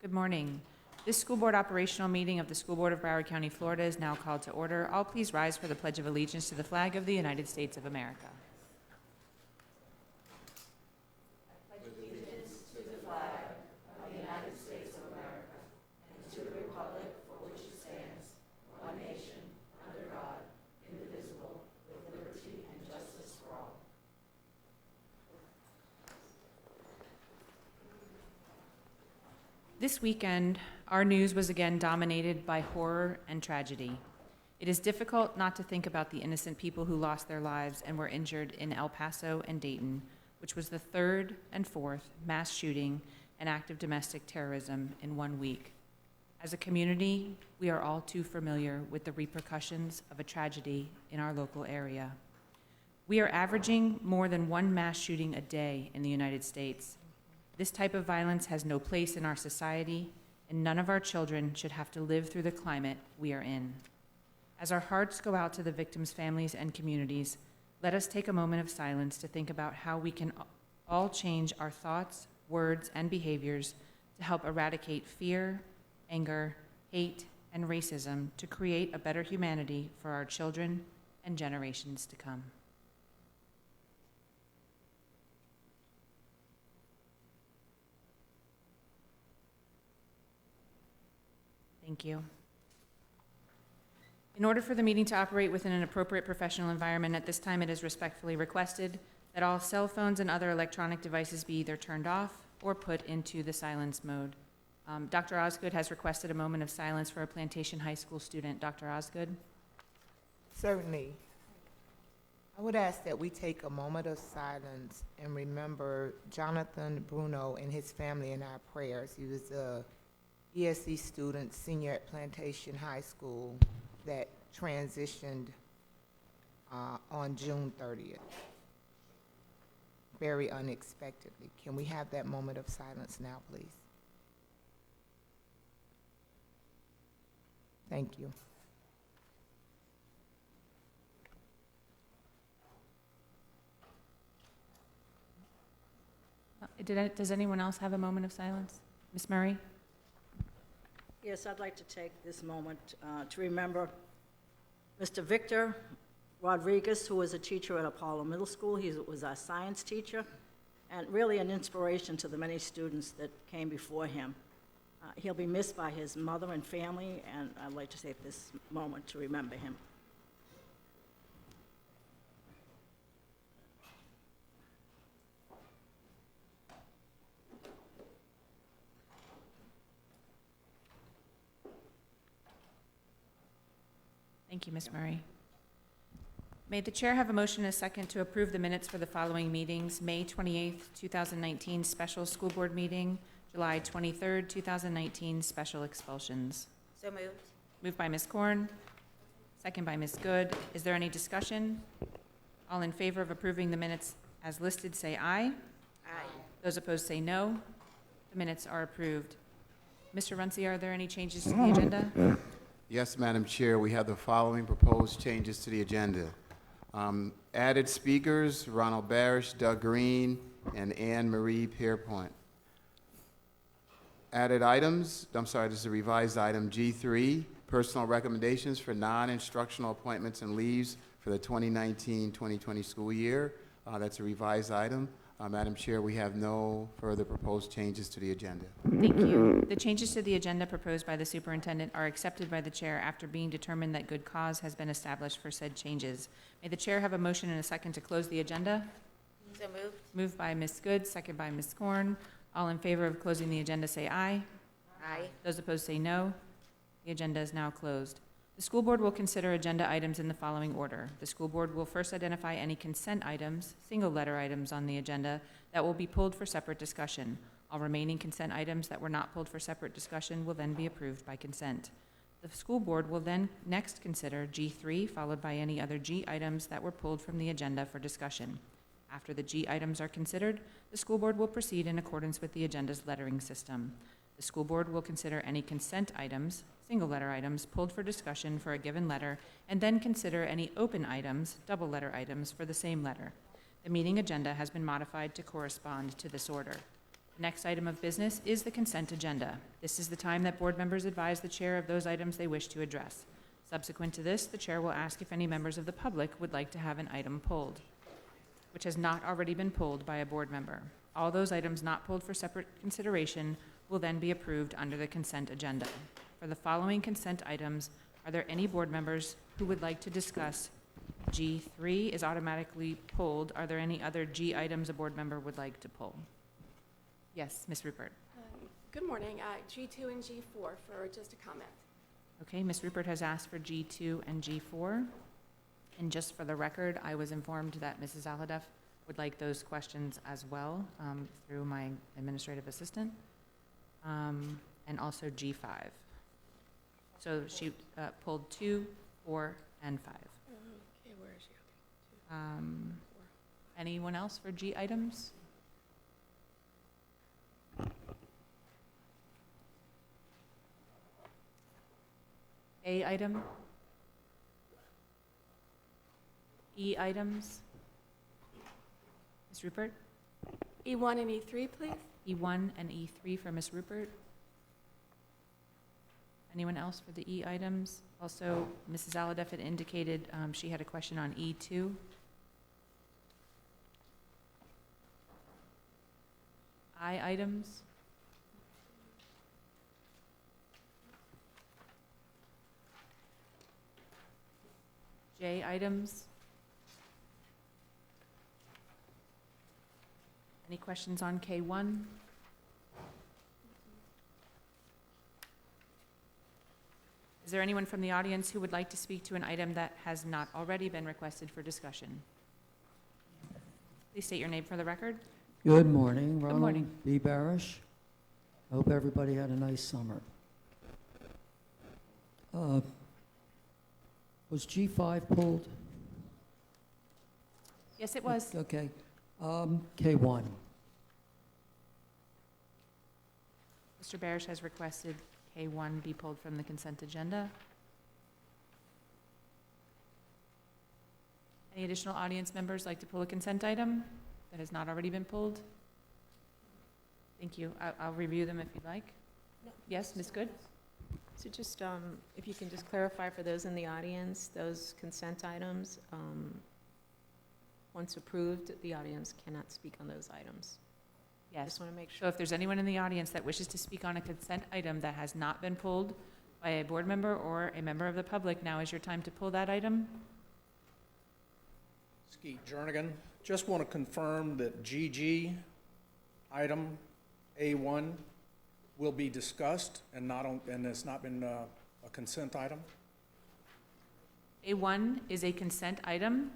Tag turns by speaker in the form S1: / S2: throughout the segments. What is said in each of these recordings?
S1: Good morning. This school board operational meeting of the School Board of Broward County, Florida is now called to order. All please rise for the Pledge of Allegiance to the flag of the United States of America. This weekend, our news was again dominated by horror and tragedy. It is difficult not to think about the innocent people who lost their lives and were injured in El Paso and Dayton, which was the third and fourth mass shooting and act of domestic terrorism in 1 week. As a community, we are all too familiar with the repercussions of a tragedy in our local area. We are averaging more than one mass shooting a day in the United States. This type of violence has no place in our society, and none of our children should have to live through the climate we are in. As our hearts go out to the victims' families and communities, let us take a moment of silence to think about how we can all change our thoughts, words, and behaviors to help eradicate fear, anger, hate, and racism to create a better humanity for our children and generations to come. Thank you. In order for the meeting to operate within an appropriate professional environment, at this time it is respectfully requested that all cell phones and other electronic devices be either turned off or put into the silence mode. Dr. Osgood has requested a moment of silence for a Plantation High School student. Dr. Osgood?
S2: Certainly. I would ask that we take a moment of silence and remember Jonathan Bruno and his family in our prayers. He was a ESC student, senior at Plantation High School, that transitioned on June 30th, very unexpectedly. Can we have that moment of silence now, please? Thank you.
S1: Does anyone else have a moment of silence? Ms. Murray?
S3: Yes, I'd like to take this moment to remember Mr. Victor Rodriguez, who was a teacher at Apollo Middle School. He was our science teacher and really an inspiration to the many students that came before him. He'll be missed by his mother and family, and I'd like to take this moment to remember him.
S1: Thank you, Ms. Murray. May the chair have a motion and a second to approve the minutes for the following meetings: May 28th, 2019 special school board meeting, July 23rd, 2019 special expulsions.
S4: So moved.
S1: Moved by Ms. Korn, second by Ms. Good. Is there any discussion? All in favor of approving the minutes as listed, say aye.
S4: Aye.
S1: Those opposed say no. The minutes are approved. Mr. Runcie, are there any changes to the agenda?
S5: Yes, Madam Chair, we have the following proposed changes to the agenda. Added speakers, Ronald Barish, Doug Green, and Anne Marie Pierpoint. Added items, this is a revised item G3, personal recommendations for non-instructional appointments and leaves for the 2019-2020 school year. That's a revised item. Madam Chair, we have no further proposed changes to the agenda.
S1: Thank you. The changes to the agenda proposed by the superintendent are accepted by the chair after being determined that good cause has been established for said changes. May the chair have a motion and a second to close the agenda?
S4: So moved.
S1: Moved by Ms. Good, second by Ms. Korn. All in favor of closing the agenda say aye.
S4: Aye.
S1: Those opposed say no. The agenda is now closed. The school board will consider agenda items in the following order. The school board will first identify any consent items, single letter items on the agenda that will be pulled for separate discussion. All remaining consent items that were not pulled for separate discussion will then be approved by consent. The school board will then next consider G3, followed by any other G items that were pulled from the agenda for discussion. After the G items are considered, the school board will proceed in accordance with the agenda's lettering system. The school board will consider any consent items, single letter items, pulled for discussion for a given letter, and then consider any open items, double letter items, for the same letter. The meeting agenda has been modified to correspond to this order. The next item of business is the consent agenda. This is the time that board members advise the chair of those items they wish to address. Subsequent to this, the chair will ask if any members of the public would like to have an item pulled, which has not already been pulled by a board member. All those items not pulled for separate consideration will then be approved under the consent agenda. For the following consent items, are there any board members who would like to discuss? G3 is automatically pulled. Are there any other G items a board member would like to pull? Yes, Ms. Rupert.
S6: Good morning. G2 and G4 for just a comment.
S1: Okay, Ms. Rupert has asked for G2 and G4. And just for the record, I was informed that Mrs. Alhadeff would like those questions as well through my administrative assistant, and also G5. So she pulled 2, 4, and 5.
S6: Okay, where is she?
S1: Anyone else for G items? A item? E items? Ms. Rupert?
S6: E1 and E3, please.
S1: E1 and E3 for Ms. Rupert. Anyone else for the E items? Also, Mrs. Alhadeff had indicated she had a question on E2. I items? J items? Any questions on K1? Is there anyone from the audience who would like to speak to an item that has not already been requested for discussion? Please state your name for the record.
S7: Good morning, Ronald
S1: morning.
S7: B. Barish. I hope everybody had a nice summer. Was G5 pulled?
S1: Yes, it was.
S7: Okay. K1.
S1: Mr. Barish has requested K1 be pulled from the consent agenda. Any additional audience members like to pull a consent item that has not already been pulled? Thank you. I'll review them if you'd like. Yes, Ms. Good?
S8: So just, if you can just clarify for those in the audience, those consent items, once approved, the audience cannot speak on those items.
S1: Yes.
S8: Just want to make
S1: So
S8: sure.
S1: if there's anyone in the audience that wishes to speak on a consent item that has not been pulled by a board member or a member of the public, now is your time to pull that item.
S9: Skeet Jernigan, just want to confirm that GG item A1 will be discussed and it's not been a consent item?
S1: A1 is a consent item,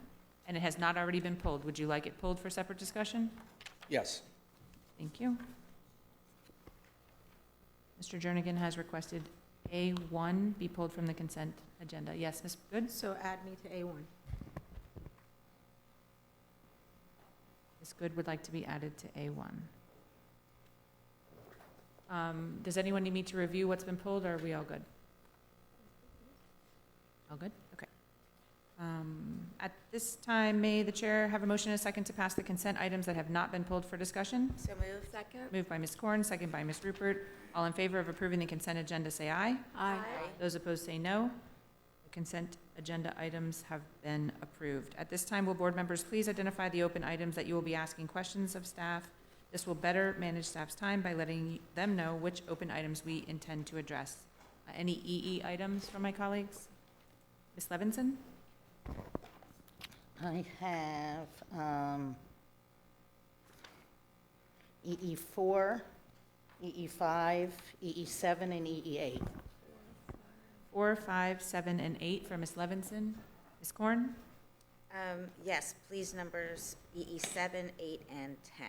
S1: and it has not already been pulled. Would you like it pulled for separate discussion?
S9: Yes.
S1: Thank you. Mr. Jernigan has requested A1 be pulled from the consent agenda. Yes, Ms. Good?
S8: So add me to A1.
S1: Ms. Good would like to be added to A1. Does anyone need me to review what's been pulled, or are we all good? All good? Okay. At this time, may the chair have a motion and a second to pass the consent items that have not been pulled for discussion?
S4: So moved.
S6: Second.
S1: Moved by Ms. Corn, second by Ms. Rupert. All in favor of approving the consent agenda, say aye.
S6: Aye.
S1: Those opposed, say no. The consent agenda items have been approved. At this time, will board members please identify the open items that you will be asking questions of staff? This will better manage staff's time by letting them know which open items we intend to address. Any EE items from my colleagues? Ms. Levinson?
S10: I have EE4, EE5, EE7, and EE8.
S1: 4, 5, 7, and 8 for Ms. Levinson. Ms. Corn?
S4: Yes, please numbers EE 7, 8, and 10.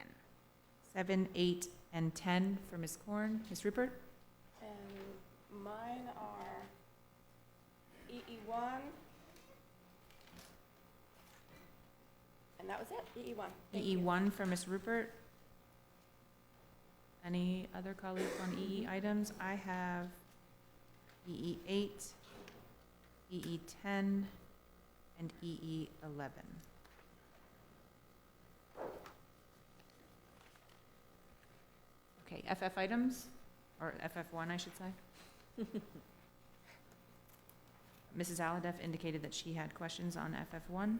S1: 7, 8, and 10 for Ms. Corn. Ms. Rupert?
S6: And mine are EE1. And that was it, EE1. Thank you.
S1: EE1 for Ms. Rupert. Any other colleagues on EE items? I have EE8, EE10, and EE11. Okay, FF items, or FF1, I should say. Mrs. Aladeff indicated that she had questions on FF1.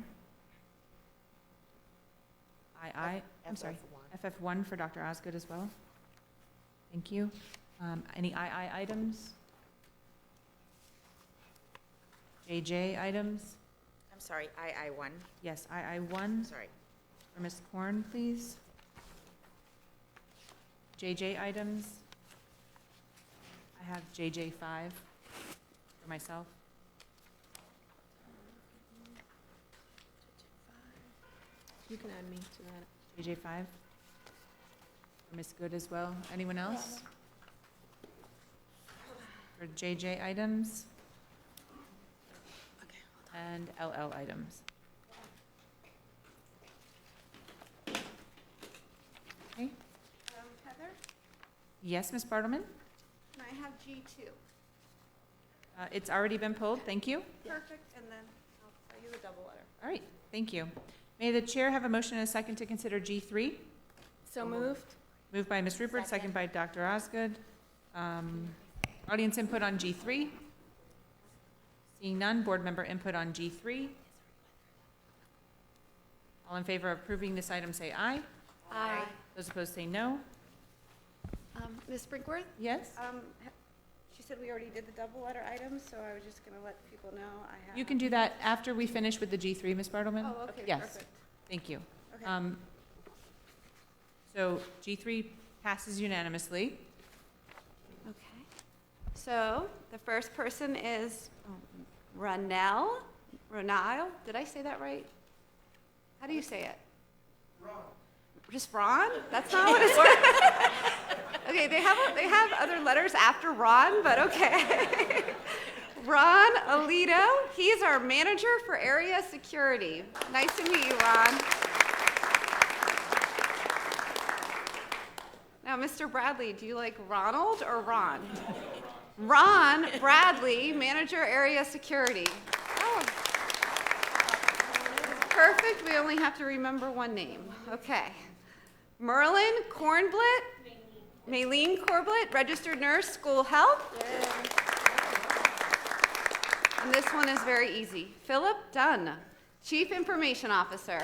S1: I'm sorry, FF1 for Dr. Osgood as well. Thank you. Any II items? JJ items?
S4: I'm sorry, I1.
S1: Yes, II1
S4: Sorry.
S1: for Ms. Korn, please. JJ items? I have JJ5 for myself.
S8: You can add me to that.
S1: JJ5 for Ms. Good as well. Anyone else? For JJ items? And LL items. Okay.
S6: Heather,
S1: Yes, Ms. Bartleman?
S6: can I have G2?
S1: It's already been pulled, thank you.
S6: Perfect, and then I'll tell you the double letter.
S1: All right, thank you. May the chair have a motion and a second to consider G3?
S6: So moved.
S1: Moved by Ms. Rupert, second by Dr. Osgood. Audience input on G3? Seeing none, board member input on G3? All in favor of approving this item, say aye.
S6: Aye.
S1: Those opposed, say no.
S6: Ms. Brinkworth,
S1: Yes?
S6: she said we already did the double letter items, so I was just going to let people know I have.
S1: You can do that after we finish with the G3, Ms. Bartleman?
S6: Oh, okay,
S1: Yes.
S6: perfect.
S1: Thank you.
S6: Okay.
S1: So G3 passes unanimously.
S6: Okay. So the first person is Ronile. Did I say that right? How do you say it? Ron. Just Ron? That's not what it's. Okay, they have other letters after Ron, but okay. Ron Alito. He's our manager for area security. Nice to meet you, Ron. Now, Mr. Bradley, do you like Ronald or Ron? Ron Bradley, manager area security. Oh. Perfect, we only have to remember one name. Okay. Merlin Kornblit, Maylene Corbett, registered nurse, school health. And this one is very easy. Philip Dunn, chief information officer.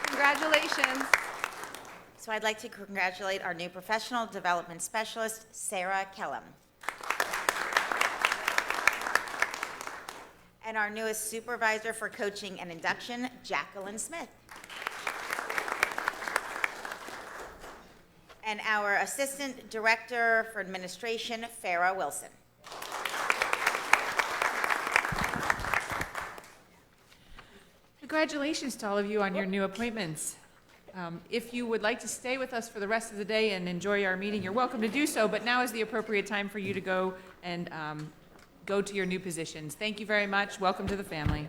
S6: Congratulations.
S4: So I'd like to congratulate our new professional development specialist, Sarah Kellum. And our newest supervisor for coaching and induction, Jacqueline Smith. And our assistant director for administration, Farah Wilson.
S1: Congratulations to all of you on your new appointments. If you would like to stay with us for the rest of the day and enjoy our meeting, you're welcome to do so, but now is the appropriate time for you to go and go to your new positions. Thank you very much. Welcome to the family.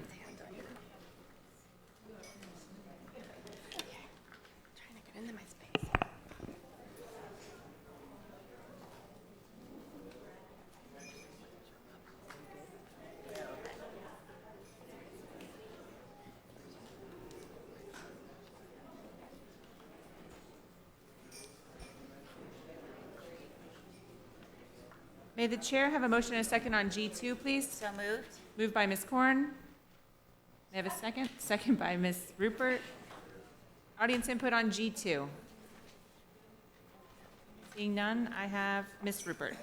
S6: Trying to get into my space.
S1: May the chair have a motion and a second on G2, please?
S4: So moved.
S1: Moved by Ms. Korn. May I have a second? Second by Ms. Rupert. Audience input on G2. Seeing none, I have Ms. Rupert.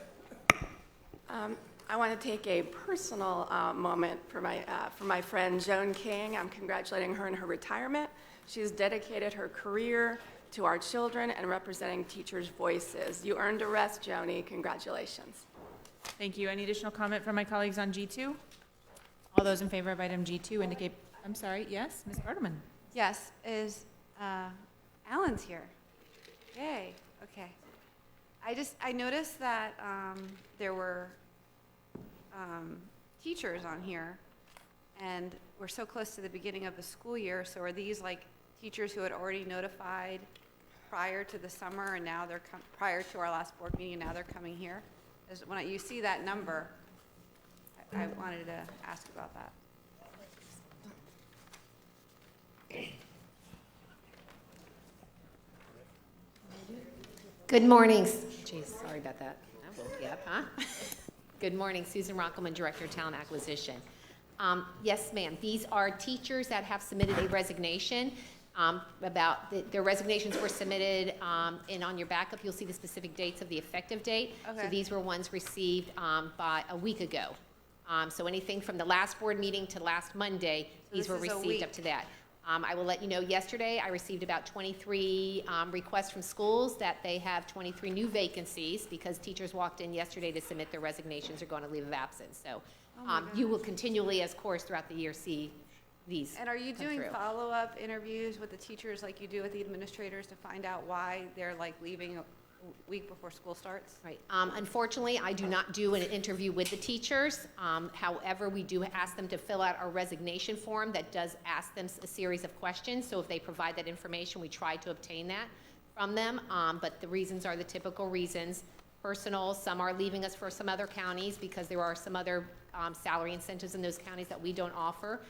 S6: I want to take a personal moment for my friend Joan King. I'm congratulating her on her retirement. She's dedicated her career to our children and representing teachers' voices. You earned a rest, Joni. Congratulations.
S1: Thank you. Any additional comment from my colleagues on G2? All those in favor of item G2 indicate, I'm sorry, yes, Ms. Bartleman.
S6: Yes, Alan's here. Yay, okay. I noticed that there were teachers on here, and we're so close to the beginning of the school year, so are these like teachers who had already notified prior to the summer, and now they're prior to our last board meeting, and now they're coming here? When you see that number, I wanted to ask about that.
S11: Good morning. Geez, sorry about that. I woke you up, huh? Good morning, Susan Rockelman, Director of Talent Acquisition. Yes, ma'am, these are teachers that have submitted a resignation. Their resignations were submitted, and on your backup, you'll see the specific dates of the effective date.
S6: Okay.
S11: So these were ones received by a week ago. So anything from the last board meeting to last Monday,
S6: So
S11: these were
S6: this is a
S11: received
S6: week.
S11: up to that. I will let you know, yesterday, I received about 23 requests from schools that they have 23 new vacancies because teachers walked in yesterday to submit their resignations or going to leave of absence. So you will continually, as course, throughout the year, see these
S6: And are you
S11: come
S6: doing
S11: through.
S6: follow-up interviews with the teachers like you do with the administrators to find out why they're like leaving a week before school starts?
S11: Right. Unfortunately, I do not do an interview with the teachers. However, we do ask them to fill out our resignation form that does ask them a series of questions. So if they provide that information, we try to obtain that from them. But the reasons are the typical reasons. Personal, some are leaving us for some other counties because there are some other salary incentives in those counties that we don't offer.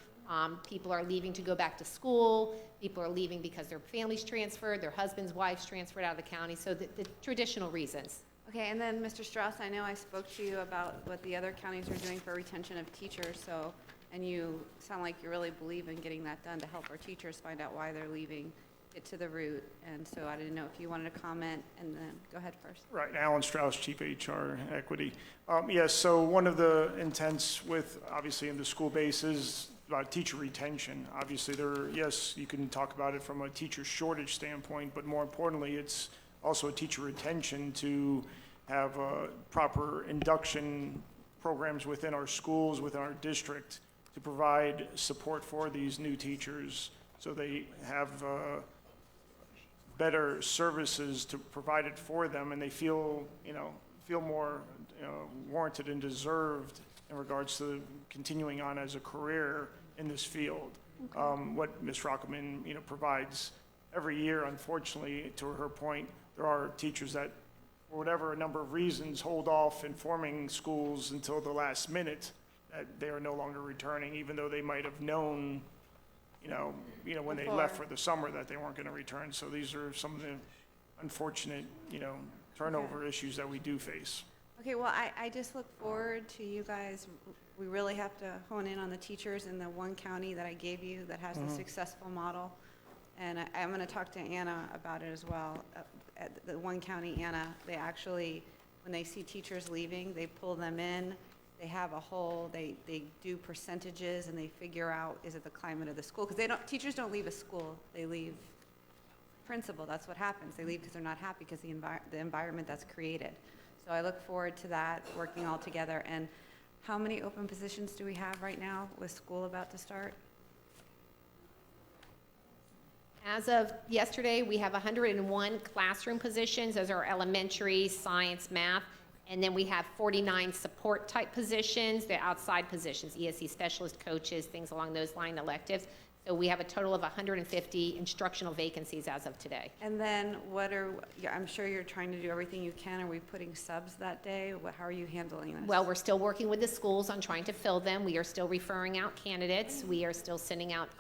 S11: People are leaving to go back to school. People are leaving because their families transferred, their husbands, wives transferred out of the county. So the traditional reasons.
S6: Okay, and then Mr. Strauss, I know I spoke to you about what the other counties are doing for retention of teachers, so, and you sound like you really believe in getting that done to help our teachers find out why they're leaving, get to the root. And so I didn't know if you wanted to comment, and then go ahead first.
S12: Right, Alan Strauss, Chief HR Equity. Yes, so one of the intents with, obviously, in the school base is about teacher retention. Obviously, yes, you can talk about it from a teacher shortage standpoint, but more importantly, it's also a teacher retention to have proper induction programs within our schools, within our district, to provide support for these new teachers so they have better services to provided for them, and they feel more warranted and deserved in regards to continuing on as a career in this field. What Ms. Rockelman, provides every year, unfortunately, to her point, there are teachers that, for whatever number of reasons, hold off informing schools until the last minute that they are no longer returning, even though they might have known, when they left for the summer that they weren't going to return. So these are some of the unfortunate, turnover issues that we do face.
S6: Okay, well, I just look forward to you guys. We really have to hone in on the teachers in the one county that I gave you that has the successful model. And I'm going to talk to Anna about it as well. At the one county, Anna, they actually, when they see teachers leaving, they pull them in. They have a whole, they do percentages and they figure out, is it the climate of the school? Because teachers don't leave a school, they leave principal. That's what happens. They leave because they're not happy because the environment that's created. So I look forward to that, working all together. And how many open positions do we have right now with school about to start?
S11: As of yesterday, we have 101 classroom positions. Those are elementary, science, math. And then we have 49 support type positions, the outside positions, ESE specialist, coaches, things along those line, electives. So we have a total of 150 instructional vacancies as of today.
S6: And then I'm sure you're trying to do everything you can. Are we putting subs that day? How are you handling this?
S11: Well, we're still working with the schools on trying to fill them. We are still referring out candidates. We are still sending out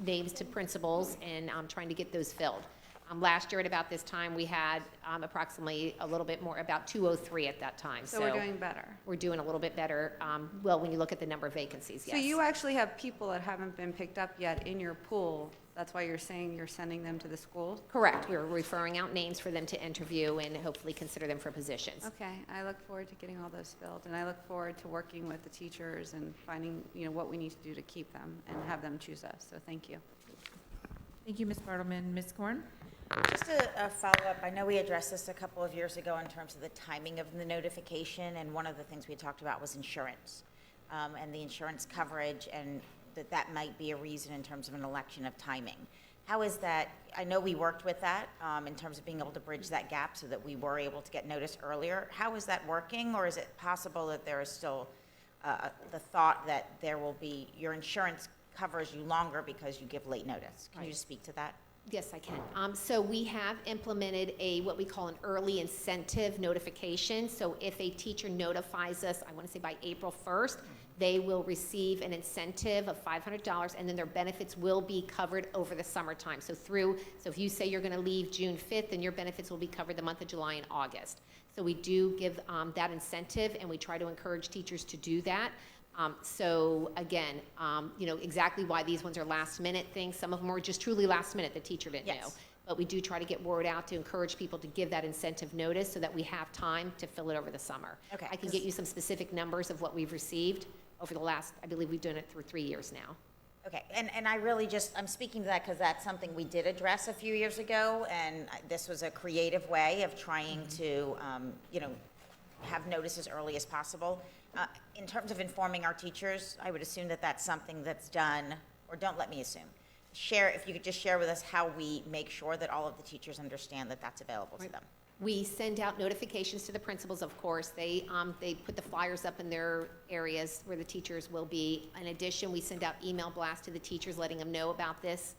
S11: names to principals and trying to get those filled. Last year at about this time, we had approximately a little bit more, about 203 at that time.
S6: So we're doing better.
S11: We're doing a little bit better, when you look at the number of vacancies, yes.
S6: So you actually have people that haven't been picked up yet in your pool. That's why you're saying you're sending them to the schools?
S11: Correct. We're referring out names for them to interview and hopefully consider them for positions.
S6: Okay, I look forward to getting all those filled, and I look forward to working with the teachers and finding, what we need to do to keep them and have them choose us. So thank you.
S1: Thank you, Ms. Bartleman. Ms. Korn?
S4: Just a follow-up, I know we addressed this a couple of years ago in terms of the timing of the notification, and one of the things we talked about was insurance, and the insurance coverage, and that might be a reason in terms of an election of timing. How is that? I know we worked with that in terms of being able to bridge that gap so that we were able to get notice earlier. How is that working, or is it possible that there is still the thought that there will be, your insurance covers you longer because you give late notice? Can you just speak to that?
S11: Yes, I can. So we have implemented what we call an early incentive notification. So if a teacher notifies us, I want to say by April 1st, they will receive an incentive of $500, and then their benefits will be covered over the summertime. So if you say you're going to leave June 5th, then your benefits will be covered the month of July and August. So we do give that incentive, and we try to encourage teachers to do that. So again, exactly why these ones are last minute things. Some of them were just truly last minute, the teacher didn't know.
S4: Yes.
S11: But we do try to get word out to encourage people to give that incentive notice so that we have time to fill it over the summer.
S4: Okay.
S11: I can get you some specific numbers of what we've received over the last, I believe we've done it for 3 years now.
S4: Okay, and I really I'm speaking to that because that's something we did address a few years ago, and this was a creative way of trying to, have notice as early as possible. In terms of informing our teachers, I would assume that that's something that's done, or don't let me assume. If you could just share with us how we make sure that all of the teachers understand that that's available to them.
S11: We send out notifications to the principals, of course. They put the flyers up in their areas where the teachers will be. In addition, we send out email blasts to the teachers letting them know about this.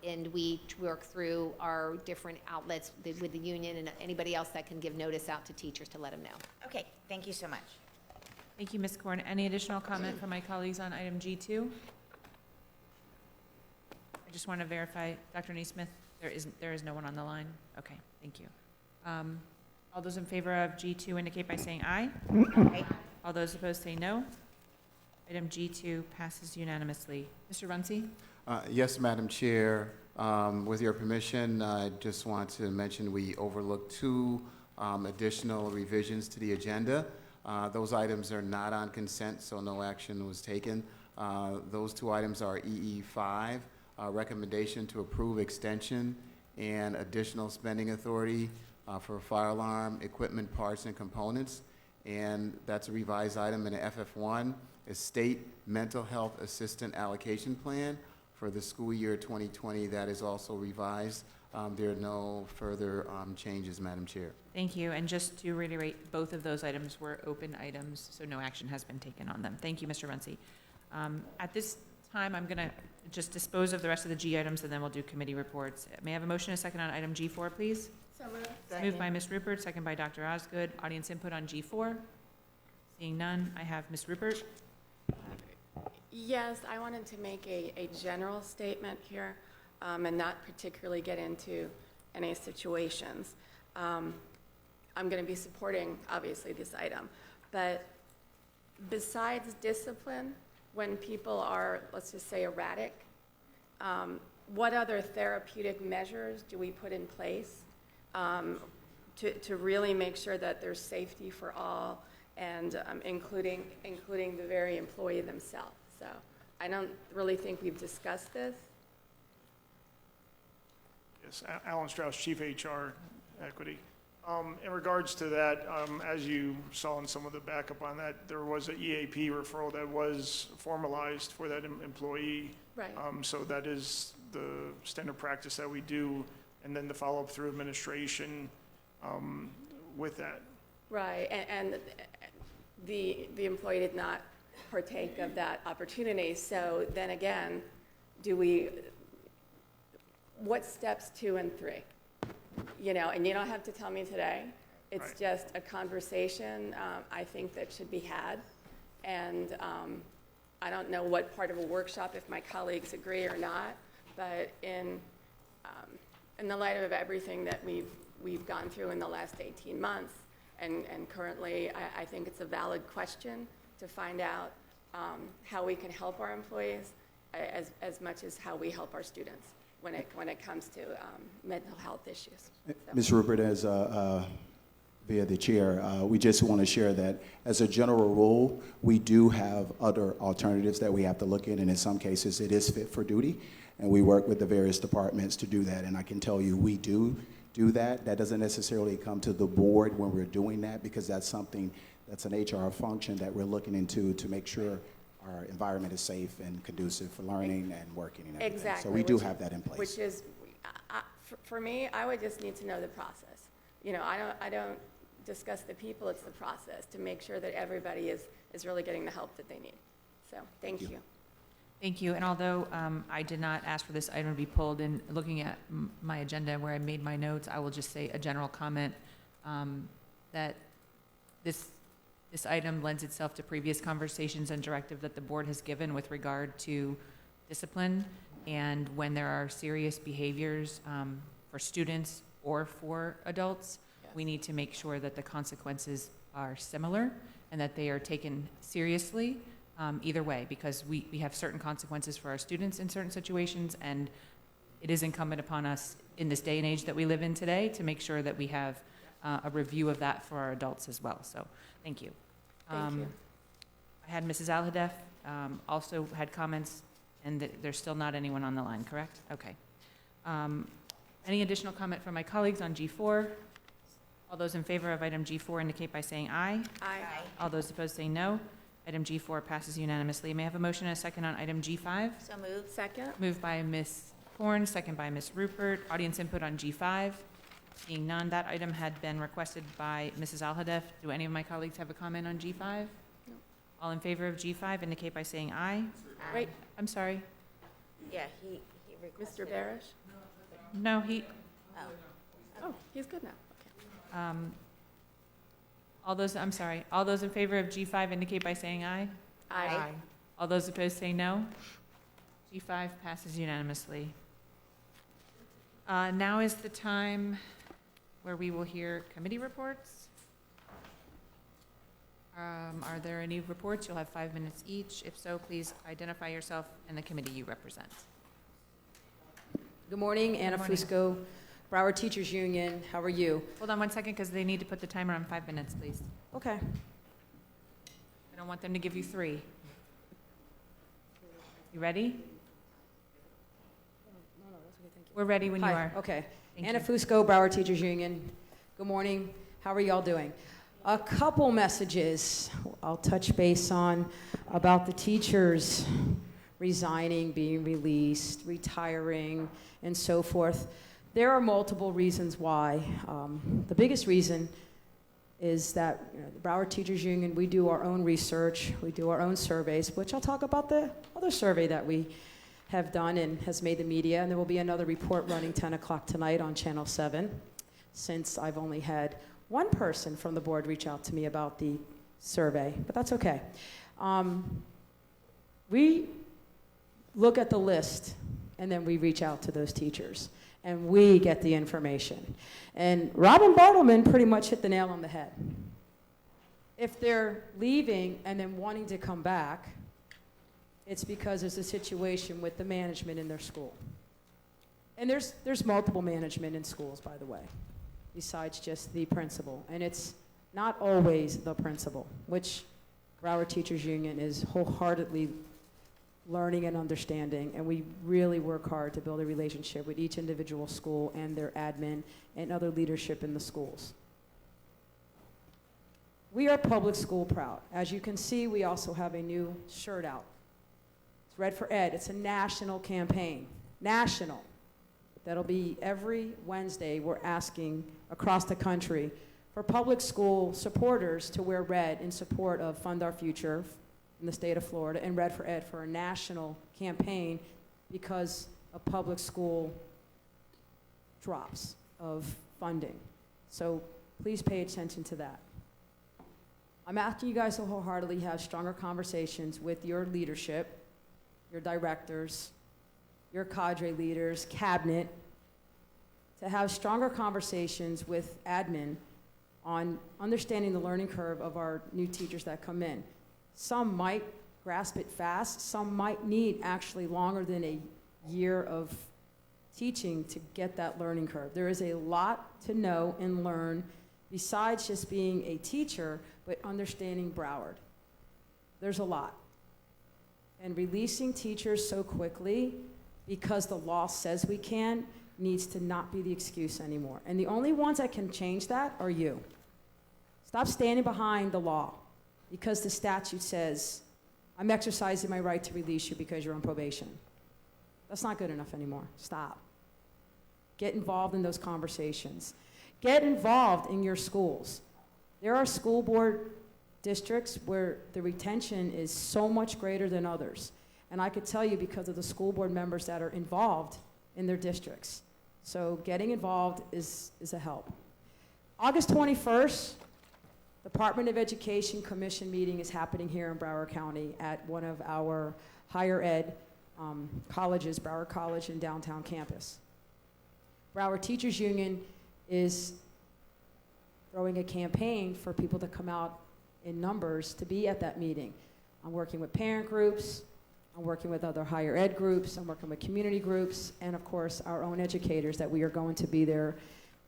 S11: And we work through our different outlets with the union and anybody else that can give notice out to teachers to let them know.
S4: Okay, thank you so much.
S1: Thank you, Ms. Korn. Any additional comment from my colleagues on item G2? I just want to verify, Dr. Neesmith, there is no one on the line? Okay, thank you. All those in favor of G2 indicate by saying aye.
S4: Aye.
S1: All those opposed say no. Item G2 passes unanimously. Mr. Runcie?
S5: Yes, Madam Chair. With your permission, I just want to mention we overlooked 2 additional revisions to the agenda. Those items are not on consent, so no action was taken. Those 2 items are EE5, recommendation to approve extension and additional spending authority for fire alarm equipment, parts, and components. And that's a revised item in the FF1, a state mental health assistant allocation plan for the school year 2020. That is also revised. There are no further changes, Madam Chair.
S1: Thank you. And just to reiterate, both of those items were open items, so no action has been taken on them. Thank you, Mr. Runcie. At this time, I'm going to just dispose of the rest of the G items, and then we'll do committee reports. May I have a motion and a second on item G4, please?
S10: So moved.
S1: Moved by Ms. Rupert, second by Dr. Osgood. Audience input on G4? Seeing none, I have Ms. Rupert.
S13: Yes, I wanted to make a general statement here and not particularly get into any situations. I'm going to be supporting, obviously, this item. But besides discipline, when people are, let's just say, erratic, what other therapeutic measures do we put in place to really make sure that there's safety for all, and including the very employee themselves? So I don't really think we've discussed this.
S12: Yes, Alan Strauss, Chief HR Equity. In regards to that, as you saw in some of the backup on that, there was an EAP referral that was formalized for that employee.
S13: Right.
S12: So that is the standard practice that we do, and then the follow-up through administration with that.
S13: Right, and the employee did not partake of that opportunity. So then again, what steps 2 and 3? And you don't have to tell me today. It's
S12: Right.
S13: just a conversation I think that should be had. And I don't know what part of a workshop, if my colleagues agree or not, but in the light of everything that we've gone through in the last 18 months, and currently, I think it's a valid question to find out how we can help our employees as much as how we help our students when it comes to mental health issues. So.
S14: Ms. Rupert, as via the chair, we just want to share that as a general rule, we do have other alternatives that we have to look at, and in some cases, it is fit for duty, and we work with the various departments to do that, and I can tell you we do that. That doesn't necessarily come to the board when we're doing that, because that's an HR function that we're looking into to make sure our environment is safe and conducive for learning and working and everything.
S13: Exactly.
S14: So we do have that in place.
S13: Which is, for me, I would just need to know the process. I don't discuss the people, it's the process to make sure that everybody is really getting the help that they need. So, thank you.
S1: Thank you. And although I did not ask for this item to be pulled, in looking at my agenda where I made my notes, I will just say a general comment that this This item lends itself to previous conversations and directive that the board has given with regard to discipline, and when there are serious behaviors for students or for adults, we need to make sure that the consequences are similar and that they are taken seriously either way, because we have certain consequences for our students in certain situations, and it is incumbent upon us in this day and age that we live in today to make sure that we have a review of that for our adults as well. So, thank you.
S13: Thank you.
S1: I had Mrs. Alhadeff also had comments, and there's still not anyone on the line, correct? Okay. Any additional comment from my colleagues on G4? All those in favor of item G4 indicate by saying aye.
S13: Aye.
S1: All those opposed say no. Item G4 passes unanimously. May I have a motion and a second on item G5?
S4: So moved.
S13: Second?
S1: Moved by Ms. Horn, second by Ms. Rupert. Audience input on G5? Seeing none, that item had been requested by Mrs. Alhadeff. Do any of my colleagues have a comment on G5?
S13: No.
S1: All in favor of G5 indicate by saying aye.
S13: Wait,
S1: I'm sorry.
S4: Yeah, he requested.
S13: Mr. Barish?
S1: No, he,
S13: Oh, he's good now. Okay.
S1: all those, I'm sorry. All those in favor of G5 indicate by saying aye.
S13: Aye.
S1: All those opposed say no. G5 passes unanimously. Now is the time where we will hear committee reports. Are there any reports? You'll have 5 minutes each. If so, please identify yourself and the committee you represent.
S15: Good morning, Anna
S1: Good morning.
S15: Fusco, Broward Teachers Union. How are you?
S1: Hold on one second, because they need to put the timer on 5 minutes, please.
S15: Okay.
S1: I don't want them to give you 3. You ready? We're ready when you
S15: Hi.
S1: are.
S15: Okay.
S1: Thank
S15: Anna
S1: you.
S15: Fusco, Broward Teachers Union. Good morning. How are y'all doing? A couple messages I'll touch base on about the teachers resigning, being released, retiring, and so forth. There are multiple reasons why. The biggest reason is that the Broward Teachers Union, we do our own research, we do our own surveys, which I'll talk about the other survey that we have done and has made the media, and there will be another report running 10 o'clock tonight on Channel 7, since I've only had one person from the board reach out to me about the survey, but that's okay. We look at the list, and then we reach out to those teachers, and we get the information. And Robin Bartleman pretty much hit the nail on the head. If they're leaving and then wanting to come back, it's because there's a situation with the management in their school. And there's multiple management in schools, by the way, besides just the principal. And it's not always the principal, which Broward Teachers Union is wholeheartedly learning and understanding, and we really work hard to build a relationship with each individual school and their admin and other leadership in the schools. We are public school proud. As you can see, we also have a new shirt out. It's Red for Ed. It's a national campaign. National. That'll be every Wednesday. We're asking across the country for public school supporters to wear red in support of Fund Our Future in the state of Florida, and Red for Ed for a national campaign because of public school drops of funding. So please pay attention to that. I'm asking you guys to wholeheartedly have stronger conversations with your leadership, your directors, your cadre leaders, cabinet, to have stronger conversations with admin on understanding the learning curve of our new teachers that come in. Some might grasp it fast, some might need actually longer than a year of teaching to get that learning curve. There is a lot to know and learn besides just being a teacher, but understanding Broward. There's a lot. And releasing teachers so quickly because the law says we can needs to not be the excuse anymore. And the only ones that can change that are you. Stop standing behind the law because the statute says, I'm exercising my right to release you because you're on probation. That's not good enough anymore. Stop. Get involved in those conversations. Get involved in your schools. There are school board districts where the retention is so much greater than others. And I could tell you because of the school board members that are involved in their districts. So getting involved is a help. August 21st, Department of Education Commission meeting is happening here in Broward County at one of our higher ed colleges, Broward College and downtown campus. Broward Teachers Union is throwing a campaign for people to come out in numbers to be at that meeting. I'm working with parent groups, I'm working with other higher ed groups, I'm working with community groups, and of course, our own educators that we are going to be there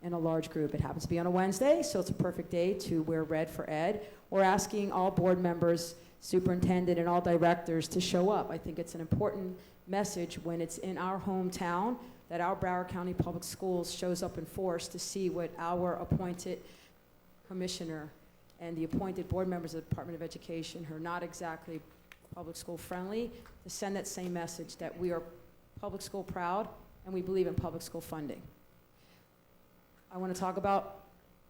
S15: in a large group. It happens to be on a Wednesday, so it's a perfect day to wear red for ed. We're asking all board members, superintendent, and all directors to show up. I think it's an important message when it's in our hometown that our Broward County Public Schools shows up in force to see what our appointed commissioner and the appointed board members of the Department of Education, who are not exactly public school friendly, to send that same message that we are public school proud and we believe in public school funding. I want to talk about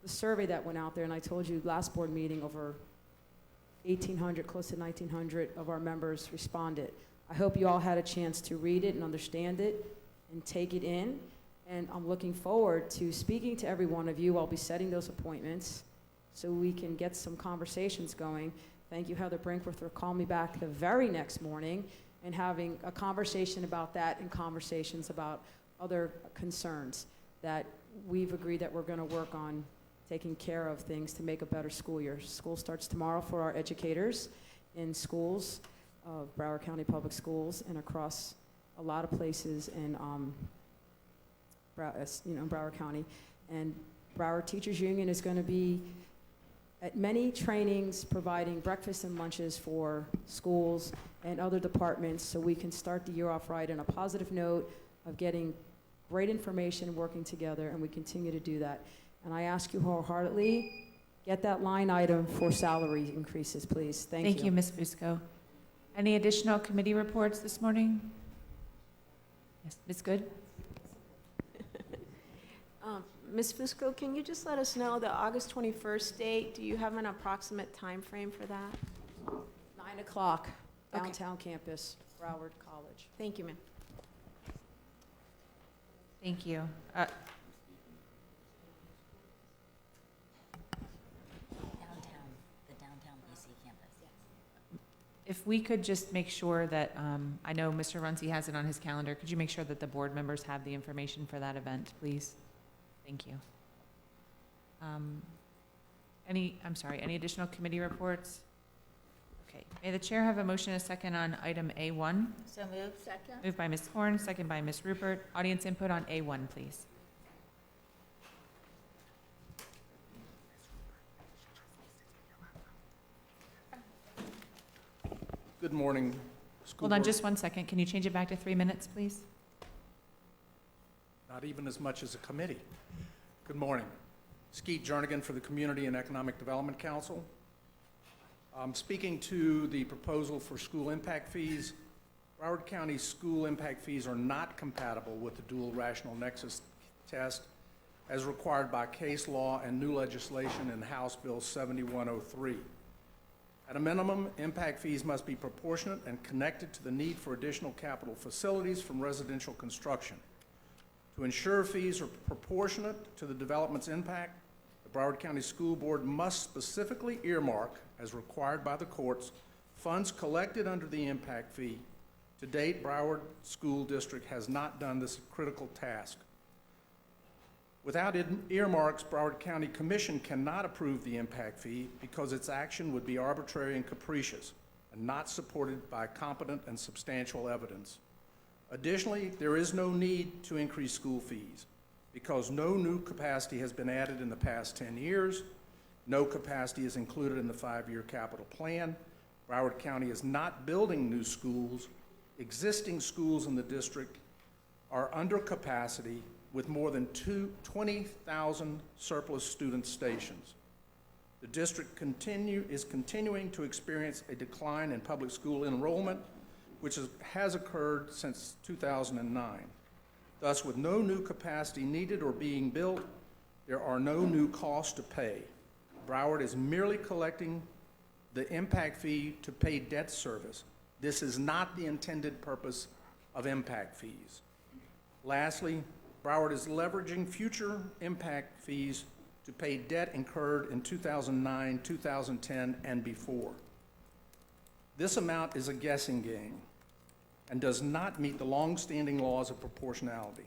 S15: the survey that went out there, and I told you last board meeting over 1,800, close to 1,900 of our members responded. I hope you all had a chance to read it and understand it and take it in, and I'm looking forward to speaking to every one of you. I'll be setting those appointments so we can get some conversations going. Thank you, Heather Brinkworth, for calling me back the very next morning and having a conversation about that and conversations about other concerns that we've agreed that we're going to work on taking care of things to make a better school year. School starts tomorrow for our educators in schools, Broward County Public Schools, and across a lot of places in Broward County. And Broward Teachers Union is going to be at many trainings providing breakfast and lunches for schools and other departments so we can start the year off right on a positive note of getting great information, working together, and we continue to do that. And I ask you wholeheartedly, get that line item for salary increases, please. Thank you.
S1: Thank you, Ms. Fusco. Any additional committee reports this morning? Yes, Ms. Good?
S8: Ms. Fusco, can you just let us know the August 21st date? Do you have an approximate time frame for that?
S15: 9 o'clock, downtown campus, Broward College.
S8: Thank you, ma'am.
S1: Thank you.
S4: The downtown BC campus.
S1: If we could just make sure that, I know Mr. Runcie has it on his calendar, could you make sure that the board members have the information for that event, please? Thank you. Any additional committee reports? Okay, may the chair have a motion and a second on item A1?
S4: So moved. Second.
S1: Moved by Ms. Horn, second by Ms. Rupert. Audience input on A1, please.
S9: Good morning, school
S1: Hold on
S9: board.
S1: just 1 second. Can you change it back to 3 minutes, please?
S9: Not even as much as a committee. Good morning. Skeet Jernigan for the Community and Economic Development Council. I'm speaking to the proposal for school impact fees. Broward County school impact fees are not compatible with the dual rational nexus test as required by case law and new legislation in House Bill 7103. At a minimum, impact fees must be proportionate and connected to the need for additional capital facilities from residential construction. To ensure fees are proportionate to the development's impact, the Broward County School Board must specifically earmark, as required by the courts, funds collected under the impact fee. To date, Broward School District has not done this critical task. Without earmarks, Broward County Commission cannot approve the impact fee because its action would be arbitrary and capricious and not supported by competent and substantial evidence. Additionally, there is no need to increase school fees because no new capacity has been added in the past 10 years. No capacity is included in the 5-year capital plan. Broward County is not building new schools. Existing schools in the district are under capacity with more than 20,000 surplus student stations. The district is continuing to experience a decline in public school enrollment, which has occurred since 2009. Thus, with no new capacity needed or being built, there are no new costs to pay. Broward is merely collecting the impact fee to pay debt service. This is not the intended purpose of impact fees. Lastly, Broward is leveraging future impact fees to pay debt incurred in 2009, 2010, and before. This amount is a guessing game and does not meet the long-standing laws of proportionality.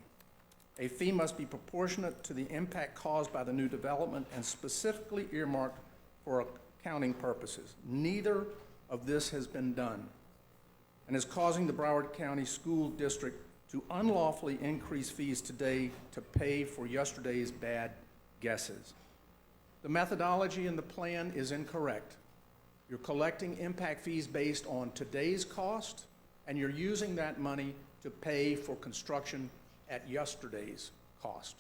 S9: A fee must be proportionate to the impact caused by the new development and specifically earmarked for accounting purposes. Neither of this has been done and is causing the Broward County School District to unlawfully increase fees today to pay for yesterday's bad guesses. The methodology in the plan is incorrect. You're collecting impact fees based on today's cost, and you're using that money to pay for construction at yesterday's cost.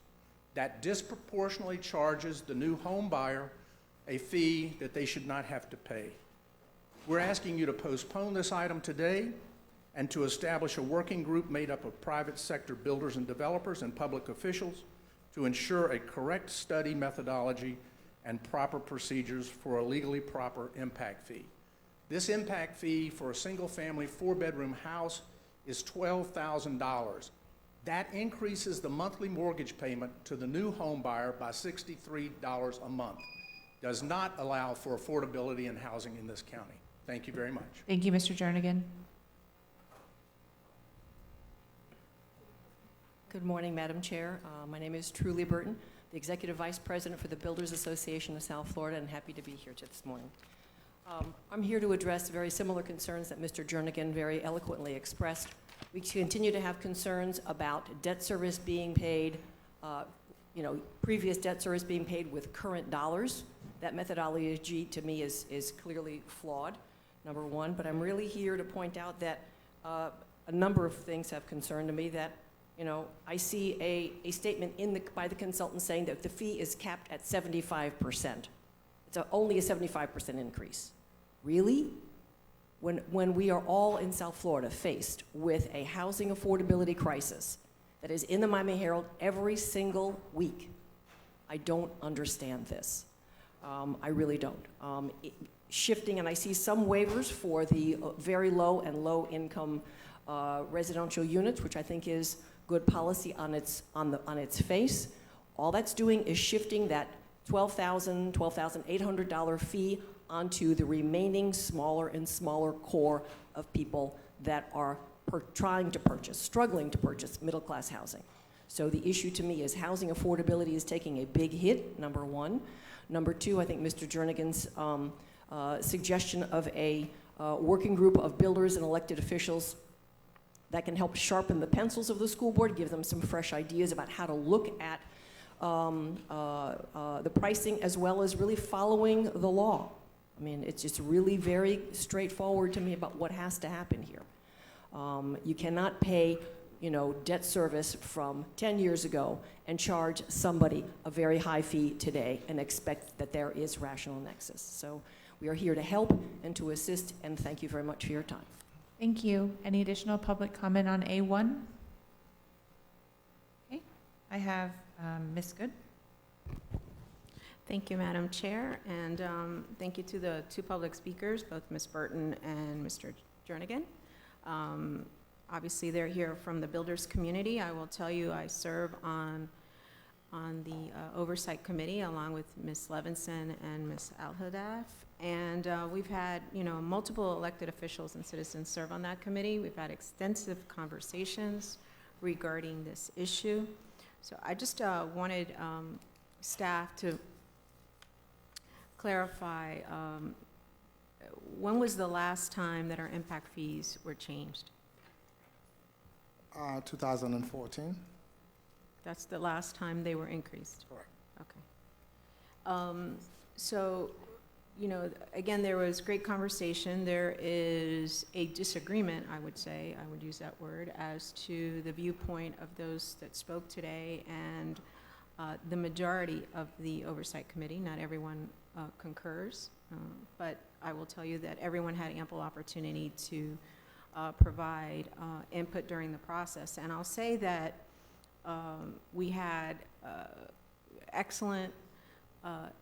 S9: That disproportionately charges the new home buyer a fee that they should not have to pay. We're asking you to postpone this item today and to establish a working group made up of private sector builders and developers and public officials to ensure a correct study methodology and proper procedures for a legally proper impact fee. This impact fee for a single-family, four-bedroom house is $12,000. That increases the monthly mortgage payment to the new home buyer by $63 a month. Does not allow for affordability in housing in this county. Thank you very much.
S1: Thank you, Mr. Jernigan.
S16: Good morning, Madam Chair. My name is Truly Burton, the Executive Vice President for the Builders Association of South Florida, and happy to be here this morning. I'm here to address very similar concerns that Mr. Jernigan very eloquently expressed. We continue to have concerns about debt service being paid, previous debt service being paid with current dollars. That methodology to me is clearly flawed, number one, but I'm really here to point out that a number of things have concerned to me that, I see a statement by the consultant saying that the fee is capped at 75%. It's only a 75% increase. Really? When we are all in South Florida faced with a housing affordability crisis that is in the Miami Herald every single week, I don't understand this. I really don't. Shifting, and I see some waivers for the very low and low income residential units, which I think is good policy on its face. All that's doing is shifting that $12,800 fee onto the remaining smaller and smaller core of people that are struggling to purchase middle-class housing. So the issue to me is housing affordability is taking a big hit, number one. Number two, I think Mr. Jernigan's suggestion of a working group of builders and elected officials that can help sharpen the pencils of the school board, give them some fresh ideas about how to look at the pricing as well as really following the law. I mean, it's just really very straightforward to me about what has to happen here. You cannot pay, debt service from 10 years ago and charge somebody a very high fee today and expect that there is rational nexus. So we are here to help and to assist, and thank you very much for your time.
S1: Thank you. Any additional public comment on A1? Okay, I have Ms. Good.
S8: Thank you, Madam Chair, and thank you to the two public speakers, both Ms. Burton and Mr. Jernigan. Obviously, they're here from the builders community. I will tell you, I serve on the Oversight Committee along with Ms. Levinson and Ms. Al-Hadaf. And we've had, multiple elected officials and citizens serve on that committee. We've had extensive conversations regarding this issue. So I just wanted staff to clarify, when was the last time that our impact fees were changed?
S17: 2014.
S8: That's the last time they were increased?
S17: Correct.
S8: Okay. So, again, there was great conversation. There is a disagreement, I would say, I would use that word, as to the viewpoint of those that spoke today and the majority of the Oversight Committee. Not everyone concurs, but I will tell you that everyone had ample opportunity to provide input during the process. And I'll say that we had excellent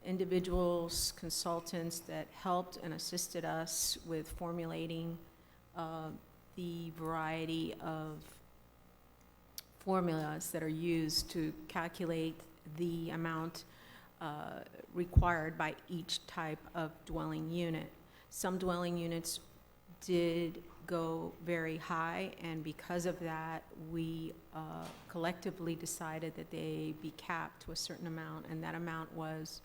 S8: individuals, consultants that helped and assisted us with formulating the variety of formulas that are used to calculate the amount required by each type of dwelling unit. Some dwelling units did go very high, and because of that, we collectively decided that they be capped to a certain amount, and that amount was.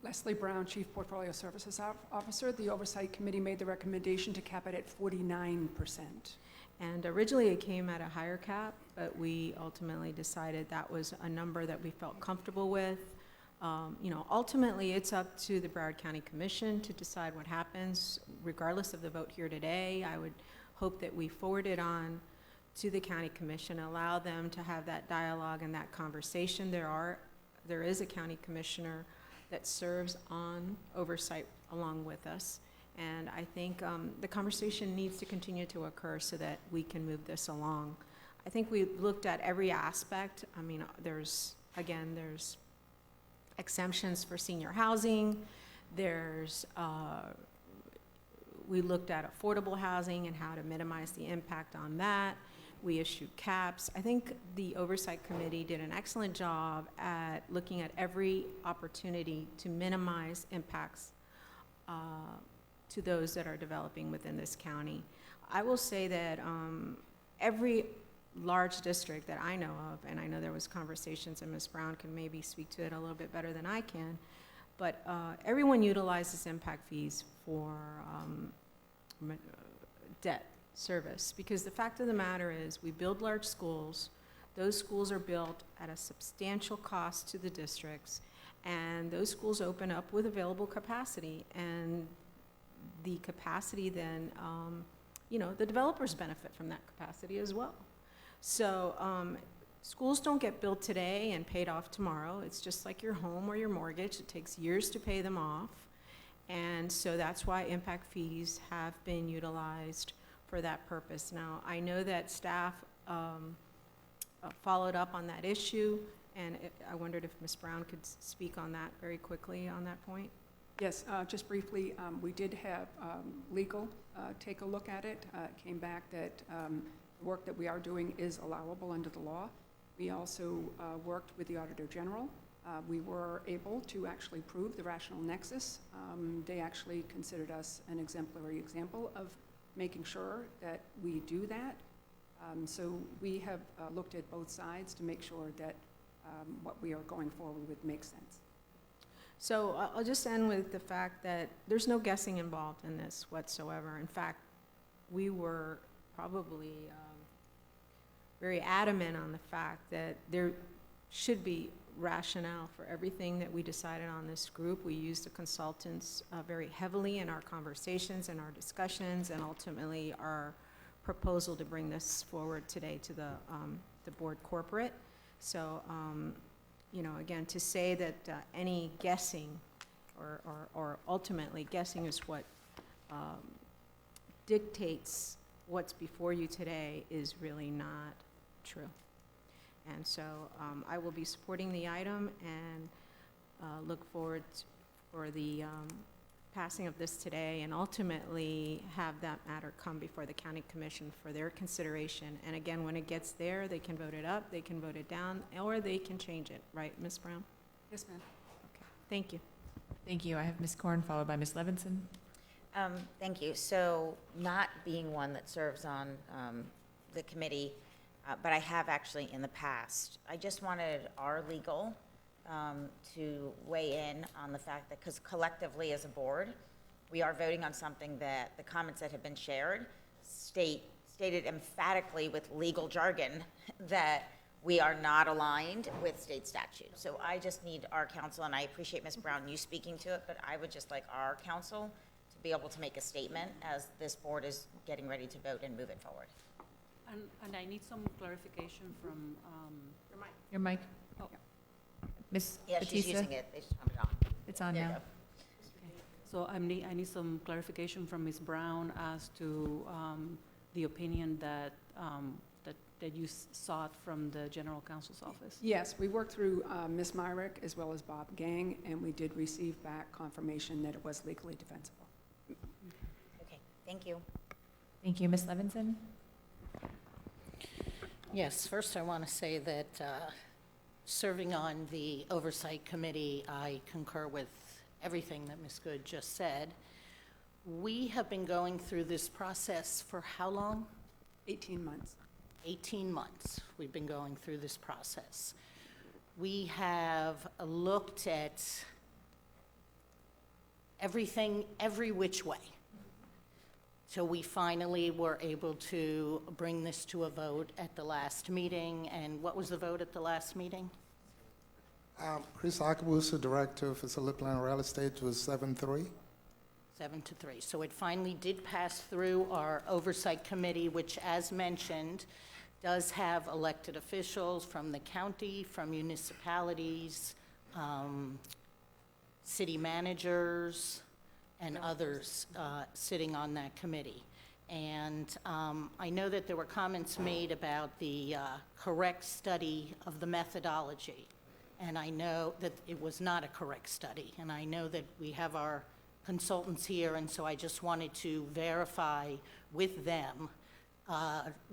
S17: Leslie Brown, Chief Portfolio Services Officer. The Oversight Committee made the recommendation to cap it at 49%.
S8: And originally it came at a higher cap, but we ultimately decided that was a number that we felt comfortable with. You know, ultimately it's up to the Broward County Commission to decide what happens, regardless of the vote here today. I would hope that we forward it on to the County Commission, allow them to have that dialogue and that conversation. There is a County Commissioner that serves on oversight along with us. And I think the conversation needs to continue to occur so that we can move this along. I think we looked at every aspect. I mean, there's exemptions for senior housing. We looked at affordable housing and how to minimize the impact on that. We issued caps. I think the Oversight Committee did an excellent job at looking at every opportunity to minimize impacts to those that are developing within this county. I will say that every large district that I know of, and I know there was conversations, and Ms. Brown can maybe speak to it a little bit better than I can, but everyone utilizes impact fees for debt service, because the fact of the matter is we build large schools. Those schools are built at a substantial cost to the districts, and those schools open up with available capacity, and the capacity then, you know, the developers benefit from that capacity as well. So schools don't get built today and paid off tomorrow. It's just like your home or your mortgage. It takes years to pay them off, and so that's why impact fees have been utilized for that purpose. Now, I know that staff followed up on that issue, and I wondered if Ms. Brown could speak on that very quickly on that point.
S17: Yes, just briefly, we did have legal take a look at it. It came back that the work that we are doing is allowable under the law. We also worked with the Auditor General. We were able to actually prove the rational nexus. They actually considered us an exemplary example of making sure that we do that. So we have looked at both sides to make sure that what we are going forward with makes sense.
S8: So I'll just end with the fact that there's no guessing involved in this whatsoever. In fact, we were probably very adamant on the fact that there should be rationale for everything that we decided on this group. We used the consultants very heavily in our conversations and our discussions, and ultimately our proposal to bring this forward today to the board corporate. So, you know, again, to say that any guessing or ultimately guessing is what dictates what's before you today is really not true. And so I will be supporting the item and look forward for the passing of this today, and ultimately have that matter come before the County Commission for their consideration. And again, when it gets there, they can vote it up, they can vote it down, or they can change it. Right, Ms. Brown?
S17: Yes, ma'am.
S8: Okay, thank you.
S1: Thank you. I have Ms. Korn, followed by Ms. Levinson.
S4: Thank you. So not being one that serves on the committee, but I have actually in the past, I just wanted our legal to weigh in on the fact that, because collectively as a board, we are voting on something that the comments that have been shared stated emphatically with legal jargon that we are not aligned with state statute. So I just need our counsel, and I appreciate Ms. Brown, you speaking to it, but I would just like our counsel to be able to make a statement as this board is getting ready to vote and move it forward.
S18: And I need some clarification from
S1: Your mic.
S18: Oh.
S1: Ms.
S4: Yeah,
S1: Batista?
S4: she's using it. They just turned it on.
S1: It's on
S4: There you
S1: now.
S4: go.
S18: So I need some clarification from Ms. Brown as to the opinion that that you sought from the General Counsel's office.
S17: Yes, we worked through Ms. Myrick as well as Bob Gang, and we did receive back confirmation that it was legally defensible.
S4: Okay, thank you.
S1: Thank you. Ms. Levinson?
S10: Yes, first I want to say that serving on the Oversight Committee, I concur with everything that Ms. Good just said. We have been going through this process for how long?
S17: 18 months.
S10: 18 months we've been going through this process. We have looked at everything, every which way. So we finally were able to bring this to a vote at the last meeting. And what was the vote at the last meeting?
S19: Chris Akabus, the Director of Facility Plan Real Estate, was 7-3.
S10: 7-3. So it finally did pass through our Oversight Committee, which, as mentioned, does have elected officials from the county, from municipalities, city managers, and others sitting on that committee. And I know that there were comments made about the correct study of the methodology. And I know that it was not a correct study. And I know that we have our consultants here, and so I just wanted to verify with them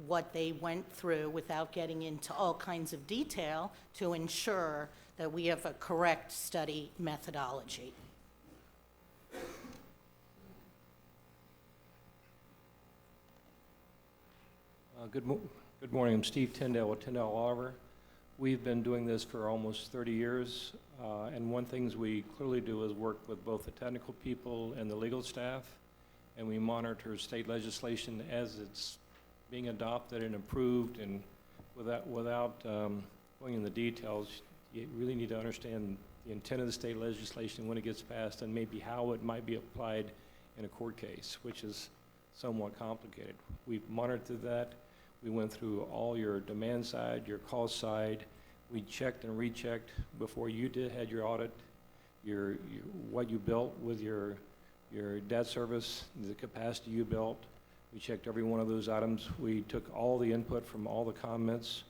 S10: what they went through without getting into all kinds of detail to ensure that we have a correct study methodology.
S20: Good morning. I'm Steve Tyndale with Tyndale Oliver. We've been doing this for almost 30 years, and one thing we clearly do is work with both the technical people and the legal staff, and we monitor state legislation as it's being adopted and approved, and without going in the details, you really need to understand the intent of the state legislation when it gets passed and maybe how it might be applied in a court case, which is somewhat complicated. We've monitored that. We went through all your demand side, your cost side. We checked and rechecked before you had your audit, what you built with your debt service, the capacity you built. We checked every one of those items. We took all the input from all the comments.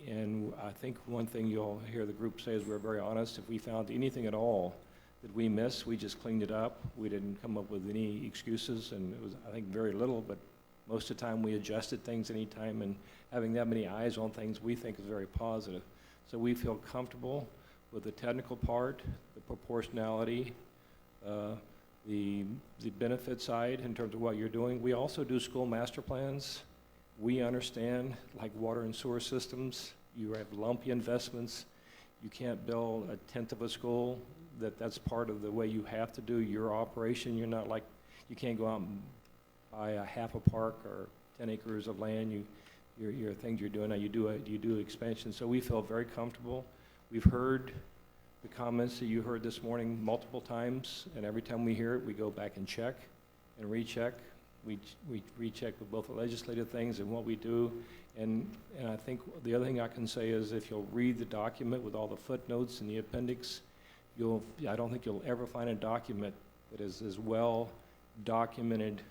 S20: And I think one thing you'll hear the group say is we're very honest. If we found anything at all that we missed, we just cleaned it up. We didn't come up with any excuses, and it was, I think, very little, but most of the time we adjusted things anytime, and having that many eyes on things we think is very positive. So we feel comfortable with the technical part, the proportionality, the benefit side in terms of what you're doing. We also do school master plans. We understand, like water and sewer systems, you have lumpy investments. You can't build a tenth of a school. That's part of the way you have to do your operation. You're not like, you can't go out and buy a half a park or 10 acres of land. Your things you're doing now, you do expansion. So we feel very comfortable. We've heard the comments that you heard this morning multiple times, and every time we hear it, we go back and check and recheck. We recheck with both the legislative things and what we do. And I think the other thing I can say is if you'll read the document with all the footnotes and the appendix, I don't think you'll ever find a document that is as well documented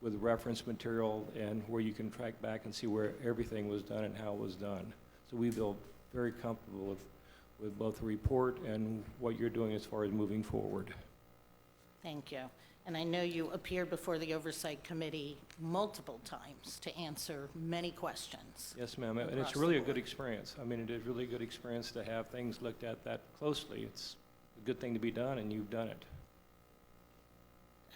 S20: with reference material and where you can track back and see where everything was done and how it was done. So we feel very comfortable with both the report and what you're doing as far as moving forward.
S10: Thank you. And I know you appeared before the Oversight Committee multiple times to answer many questions.
S20: Yes, ma'am, and it's really a good experience. I mean, it is really a good experience to have things looked at that closely. It's a good thing to be done, and you've done it.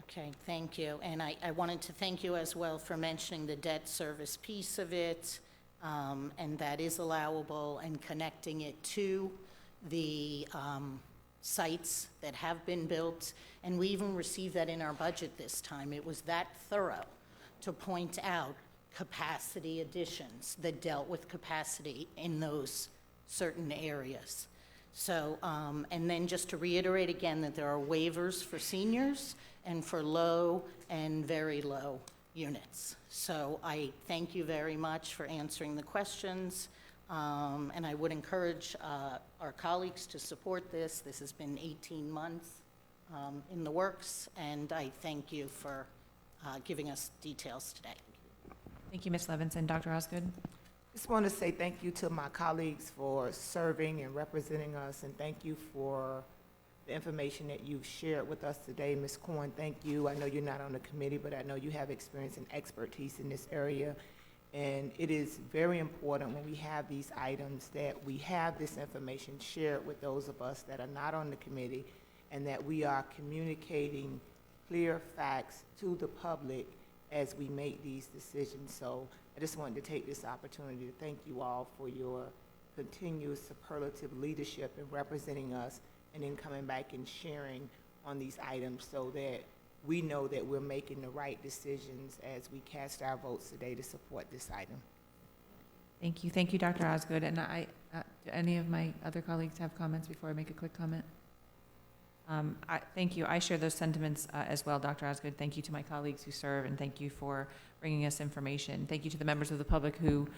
S10: Okay, thank you. And I wanted to thank you as well for mentioning the debt service piece of it, and that is allowable, and connecting it to the sites that have been built. And we even received that in our budget this time. It was that thorough to point out capacity additions that dealt with capacity in those certain areas. So, and then just to reiterate again that there are waivers for seniors and for low and very low units. So I thank you very much for answering the questions, and I would encourage our colleagues to support this. This has been 18 months in the works, and I thank you for giving us details today.
S1: Thank you, Ms. Levinson. Dr. Osgood?
S2: Just want to say thank you to my colleagues for serving and representing us, and thank you for the information that you've shared with us today. Ms. Corn, thank you. I know you're not on the committee, but I know you have experience and expertise in this area. And it is very important when we have these items that we have this information shared with those of us that are not on the committee, and that we are communicating clear facts to the public as we make these decisions. So I just wanted to take this opportunity to thank you all for your continuous superlative leadership in representing us, and then coming back and sharing on these items so that we know that we're making the right decisions as we cast our votes today to support this item.
S1: Thank you. Thank you, Dr. Osgood. And do any of my other colleagues have comments before I make a quick comment? Thank you. I share those sentiments as well, Dr. Osgood. Thank you to my colleagues who serve, and thank you for bringing us information. Thank you to the members of the public who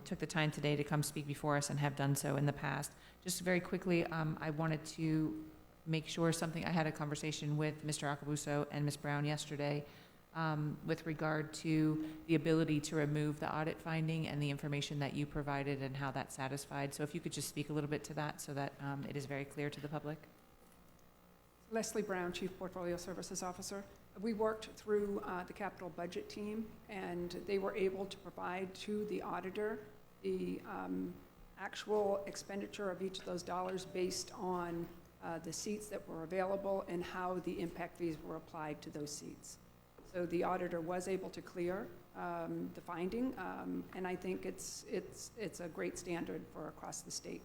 S1: took the time today to come speak before us and have done so in the past. Just very quickly, I wanted to make sure I had a conversation with Mr. Acabuso and Ms. Brown yesterday with regard to the ability to remove the audit finding and the information that you provided and how that's satisfied. So if you could just speak a little bit to that so that it is very clear to the public.
S17: Leslie Brown, Chief Portfolio Services Officer. We worked through the capital budget team, and they were able to provide to the auditor the actual expenditure of each of those dollars based on the seats that were available and how the impact fees were applied to those seats. So the auditor was able to clear the finding, and I think it's a great standard for across the state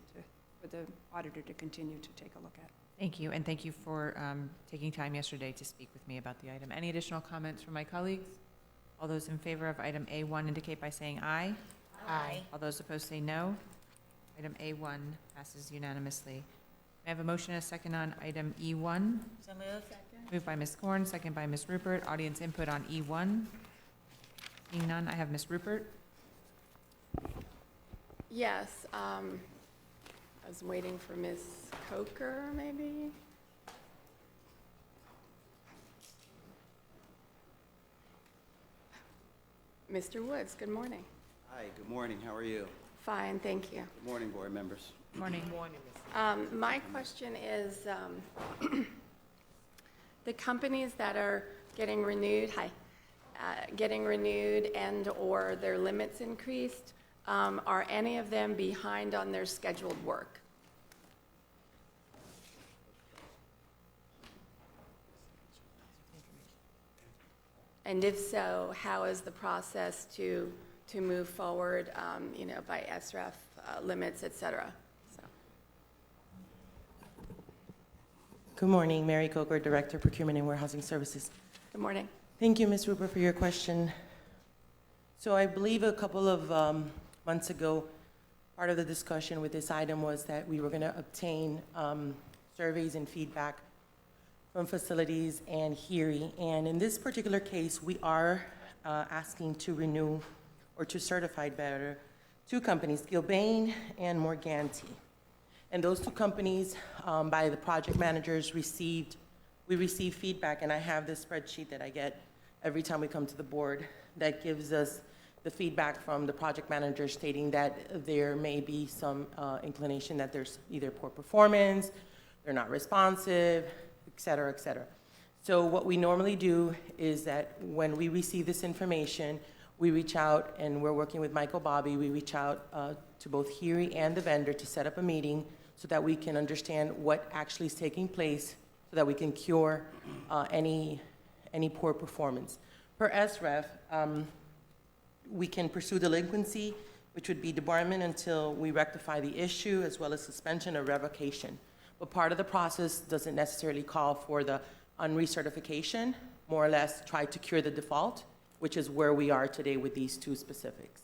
S17: for the auditor to continue to take a look at.
S1: Thank you, and thank you for taking time yesterday to speak with me about the item. Any additional comments from my colleagues? All those in favor of item A1 indicate by saying aye.
S4: Aye.
S1: All those opposed say no. Item A1 passes unanimously. May I have a motion and a second on item E1?
S4: So moved.
S1: Moved by Ms. Korn, second by Ms. Rupert. Audience input on E1. Seeing none, I have Ms. Rupert.
S13: Yes, I was waiting for Ms. Coker, maybe? Mr. Woods, good morning.
S21: Hi, good morning. How are you?
S13: Fine, thank you.
S21: Good morning, board members.
S1: Morning.
S2: Good morning, Ms.
S13: My question is, the companies that are getting renewed, getting renewed and/or their limits increased, are any of them behind on their scheduled work? And if so, how is the process to move forward, by SREF limits, et cetera?
S22: Good morning, Mary Coker, Director, Procurement and Warehousing Services.
S13: Good morning.
S22: Thank you, Ms. Rupert, for your question. So I believe a couple of months ago, part of the discussion with this item was that we were going to obtain surveys and feedback from facilities and HERE. And in this particular case, we are asking to renew, or to certify better, two companies, Gilbane and Morganti. And those two companies, by the project managers, we received feedback, and I have this spreadsheet that I get every time we come to the board that gives us the feedback from the project manager stating that there may be some inclination that there's either poor performance, they're not responsive, et cetera, et cetera. So what we normally do is that when we receive this information, we reach out, and we're working with Michael Bobby, we reach out to both HERE and the vendor to set up a meeting so that we can understand what actually is taking place so that we can cure any poor performance. Per SREF, we can pursue delinquency, which would be debarment until we rectify the issue, as well as suspension or revocation. But part of the process doesn't necessarily call for the unrecertification, more or less try to cure the default, which is where we are today with these two specifics.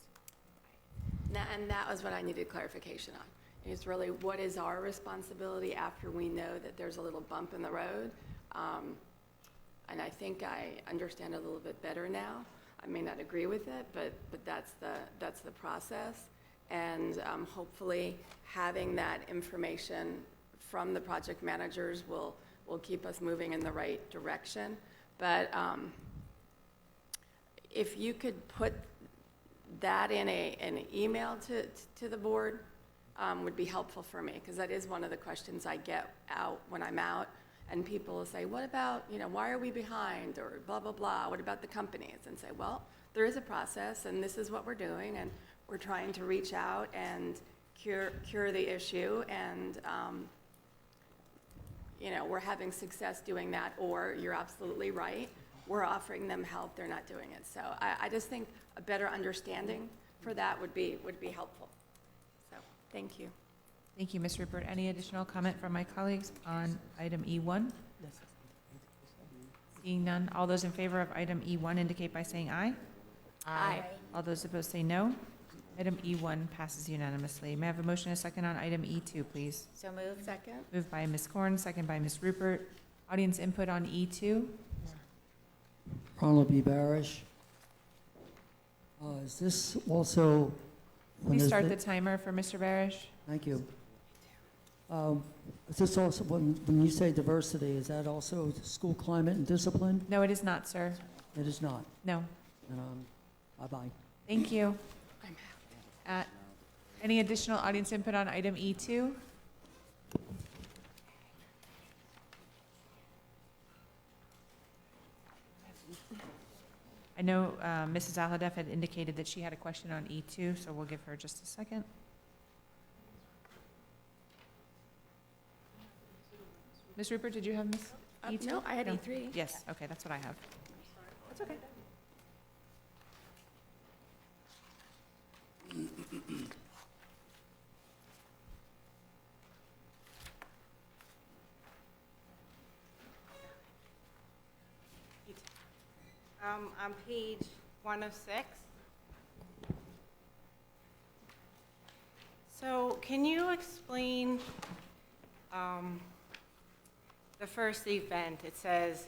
S13: And that was what I needed clarification on. Is really what is our responsibility after we know that there's a little bump in the road. And I think I understand a little bit better now. I may not agree with it, but that's the process. And hopefully having that information from the project managers will keep us moving in the right direction. But if you could put that in an email to the board, would be helpful for me, because that is one of the questions I get out when I'm out, and people will say, what about, why are we behind, or blah, blah, blah, what about the companies? And say, well, there is a process, and this is what we're doing, and we're trying to reach out and cure the issue, and, you know, we're having success doing that, or you're absolutely right, we're offering them help, they're not doing it. So I just think a better understanding for that would be helpful. So, thank you.
S1: Thank you, Ms. Rupert. Any additional comment from my colleagues on item E1? Seeing none, all those in favor of item E1 indicate by saying aye.
S13: Aye.
S1: All those opposed say no. Item E1 passes unanimously. May I have a motion and a second on item E2, please?
S4: So moved.
S13: Second?
S1: Moved by Ms. Korn, second by Ms. Rupert. Audience input on E2?
S3: Ronald B. Barish. Is this also?
S1: Please start the timer for Mr. Barish.
S3: Thank you. Is this also, when you say diversity, is that also school climate and discipline?
S1: No, it is not, sir.
S3: It is not.
S1: No.
S3: And, bye-bye.
S1: Thank you. Any additional audience input on item E2? I know Mrs. Alhadeff had indicated that she had a question on E2, so we'll give her just a second. Ms. Rupert, did you have Ms. E2?
S13: No, I had E3.
S1: Yes, okay, that's what I have. That's okay.
S7: On page 1 of 6. So can you explain the first event? It says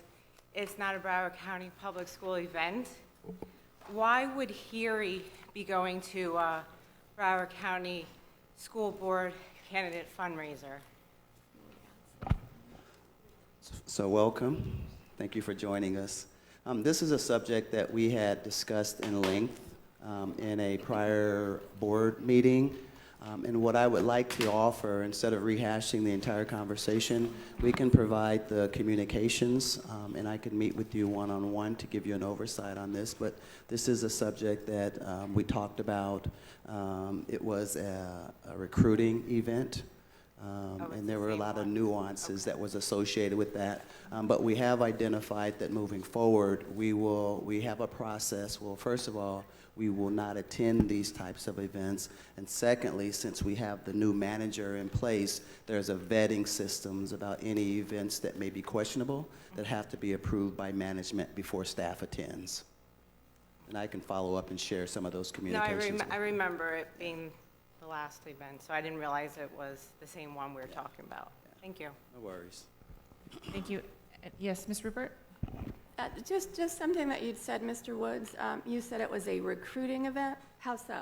S7: it's not a Broward County Public School event. Why would Heary be going to a Broward County School Board candidate fundraiser?
S21: So welcome. Thank you for joining us. This is a subject that we had discussed in length in a prior board meeting. And what I would like to offer, instead of rehashing the entire conversation, we can provide the communications, and I can meet with you one-on-one to give you an oversight on this. But this is a subject that we talked about. It was a recruiting event. And there were a lot of nuances that was associated with that. But we have identified that moving forward, we have a process. Well, first of all, we will not attend these types of events. And secondly, since we have the new manager in place, there's a vetting systems about any events that may be questionable that have to be approved by management before staff attends. And I can follow up and share some of those communications.
S7: No, I remember it being the last event, so I didn't realize it was the same one we were talking about. Thank you.
S21: No worries.
S1: Thank you. Yes, Ms. Rupert?
S13: Just something that you'd said, Mr. Woods. You said it was a recruiting event. How so?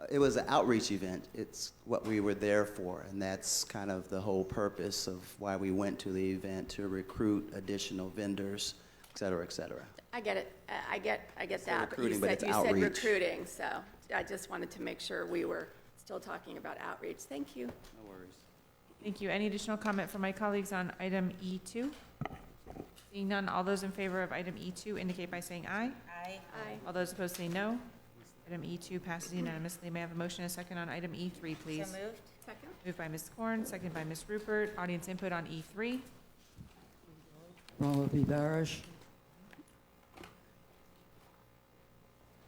S21: It was an outreach event. It's what we were there for, and that's kind of the whole purpose of why we went to the event, to recruit additional vendors, et cetera, et cetera.
S13: I get it. I get that.
S21: Recruiting, but it's
S13: you
S21: outreach.
S13: said recruiting, so I just wanted to make sure we were still talking about outreach. Thank you.
S21: No worries.
S1: Thank you. Any additional comment from my colleagues on item E2? Seeing none, all those in favor of item E2 indicate by saying aye.
S4: Aye.
S13: Aye.
S1: All those opposed say no. Item E2 passes unanimously. May I have a motion and a second on item E3, please?
S4: So moved.
S13: Second?
S1: Moved by Ms. Korn, second by Ms. Rupert. Audience input on E3.
S3: Ronald B. Barish.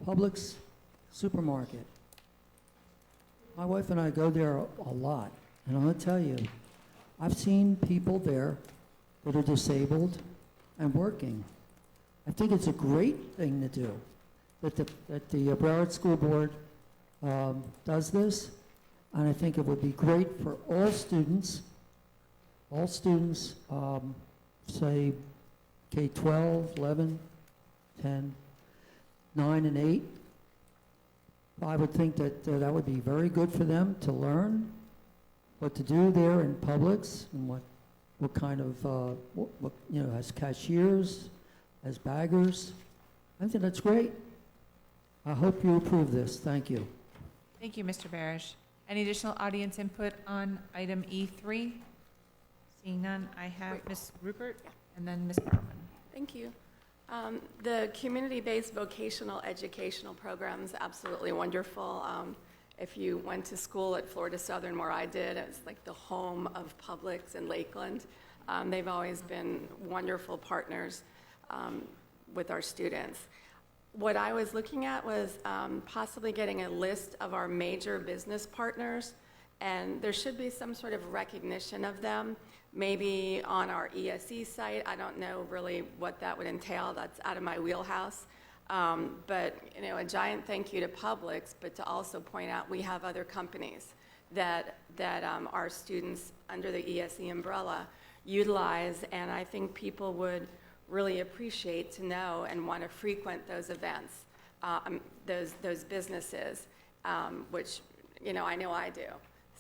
S3: Publix supermarket. My wife and I go there a lot, and I'm going to tell you, I've seen people there that are disabled and working. I think it's a great thing to do, that the Broward School Board does this, and I think it would be great for all students, say K-12, 11, 10, 9, and 8. I would think that that would be very good for them to learn what to do there in Publix, and what kind of, what, you know, as cashiers, as baggers. I think that's great. I hope you approve this. Thank you.
S1: Thank you, Mr. Barish. Any additional audience input on item E3? Seeing none, I have Ms. Rupert and then Ms. Parman.
S13: Thank you. The community-based vocational educational program is absolutely wonderful. If you went to school at Florida Southern, where I did, it was like the home of Publix in Lakeland. They've always been wonderful partners with our students. What I was looking at was possibly getting a list of our major business partners, and there should be some sort of recognition of them, maybe on our ESE site. I don't know really what that would entail. That's out of my wheelhouse. But you know, a giant thank you to Publix, but to also point out we have other companies that our students under the ESE umbrella utilize, and I think people would really appreciate to know and want to frequent those events, those businesses, which, you know I do.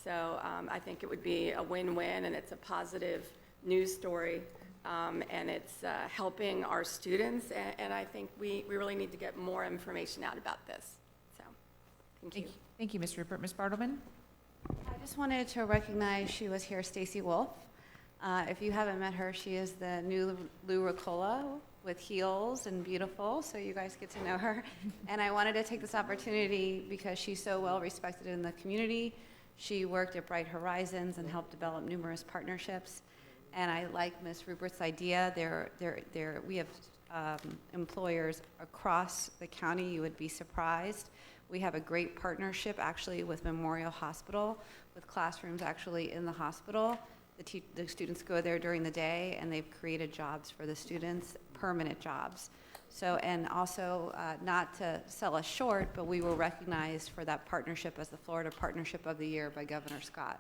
S13: So I think it would be a win-win, and it's a positive news story, and it's helping our students, and I think we really need to get more information out about this. So, thank you.
S1: Thank you, Ms. Rupert. Ms. Bartleman?
S6: I just wanted to recognize she was here, Stacy Wolf. If you haven't met her, she is the new Lou Ricola with heels and beautiful, so you guys get to know her. And I wanted to take this opportunity because she's so well respected in the community. She worked at Bright Horizons and helped develop numerous partnerships. And I like Ms. Rupert's idea. We have employers across the county. You would be surprised. We have a great partnership actually with Memorial Hospital, with classrooms actually in the hospital. The students go there during the day, and they've created jobs for the students, permanent jobs. So, and also, not to sell us short, but we were recognized for that partnership as the Florida Partnership of the Year by Governor Scott.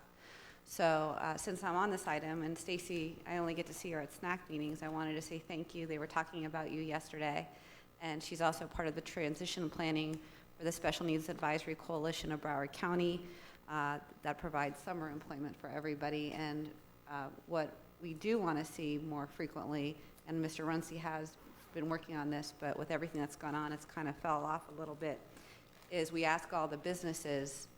S6: So, since I'm on this item, and Stacy, I only get to see her at snack meetings, I wanted to say thank you. They were talking about you yesterday, and she's also part of the transition planning for the Special Needs Advisory Coalition of Broward County that provides summer employment for everybody. And what we do want to see more frequently, and Mr. Runcie has been working on this, but with everything that's gone on, it's kind of fell off a little bit, is we ask all the businesses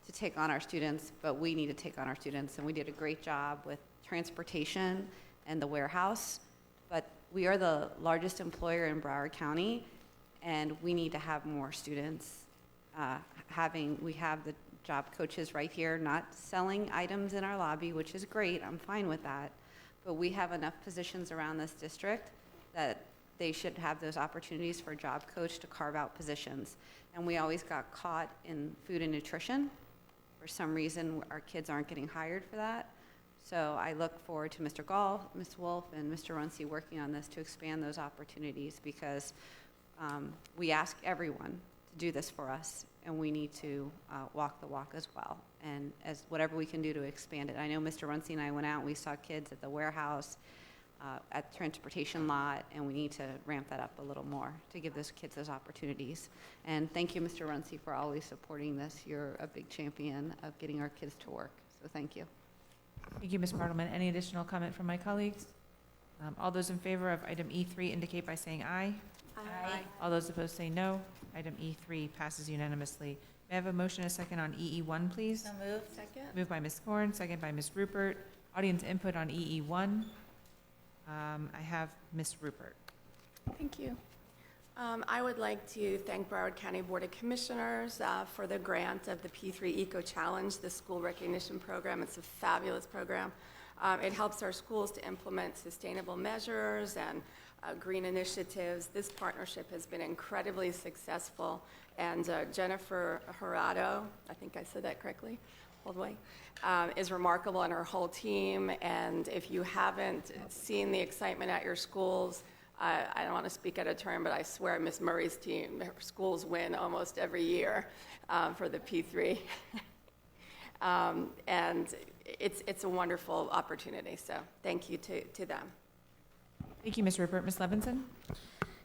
S6: to take on our students, but we need to take on our students. And we did a great job with transportation and the warehouse, but we are the largest employer in Broward County, and we need to have more students. We have the job coaches right here, not selling items in our lobby, which is great, I'm fine with that, but we have enough positions around this district that they should have those opportunities for a job coach to carve out positions. And we always got caught in food and nutrition. For some reason, our kids aren't getting hired for that. So I look forward to Mr. Gall, Ms. Wolf, and Mr. Runcie working on this to expand those opportunities, because we ask everyone to do this for us, and we need to walk the walk as well, and as whatever we can do to expand it. I know Mr. Runcie and I went out and we saw kids at the warehouse, at the transportation lot, and we need to ramp that up a little more to give those kids those opportunities. And thank you, Mr. Runcie, for always supporting this. You're a big champion of getting our kids to work, so thank you.
S1: Thank you, Ms. Bartleman. Any additional comment from my colleagues? All those in favor of item E3 indicate by saying aye.
S6: Aye.
S1: All those opposed say no. Item E3 passes unanimously. May I have a motion and a second on EE1, please?
S4: So moved. Second.
S1: Moved by Ms. Korn, second by Ms. Rupert. Audience input on EE1. I have Ms. Rupert.
S13: Thank you. I would like to thank Broward County Board of Commissioners for the grant of the P3 Eco Challenge, the school recognition program. It's a fabulous program. It helps our schools to implement sustainable measures and green initiatives. This partnership has been incredibly successful, and Jennifer Jurado, I think I said that correctly, Holdway, is remarkable, and her whole team. And if you haven't seen the excitement at your schools, I don't want to speak out of turn, but I swear Miss Murray's team, her schools win almost every year for the P3. And it's a wonderful opportunity, so thank you to them.
S1: Thank you, Ms. Rupert. Ms. Levinson?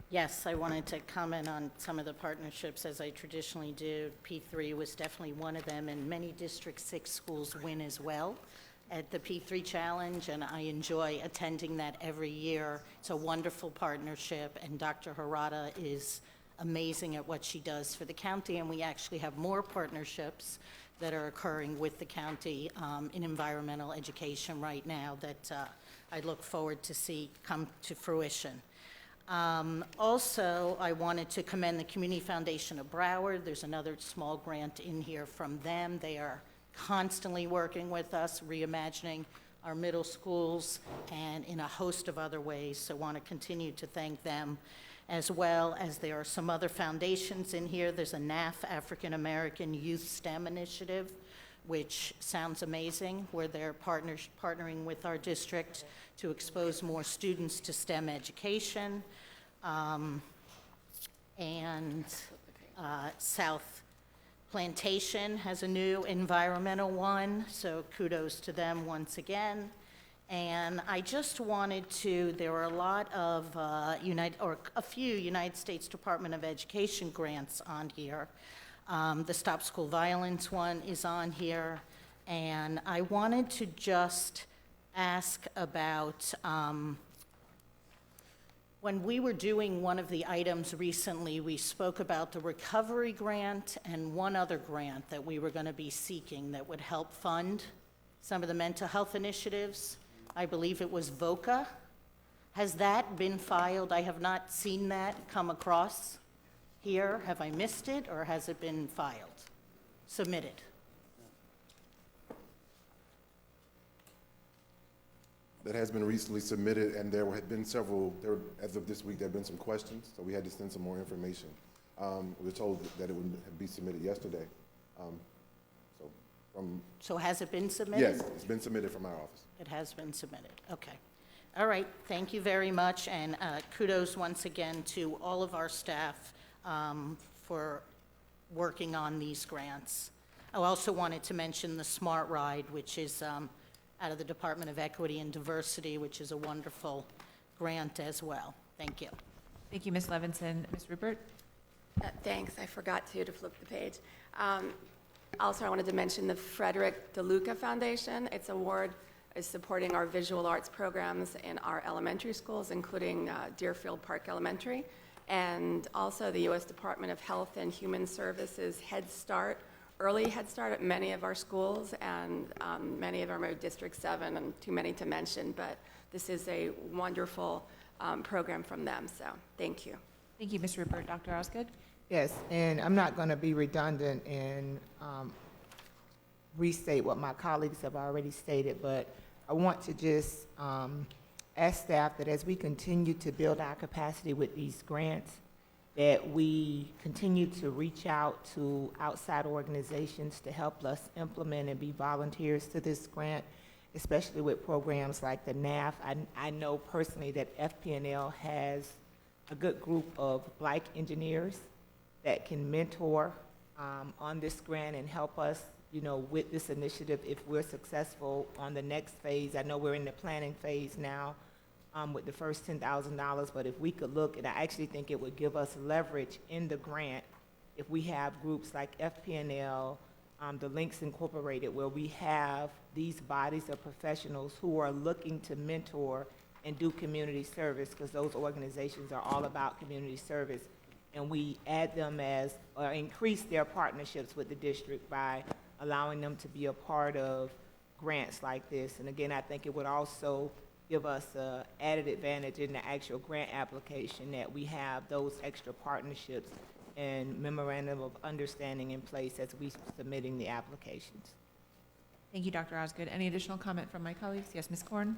S10: Yes, I wanted to comment on some of the partnerships, as I traditionally do. P3 was definitely one of them, and many District 6 schools win as well at the P3 Challenge, and I enjoy attending that every year. It's a wonderful partnership, and Dr. Harada is amazing at what she does for the county, and we actually have more partnerships that are occurring with the county in environmental education right now that I look forward to see come to fruition. Also, I wanted to commend the Community Foundation of Broward. There's another small grant in here from them. They are constantly working with us, reimagining our middle schools and in a host of other ways. So I want to continue to thank them, as well as there are some other foundations in here. There's a NAF, African American Youth STEM Initiative, which sounds amazing, where they're partnering with our district to expose more students to STEM education. South Plantation has a new environmental one, so kudos to them once again. And I just wanted to, there are a lot of a few United States Department of Education grants on here. The Stop School Violence one is on here. And I wanted to just ask about, when we were doing one of the items recently, we spoke about the recovery grant and one other grant that we were going to be seeking that would help fund some of the mental health initiatives. I believe it was VOCA. Has that been filed? I have not seen that come across here. Have I missed it, or has it been filed, submitted?
S5: That has been recently submitted, and there had been as of this week, there have been some questions, so we had to send some more information. We were told that it would be submitted yesterday.
S10: So has it been submitted?
S5: Yes, it's been submitted from our office.
S10: It has been submitted, okay. All right, thank you very much, and kudos once again to all of our staff for working on these grants. I also wanted to mention the Smart Ride, which is out of the Department of Equity and Diversity, which is a wonderful grant as well. Thank you.
S1: Thank you, Ms. Levinson. Ms. Rupert?
S13: Thanks, I forgot to flip the page. Also, I wanted to mention the Frederick DeLuca Foundation. Its award is supporting our visual arts programs in our elementary schools, including Deerfield Park Elementary, and also the U.S. Department of Health and Human Services Head Start, early Head Start at many of our schools, and many of them are District 7, and too many to mention, but this is a wonderful program from them, so thank you.
S1: Thank you, Ms. Rupert. Dr. Osgood?
S2: Yes, and I'm not going to be redundant and restate what my colleagues have already stated, but I want to just ask staff that as we continue to build our capacity with these grants, that we continue to reach out to outside organizations to help us implement and be volunteers to this grant, especially with programs like the NAF. I know personally that FPNL has a good group of Black engineers that can mentor on this grant and help us, with this initiative if we're successful on the next phase. I know we're in the planning phase now with the first $10,000, but if we could look, and I actually think it would give us leverage in the grant if we have groups like FPNL, the Links Incorporated, where we have these bodies of professionals who are looking to mentor and do community service, because those organizations are all about community service. And we add them or increase their partnerships with the district by allowing them to be a part of grants like this. And again, I think it would also give us an added advantage in the actual grant application that we have those extra partnerships and memorandum of understanding in place as we submitting the applications.
S1: Thank you, Dr. Osgood. Any additional comment from my colleagues? Yes, Ms. Korn?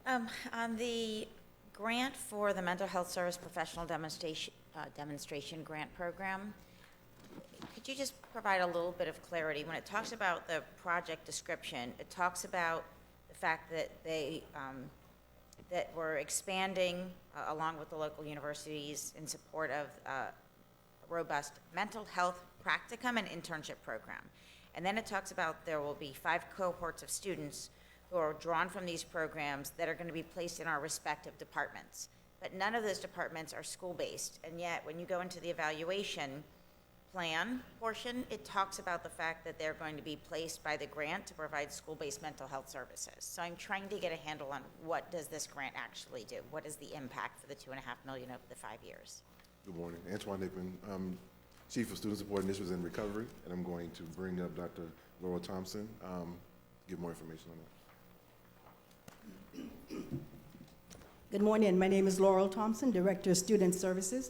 S4: On the grant for the Mental Health Service Professional Demonstration Grant Program, could you just provide a little bit of clarity? When it talks about the project description, it talks about the fact that that we're expanding along with the local universities in support of a robust mental health practicum and internship program. And then it talks about there will be 5 cohorts of students who are drawn from these programs that are going to be placed in our respective departments. But none of those departments are school-based, and yet when you go into the evaluation plan portion, it talks about the fact that they're going to be placed by the grant to provide school-based mental health services. So I'm trying to get a handle on what does this grant actually do? What is the impact for the $2.5 million over the 5 years?
S5: Good morning. Antoine Nickman, Chief of Student Support Initiatives and Recovery, and I'm going to bring up Dr. Laura Thompson, give more information on that.
S11: Good morning. My name is Laurel Thompson, Director of Student Services.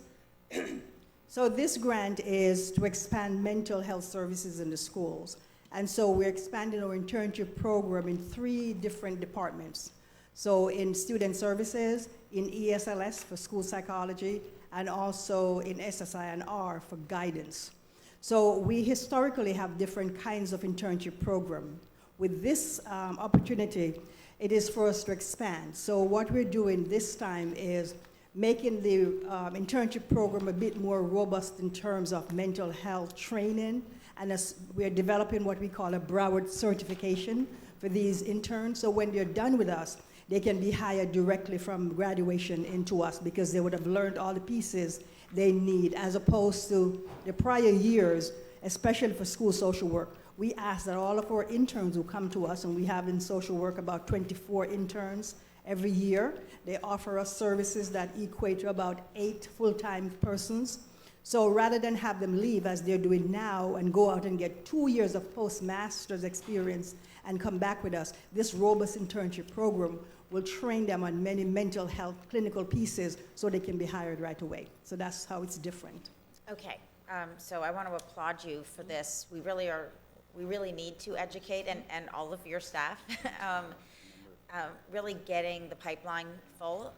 S11: So this grant is to expand mental health services in the schools. And so we're expanding our internship program in 3 different departments. So in student services, in ESLS for school psychology, and also in SSI&R for guidance. So we historically have different kinds of internship program. With this opportunity, it is for us to expand. So what we're doing this time is making the internship program a bit more robust in terms of mental health training, and we're developing what we call a Broward certification for these interns. So when they're done with us, they can be hired directly from graduation into us because they would have learned all the pieces they need, as opposed to the prior years, especially for school social work. We ask that all of our interns who come to us, and we have in social work about 24 interns every year. They offer us services that equate to about 8 full-time persons. So rather than have them leave as they're doing now and go out and get 2 years of postmaster's experience and come back with us, this robust internship program will train them on many mental health clinical pieces so they can be hired right away. So that's how it's different.
S4: Okay, so I want to applaud you for this. We really need to educate, and all of your staff, really getting the pipeline full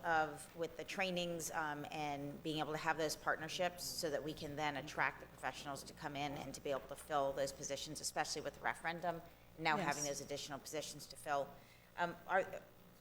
S4: with the trainings and being able to have those partnerships so that we can then attract the professionals to come in and to be able to fill those positions, especially with the referendum, now
S11: Yes.
S4: having those additional positions to fill.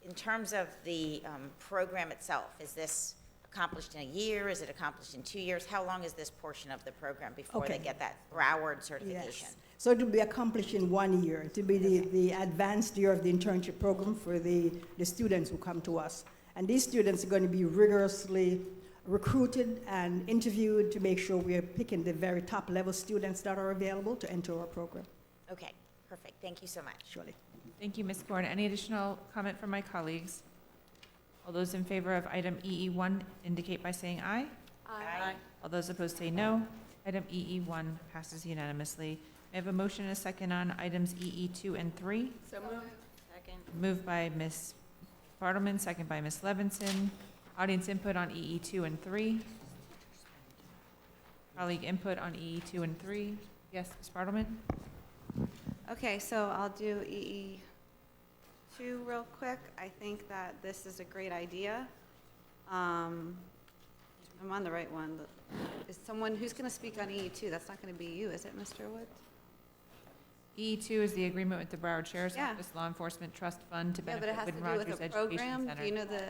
S4: In terms of the program itself, is this accomplished in a year? Is it accomplished in 2 years? How long is this portion of the program before they
S11: Okay.
S4: get that Broward certification?
S11: Yes. So it will be accomplished in 1 year, to be the advanced year of the internship program for the students who come to us. And these students are going to be rigorously recruited and interviewed to make sure we are picking the very top level students that are available to enter our program.
S4: Okay, perfect. Thank you so much.
S11: Surely.
S1: Thank you, Ms. Corn. Any additional comment from my colleagues? All those in favor of item EE1 indicate by saying aye.
S13: Aye.
S1: All those opposed say no. Item EE1 passes unanimously. May I have a motion and a second on items EE2 and 3?
S13: So moved. Second.
S1: Moved by Ms. Bartleman, second by Ms. Levinson. Audience input on EE2 and 3. Colleague input on EE2 and 3. Yes, Ms. Bartleman?
S6: Okay, so I'll do EE2 real quick. I think that this is a great idea. I'm on the right one. Is someone, who's going to speak on EE2? That's not going to be you, is it, Mr. Wood?
S1: EE2 is the agreement with the Broward Sheriff's
S6: Yeah.
S1: Office Law Enforcement Trust Fund to
S6: Yeah, but it
S1: benefit
S6: has to
S1: Wynn
S6: do
S1: Rogers
S6: with a
S1: Education
S6: program.
S1: Center.
S6: Do you know the, do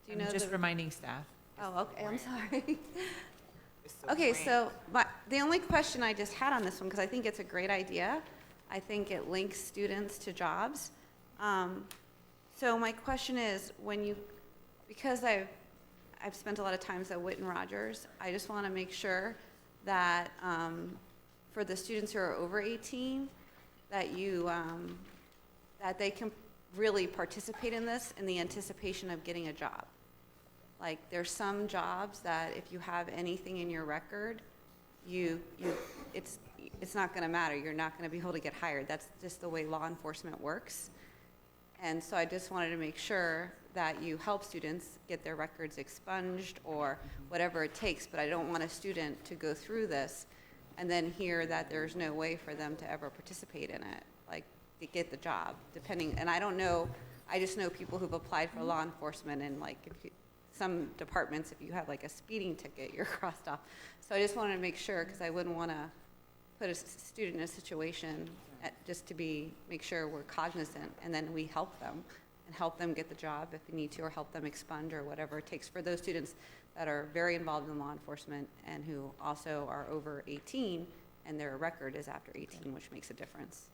S6: you know
S1: I'm just
S6: the?
S1: reminding staff.
S6: Oh, okay, I'm sorry. Okay, so the only question I just had on this one, because I think it's a great idea, I think it links students to jobs. So my question is, because I've spent a lot of times at Wynn Rogers, I just want to make sure that for the students who are over 18, that that they can really participate in this in the anticipation of getting a job. Like, there's some jobs that if you have anything in your record, it's not going to matter. You're not going to be able to get hired. That's just the way law enforcement works. And so I just wanted to make sure that you help students get their records expunged or whatever it takes, but I don't want a student to go through this and then hear that there's no way for them to ever participate in it, like to get the job, depending. And I don't know, I just know people who've applied for law enforcement, and like some departments, if you have like a speeding ticket, you're crossed off. So I just wanted to make sure, because I wouldn't want to put a student in a situation just to make sure we're cognizant, and then we help them and help them get the job if we need to, or help them expunge or whatever it takes for those students that are very involved in law enforcement and who also are over 18 and their record is after 18, which makes a difference.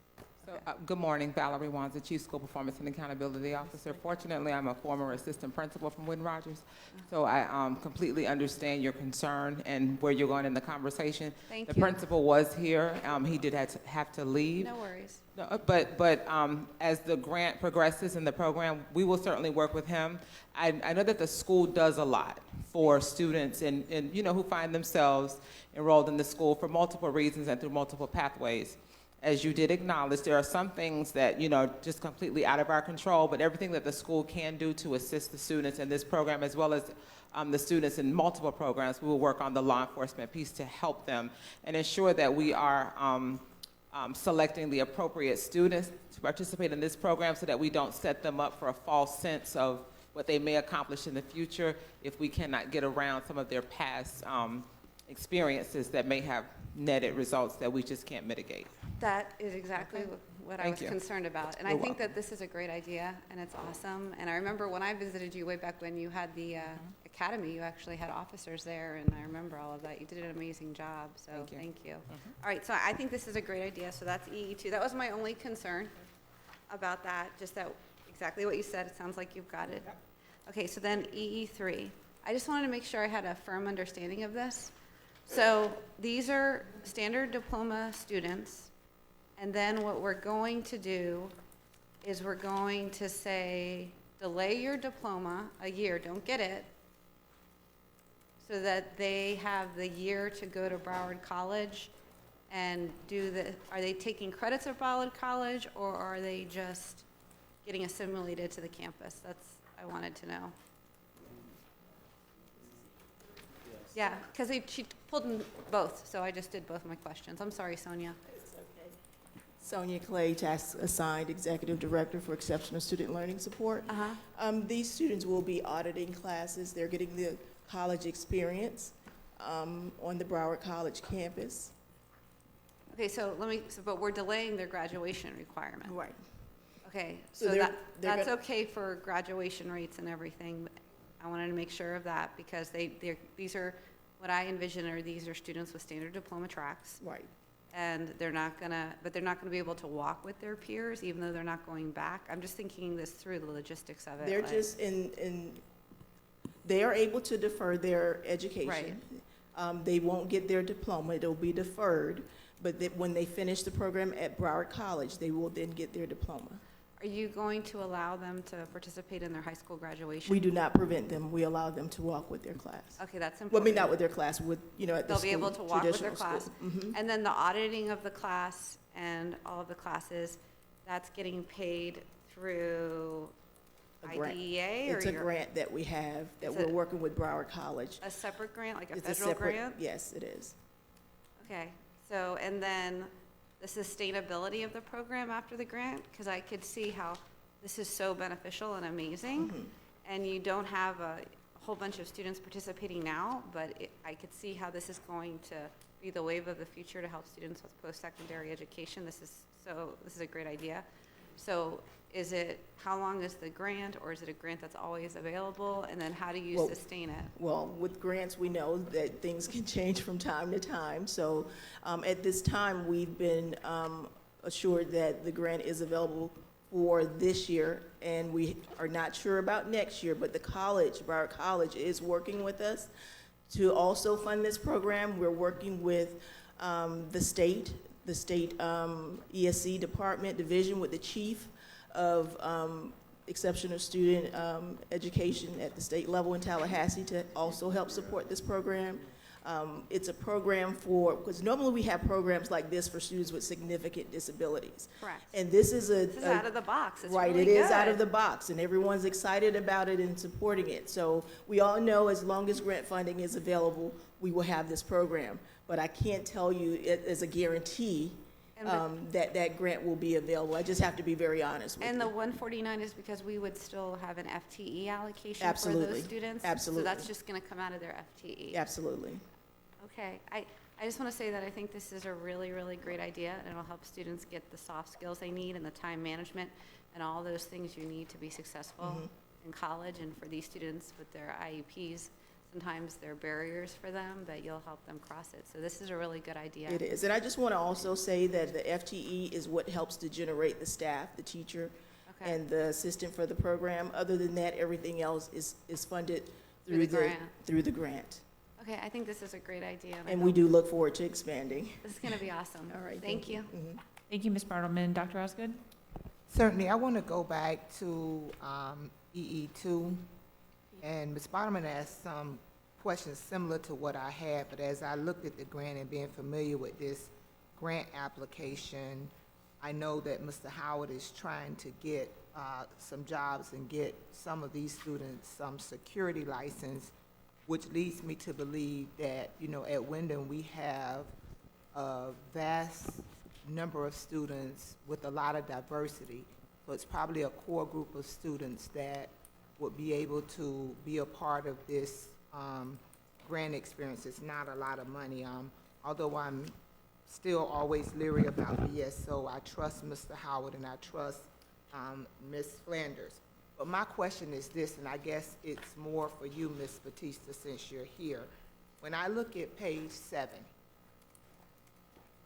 S12: So, good morning, Valerie Wanza, Chief School Performance and Accountability Officer. Fortunately, I'm a former assistant principal from Wynn Rogers, so I completely understand your concern and where you're going in the conversation.
S6: Thank
S12: the
S6: you.
S12: principal was here. He did have to leave.
S6: No worries.
S12: No, but as the grant progresses in the program, we will certainly work with him. I know that the school does a lot for students and who find themselves enrolled in the school for multiple reasons and through multiple pathways. as you did acknowledge, there are some things that, just completely out of our control, but everything that the school can do to assist the students in this program, as well as the students in multiple programs, we will work on the law enforcement piece to help them and ensure that we are selecting the appropriate students to participate in this program so that we don't set them up for a false sense of what they may accomplish in the future if we cannot get around some of their past experiences that may have netted results that we just can't mitigate.
S6: That is exactly what I
S12: Thank
S6: was
S12: you.
S6: concerned about. And
S12: You're
S6: I think
S12: welcome.
S6: that this is a great idea, and it's awesome. And I remember when I visited you way back when you had the academy, you actually had officers there, and I remember all of that. You did an amazing job, so thank you. All right, so I think this is a great idea, so that's EE2. That was my only concern about that, just that, exactly what you said. It sounds like you've got it. Okay, so then EE3. I just wanted to make sure I had a firm understanding of this. So these are standard diploma students, and then what we're going to do is we're going to say, delay your diploma a year, don't get it, so that they have the year to go to Broward College and are they taking credits at Broward College, or are they just getting assimilated to the campus? That's, I wanted to know. Yeah, because she pulled in both, so I just did both my questions. I'm sorry, Sonia.
S14: Sonia Clay, Task Assigned Executive Director for Exceptional Student Learning Support. These students will be auditing classes. They're getting the college experience on the Broward College campus.
S6: Okay, but we're delaying their graduation requirement.
S14: Right.
S6: Okay,
S14: So
S6: so
S14: they're
S6: that's
S14: gonna-
S6: okay for graduation rates and everything. But I wanted to make sure of that because these are, what I envision these are students with standard diploma tracks.
S14: Right.
S6: And they're not gonna be able to walk with their peers even though they're not going back. I'm just thinking this through, the logistics of it.
S14: They're
S6: like-
S14: just they are able to defer their education. They won't get their diploma, it'll be deferred, but when they finish the program at Broward College, they will then get their diploma.
S6: Are you going to allow them to participate in their high school graduation?
S14: We do not prevent them, we allow them to walk with their class.
S6: Okay, that's important.
S14: Well, I mean, not with their class, with, at the
S6: They'll be
S14: school,
S6: able to walk with their
S14: traditional
S6: class.
S14: school. Mhm.
S6: And then the auditing of the class and all of the classes, that's getting paid through
S14: A grant.
S6: IDEA?
S14: It's a grant that we have, that
S6: Is
S14: we're
S6: it
S14: working with Broward College.
S6: A separate grant, like a
S14: It's
S6: federal
S14: separate-
S6: grant?
S14: Yes, it is.
S6: Okay, so, and then the sustainability of the program after the grant? Because I could see how this is so beneficial and amazing, and you don't have a whole bunch of students participating now, but I could see how this is going to be the wave of the future to help students with post-secondary education. This is a great idea. So how long is the grant, or is it a grant that's always available? And then how do you sustain it?
S14: Well, with grants, we know that things can change from time to time. So at this time, we've been assured that the grant is available for this year, and we are not sure about next year, but the college, Broward College, is working with us to also fund this program. We're working with the state ESC department division with the chief of exceptional student education at the state level in Tallahassee to also help support this program. It's a program because normally we have programs like this for students with significant disabilities.
S6: Correct.
S14: And this is
S6: out of the box. It's
S14: right,
S6: really
S14: it is out
S6: good.
S14: of the box, and everyone's excited about it and supporting it. So we all know as long as grant funding is available, we will have this program. But I can't tell you as a guarantee that grant will be available. I just have to be very honest with you.
S6: And the 149 is because we would still have an FTE allocation for
S14: Absolutely.
S6: those students?
S14: Absolutely.
S6: So that's just going to come out of their FTE?
S14: Absolutely.
S6: Okay. I just want to say that I think this is a really, really great idea, and it'll help students get the soft skills they need and the time management and all those things you need to be successful in college. And for these students with their IEPs, sometimes there are barriers for them, but you'll help them cross it. So this is a really good idea.
S14: It is. And I just want to also say that the FTE is what helps to generate the staff, the teacher, and the assistant for the program. Other than that, everything else is funded through the grant.
S6: Okay, I think this is a great idea.
S14: And we do look forward to expanding.
S6: This is going to be awesome.
S14: All right.
S6: Thank you.
S1: Thank you, Ms. Bartleman. Dr. Osgood?
S2: Certainly. I want to go back to EE2. And Ms. Bartleman asked some questions similar to what I had, but as I looked at the grant and being familiar with this grant application. I know that Mr. Howard is trying to get some jobs and get some of these students some security license, which leads me to believe that, you know, at Wyndham, we have a vast number of students with a lot of diversity. So it's probably a core group of students that would be able to be a part of this grant experience. It's not a lot of money. Although I'm still always leery about BSO, I trust Mr. Howard and I trust Ms. Flanders. But my question is this, and I guess it's more for you, Ms. Batista, since you're here. When I look at page 7,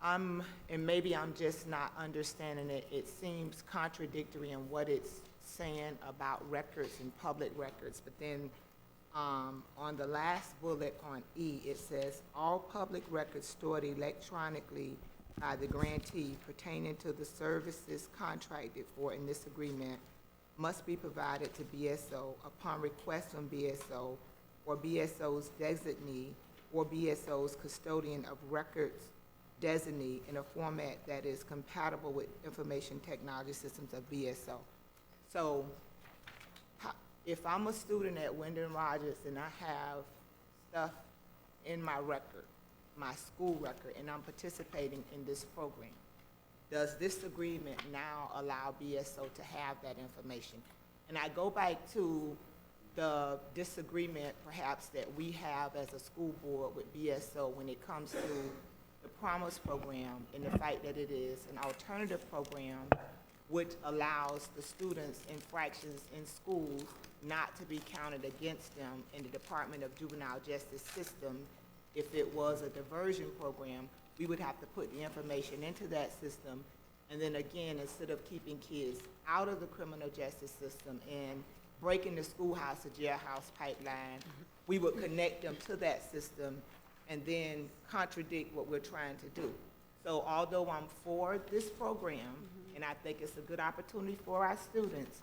S2: and maybe I'm just not understanding it, it seems contradictory in what it's saying about records and public records, but then on the last bullet on E, it says, all public records stored electronically by the grantee pertaining to the services contracted for in this agreement must be provided to BSO upon request from BSO or BSO's designee or BSO's custodian of records designee in a format that is compatible with information technology systems of BSO. So if I'm a student at Wyndham Rogers and I have stuff in my record, my school record, and I'm participating in this program, does this agreement now allow BSO to have that information? And I go back to the disagreement perhaps that we have as a school board with BSO when it comes to the Promise program and the fact that it is an alternative program which allows the students' infractions in schools not to be counted against them in the Department of Juvenile Justice system. If it was a diversion program, we would have to put the information into that system, and then again, instead of keeping kids out of the criminal justice system and breaking the schoolhouse to jailhouse pipeline, we would connect them to that system and then contradict what we're trying to do. So although I'm for this program, and I think it's a good opportunity for our students,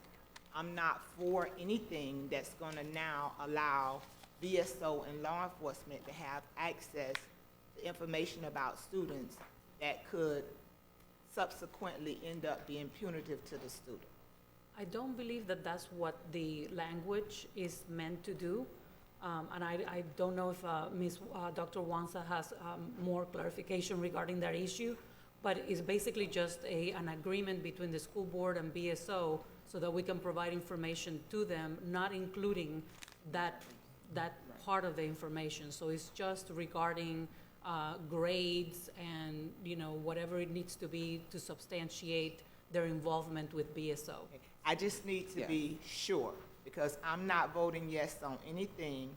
S2: I'm not for anything that's gonna now allow BSO and law enforcement to have access to information about students that could subsequently end up being punitive to the student.
S18: I don't believe that that's what the language is meant to do. And I don't know if Dr. Wansa has more clarification regarding that issue, but it's basically just an agreement between the school board and BSO so that we can provide information to them, not including that part of the information. So it's just regarding grades and, you know, whatever it needs to be to substantiate their involvement with BSO.
S2: I just need to be sure, because I'm not voting yes on anything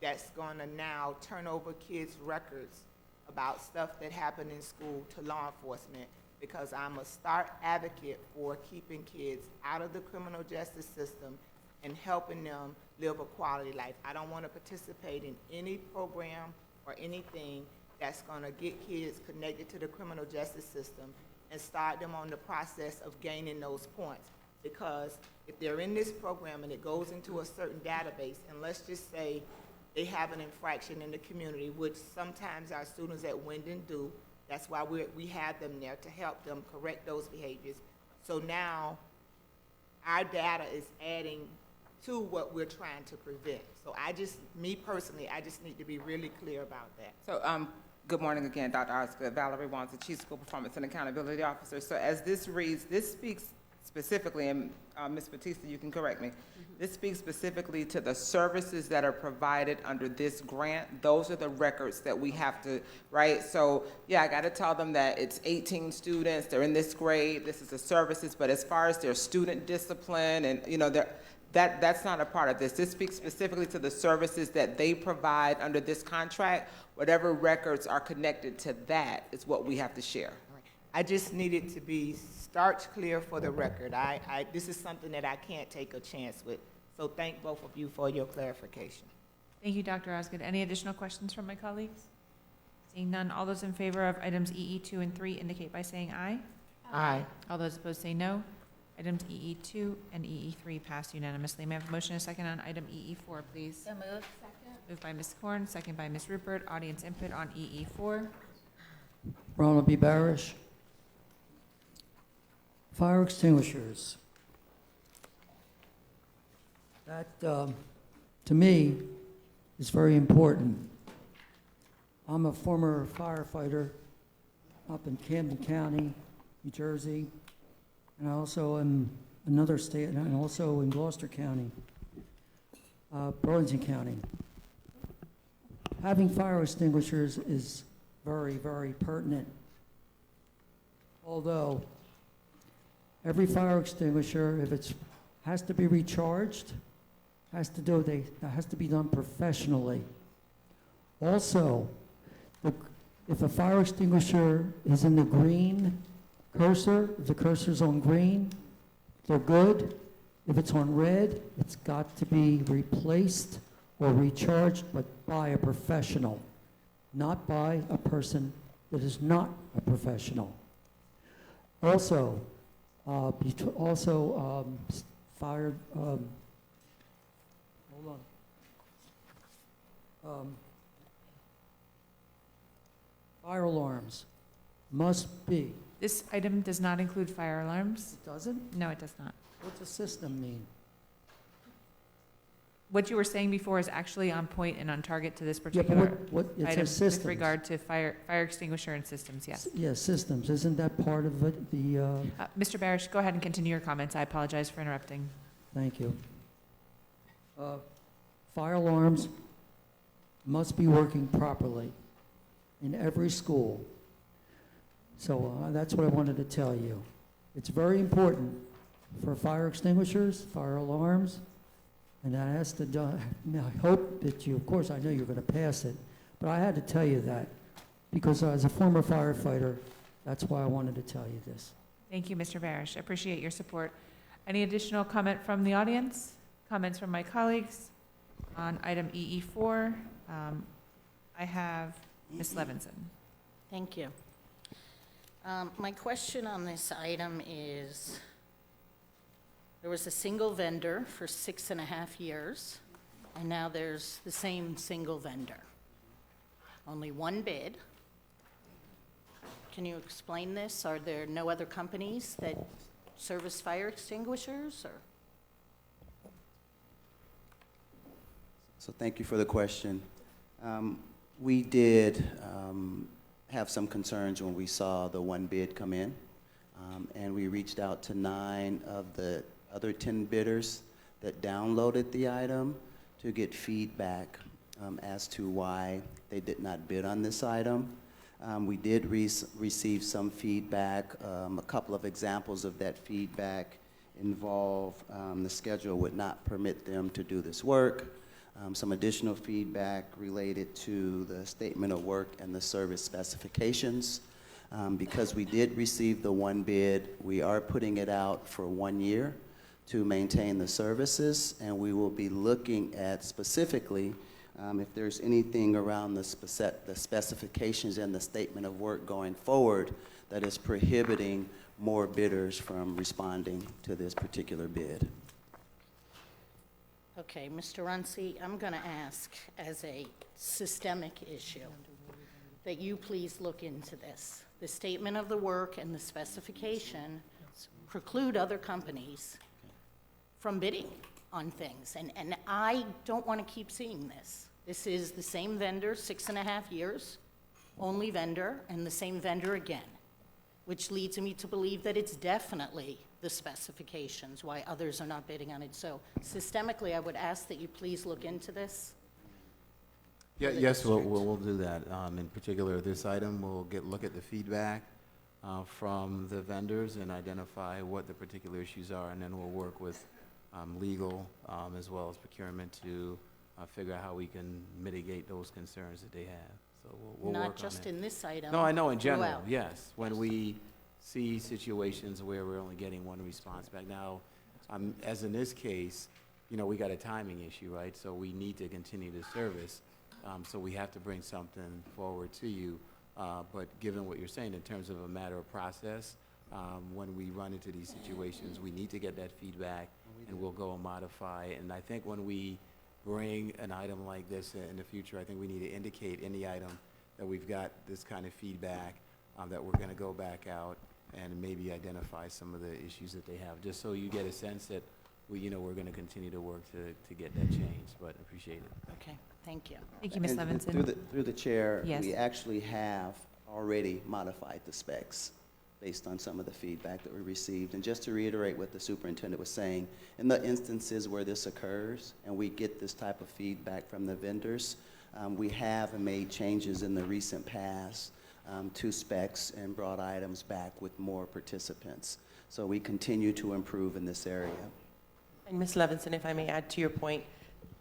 S2: that's gonna now turn over kids' records about stuff that happened in school to law enforcement, because I'm a stark advocate for keeping kids out of the criminal justice system and helping them live a quality life. I don't wanna participate in any program or anything that's gonna get kids connected to the criminal justice system and start them on the process of gaining those points. Because if they're in this program and it goes into a certain database, and let's just say they have an infraction in the community, which sometimes our students at Wyndham do, that's why we have them there to help them correct those behaviors. So now our data is adding to what we're trying to prevent. So me personally, I just need to be really clear about that.
S12: So, good morning again, Dr. Osgood. Valerie Wands, the Chief School Performance and Accountability Officer. So as this reads, this speaks specifically, and Ms. Batista, you can correct me, this speaks specifically to the services that are provided under this grant. Those are the records that we have to, right? So, yeah, I got to tell them that it's 18 students, they're in this grade, this is the services, but as far as their student discipline and, you know, that's not a part of this. This speaks specifically to the services that they provide under this contract. Whatever records are connected to that is what we have to share.
S2: I just need it to be starch clear for the record. This is something that I can't take a chance with. So thank both of you for your clarification.
S1: Thank you, Dr. Osgood. Any additional questions from my colleagues? Seeing none, all those in favor of items EE2 and 3 indicate by saying aye.
S2: Aye.
S1: All those opposed say no. Items EE2 and EE3 passed unanimously. May I have a motion and a second on item EE4, please?
S4: So moved. Second.
S1: Moved by Ms. Korn, second by Ms. Rupert. Audience input on EE4.
S3: Ronald B. Barish. Fire extinguishers. That, to me, is very important. I'm a former firefighter up in Camden County, New Jersey, and I also am another state, and also in Gloucester County, Burlington County. Having fire extinguishers is very, very pertinent. Although, every fire extinguisher, if it has to be recharged, has to be done professionally. Also, if a fire extinguisher is in the green cursor, if the cursor's on green, they're good. If it's on red, it's got to be replaced or recharged, but by a professional, not by a person that is not a professional. Also, fire, hold on. Fire alarms must be.
S1: This item does not include fire alarms.
S3: It doesn't?
S1: No, it does not.
S3: What's a system mean?
S1: What you were saying before is actually on point and on target to this
S3: Yeah, but
S1: particular
S3: it
S1: item
S3: says systems.
S1: with regard to fire extinguisher and systems, yes.
S3: Yeah, systems. Isn't that part of it?
S1: Mr. Barish, go ahead and continue your comments. I apologize for interrupting.
S3: Thank you. Fire alarms must be working properly in every school. So that's what I wanted to tell you. It's very important for fire extinguishers, fire alarms, and that has to do, I hope that you, of course, I know you're going to pass it, but I had to tell you that because as a former firefighter, that's why I wanted to tell you this.
S1: Thank you, Mr. Barish. I appreciate your support. Any additional comment from the audience? Comments from my colleagues on item EE4? I have Ms. Levinson.
S10: Thank you. My question on this item is, there was a single vendor for 6.5 years, and now there's the same single vendor. Only one bid. Can you explain this? Are there no other companies that service fire extinguishers, or?
S21: So thank you for the question. We did have some concerns when we saw the one bid come in, and we reached out to 9 of the other 10 bidders that downloaded the item to get feedback as to why they did not bid on this item. We did receive some feedback. A couple of examples of that feedback involve the schedule would not permit them to do this work. Some additional feedback related to the statement of work and the service specifications. Because we did receive the one bid, we are putting it out for 1 year to maintain the services, and we will be looking at specifically if there's anything around the specifications and the statement of work going forward that is prohibiting more bidders from responding to this particular bid.
S10: Okay, Mr. Runcie, I'm going to ask as a systemic issue that you please look into this. The statement of the work and the specification preclude other companies from bidding on things, and I don't want to keep seeing this. This is the same vendor, 6.5 years, only vendor, and the same vendor again, which leads me to believe that it's definitely the specifications, why others are not bidding on it. So systemically, I would ask that you please look into this.
S9: Yeah, yes, we'll do that. In particular, this item, we'll look at the feedback from the vendors and identify what the particular issues are, and then we'll work with legal as well as procurement to figure out how we can mitigate those concerns that they have. So we'll work on it.
S10: Not just in this item.
S9: No, I know in general,
S10: throughout.
S9: yes. When we see situations where we're only getting one response back. Now, as in this case, you know, we got a timing issue, right? So we need to continue the service. So we have to bring something forward to you. But given what you're saying in terms of a matter of process, when we run into these situations, we need to get that feedback and we'll go and modify. And I think when we bring an item like this in the future, I think we need to indicate in the item that we've got this kind of feedback. that we're going to go back out and maybe identify some of the issues that they have, just so you get a sense that we're going to continue to work to get that changed, but appreciate it.
S10: Okay, thank you.
S1: Thank you, Ms.
S21: And
S1: Levinson.
S21: Through the chair,
S1: Yes.
S21: we actually have already modified the specs based on some of the feedback that we received. And just to reiterate what the superintendent was saying, in the instances where this occurs and we get this type of feedback from the vendors, we have made changes in the recent past to specs and brought items back with more participants. So we continue to improve in this area.
S22: And Ms. Levinson, if I may add to your point,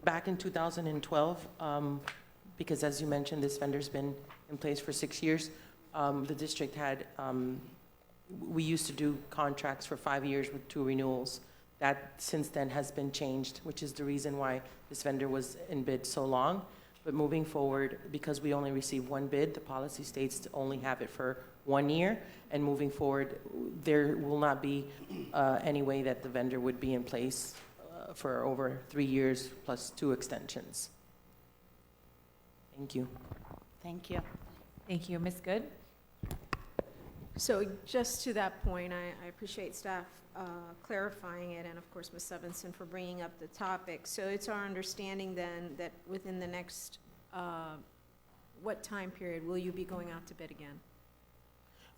S22: back in 2012, because as you mentioned, this vendor's been in place for 6 years, the district had, we used to do contracts for 5 years with 2 renewals. That since then has been changed, which is the reason why this vendor was in bid so long. But moving forward, because we only receive 1 bid, the policy states to only have it for 1 year. And moving forward, there will not be any way that the vendor would be in place for over 3 years plus 2 extensions. Thank you.
S4: Thank you.
S1: Thank you. Ms. Good?
S8: So just to that point, I appreciate staff clarifying it, and of course, Ms. Levinson for bringing up the topic. So it's our understanding then that within the next, what time period will you be going out to bid again?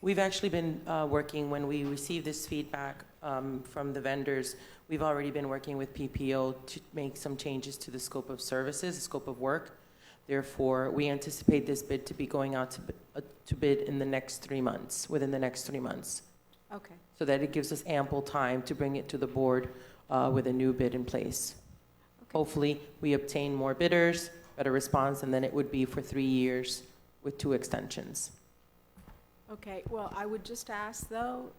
S22: We've actually been working, when we receive this feedback from the vendors, we've already been working with PPO to make some changes to the scope of services, the scope of work. Therefore, we anticipate this bid to be going out to bid in the next 3 months, within the next 3 months.
S8: Okay.
S22: So that it gives us ample time to bring it to the board with a new bid in place.
S8: Okay.
S22: Hopefully, we obtain more bidders, better response, and then it would be for 3 years with 2 extensions.
S8: Okay, well, I would just ask though,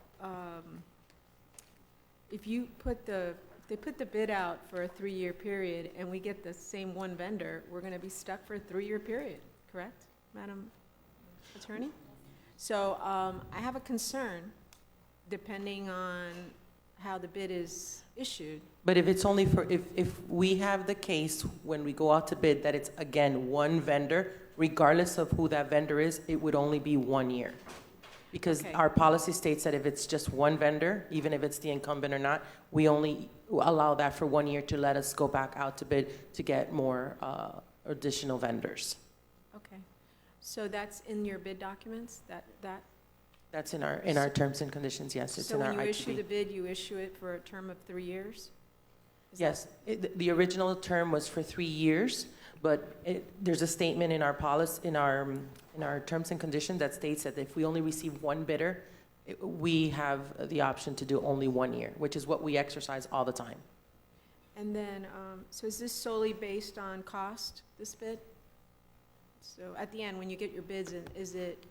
S8: if you put they put the bid out for a 3-year period and we get the same 1 vendor, we're gonna be stuck for a 3-year period, correct, Madam Attorney? So, I have a concern, depending on how the bid is issued.
S22: But if it's only for, if we have the case when we go out to bid that it's again 1 vendor, regardless of who that vendor is, it would only be 1 year. Because
S8: Okay.
S22: our policy states that if it's just 1 vendor, even if it's the incumbent or not, we only allow that for 1 year to let us go back out to bid to get more additional vendors.
S8: Okay, so that's in your bid documents, that?
S22: That's in our terms and conditions, yes, it's in our
S8: So when you issue the
S22: ITB.
S8: bid, you issue it for a term of 3 years? Is
S22: Yes, the original term was for 3 years, but there's a statement in our policy, in our terms and conditions that states that if we only receive 1 bidder, we have the option to do only 1 year, which is what we exercise all the time.
S8: And then, so is this solely based on cost, this bid? So at the end, when you get your bids, is it,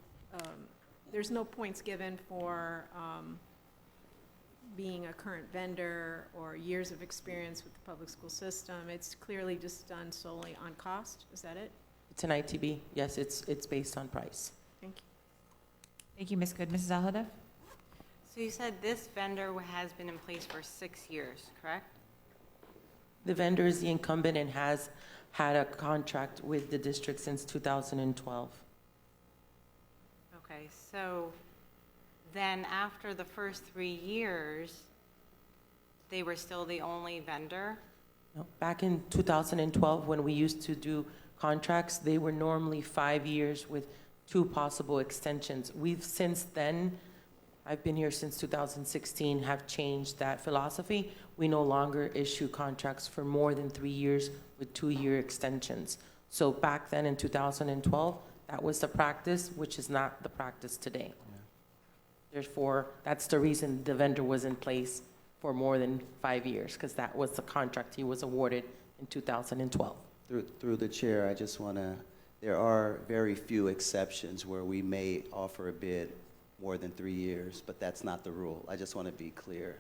S8: there's no points given for being a current vendor or years of experience with the public school system? It's clearly just done solely on cost, is that it?
S22: It's an ITB, yes, it's based on price.
S8: Thank you.
S1: Thank you, Ms. Good. Mrs. Alhadeff?
S7: So you said this vendor has been in place for 6 years, correct?
S22: The vendor is the incumbent and has had a contract with the district since 2012.
S7: Okay, so then after the first 3 years, they were still the only vendor?
S22: No, back in 2012, when we used to do contracts, they were normally 5 years with 2 possible extensions. We've since then, I've been here since 2016, have changed that philosophy. We no longer issue contracts for more than 3 years with 2-year extensions. So back then in 2012, that was the practice, which is not the practice today. Therefore, that's the reason the vendor was in place for more than 5 years, because that was the contract he was awarded in 2012.
S21: Through the chair, I just want to, there are very few exceptions where we may offer a bid more than 3 years, but that's not the rule. I just want to be clear,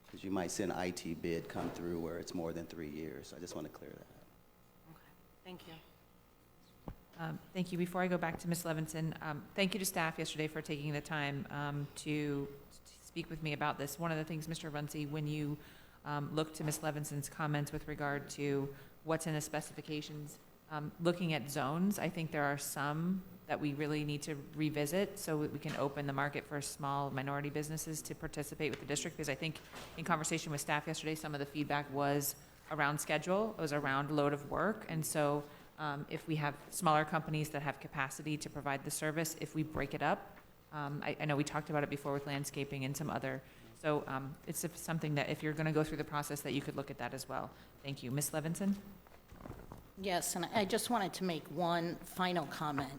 S21: because you might see an IT bid come through where it's more than 3 years. I just want to clear that up.
S7: Okay, thank you.
S1: Thank you. Before I go back to Ms. Levinson, thank you to staff yesterday for taking the time to speak with me about this. One of the things, Mr. Runcie, when you look to Ms. Levinson's comments with regard to what's in the specifications, looking at zones, I think there are some that we really need to revisit so we can open the market for small minority businesses to participate with the district. Because I think in conversation with staff yesterday, some of the feedback was around schedule, it was around load of work. And so if we have smaller companies that have capacity to provide the service, if we break it up, I know we talked about it before with landscaping and some other, so it's something that if you're going to go through the process that you could look at that as well. Thank you. Ms. Levinson?
S10: Yes, and I just wanted to make one final comment.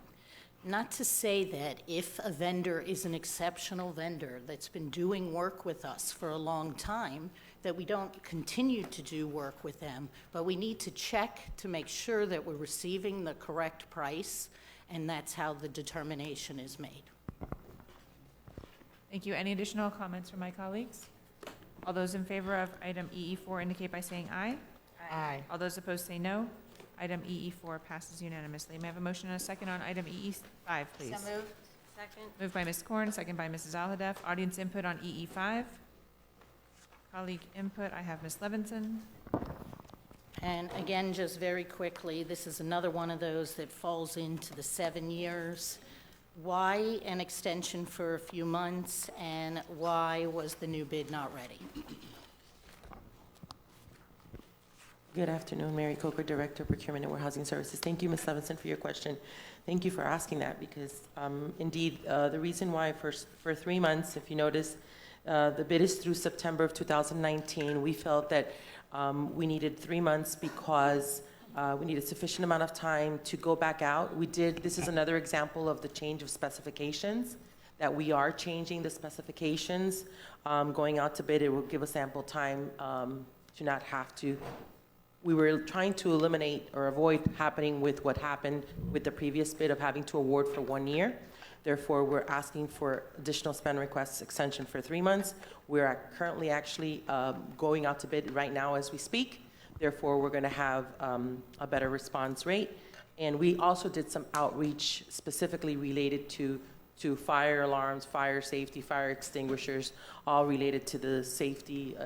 S10: Not to say that if a vendor is an exceptional vendor that's been doing work with us for a long time, that we don't continue to do work with them, but we need to check to make sure that we're receiving the correct price, and that's how the determination is made.
S1: Thank you. Any additional comments from my colleagues? All those in favor of item EE4 indicate by saying aye.
S2: Aye.
S1: All those opposed say no. Item EE4 passes unanimously. May I have a motion and a second on item EE5, please?
S4: So moved. Second.
S1: Moved by Ms. Korn, second by Mrs. Alhadeff. Audience input on EE5. Colleague input, I have Ms. Levinson.
S10: And again, just very quickly, this is another one of those that falls into the 7 years. Why an extension for a few months, and why was the new bid not ready?
S22: Good afternoon, Mary Coker, Director of Procurement and Warehousing Services. Thank you, Ms. Levinson, for your question. Thank you for asking that, because indeed, the reason why for 3 months, if you notice, the bid is through September of 2019. We felt that we needed 3 months because we needed sufficient amount of time to go back out. This is another example of the change of specifications, that we are changing the specifications. Going out to bid, it will give us ample time to not have to. We were trying to eliminate or avoid happening with what happened with the previous bid of having to award for 1 year. Therefore, we're asking for additional spend requests extension for 3 months. We're currently actually going out to bid right now as we speak. Therefore, we're going to have a better response rate. And we also did some outreach specifically related to fire alarms, fire safety, fire extinguishers, all related to the safety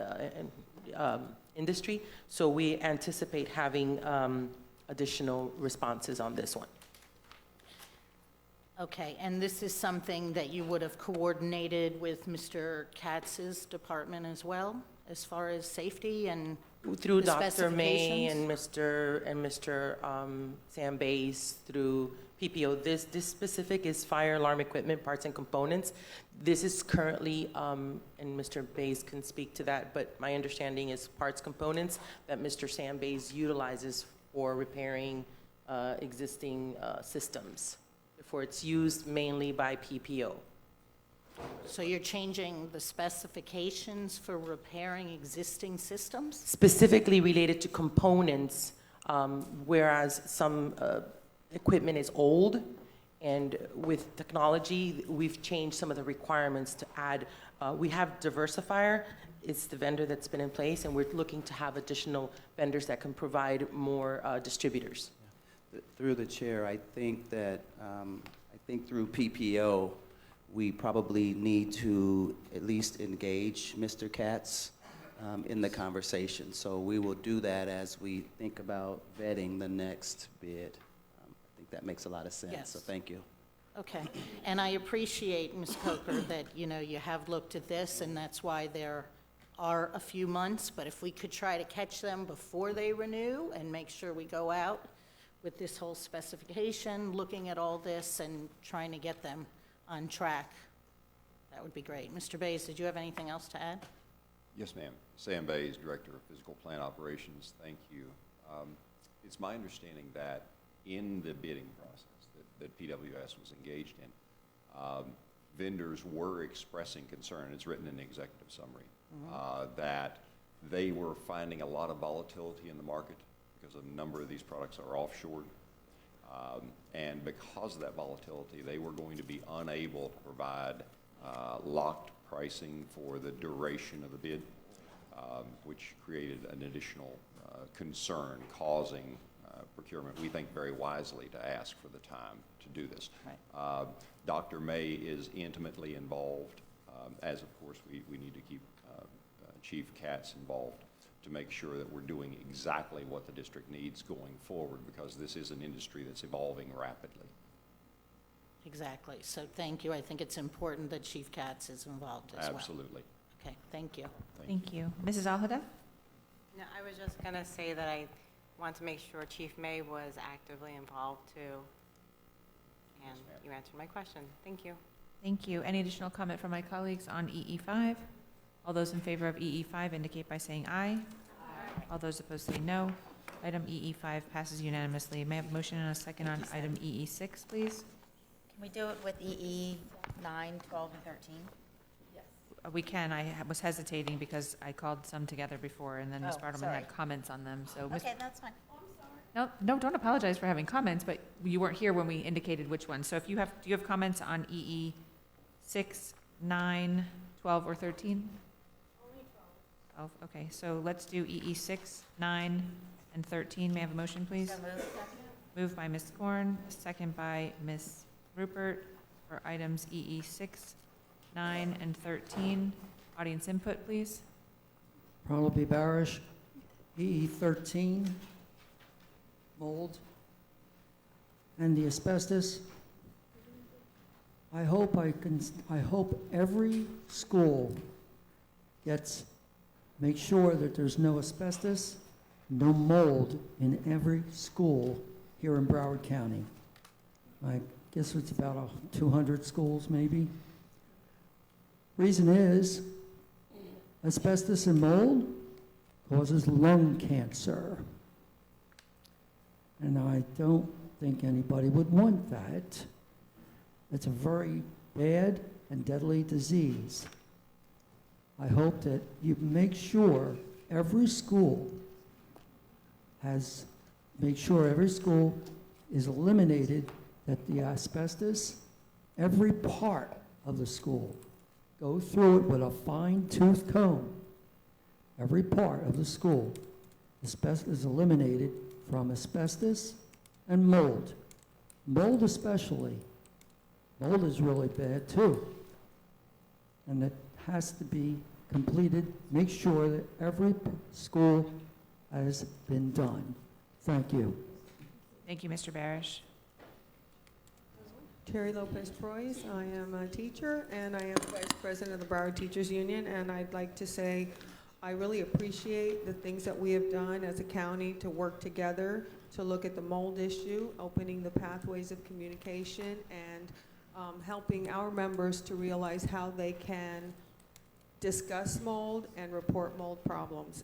S22: industry. So we anticipate having additional responses on this one.
S10: Okay, and this is something that you would have coordinated with Mr. Katz's department as well, as far as safety and
S22: Through
S10: the
S22: Dr. May
S10: specifications?
S22: and Mr. Sam Bays through PPO. This specific is fire alarm equipment, parts and components. This is currently, and Mr. Bays can speak to that, but my understanding is parts components that Mr. Sam Bays utilizes for repairing existing systems. Therefore, it's used mainly by PPO.
S10: So you're changing the specifications for repairing existing systems?
S22: Specifically related to components, whereas some equipment is old, and with technology, we've changed some of the requirements to add. We have Diversifier. It's the vendor that's been in place, and we're looking to have additional vendors that can provide more distributors.
S21: Through the chair, I think that, through PPO, we probably need to at least engage Mr. Katz in the conversation. So we will do that as we think about vetting the next bid. I think that makes a lot of sense,
S10: Yes.
S21: so thank you.
S10: Okay, and I appreciate, Ms. Coker, that, you have looked at this, and that's why there are a few months, but if we could try to catch them before they renew and make sure we go out with this whole specification, looking at all this and trying to get them on track, that would be great. Mr. Bays, did you have anything else to add?
S15: Yes, ma'am. Sam Bays, Director of Physical Plant Operations. Thank you. It's my understanding that in the bidding process that PWS was engaged in, vendors were expressing concern, it's written in the executive summary, that they were finding a lot of volatility in the market because a number of these products are offshore. And because of that volatility, they were going to be unable to provide locked pricing for the duration of the bid, which created an additional concern, causing procurement, we think very wisely, to ask for the time to do this.
S10: Right.
S15: Dr. May is intimately involved, as of course we need to keep Chief Katz involved to make sure that we're doing exactly what the district needs going forward, because this is an industry that's evolving rapidly.
S10: exactly. So thank you. I think it's important that Chief Katz is involved as well.
S15: Absolutely.
S10: Okay, thank you.
S1: Thank you. Mrs. Alhuda?
S7: No, I was just going to say that I want to make sure Chief May was actively involved too. And you answered my question. Thank you.
S1: Thank you. Any additional comment from my colleagues on EE5? All those in favor of EE5 indicate by saying aye. Aye. All those opposed say no. Item EE5 passes unanimously. May I have a motion and a second on item EE6, please?
S4: Can we do it with EE 9, 12, and 13?
S1: We can. I was hesitating because I called some together before, and then Ms.
S4: Oh,
S1: Bartleman
S4: sorry.
S1: had comments on them, so.
S4: Okay, that's fine.
S1: No, don't apologize for having comments, but you weren't here when we indicated which one. So if you have, do you have comments on EE 6, 9, 12, or 13? Only 12. 12, okay. So let's do EE 6, 9, and 13. May I have a motion, please?
S4: So moved.
S1: Moved by Ms. Korn, second by Ms. Rupert for items EE 6, 9, and 13. Audience input, please.
S3: Probably Barish, EE 13, mold, and the asbestos. I hope every school make sure that there's no asbestos, no mold in every school here in Broward County. I guess it's about 200 schools maybe. Reason is, asbestos and mold causes lung cancer. And I don't think anybody would want that. It's a very bad and deadly disease. I hope that you make sure every school is eliminated, that the asbestos, every part of the school, go through it with a fine-tooth comb. Every part of the school is eliminated from asbestos and mold. Mold especially. Mold is really bad too. And it has to be completed. Make sure that every school has been done. Thank you.
S1: Thank you, Mr. Barish.
S16: Terry Lopez Proyce. I am a teacher and I am Vice President of the Broward Teachers Union, and I'd like to say I really appreciate the things that we have done as a county to work together to look at the mold issue, opening the pathways of communication, and helping our members to realize how they can discuss mold and report mold problems.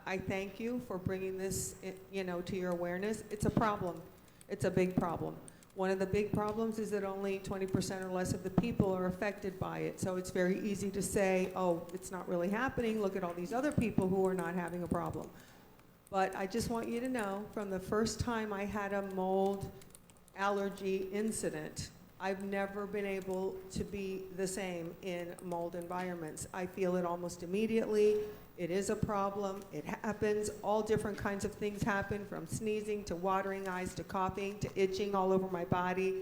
S16: I thank you for bringing this, to your awareness. It's a problem. It's a big problem. One of the big problems is that only 20% or less of the people are affected by it. So it's very easy to say, oh, it's not really happening. Look at all these other people who are not having a problem. But I just want you to know, from the first time I had a mold allergy incident, I've never been able to be the same in mold environments. I feel it almost immediately. It is a problem. It happens. All different kinds of things happen, from sneezing to watering eyes to coughing to itching all over my body.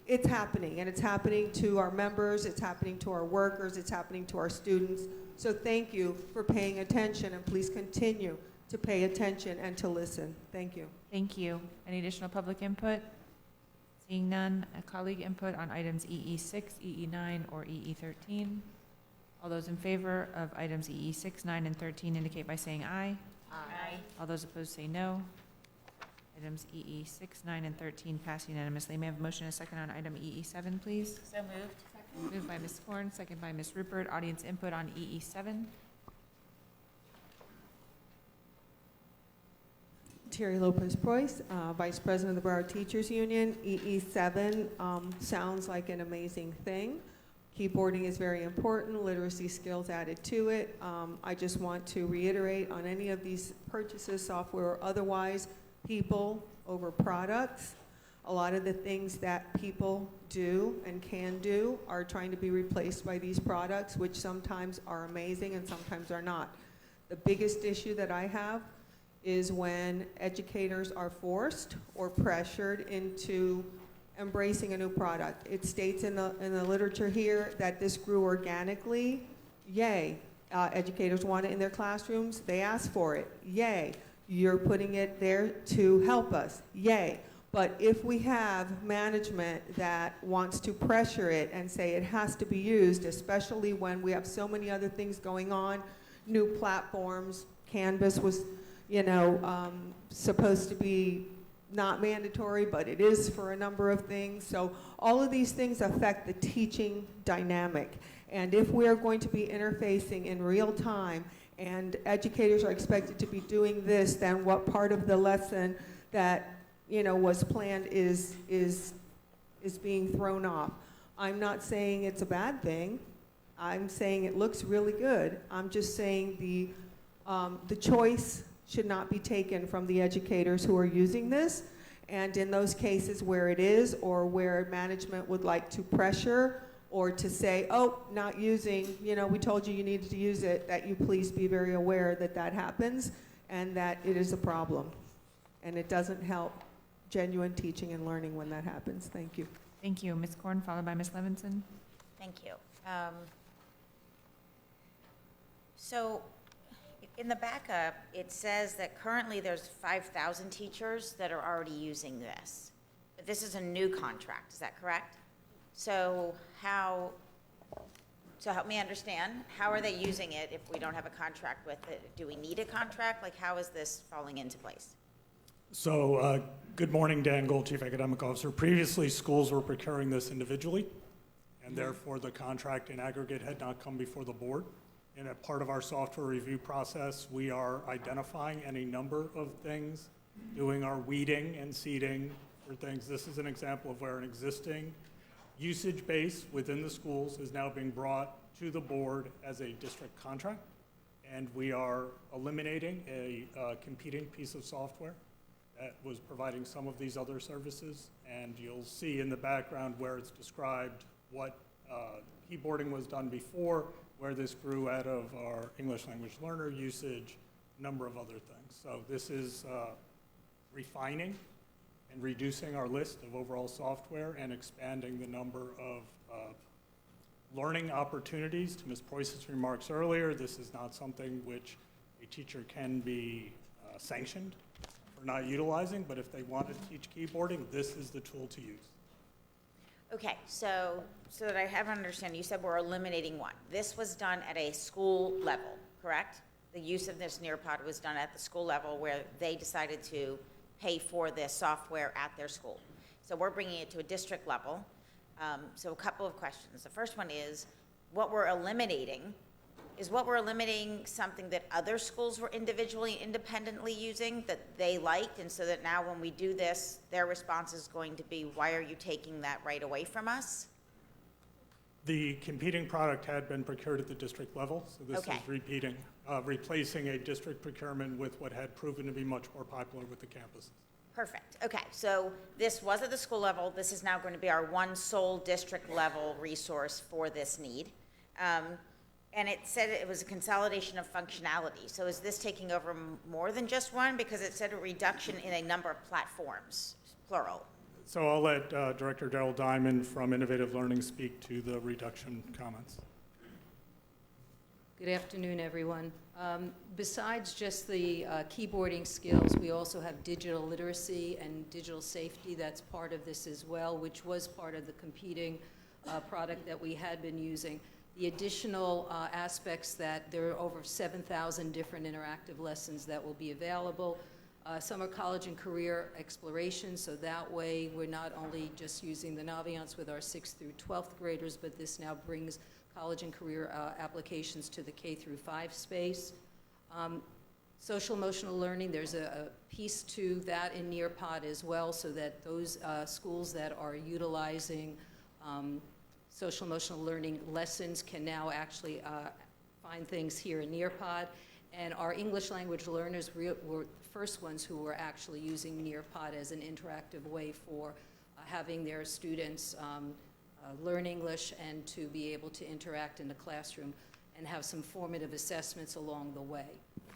S16: It's happening, and it's happening to our members. It's happening to our workers. It's happening to our students. So thank you for paying attention, and please continue to pay attention and to listen. Thank you.
S1: Thank you. Any additional public input? Seeing none, a colleague input on items EE6, EE9, or EE13. All those in favor of items EE6, 9, and 13 indicate by saying aye.
S4: Aye.
S1: All those opposed say no. Items EE6, 9, and 13 pass unanimously. May I have a motion and a second on item EE7, please?
S4: So moved.
S1: Moved by Ms. Korn, second by Ms. Rupert. Audience input on EE7.
S16: Terry Lopez Proyce, Vice President of the Broward Teachers Union. EE7 sounds like an amazing thing. Keyboarding is very important, literacy skills added to it. I just want to reiterate, on any of these purchases, software or otherwise, people over products. A lot of the things that people do and can do are trying to be replaced by these products, which sometimes are amazing and sometimes are not. The biggest issue that I have is when educators are forced or pressured into embracing a new product. It states in the literature here that this grew organically. Yay. Educators want it in their classrooms. They ask for it. Yay. You're putting it there to help us. Yay. But if we have management that wants to pressure it and say it has to be used, especially when we have so many other things going on, new platforms, Canvas was, supposed to be not mandatory, but it is for a number of things. So all of these things affect the teaching dynamic. And if we're going to be interfacing in real time and educators are expected to be doing this, then what part of the lesson that was planned is being thrown off? I'm not saying it's a bad thing. I'm saying it looks really good. I'm just saying the choice should not be taken from the educators who are using this. And in those cases where it is, or where management would like to pressure or to say, oh, not using, we told you needed to use it, that you please be very aware that that happens and that it is a problem. And it doesn't help genuine teaching and learning when that happens. Thank you.
S1: Thank you. Ms. Korn, followed by Ms. Levinson.
S4: Thank you. So in the backup, it says that currently there's 5,000 teachers that are already using this. But this is a new contract, is that correct? So help me understand, how are they using it if we don't have a contract with it? Do we need a contract? Like, how is this falling into place?
S19: So, good morning, Dan Gold, Chief Academic Officer. Previously, schools were procuring this individually, and therefore the contract in aggregate had not come before the board. And a part of our software review process, we are identifying any number of things, doing our weeding and seeding for things. This is an example of where an existing usage base within the schools is now being brought to the board as a district contract. And we are eliminating a competing piece of software that was providing some of these other services. And you'll see in the background where it's described what keyboarding was done before, where this grew out of our English language learner usage, a number of other things. So this is refining and reducing our list of overall software and expanding the number of learning opportunities. To Ms. Preuss's remarks earlier, this is not something which a teacher can be sanctioned for not utilizing, but if they want to teach keyboarding, this is the tool to use.
S4: Okay, so that I have an understanding, you said we're eliminating one. This was done at a school level, correct? The use of this Nearpod was done at the school level where they decided to pay for this software at their school. So we're bringing it to a district level. So a couple of questions. The first one is, what we're eliminating something that other schools were individually, independently using that they liked, and so that now when we do this, their response is going to be, why are you taking that right away from us?
S19: The competing product had been procured at the district level, so this
S4: Okay.
S19: is replacing a district procurement with what had proven to be much more popular with the campuses.
S4: Perfect. Okay, so this was at the school level. This is now going to be our one sole district level resource for this need. And it said it was a consolidation of functionality. So is this taking over more than just one? Because it said a reduction in a number of platforms, plural.
S19: So I'll let Director Darrell Diamond from Innovative Learning speak to the reduction comments.
S20: Good afternoon, everyone. Besides just the keyboarding skills, we also have digital literacy and digital safety. That's part of this as well, which was part of the competing product that we had been using. The additional aspects that there are over 7,000 different interactive lessons that will be available. Some are college and career exploration, so that way we're not only just using the Naviance with our 6th through 12th graders, but this now brings college and career applications to the K through 5 space. Social emotional learning, there's a piece to that in Nearpod as well, so that those schools that are utilizing social emotional learning lessons can now actually find things here in Nearpod. And our English language learners were the first ones who were actually using Nearpod as an interactive way for having their students learn English and to be able to interact in the classroom and have some formative assessments along the way.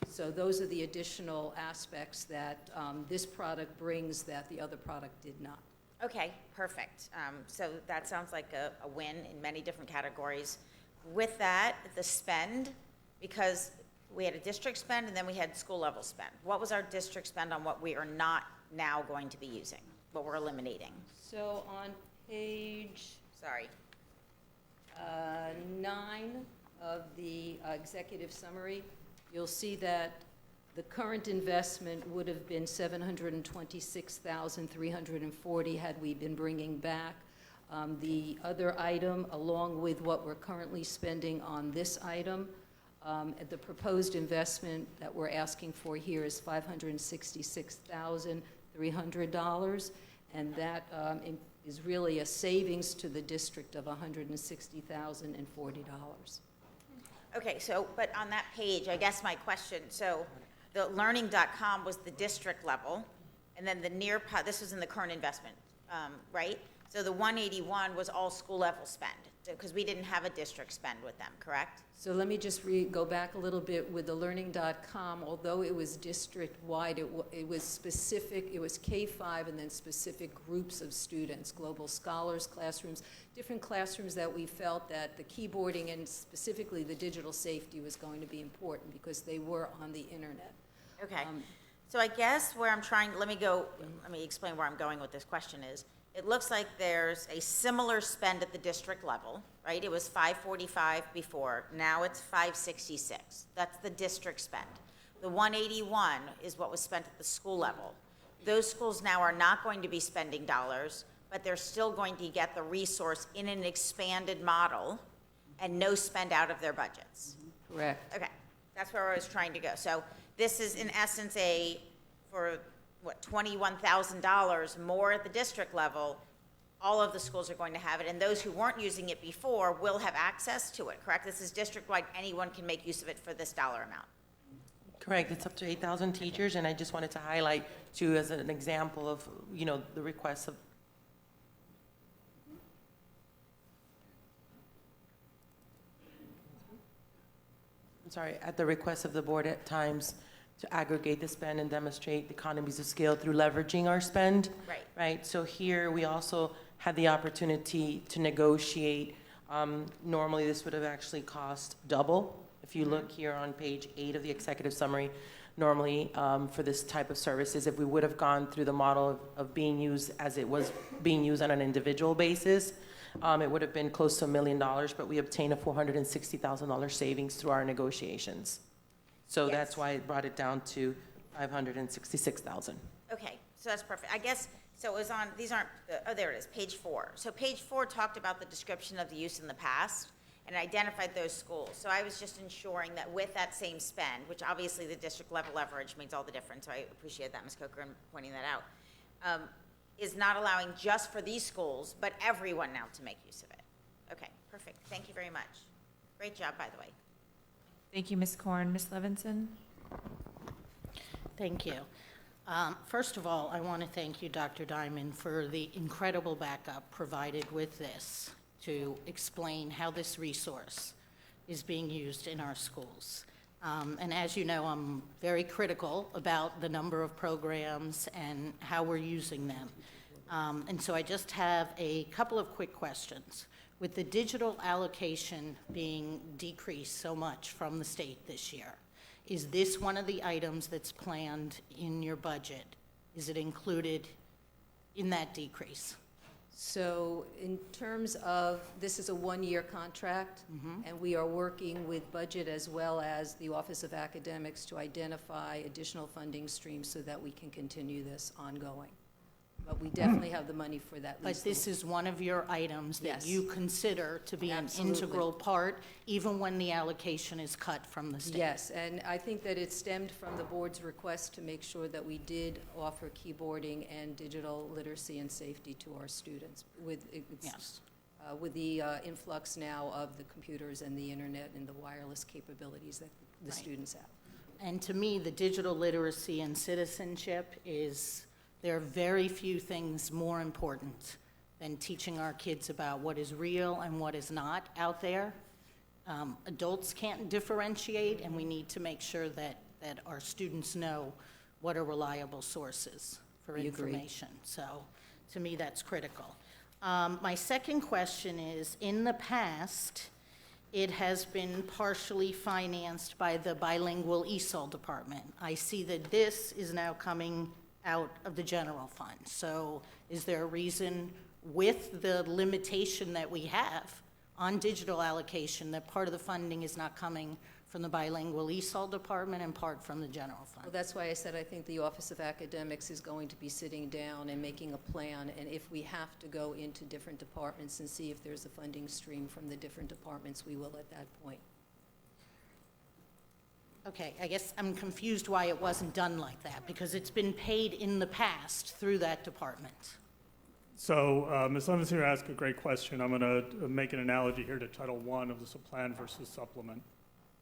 S20: So those are the additional aspects that this product brings that the other product did not.
S4: Okay, perfect. So that sounds like a win in many different categories. With that, the spend, because we had a district spend and then we had school level spend. What was our district spend on what we are not now going to be using? what we're eliminating?
S20: So on page
S4: Sorry.
S20: 9 of the executive summary, you'll see that the current investment would have been $726,340 had we been bringing back the other item, along with what we're currently spending on this item. The proposed investment that we're asking for here is $566,300, and that is really a savings to the district of $160,040.
S4: Okay, so, but on that page, I guess my question, so the learning.com was the district level, and then the this was in the current investment, right? So the 181 was all school level spend, because we didn't have a district spend with them, correct?
S20: So let me just go back a little bit with the learning.com. Although it was district-wide, it was specific, it was K-5 and then specific groups of students, global scholars, classrooms, different classrooms that we felt that the keyboarding and specifically the digital safety was going to be important because they were on the internet.
S4: Okay, so I guess where I'm trying, let me explain where I'm going with this question is, it looks like there's a similar spend at the district level, right? It was 545 before, now it's 566. That's the district spend. The 181 is what was spent at the school level. Those schools now are not going to be spending dollars, but they're still going to get the resource in an expanded model and no spend out of their budgets.
S20: Correct.
S4: Okay, that's where I was trying to go. So this is in essence for what, $21,000 more at the district level. All of the schools are going to have it, and those who weren't using it before will have access to it, correct? This is district-wide, anyone can make use of it for this dollar amount.
S22: Correct, it's up to 8,000 teachers, and I just wanted to highlight too as an example of, the requests of, at the request of the board at times to aggregate the spend and demonstrate the economies of scale through leveraging our spend.
S4: Right.
S22: Right, so here we also had the opportunity to negotiate. Normally this would have actually cost double. If you look here on page 8 of the executive summary, normally for this type of services, if we would have gone through the model of being used as it was being used on an individual basis, it would have been close to $1 million, but we obtained a $460,000 savings through our negotiations. So that's why it brought it down to $566,000.
S4: Okay, so that's perfect. I guess, so it was on, these aren't, there it is, page 4. So page 4 talked about the description of the use in the past and identified those schools. So I was just ensuring that with that same spend, which obviously the district level leverage makes all the difference, so I appreciate that, Ms. Coker, pointing that out, is not allowing just for these schools, but everyone now to make use of it. Okay, perfect. Thank you very much. Great job, by the way.
S1: Thank you, Ms. Korn. Ms. Levinson?
S10: Thank you. First of all, I want to thank you, Dr. Diamond, for the incredible backup provided with this to explain how this resource is being used in our schools. And as you know, I'm very critical about the number of programs and how we're using them. And so I just have a couple of quick questions. With the digital allocation being decreased so much from the state this year, is this one of the items that's planned in your budget? Is it included in that decrease?
S20: So in terms of, this is a one-year contract, and we are working with budget as well as the Office of Academics to identify additional funding streams so that we can continue this ongoing. But we definitely have the money for that.
S10: But this is one of your items that
S20: Yes.
S10: you consider to be
S20: Absolutely.
S10: an integral part, even when the allocation is cut from the state?
S20: Yes, and I think that it stemmed from the board's request to make sure that we did offer keyboarding and digital literacy and safety to our students with, with the influx now of the computers and the internet and the wireless capabilities that the
S10: Right.
S20: students have.
S10: And to me, the digital literacy and citizenship is, there are very few things more important than teaching our kids about what is real and what is not out there. Adults can't differentiate, and we need to make sure that our students know what are reliable sources for
S20: We agree.
S10: information. So to me, that's critical. My second question is, in the past, it has been partially financed by the bilingual ESOL department. I see that this is now coming out of the general fund. So is there a reason, with the limitation that we have on digital allocation, that part of the funding is not coming from the bilingual ESOL department and part from the general fund?
S20: Well, that's why I said I think the Office of Academics is going to be sitting down and making a plan, and if we have to go into different departments and see if there's a funding stream from the different departments, we will at that point.
S10: Okay, I guess I'm confused why it wasn't done like that, because it's been paid in the past through that department.
S19: So Ms. Levinson asked a great question. I'm going to make an analogy here to Title I of the supplant versus supplement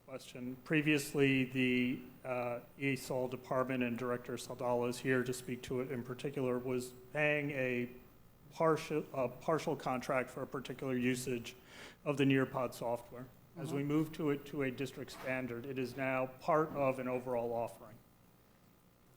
S19: question. Previously, the ESOL department, and Director Saldala is here to speak to it in particular, was paying a partial contract for a particular usage of the Nearpod software. As we move to a district standard, it is now part of an overall offering.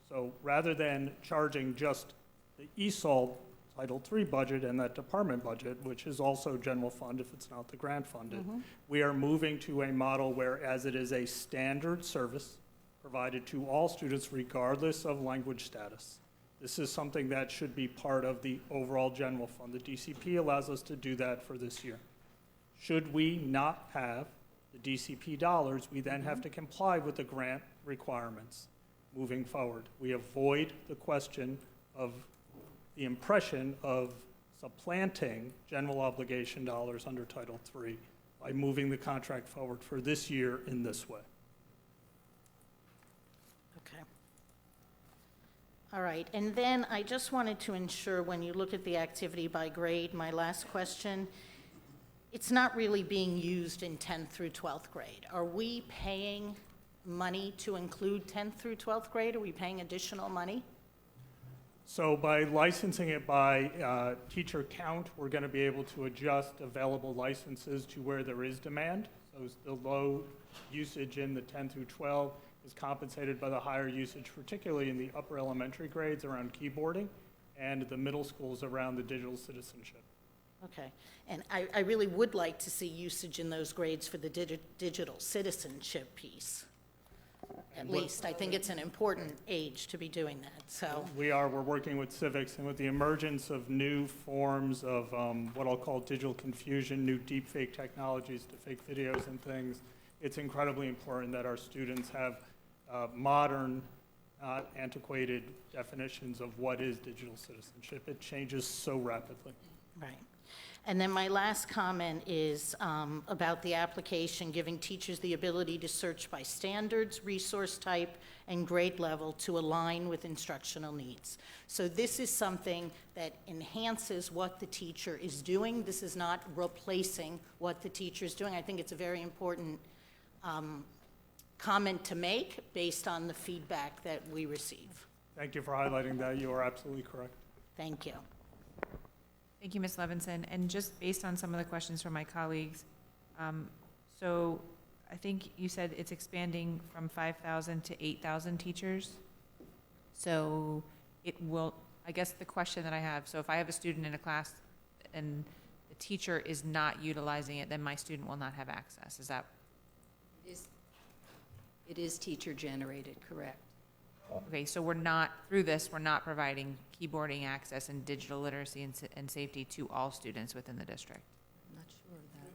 S19: So rather than charging just the ESOL Title III budget and that department budget, which is also general fund if it's not the grant funded, we are moving to a model where, as it is a standard service provided to all students regardless of language status, this is something that should be part of the overall general fund. The DCP allows us to do that for this year. Should we not have the DCP dollars, we then have to comply with the grant requirements moving forward. We avoid the question of the impression of supplanting general obligation dollars under Title III by moving the contract forward for this year in this way.
S10: Okay. All right, and then I just wanted to ensure, when you look at the activity by grade, my last question, it's not really being used in 10th through 12th grade. Are we paying money to include 10th through 12th grade? Are we paying additional money?
S19: So by licensing it by teacher count, we're going to be able to adjust available licenses to where there is demand. So the low usage in the 10 through 12 is compensated by the higher usage, particularly in the upper elementary grades around keyboarding, and the middle schools around the digital citizenship.
S10: Okay, and I really would like to see usage in those grades for the digital citizenship piece. At least, I think it's an important age to be doing that, so.
S19: We're working with civics, and with the emergence of new forms of what I'll call digital confusion, new deepfake technologies to fake videos and things, it's incredibly important that our students have modern, not antiquated definitions of what is digital citizenship. It changes so rapidly.
S10: Right. And then my last comment is about the application giving teachers the ability to search by standards, resource type, and grade level to align with instructional needs. So this is something that enhances what the teacher is doing. This is not replacing what the teacher is doing. I think it's a very important comment to make based on the feedback that we receive.
S19: Thank you for highlighting that. You are absolutely correct.
S10: Thank you.
S1: Thank you, Ms. Levinson. And just based on some of the questions from my colleagues, so I think you said it's expanding from 5,000 to 8,000 teachers. So it will, I guess the question that I have, so if I have a student in a class and the teacher is not utilizing it, then my student will not have access. Is that?
S20: It is teacher generated, correct.
S1: Okay, so we're not, through this, we're not providing keyboarding access and digital literacy and safety to all students within the district?
S20: I'm not sure of that.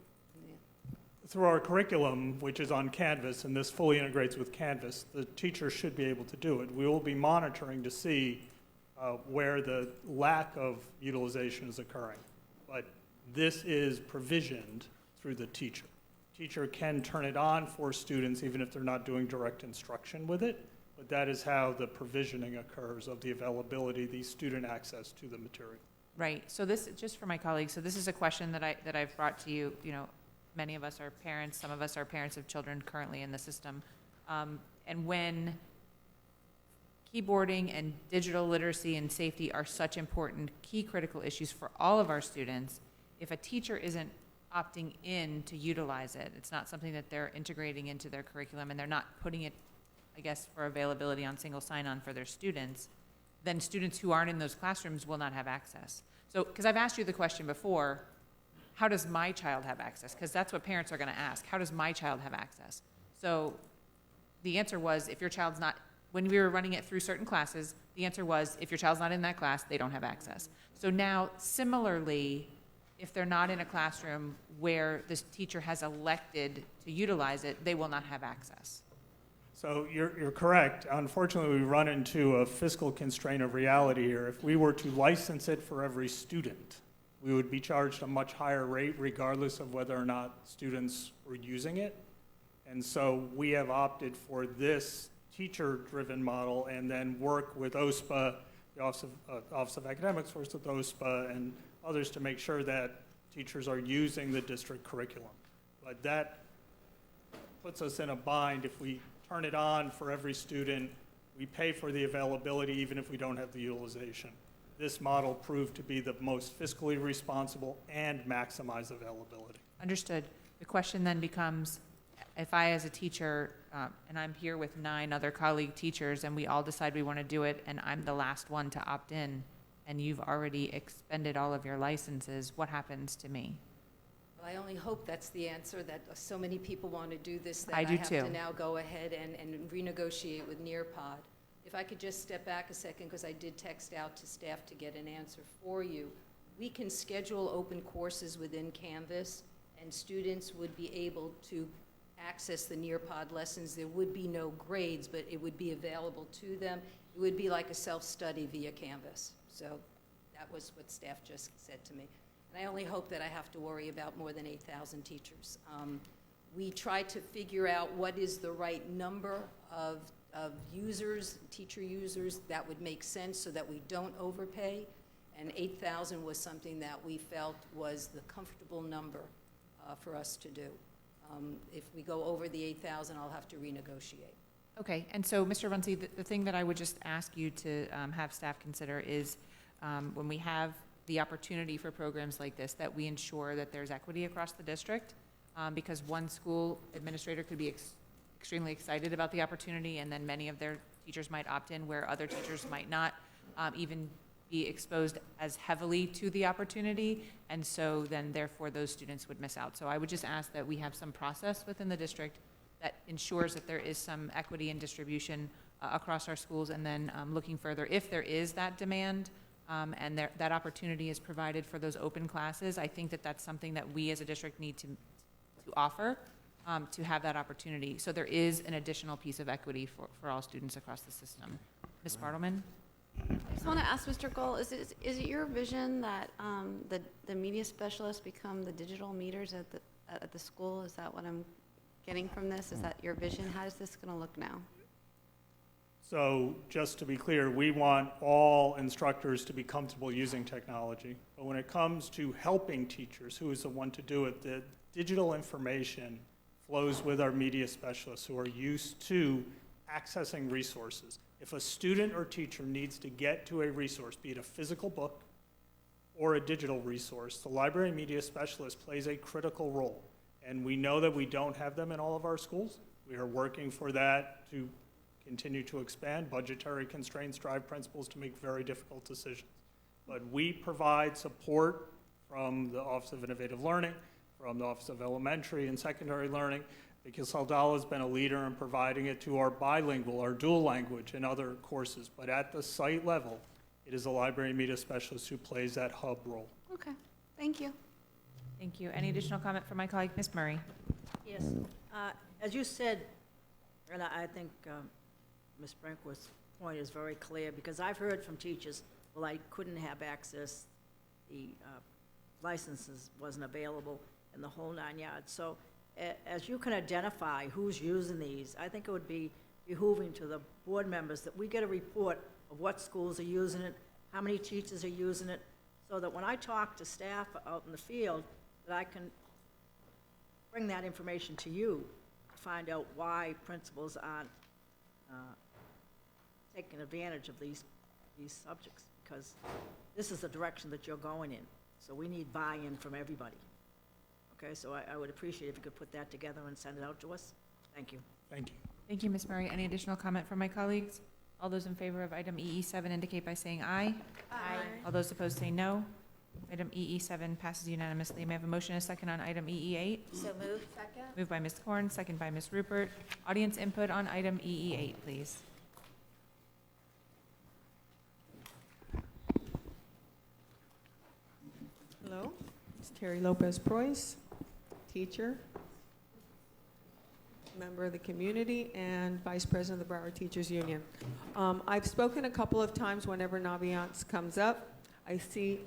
S20: Yeah.
S19: Through our curriculum, which is on Canvas, and this fully integrates with Canvas, the teacher should be able to do it. We will be monitoring to see where the lack of utilization is occurring. But this is provisioned through the teacher. Teacher can turn it on for students even if they're not doing direct instruction with it. But that is how the provisioning occurs of the availability, the student access to the material.
S1: Right. So this, just for my colleagues, so this is a question that I've brought to you. You know, many of us are parents. Some of us are parents of children currently in the system. And when keyboarding and digital literacy and safety are such important, key critical issues for all of our students, if a teacher isn't opting in to utilize it, it's not something that they're integrating into their curriculum, and they're not putting it, I guess, for availability on single sign-on for their students, then students who aren't in those classrooms will not have access. So, because I've asked you the question before, how does my child have access? Because that's what parents are going to ask. How does my child have access? So the answer was, if your child's not, when we were running it through certain classes, the the answer was, if your child's not in that class, they don't have access. So now, similarly, if they're not in a classroom where this teacher has elected to utilize it, they will not have access.
S19: So you're correct. Unfortunately, we run into a fiscal constraint of reality here. If we were to license it for every student, we would be charged a much higher rate regardless of whether or not students were using it. And so we have opted for this teacher-driven model and then work with OSPA, the Office of Academics works with OSPA and others to make sure that teachers are using the district curriculum. But that puts us in a bind. If we turn it on for every student, we pay for the availability even if we don't have the utilization. This model proved to be the most fiscally responsible and maximize availability.
S1: Understood. The question then becomes, if I, as a teacher, and I'm here with 9 other colleague teachers, and we all decide we want to do it, and I'm the last one to opt in, and you've already expended all of your licenses, what happens to me?
S20: Well, I only hope that's the answer, that so many people want to do this, that
S1: I do
S20: have
S1: too.
S20: to now go ahead and renegotiate with Nearpod. If I could just step back a second, because I did text out to staff to get an answer for you. We can schedule open courses within Canvas, and students would be able to access the Nearpod lessons. There would be no grades, but it would be available to them. It would be like a self-study via Canvas. So that was what staff just said to me. And I only hope that I have to worry about more than 8,000 teachers. We try to figure out what is the right number of users, teacher users, that would make sense so that we don't overpay. And 8,000 was something that we felt was the comfortable number for us to do. If we go over the 8,000, I'll have to renegotiate.
S1: Okay, and so, Mr. Runcie, the thing that I would just ask you to have staff consider is when we have the opportunity for programs like this, that we ensure that there's equity across the district, because one school administrator could be extremely excited about the opportunity, and then many of their teachers might opt in where other teachers might not even be exposed as heavily to the opportunity, and so then therefore those students would miss out. So I would just ask that we have some process within the district that ensures that there is some equity and distribution across our schools, and then looking further, if there is that demand and that opportunity is provided for those open classes, I think that that's something that we as a district need to offer, to have that opportunity. So there is an additional piece of equity for all students across the system. Ms. Bartleman?
S6: I just want to ask Mr. Gold, is it your vision that the media specialists become the digital meters at the school? Is that what I'm getting from this? Is that your vision? How is this going to look now?
S19: So just to be clear, we want all instructors to be comfortable using technology. But when it comes to helping teachers, who is the one to do it, the digital information flows with our media specialists who are used to accessing resources. If a student or teacher needs to get to a resource, be it a physical book or a digital resource, the library media specialist plays a critical role. And we know that we don't have them in all of our schools. We are working for that to continue to expand. Budgetary constraints drive principals to make very difficult decisions. But we provide support from the Office of Innovative Learning, from the Office of Elementary and Secondary Learning, because Saldala has been a leader in providing it to our bilingual, our dual language, and other courses. But at the site level, it is a library media specialist who plays that hub role.
S6: Okay, thank you.
S1: Thank you. Any additional comment from my colleague, Ms. Murray?
S5: Yes. As you said, and I think Ms. Brinkworth's point is very clear, because I've heard from teachers, well, I couldn't have access, the licenses wasn't available, and the whole 9 yards. So as you can identify who's using these, I think it would be behooving to the board members that we get a report of what schools are using it, how many teachers are using it, so that when I talk to staff out in the field, that I can bring that information to you to find out why principals aren't taking advantage of these subjects, because this is the direction that you're going in. So we need buy-in from everybody. Okay, so I would appreciate if you could put that together and send it out to us. Thank you.
S19: Thank you.
S1: Thank you, Ms. Murray. Any additional comment from my colleagues? All those in favor of item EE7 indicate by saying aye.
S6: Aye.
S1: All those opposed say no. Item EE7 passes unanimously. May I have a motion and a second on item EE8?
S4: So moved. Second.
S1: Moved by Ms. Korn, second by Ms. Rupert. Audience input on item EE8, please.
S16: Terry Lopez Preuss, teacher, member of the community, and Vice President of the Broward Teachers Union. I've spoken a couple of times whenever Naviance comes up. I see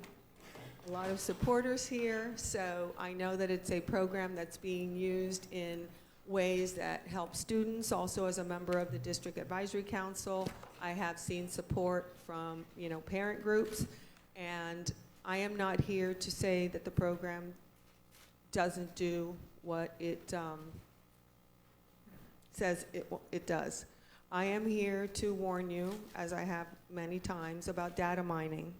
S16: a lot of supporters here, so I know that it's a program that's being used in ways that help students. Also, as a member of the District Advisory Council, I have seen support from, parent groups, and I am not here to say that the program doesn't do what it says it does. I am here to warn you, as I have many times, about data mining.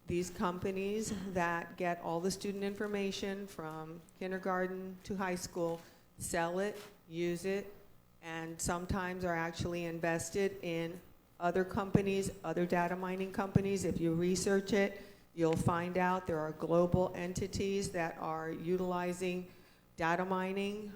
S16: These companies that get all the student information from kindergarten to high school sell it, use it, and sometimes are actually invested in other companies, other data mining companies. If you research it, you'll find out there are global entities that are utilizing data mining.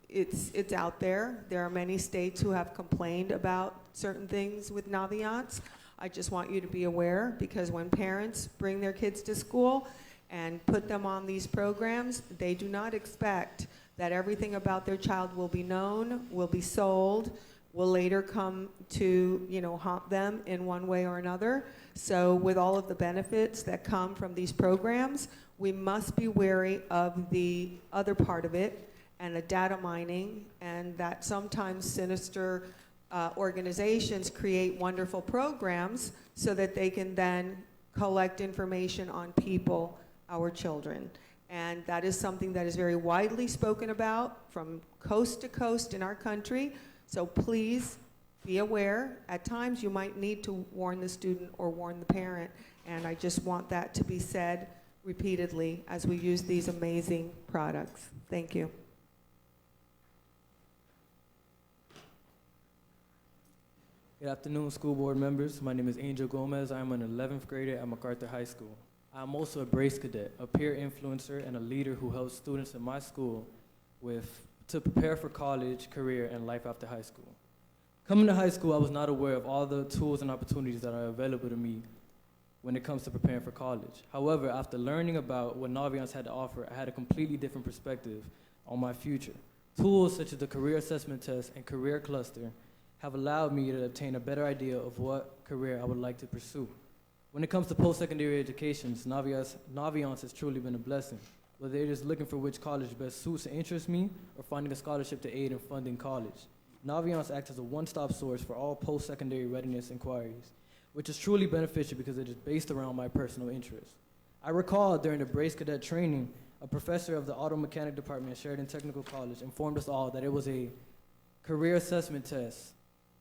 S16: It's out there. There are many states who have complained about certain things with Naviance. I just want you to be aware, because when parents bring their kids to school and put them on these programs, they do not expect that everything about their child will be known, will be sold, will later come to, haunt them in one way or another. So with all of the benefits that come from these programs, we must be wary of the other part of it, and the data mining, and that sometimes sinister organizations create wonderful programs so that they can then collect information on people, our children. And that is something that is very widely spoken about from coast to coast in our country. So please be aware. At times you might need to warn the student or warn the parent, and I just want that to be said repeatedly as we use these amazing products. Thank you.
S11: Good afternoon, school board members. My name is Angel Gomez. I'm an 11th grader at MacArthur High School. I'm also a Brace Cadet, a peer influencer, and a leader who helps students in my school to prepare for college, career, and life after high school. Coming to high school, I was not aware of all the tools and opportunities that are available to me when it comes to preparing for college. However, after learning about what Naviance had to offer, I had a completely different perspective on my future. Tools such as the Career Assessment Test and Career Cluster have allowed me to obtain a better idea of what career I would like to pursue. When it comes to post-secondary education, Naviance has truly been a blessing, whether it is looking for which college best suits and interests me or finding a scholarship to aid in funding college. Naviance acts as a one-stop source for all post-secondary readiness inquiries, which is truly beneficial because it is based around my personal interests. I recall during the Brace Cadet training, a professor of the auto mechanic department at Sheridan Technical College informed us all that it was a career assessment test,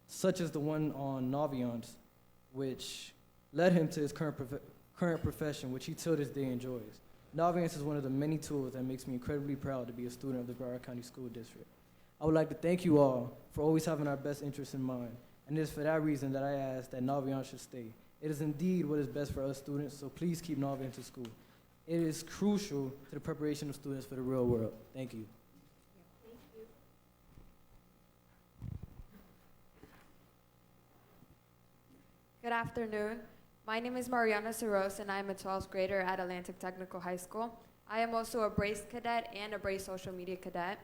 S11: such as the one on Naviance, which led him to his current profession, which he till this day enjoys. Naviance is one of the many tools that makes me incredibly proud to be a student of the Broward County School District. I would like to thank you all for always having our best interests in mind, and it is for that reason that I ask that Naviance should stay. It is indeed what is best for us students, so please keep Naviance in school. It is crucial to the preparation of students for the real world. Thank you.
S17: Good afternoon. My name is Mariana Saros, and I am a 12th grader at Atlantic Technical High School. I am also a Brace Cadet and a Brace Social Media Cadet.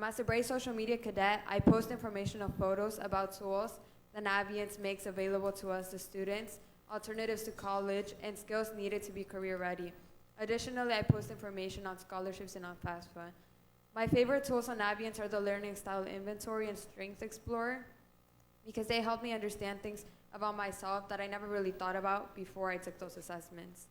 S17: As a Brace Social Media Cadet, I post informational photos about tools that Naviance makes available to us, the students, alternatives to college, and skills needed to be career ready. Additionally, I post information on scholarships and on FAFSA. My favorite tools on Naviance are the Learning Style Inventory and Strengths Explorer, because they help me understand things about myself that I never really thought about before I took those assessments.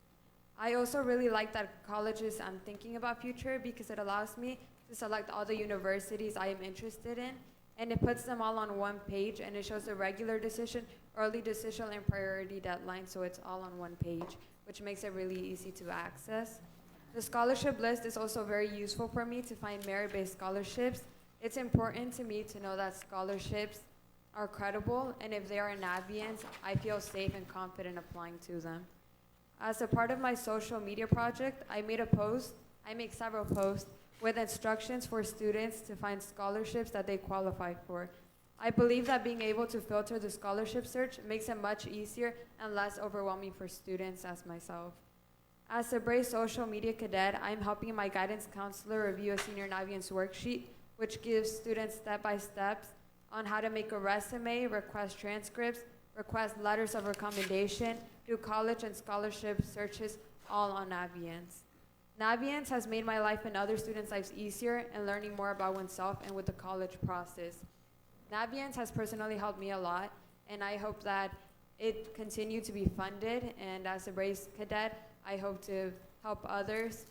S17: I also really like that colleges I'm thinking about future, because it allows me to select all the universities I am interested in, and it puts them all on one page, and it shows the regular decision, early decision, and priority deadline, so it's all on one page, which makes it really easy to access. The scholarship list is also very useful for me to find merit-based scholarships. It's important to me to know that scholarships are credible, and if they are in Naviance, I feel safe and confident applying to them. As a part of my social media project, I make several posts with instructions for students to find scholarships that they qualify for. I believe that being able to filter the scholarship search makes it much easier and less overwhelming for students as myself. As a Brace social media cadet, I'm helping my guidance counselor review a senior Naviance worksheet, which gives students step-by-steps on how to make a resume, request transcripts, request letters of recommendation, do college and scholarship searches, all on Naviance. Naviance has made my life and other students' lives easier in learning more about oneself and with the college process. Naviance has personally helped me a lot, and I hope that it continue to be funded, and as a Brace cadet, I hope to help others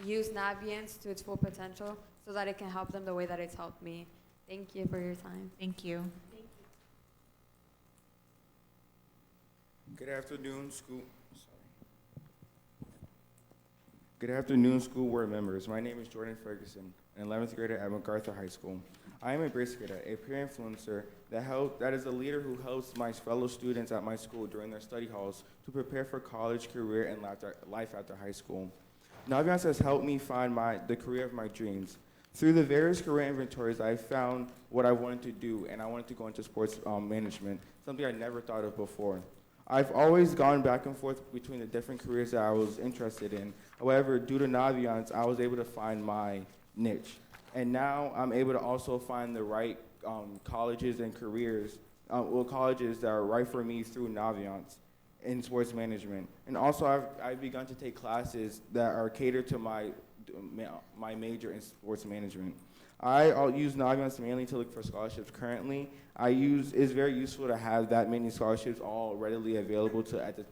S17: use Naviance to its full potential so that it can help them the way that it's helped me. Thank you for your time.
S1: Thank you.
S13: Good afternoon, school. Good afternoon, school board members. My name is Jordan Ferguson, an 11th grader at MacArthur High School. I am a Brace cadet, a peer influencer that is a leader who helps my fellow students at my school during their study halls to prepare for college, career, and life after high school. Naviance has helped me find the career of my dreams. Through the various career inventories, I found what I wanted to do, and I wanted to go into sports management, something I never thought of before. I've always gone back and forth between the different careers that I was interested in. However, due to Naviance, I was able to find my niche. And now I'm able to also find the right colleges and careers, colleges that are right for me through Naviance in sports management. And also I've begun to take classes that are catered to my major in sports management. I'll use Naviance mainly to look for scholarships currently. It's very useful to have that many scholarships all readily available at the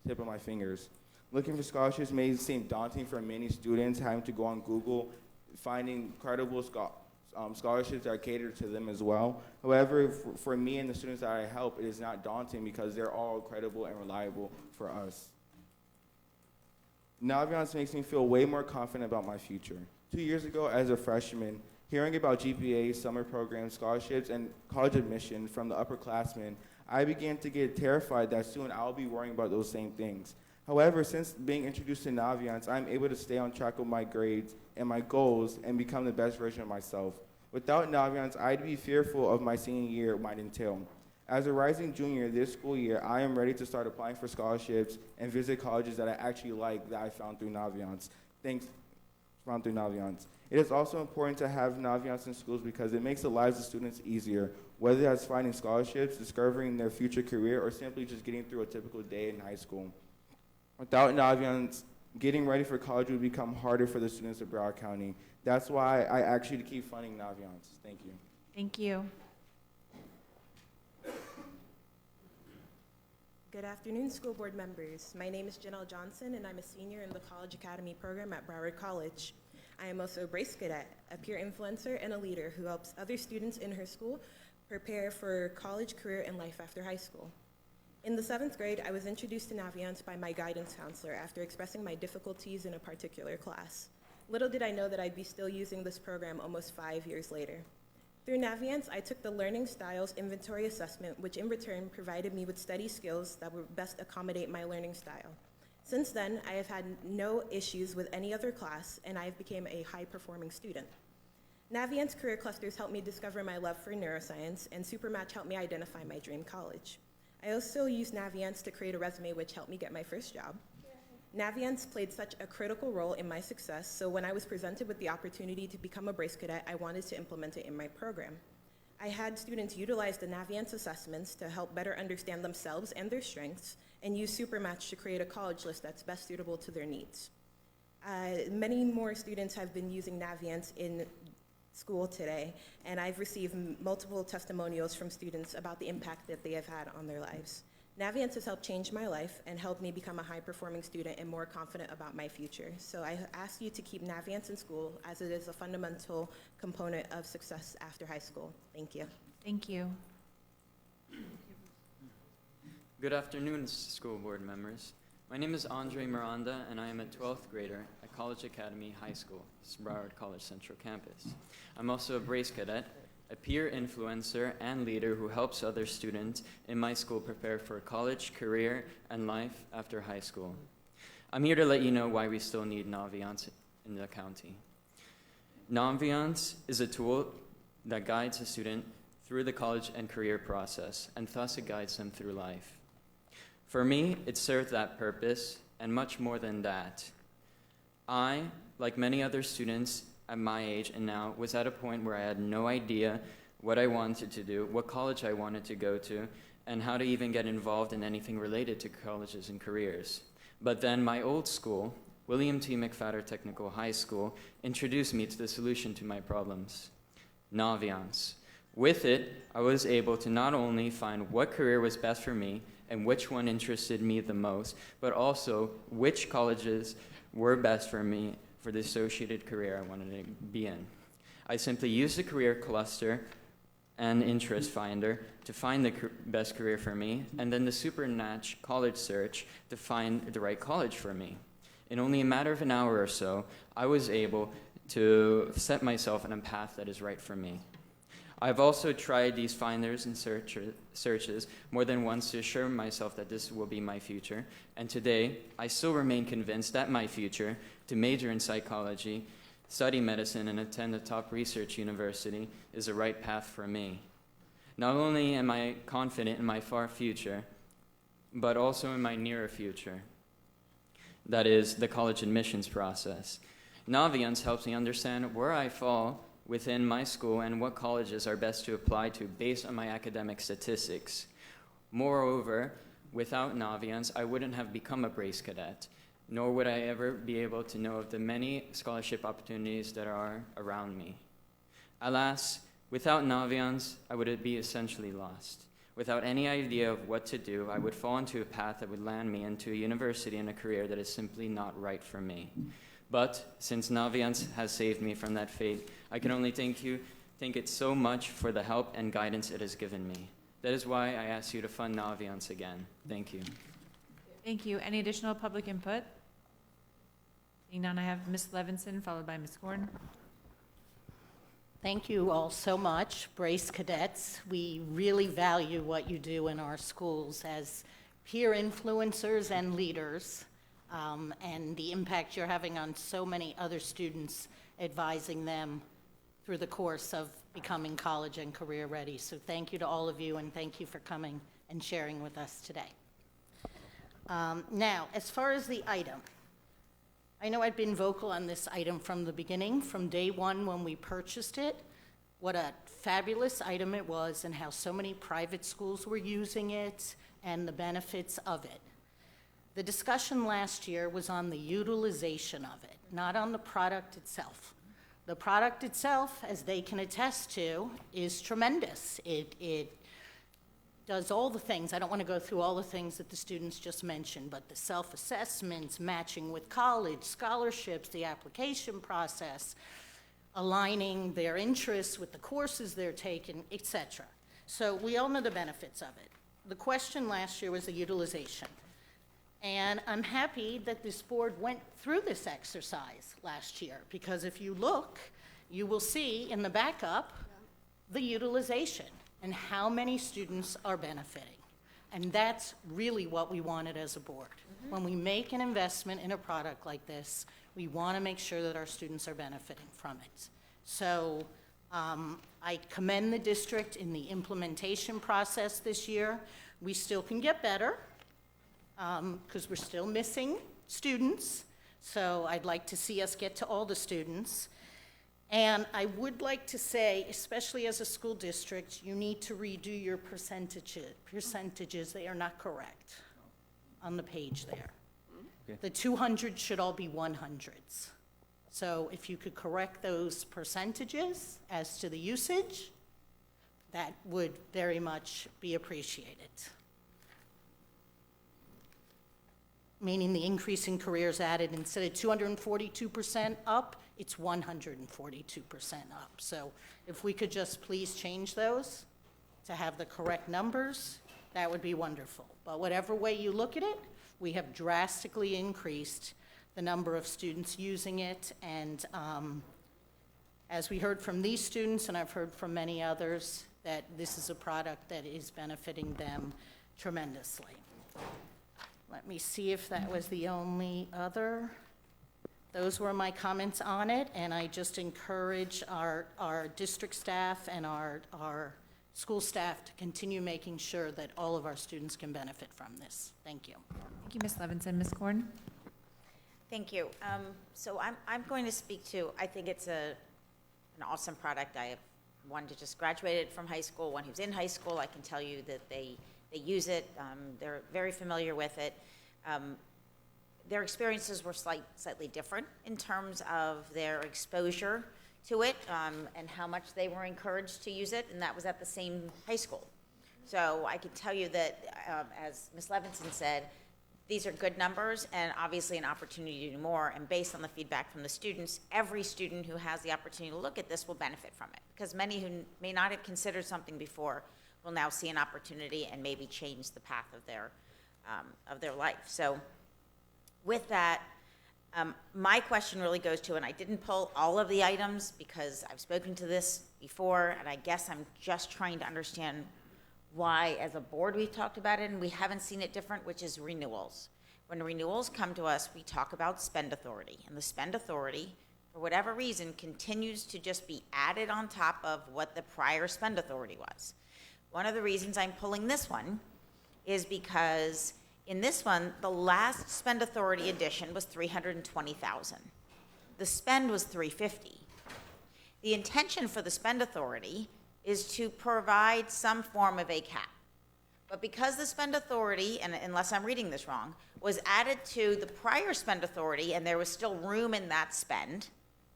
S13: tip of my fingers. Looking for scholarships may seem daunting for many students, having to go on Google, finding credible scholarships that are catered to them as well. However, for me and the students that I help, it is not daunting because they're all credible and reliable for us. Naviance makes me feel way more confident about my future. 2 years ago, as a freshman, hearing about GPA, summer programs, scholarships, and college admission from the upperclassmen, I began to get terrified that soon I'll be worrying about those same things. However, since being introduced to Naviance, I'm able to stay on track with my grades and my goals and become the best version of myself. Without Naviance, I'd be fearful of my senior year might entail. As a rising junior this school year, I am ready to start applying for scholarships and visit colleges that I actually like that I found through Naviance. It is also important to have Naviance in schools because it makes the lives of students easier, whether that's finding scholarships, discovering their future career, or simply just getting through a typical day in high school. Without Naviance, getting ready for college would become harder for the students of Broward County. That's why I actually keep funding Naviance. Thank you.
S1: Thank you.
S14: Good afternoon, school board members. My name is Janelle Johnson, and I'm a senior in the College Academy program at Broward College. I am also a Brace cadet, a peer influencer, and a leader who helps other students in her school prepare for college, career, and life after high school. In the 7th grade, I was introduced to Naviance by my guidance counselor after expressing my difficulties in a particular class. Little did I know that I'd be still using this program almost 5 years later. Through Naviance, I took the Learning Styles Inventory Assessment, which in return provided me with study skills that would best accommodate my learning style. Since then, I have had no issues with any other class, and I have become a high-performing student. Naviance Career Clusters helped me discover my love for neuroscience, and Supermatch helped me identify my dream college. I also used Naviance to create a resume which helped me get my first job. Naviance played such a critical role in my success, so when I was presented with the opportunity to become a Brace cadet, I wanted to implement it in my program. I had students utilize the Naviance assessments to help better understand themselves and their strengths, and use Supermatch to create a college list that's best suitable to their needs. Many more students have been using Naviance in school today, and I've received multiple testimonials from students about the impact that they have had on their lives. Naviance has helped change my life and helped me become a high-performing student and more confident about my future. So I ask you to keep Naviance in school, as it is a fundamental component of success after high school. Thank you.
S1: Thank you.
S23: Good afternoon, school board members. My name is Andre Miranda, and I am a 12th grader at College Academy High School, Broward College Central Campus. I'm also a Brace cadet, a peer influencer and leader who helps other students in my school prepare for college, career, and life after high school. I'm here to let you know why we still need Naviance in the county. Naviance is a tool that guides a student through the college and career process, and thus it guides them through life. For me, it served that purpose and much more than that. I, like many other students at my age and now, was at a point where I had no idea what I wanted to do, what college I wanted to go to, and how to even get involved in anything related to colleges and careers. But then my old school, William T. McFadder Technical High School, introduced me to the solution to my problems: Naviance. With it, I was able to not only find what career was best for me and which one interested me the most, but also which colleges were best for me for the associated career I wanted to be in. I simply used the career cluster and interest finder to find the best career for me, and then the SuperNatch college search to find the right college for me. In only a matter of an hour or so, I was able to set myself on a path that is right for me. I've also tried these finders and searches more than once to assure myself that this will be my future, and today I still remain convinced that my future, to major in psychology, study medicine, and attend a top research university, is the right path for me. Not only am I confident in my far future, but also in my nearer future. That is, the college admissions process. Naviance helps me understand where I fall within my school and what colleges are best to apply to based on my academic statistics. Moreover, without Naviance, I wouldn't have become a Brace Cadet, nor would I ever be able to know of the many scholarship opportunities that are around me. Alas, without Naviance, I would be essentially lost. Without any idea of what to do, I would fall into a path that would land me into a university and a career that is simply not right for me. But since Naviance has saved me from that fate, I can only thank it so much for the help and guidance it has given me. That is why I ask you to fund Naviance again. Thank you.
S1: Thank you. Any additional public input? Seeing none, I have Ms. Levinson, followed by Ms. Gordon.
S10: Thank you all so much, Brace Cadets. We really value what you do in our schools as peer influencers and leaders, and the impact you're having on so many other students, advising them through the course of becoming college and career ready. So thank you to all of you, and thank you for coming and sharing with us today. Now, as far as the item, I know I've been vocal on this item from the beginning, from day one when we purchased it, what a fabulous item it was and how so many private schools were using it and the benefits of it. The discussion last year was on the utilization of it, not on the product itself. The product itself, as they can attest to, is tremendous. It does all the things. I don't want to go through all the things that the students just mentioned, but the self-assessments, matching with college, scholarships, the application process, aligning their interests with the courses they're taking, etc. So we all know the benefits of it. The question last year was the utilization. And I'm happy that this board went through this exercise last year, because if you look, you will see in the backup the utilization and how many students are benefiting. And that's really what we wanted as a board. When we make an investment in a product like this, we want to make sure that our students are benefiting from it. So I commend the district in the implementation process this year. We still can get better, because we're still missing students. So I'd like to see us get to all the students. And I would like to say, especially as a school district, you need to redo your percentages. They are not correct on the page there.
S23: Okay.
S10: The 200 should all be 100s. So if you could correct those percentages as to the usage, that would very much be appreciated. Meaning the increase in careers added, instead of 242% up, it's 142% up. So if we could just please change those to have the correct numbers, that would be wonderful. But whatever way you look at it, we have drastically increased the number of students using it. And as we heard from these students, and I've heard from many others, that this is a product that is benefiting them tremendously. Let me see if that was the only other. Those were my comments on it, and I just encourage our district staff and our school staff to continue making sure that all of our students can benefit from this. Thank you.
S1: Thank you, Ms. Levinson. Ms. Gordon?
S4: Thank you. So I'm going to speak to, I think it's an awesome product. I have one that just graduated from high school, one who's in high school. I can tell you that they use it. They're very familiar with it. Their experiences were slightly different in terms of their exposure to it and how much they were encouraged to use it, and that was at the same high school. So I can tell you that, as Ms. Levinson said, these are good numbers and obviously an opportunity to do more. And based on the feedback from the students, every student who has the opportunity to look at this will benefit from it, because many who may not have considered something before will now see an opportunity and maybe change the path of their life. So with that, my question really goes to, and I didn't pull all of the items because I've spoken to this before, and I guess I'm just trying to understand why, as a board, we've talked about it and we haven't seen it different, which is renewals. When renewals come to us, we talk about spend authority, and the spend authority, for whatever reason, continues to just be added on top of what the prior spend authority was. One of the reasons I'm pulling this one is because in this one, the last spend authority addition was $320,000. The spend was $350,000. The intention for the spend authority is to provide some form of a cap. But because the spend authority, and unless I'm reading this wrong, was added to the prior spend authority and there was still room in that spend,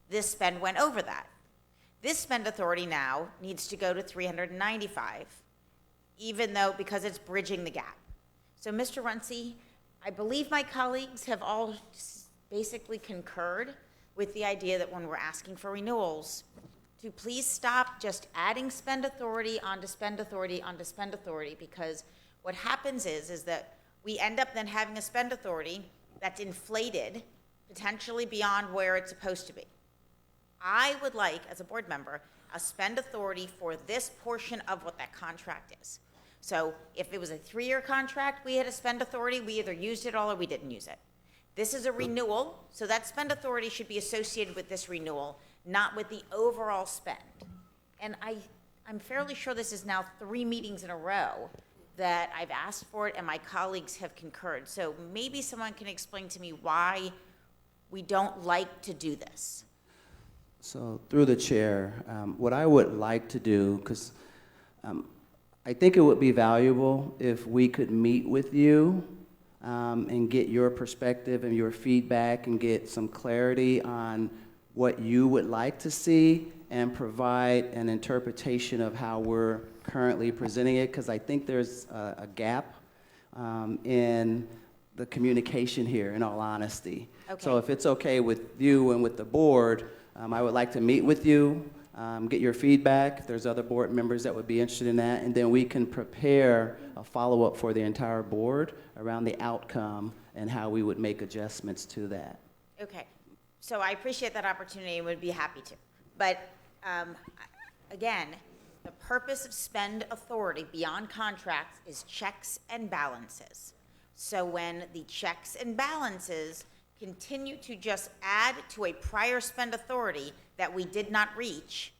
S4: this spend went over that. This spend authority now needs to go to $395,000, even though, because it's bridging the gap. So Mr. Runcie, I believe my colleagues have all basically concurred with the idea that when we're asking for renewals, to please stop just adding spend authority onto spend authority onto spend authority, because what happens is that we end up then having a spend authority that's inflated, potentially beyond where it's supposed to be. I would like, as a board member, a spend authority for this portion of what that contract is. So if it was a 3-year contract, we had a spend authority, we either used it all or we didn't use it. This is a renewal, so that spend authority should be associated with this renewal, not with the overall spend. And I'm fairly sure this is now 3 meetings in a row that I've asked for it and my colleagues have concurred. So maybe someone can explain to me why we don't like to do this.
S21: So through the chair, what I would like to do, because I think it would be valuable if we could meet with you and get your perspective and your feedback and get some clarity on what you would like to see and provide an interpretation of how we're currently presenting it, because I think there's a gap in the communication here, in all honesty.
S4: Okay.
S21: So if it's okay with you and with the board, I would like to meet with you, get your feedback, if there's other board members that would be interested in that, and then we can prepare a follow-up for the entire board around the outcome and how we would make adjustments to that.
S4: Okay, so I appreciate that opportunity and would be happy to. But again, the purpose of spend authority beyond contracts is checks and balances. So when the checks and balances continue to just add to a prior spend authority that we did not reach,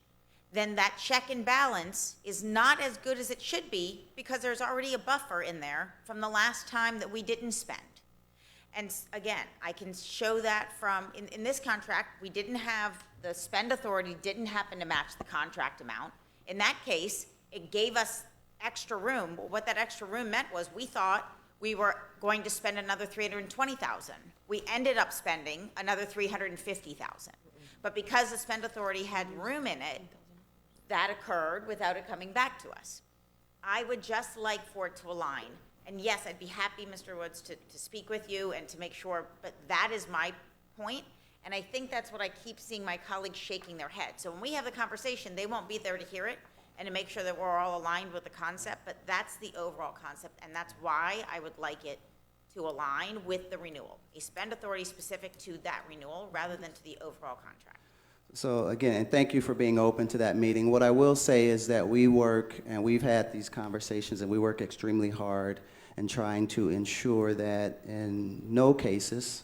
S4: then that check and balance is not as good as it should be, because there's already a buffer in there from the last time that we didn't spend. And again, I can show that from, in this contract, we didn't have, the spend authority didn't happen to match the contract amount. In that case, it gave us extra room. What that extra room meant was we thought we were going to spend another $320,000. We ended up spending another $350,000. But because the spend authority had room in it, that occurred without it coming back to us. I would just like for it to align. And yes, I'd be happy, Mr. Woods, to speak with you and to make sure, but that is my point. And I think that's what I keep seeing my colleagues shaking their heads. So when we have the conversation, they won't be there to hear it and to make sure that we're all aligned with the concept, but that's the overall concept, and that's why I would like it to align with the renewal. A spend authority specific to that renewal rather than to the overall contract.
S21: So again, and thank you for being open to that meeting. What I will say is that we work, and we've had these conversations, and we work extremely hard in trying to ensure that in no cases,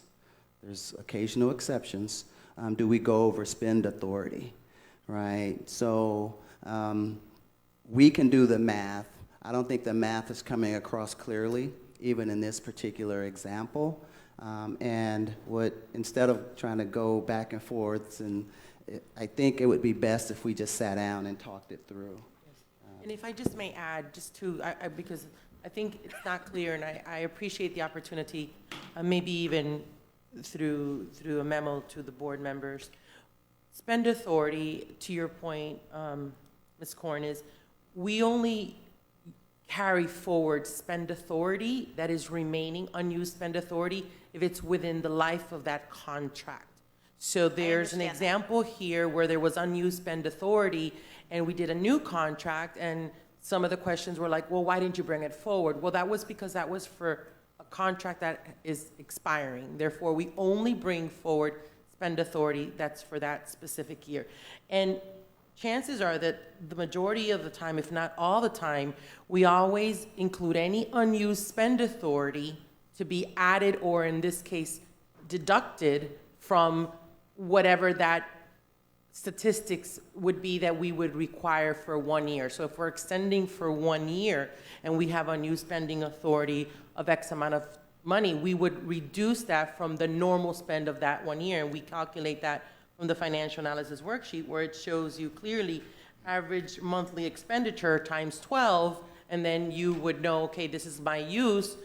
S21: there's occasional exceptions, do we go over spend authority, right? So we can do the math. I don't think the math is coming across clearly, even in this particular example. And instead of trying to go back and forth, I think it would be best if we just sat down and talked it through.
S22: And if I just may add, because I think it's not clear, and I appreciate the opportunity, maybe even through a memo to the board members. Spend authority, to your point, Ms. Korn, is we only carry forward spend authority that is remaining unused spend authority if it's within the life of that contract. So there's an example here where there was unused spend authority and we did a new contract, and some of the questions were like, well, why didn't you bring it forward? Well, that was because that was for a contract that is expiring. Therefore, we only bring forward spend authority that's for that specific year. And chances are that the majority of the time, if not all the time, we always include any unused spend authority to be added, or in this case, deducted from whatever that statistics would be that we would require for 1 year. So if we're extending for 1 year and we have unused spending authority of X amount of money, we would reduce that from the normal spend of that 1 year. And we calculate that from the financial analysis worksheet, where it shows you clearly average monthly expenditure times 12, and then you would know, okay, this is my use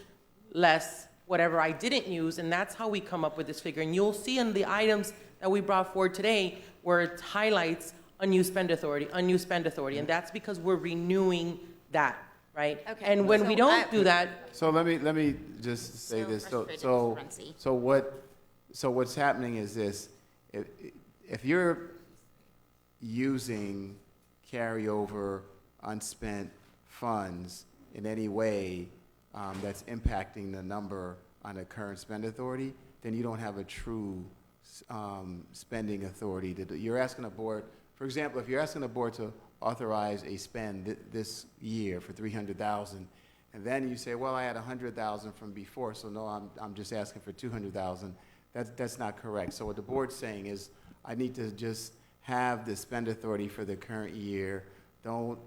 S22: less whatever I didn't use, and that's how we come up with this figure. And you'll see in the items that we brought forward today where it highlights unused spend authority, and that's because we're renewing that, right?
S4: Okay.
S22: And when we don't do that,
S9: So let me just say this. So what's happening is this: if you're using carryover unspent funds in any way that's impacting the number on the current spend authority, then you don't have a true spending authority. You're asking a board, for example, if you're asking a board to authorize a spend this year for $300,000, and then you say, well, I had $100,000 from before, so no, I'm just asking for $200,000. That's not correct. So what the board's saying is, I need to just have the spend authority for the current year. Don't,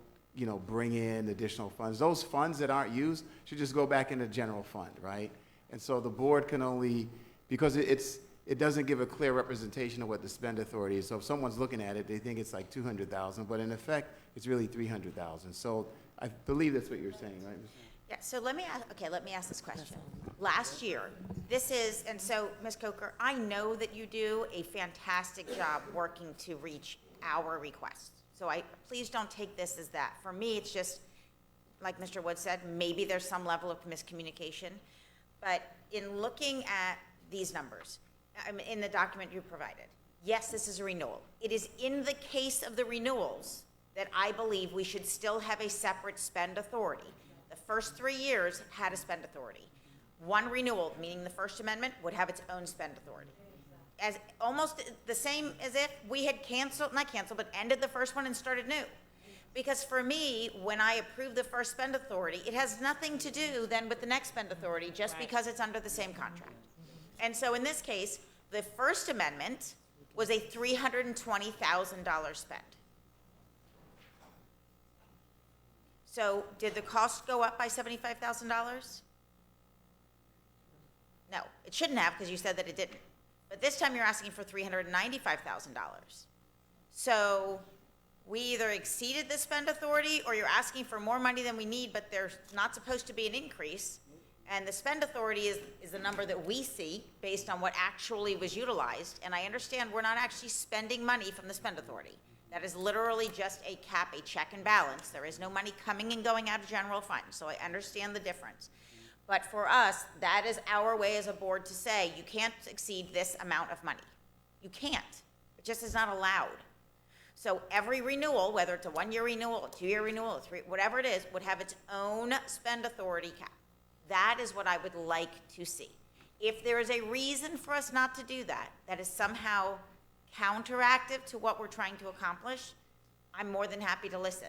S9: bring in additional funds. Those funds that aren't used should just go back in the general fund, right? And so the board can only, because it doesn't give a clear representation of what the spend authority is. So if someone's looking at it, they think it's like $200,000, but in effect, it's really $300,000. So I believe that's what you're saying, right?
S4: Yeah, so let me ask this question. Last year, and so, Ms. Coker, I know that you do a fantastic job working to reach our requests. So please don't take this as that. For me, it's just, like Mr. Wood said, maybe there's some level of miscommunication. But in looking at these numbers, in the document you provided, yes, this is a renewal. It is in the case of the renewals that I believe we should still have a separate spend authority. The first 3 years had a spend authority. One renewal, meaning the First Amendment, would have its own spend authority. As almost the same as if we had ended the first one and started new. Because for me, when I approve the first spend authority, it has nothing to do then with the next spend authority, just because it's under the same contract. And so in this case, the First Amendment was a $320,000 spend. So did the cost go up by $75,000? No, it shouldn't have, because you said that it didn't. But this time you're asking for $395,000. So we either exceeded the spend authority, or you're asking for more money than we need, but there's not supposed to be an increase. And the spend authority is the number that we see based on what actually was utilized. And I understand we're not actually spending money from the spend authority. That is literally just a cap, a check and balance. There is no money coming and going out of general fund. So I understand the difference. But for us, that is our way as a board to say, you can't exceed this amount of money. You can't. It just is not allowed. So every renewal, whether it's a 1-year renewal, a 2-year renewal, whatever it is, would have its own spend authority cap. That is what I would like to see. If there is a reason for us not to do that, that is somehow counteractive to what we're trying to accomplish, I'm more than happy to listen.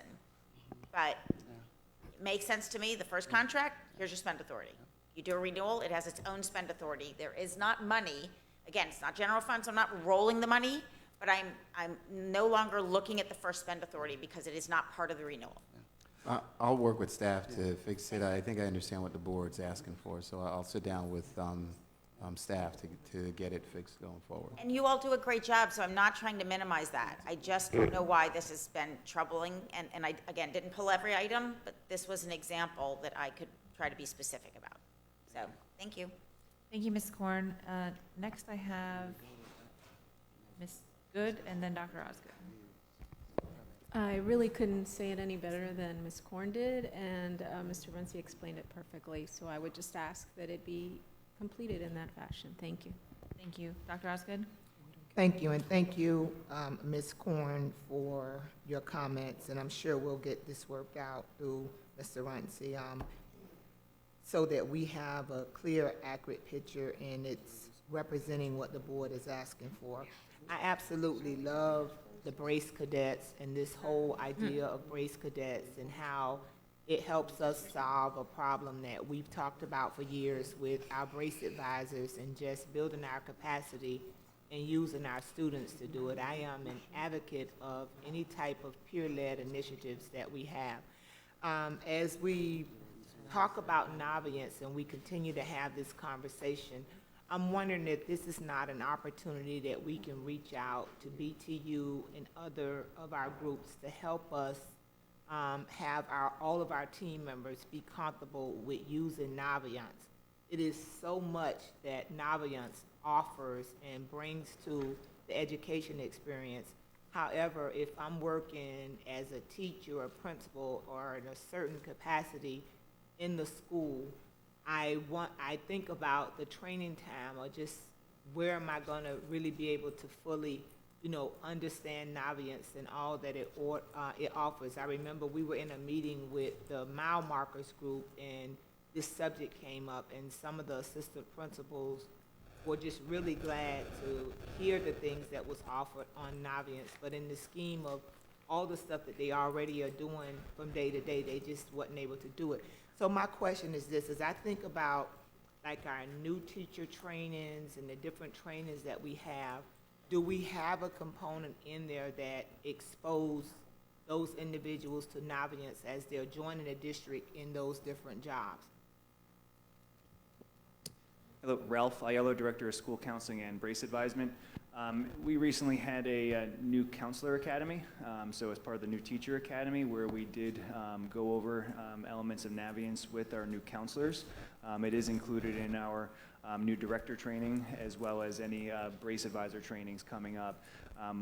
S4: But it makes sense to me. The first contract, here's your spend authority. You do a renewal, it has its own spend authority. There is not money. Again, it's not general funds. I'm not rolling the money, but I'm no longer looking at the first spend authority because it is not part of the renewal.
S9: I'll work with staff to fix it. I think I understand what the board's asking for, so I'll sit down with staff to get it fixed going forward.
S4: And you all do a great job, so I'm not trying to minimize that. I just don't know why this has been troubling, and I, again, didn't pull every item, but this was an example that I could try to be specific about. So, thank you.
S1: Thank you, Ms. Korn. Next I have Ms. Good and then Dr. Osgood.
S8: I really couldn't say it any better than Ms. Korn did, and Mr. Runcie explained it perfectly, so I would just ask that it be completed in that fashion. Thank you.
S1: Thank you. Dr. Osgood?
S2: Thank you, and thank you, Ms. Korn, for your comments, and I'm sure we'll get this worked out through Mr. Runcie, so that we have a clear, accurate picture, and it's representing what the board is asking for. I absolutely love the Brace Cadets and this whole idea of Brace Cadets and how it helps us solve a problem that we've talked about for years with our Brace advisors and just building our capacity and using our students to do it. I am an advocate of any type of peer-led initiatives that we have. As we talk about Naviance and we continue to have this conversation, I'm wondering if this is not an opportunity that we can reach out to BTU and other of our groups to help us have all of our team members be comfortable with using Naviance. It is so much that Naviance offers and brings to the education experience. However, if I'm working as a teacher or principal or in a certain capacity in the school, I think about the training time or just where am I going to really be able to fully, understand Naviance and all that it offers. I remember we were in a meeting with the mile markers group and this subject came up and some of the assistant principals were just really glad to hear the things that was offered on Naviance. But in the scheme of all the stuff that they already are doing from day to day, they just wasn't able to do it. So my question is this, as I think about like our new teacher trainings and the different trainings that we have, do we have a component in there that expose those individuals to Naviance as they're joining a district in those different jobs?
S12: Hello, Ralph Aiello, Director of School Counseling and Brace Advisement. We recently had a new counselor academy, so as part of the new teacher academy, where we did go over elements of Naviance with our new counselors. It is included in our new director training, as well as any Brace advisor trainings coming up.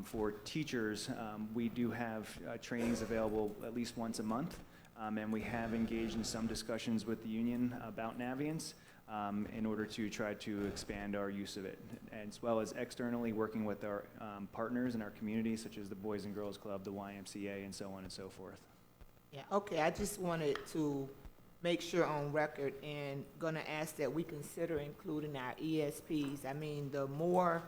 S12: For teachers, we do have trainings available at least once a month, and we have engaged in some discussions with the union about Naviance. In order to try to expand our use of it, as well as externally working with our partners in our community, such as the Boys and Girls Club, the YMCA, and so on and so forth.
S2: Yeah, okay, I just wanted to make sure on record and gonna ask that we consider including our ESPs. I mean, the more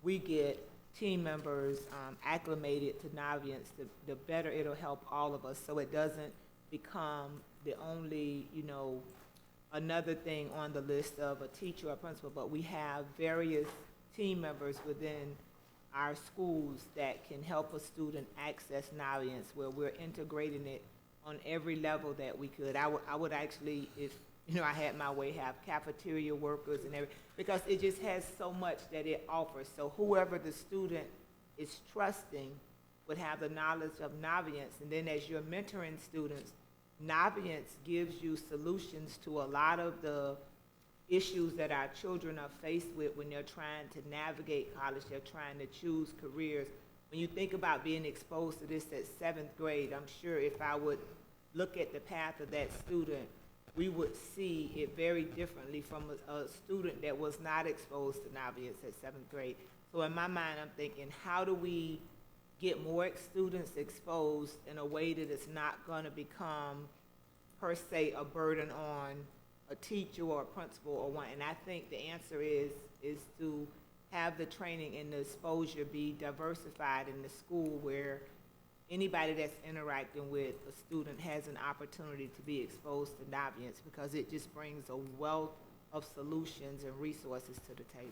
S2: we get team members acclimated to Naviance, the better it'll help all of us, so it doesn't become the only, another thing on the list of a teacher or principal, but we have various team members within our schools that can help a student access Naviance, where we're integrating it on every level that we could. I would actually, if I had my way, have cafeteria workers and everything, because it just has so much that it offers. So whoever the student is trusting would have the knowledge of Naviance, and then as you're mentoring students, Naviance gives you solutions to a lot of the issues that our children are faced with when they're trying to navigate college, they're trying to choose careers. When you think about being exposed to this at 7th grade, I'm sure if I would look at the path of that student, we would see it very differently from a student that was not exposed to Naviance at 7th grade. So in my mind, I'm thinking, how do we get more students exposed in a way that it's not going to become, per se, a burden on a teacher or a principal or one. And I think the answer is to have the training and the exposure be diversified in the school, where anybody that's interacting with a student has an opportunity to be exposed to Naviance, because it just brings a wealth of solutions and resources to the table.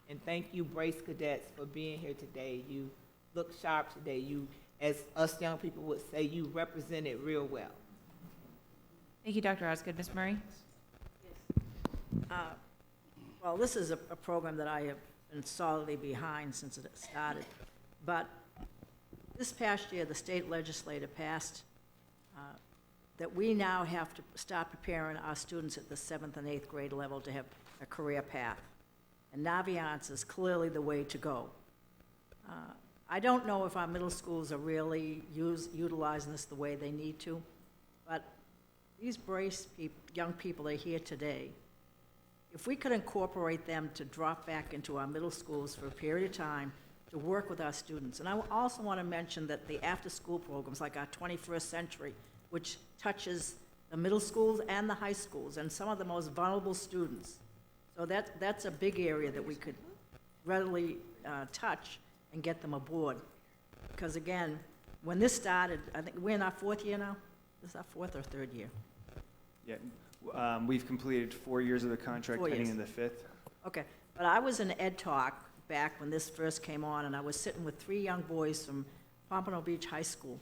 S2: And thank you, Brace Cadets, for being here today. You look sharp today. You, as us young people would say, you represent it real well.
S1: Thank you, Dr. Osgood. Ms. Murray?
S5: Well, this is a program that I have been solidly behind since it started. But this past year, the state legislature passed that we now have to start preparing our students at the 7th and 8th grade level to have a career path. And Naviance is clearly the way to go. I don't know if our middle schools are really utilizing this the way they need to, but these young people that are here today, if we could incorporate them to drop back into our middle schools for a period of time to work with our students. And I also want to mention that the after-school programs, like our 21st Century, which touches the middle schools and the high schools and some of the most vulnerable students. So that's a big area that we could readily touch and get them aboard. Because again, when this started, I think we're in our 4th year now? This is our 4th or 3rd year?
S12: Yeah, we've completed 4 years of the contract,
S5: 4
S12: heading
S5: years.
S12: in the 5th.
S5: Okay, but I was in Ed Talk back when this first came on, and I was sitting with 3 young boys from Pompano Beach High School.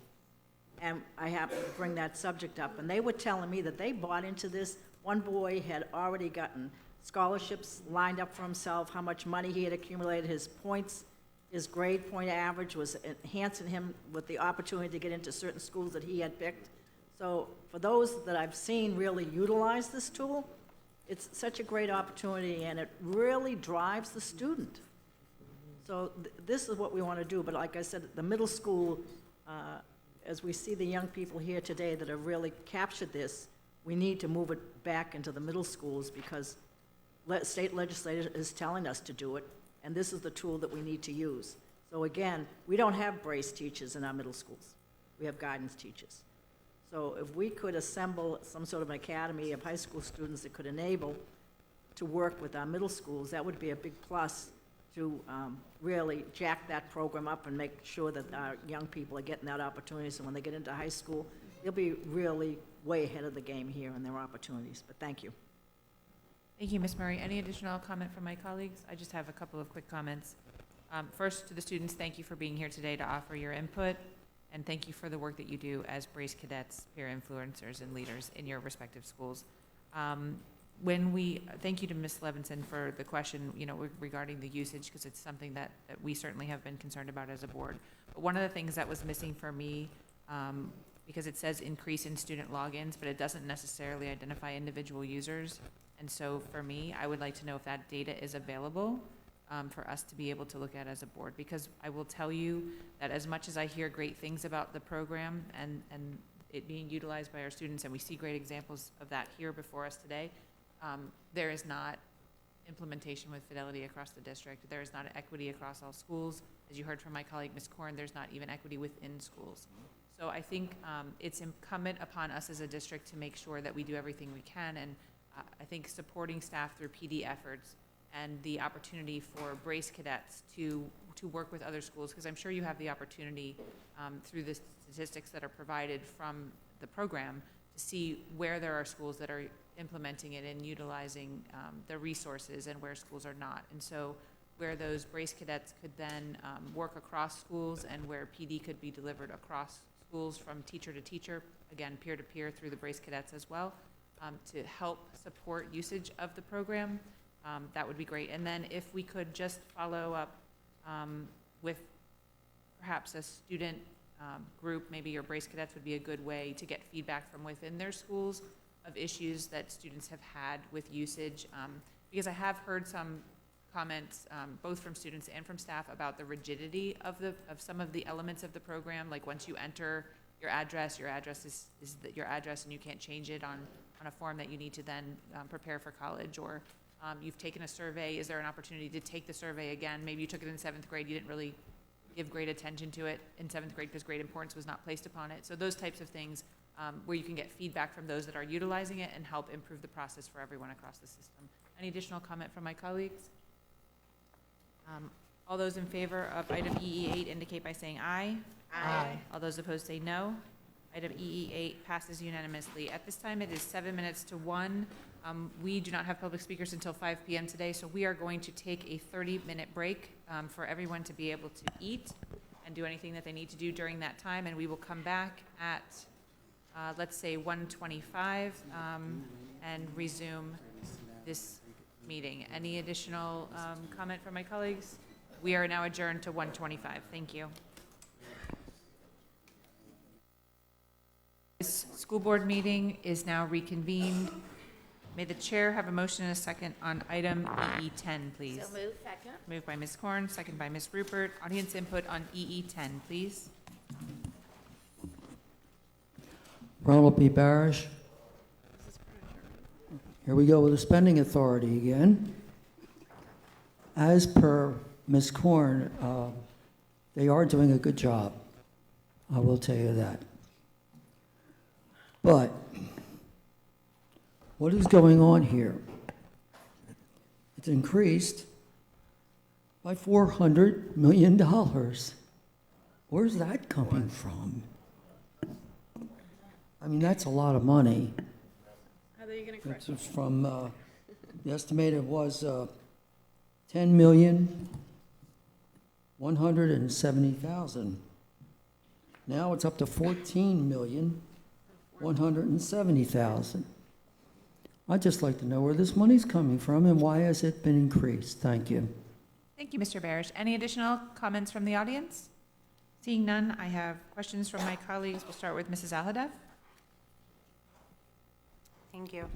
S5: And I happened to bring that subject up, and they were telling me that they bought into this. One boy had already gotten scholarships lined up for himself, how much money he had accumulated, his points, his grade point average was enhancing him with the opportunity to get into certain schools that he had picked. So for those that I've seen really utilize this tool, it's such a great opportunity, and it really drives the student. So this is what we want to do, but like I said, the middle school, as we see the young people here today that have really captured this, we need to move it back into the middle schools because state legislature is telling us to do it, and this is the tool that we need to use. So again, we don't have brace teachers in our middle schools. We have guidance teachers. So if we could assemble some sort of an academy of high school students that could enable to work with our middle schools, that would be a big plus to really jack that program up and make sure that our young people are getting that opportunity. So when they get into high school, they'll be really way ahead of the game here in their opportunities. But thank you.
S1: Thank you, Ms. Murray. Any additional comment from my colleagues? I just have a couple of quick comments. First, to the students, thank you for being here today to offer your input, and thank you for the work that you do as Brace cadets, peer influencers, and leaders in your respective schools. Thank you to Ms. Levinson for the question, regarding the usage, because it's something that we certainly have been concerned about as a board. But one of the things that was missing for me, because it says increase in student logins, but it doesn't necessarily identify individual users. And so for me, I would like to know if that data is available for us to be able to look at as a board, because I will tell you that as much as I hear great things about the program and it being utilized by our students, and we see great examples of that here before us today, there is not implementation with fidelity across the district. There is not equity across all schools. As you heard from my colleague, Ms. Korn, there's not even equity within schools. So I think it's incumbent upon us as a district to make sure that we do everything we can, and I think supporting staff through PD efforts and the opportunity for Brace cadets to work with other schools, because I'm sure you have the opportunity through the statistics that are provided from the program to see where there are schools that are implementing it and utilizing the resources and where schools are not. And so where those Brace cadets could then work across schools and where PD could be delivered across schools from teacher to teacher, again, peer-to-peer through the Brace cadets as well, to help support usage of the program, that would be great. And then if we could just follow up with perhaps a student group, maybe your Brace cadets would be a good way to get feedback from within their schools of issues that students have had with usage, because I have heard some comments, both from students and from staff, about the rigidity of some of the elements of the program. Like once you enter your address is your address, and you can't change it on a form that you need to then prepare for college. Or you've taken a survey. Is there an opportunity to take the survey again? Maybe you took it in 7th grade. You didn't really give great attention to it in 7th grade because great importance was not placed upon it. So those types of things where you can get feedback from those that are utilizing it and help improve the process for everyone across the system. Any additional comment from my colleagues? All those in favor of item EE8 indicate by saying aye.
S2: Aye.
S1: All those opposed say no. Item EE8 passes unanimously. At this time, it is 7 minutes to 1. We do not have public speakers until 5 p.m. today, so we are going to take a 30-minute break for everyone to be able to eat and do anything that they need to do during that time, and we will come back at, let's say, 1:25 and resume this meeting. Any additional comment from my colleagues? We are now adjourned to 1:25. Thank you. This school board meeting is now reconvened. May the chair have a motion and a second on item EE10, please.
S4: So move, second.
S1: Moved by Ms. Korn, second by Ms. Rupert. Audience input on EE10, please.
S3: Ronald P. Barish. Here we go with the spending authority again. As per Ms. Korn, they are doing a good job. I will tell you that. But what is going on here? It's increased by $400 million. Where's that coming from? I mean, that's a lot of money.
S8: How are you going to correct
S3: This was from, the estimated was $10,170,000. Now it's up to $14,170,000. I'd just like to know where this money's coming from and why has it been increased? Thank you.
S1: Thank you, Mr. Barish. Any additional comments from the audience? Seeing none, I have questions from my colleagues. We'll start with Mrs. Alhadeff.
S7: Thank you.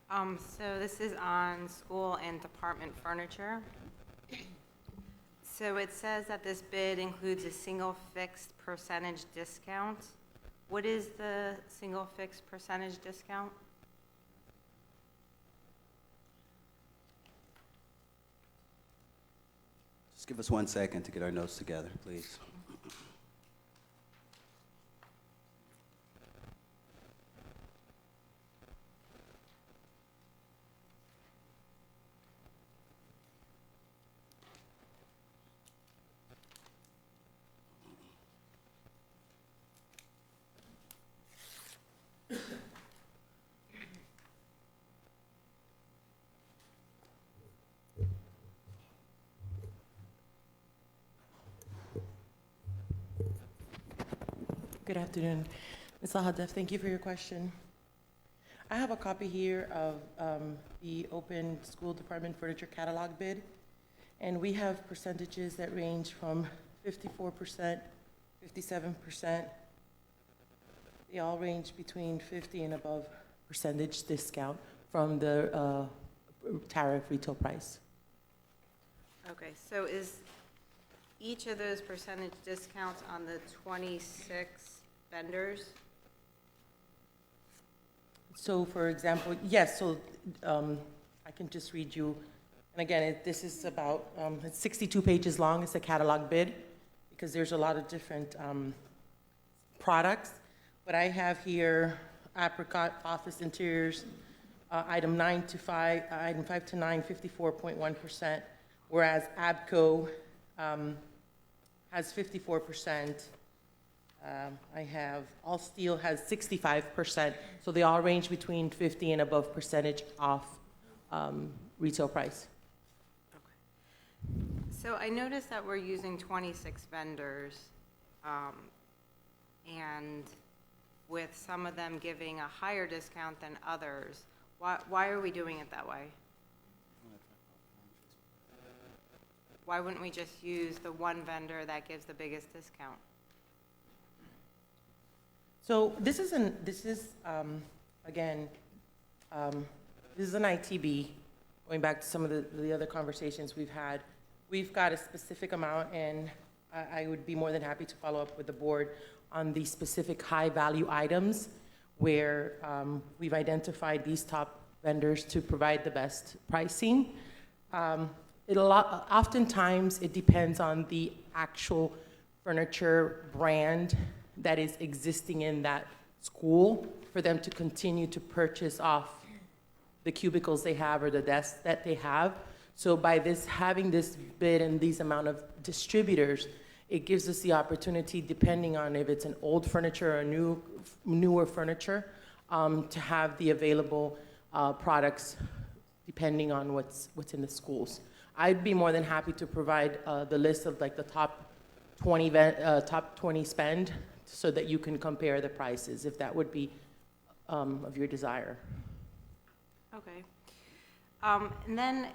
S7: So this is on school and department furniture. So it says that this bid includes a single fixed percentage discount. What is the single fixed percentage discount?
S21: Just give us 1 second to get our notes together, please.
S22: Good afternoon. Ms. Alhadeff, thank you for your question. I have a copy here of the open school department furniture catalog bid, and we have percentages that range from 54%, 57%. They all range between 50 and above percentage discount from the tariff retail price.
S7: Okay, so is each of those percentage discounts on the 26 vendors?
S22: So for example, yes, so I can just read you, and again, this is about, it's 62 pages long, it's a catalog bid, because there's a lot of different products, but I have here Apricot Office Interiors, item 5 to 9, 54.1%, whereas Abco has 54%. I have All Steel has 65%, so they all range between 50 and above percentage off retail price.
S7: Okay. So I noticed that we're using 26 vendors, and with some of them giving a higher discount than others. Why are we doing it that way? Why wouldn't we just use the one vendor that gives the biggest discount?
S22: So this is an ITB, going back to some of the other conversations we've had. We've got a specific amount, and I would be more than happy to follow up with the board on the specific high-value items where we've identified these top vendors to provide the best pricing. Oftentimes, it depends on the actual furniture brand that is existing in that school for them to continue to purchase off the cubicles they have or the desks that they have. So by having this bid and these amount of distributors, it gives us the opportunity, depending on if it's an old furniture or newer furniture, to have the available products depending on what's in the schools. I'd be more than happy to provide the list of like the top 20 spend so that you can compare the prices, if that would be of your desire.
S7: Okay. And then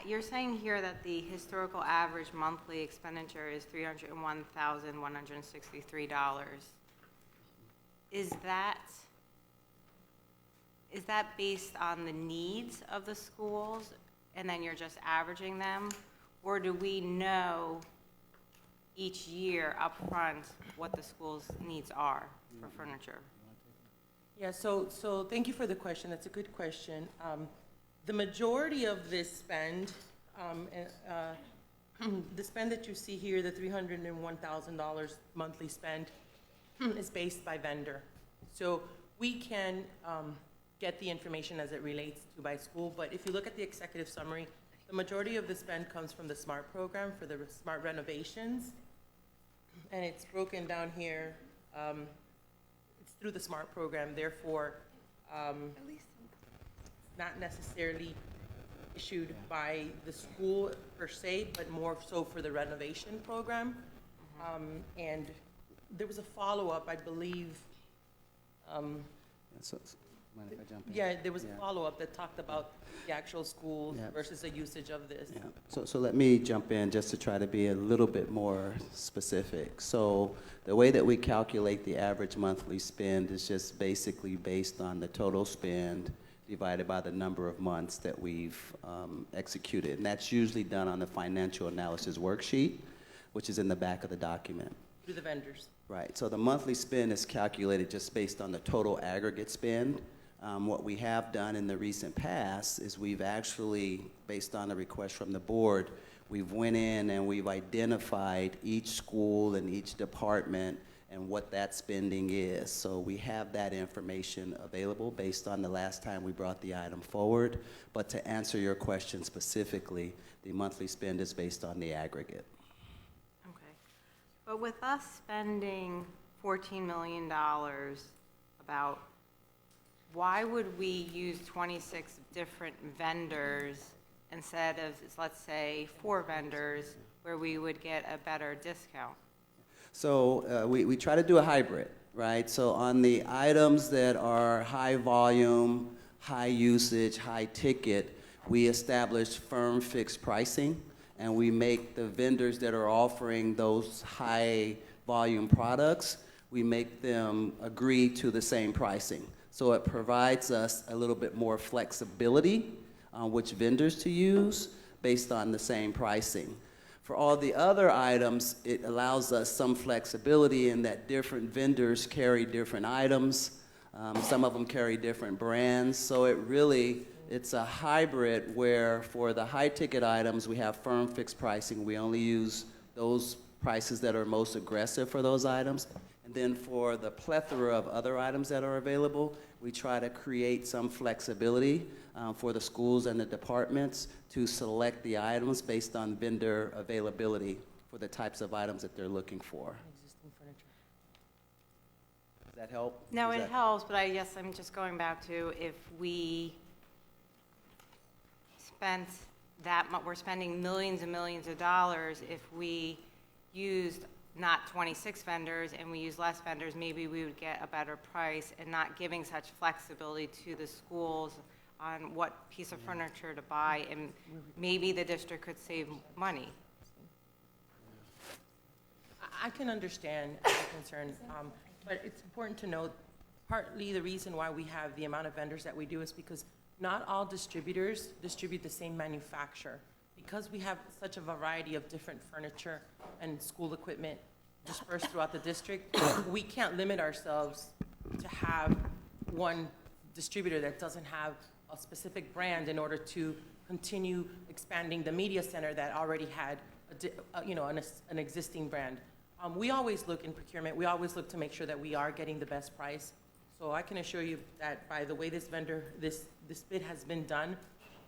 S7: you're saying here that the historical average monthly expenditure is $301,163. Is that based on the needs of the schools, and then you're just averaging them? Or do we know each year upfront what the school's needs are for furniture?
S22: Yeah, so thank you for the question. That's a good question. The majority of this spend, the spend that you see here, the $301,000 monthly spend, is based by vendor. So we can get the information as it relates to by school, but if you look at the executive summary, the majority of the spend comes from the SMART program for the SMART renovations, and it's broken down here. It's through the SMART program, therefore, not necessarily issued by the school per se, but more so for the renovation program. And there was a follow-up, I believe.
S21: Mind if I jump in?
S22: Yeah, there was a follow-up that talked about the actual schools versus the usage of this.
S21: Yeah. So let me jump in just to try to be a little bit more specific. So the way that we calculate the average monthly spend is just basically based on the total spend divided by the number of months that we've executed. And that's usually done on the financial analysis worksheet, which is in the back of the document.
S22: Through the vendors.
S21: Right. So the monthly spend is calculated just based on the total aggregate spend. What we have done in the recent past is we've actually, based on a request from the board, we've went in and we've identified each school and each department and what that spending is. So we have that information available based on the last time we brought the item forward. But to answer your question specifically, the monthly spend is based on the aggregate.
S7: Okay. But with us spending $14 million, about, why would we use 26 different vendors instead of, let's say, 4 vendors where we would get a better discount?
S21: So we try to do a hybrid, right? So on the items that are high volume, high usage, high ticket, we establish firm fixed pricing, and we make the vendors that are offering those high volume products, we make them agree to the same pricing. So it provides us a little bit more flexibility on which vendors to use based on the same pricing. For all the other items, it allows us some flexibility in that different vendors carry different items. Some of them carry different brands. So it's a hybrid where for the high ticket items, we have firm fixed pricing. We only use those prices that are most aggressive for those items. And then for the plethora of other items that are available, we try to create some flexibility for the schools and the departments to select the items based on vendor availability for the types of items that they're looking for.
S22: Existing furniture.
S21: Does that help?
S7: No, it helps, but I guess I'm just going back to if we spent that much, we're spending millions and millions of dollars, if we used not 26 vendors and we use less vendors, maybe we would get a better price, and not giving such flexibility to the schools on what piece of furniture to buy, and maybe the district could save money.
S22: I can understand the concern, but it's important to note, partly the reason why we have the amount of vendors that we do is because not all distributors distribute the same manufacturer. Because we have such a variety of different furniture and school equipment dispersed throughout the district, we can't limit ourselves to have one distributor that doesn't have a specific brand in order to continue expanding the media center that already had an existing brand. We always look in procurement, we always look to make sure that we are getting the best price. So I can assure you that by the way this bid has been done,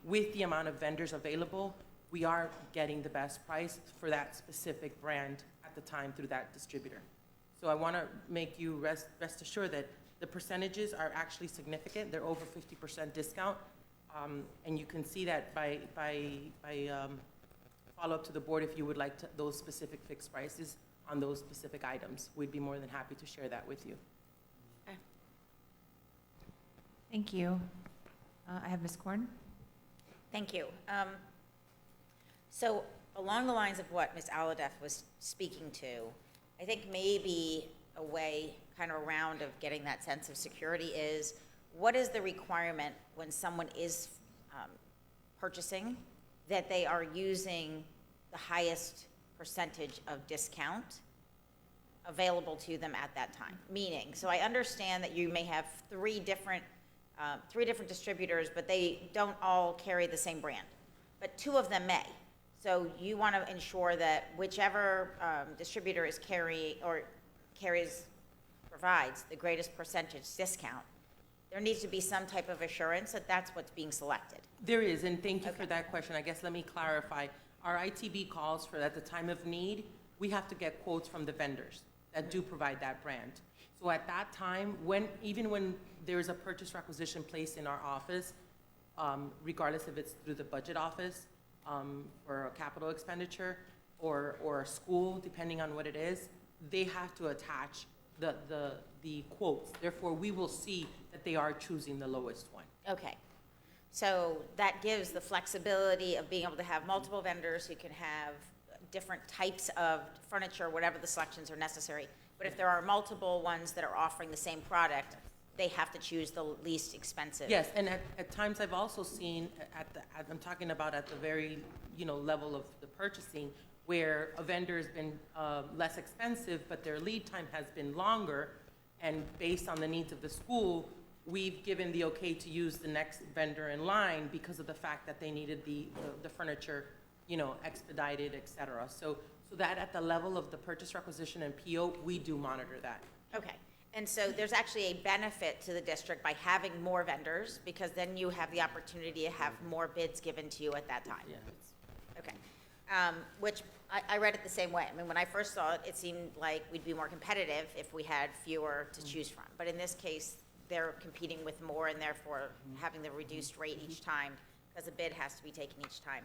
S22: with the amount of vendors available, we are getting the best price for that specific brand at the time through that distributor. So I want to make you rest assured that the percentages are actually significant. They're over 50% discount. And you can see that by follow-up to the board if you would like those specific fixed prices on those specific items. We'd be more than happy to share that with you.
S7: Okay.
S1: Thank you. I have Ms. Korn.
S4: Thank you. So along the lines of what Ms. Aladef was speaking to, I think maybe a way kind of around of getting that sense of security is, what is the requirement when someone is purchasing that they are using the highest percentage of discount available to them at that time? Meaning, so I understand that you may have three different distributors, but they don't all carry the same brand, but two of them may. So you want to ensure that whichever distributor is provides the greatest percentage discount, there needs to be some type of assurance that that's what's being selected.
S22: There is, and thank you for that question. I guess let me clarify. Our ITB calls for, at the time of need, we have to get quotes from the vendors that do provide that brand. So at that time, even when there is a purchase requisition placed in our office, regardless if it's through the budget office, or a capital expenditure, or a school, depending on what it is, they have to attach the quotes. Therefore, we will see that they are choosing the lowest one.
S4: Okay. So that gives the flexibility of being able to have multiple vendors who can have different types of furniture, whatever the selections are necessary. But if there are multiple ones that are offering the same product, they have to choose the least expensive.
S22: Yes, and at times I've also seen, I'm talking about at the very, level of the purchasing, where a vendor has been less expensive, but their lead time has been longer, and based on the needs of the school, we've given the okay to use the next vendor in line because of the fact that they needed the furniture, expedited, et cetera. So that at the level of the purchase requisition and PO, we do monitor that.
S4: Okay. And so there's actually a benefit to the district by having more vendors, because then you have the opportunity to have more bids given to you at that time.
S22: Yeah.
S4: Okay. Which I read it the same way. I mean, when I first saw it, it seemed like we'd be more competitive if we had fewer to choose from. But in this case, they're competing with more, and therefore having the reduced rate each time, because a bid has to be taken each time.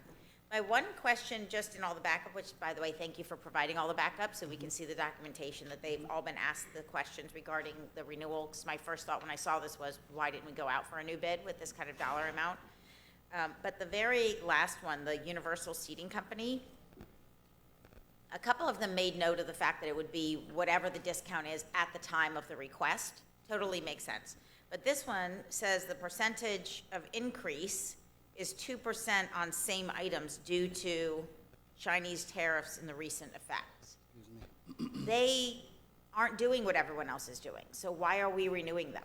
S4: My one question, just in all the backup, which, by the way, thank you for providing all the backup so we can see the documentation that they've all been asked the questions regarding the renewal. Because my first thought when I saw this was, why didn't we go out for a new bid with this kind of dollar amount? But the very last one, the Universal Seating Company, a couple of them made note of the fact that it would be whatever the discount is at the time of the request. Totally makes sense. But this one says the percentage of increase is 2% on same items due to Chinese tariffs and the recent effects. They aren't doing what everyone else is doing, so why are we renewing them?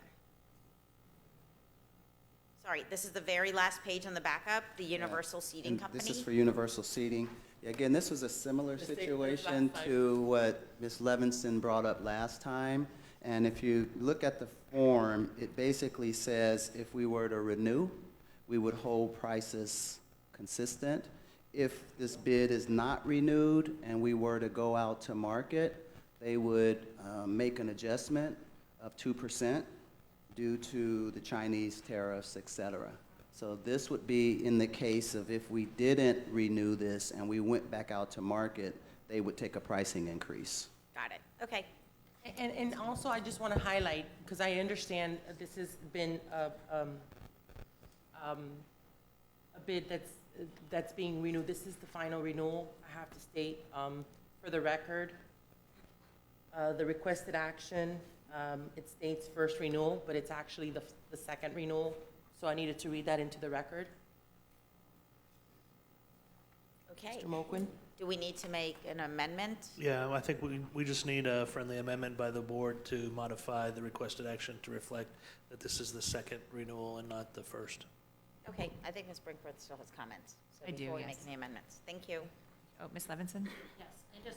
S4: Sorry, this is the very last page on the backup, the Universal Seating Company.
S21: This is for Universal Seating. Again, this was a similar situation to what Ms. Levinson brought up last time. And if you look at the form, it basically says if we were to renew, we would hold prices consistent. If this bid is not renewed and we were to go out to market, they would make an adjustment of 2% due to the Chinese tariffs, et cetera. So this would be in the case of if we didn't renew this and we went back out to market, they would take a pricing increase.
S4: Got it, okay.
S22: And also, I just want to highlight, because I understand this has been a bid that's being renewed. This is the final renewal. I have to state for the record, the requested action, it states first renewal, but it's actually the second renewal. So I needed to read that into the record.
S4: Okay.
S22: Mr. Moquin?
S4: Do we need to make an amendment?
S15: Yeah, I think we just need a friendly amendment by the board to modify the requested action to reflect that this is the second renewal and not the first.
S4: Okay, I think Ms. Brinkworth still has comments. So
S1: I do,
S4: before we
S1: yes.
S4: make any amendments. Thank you.
S1: Oh, Ms. Levinson?
S10: Yes,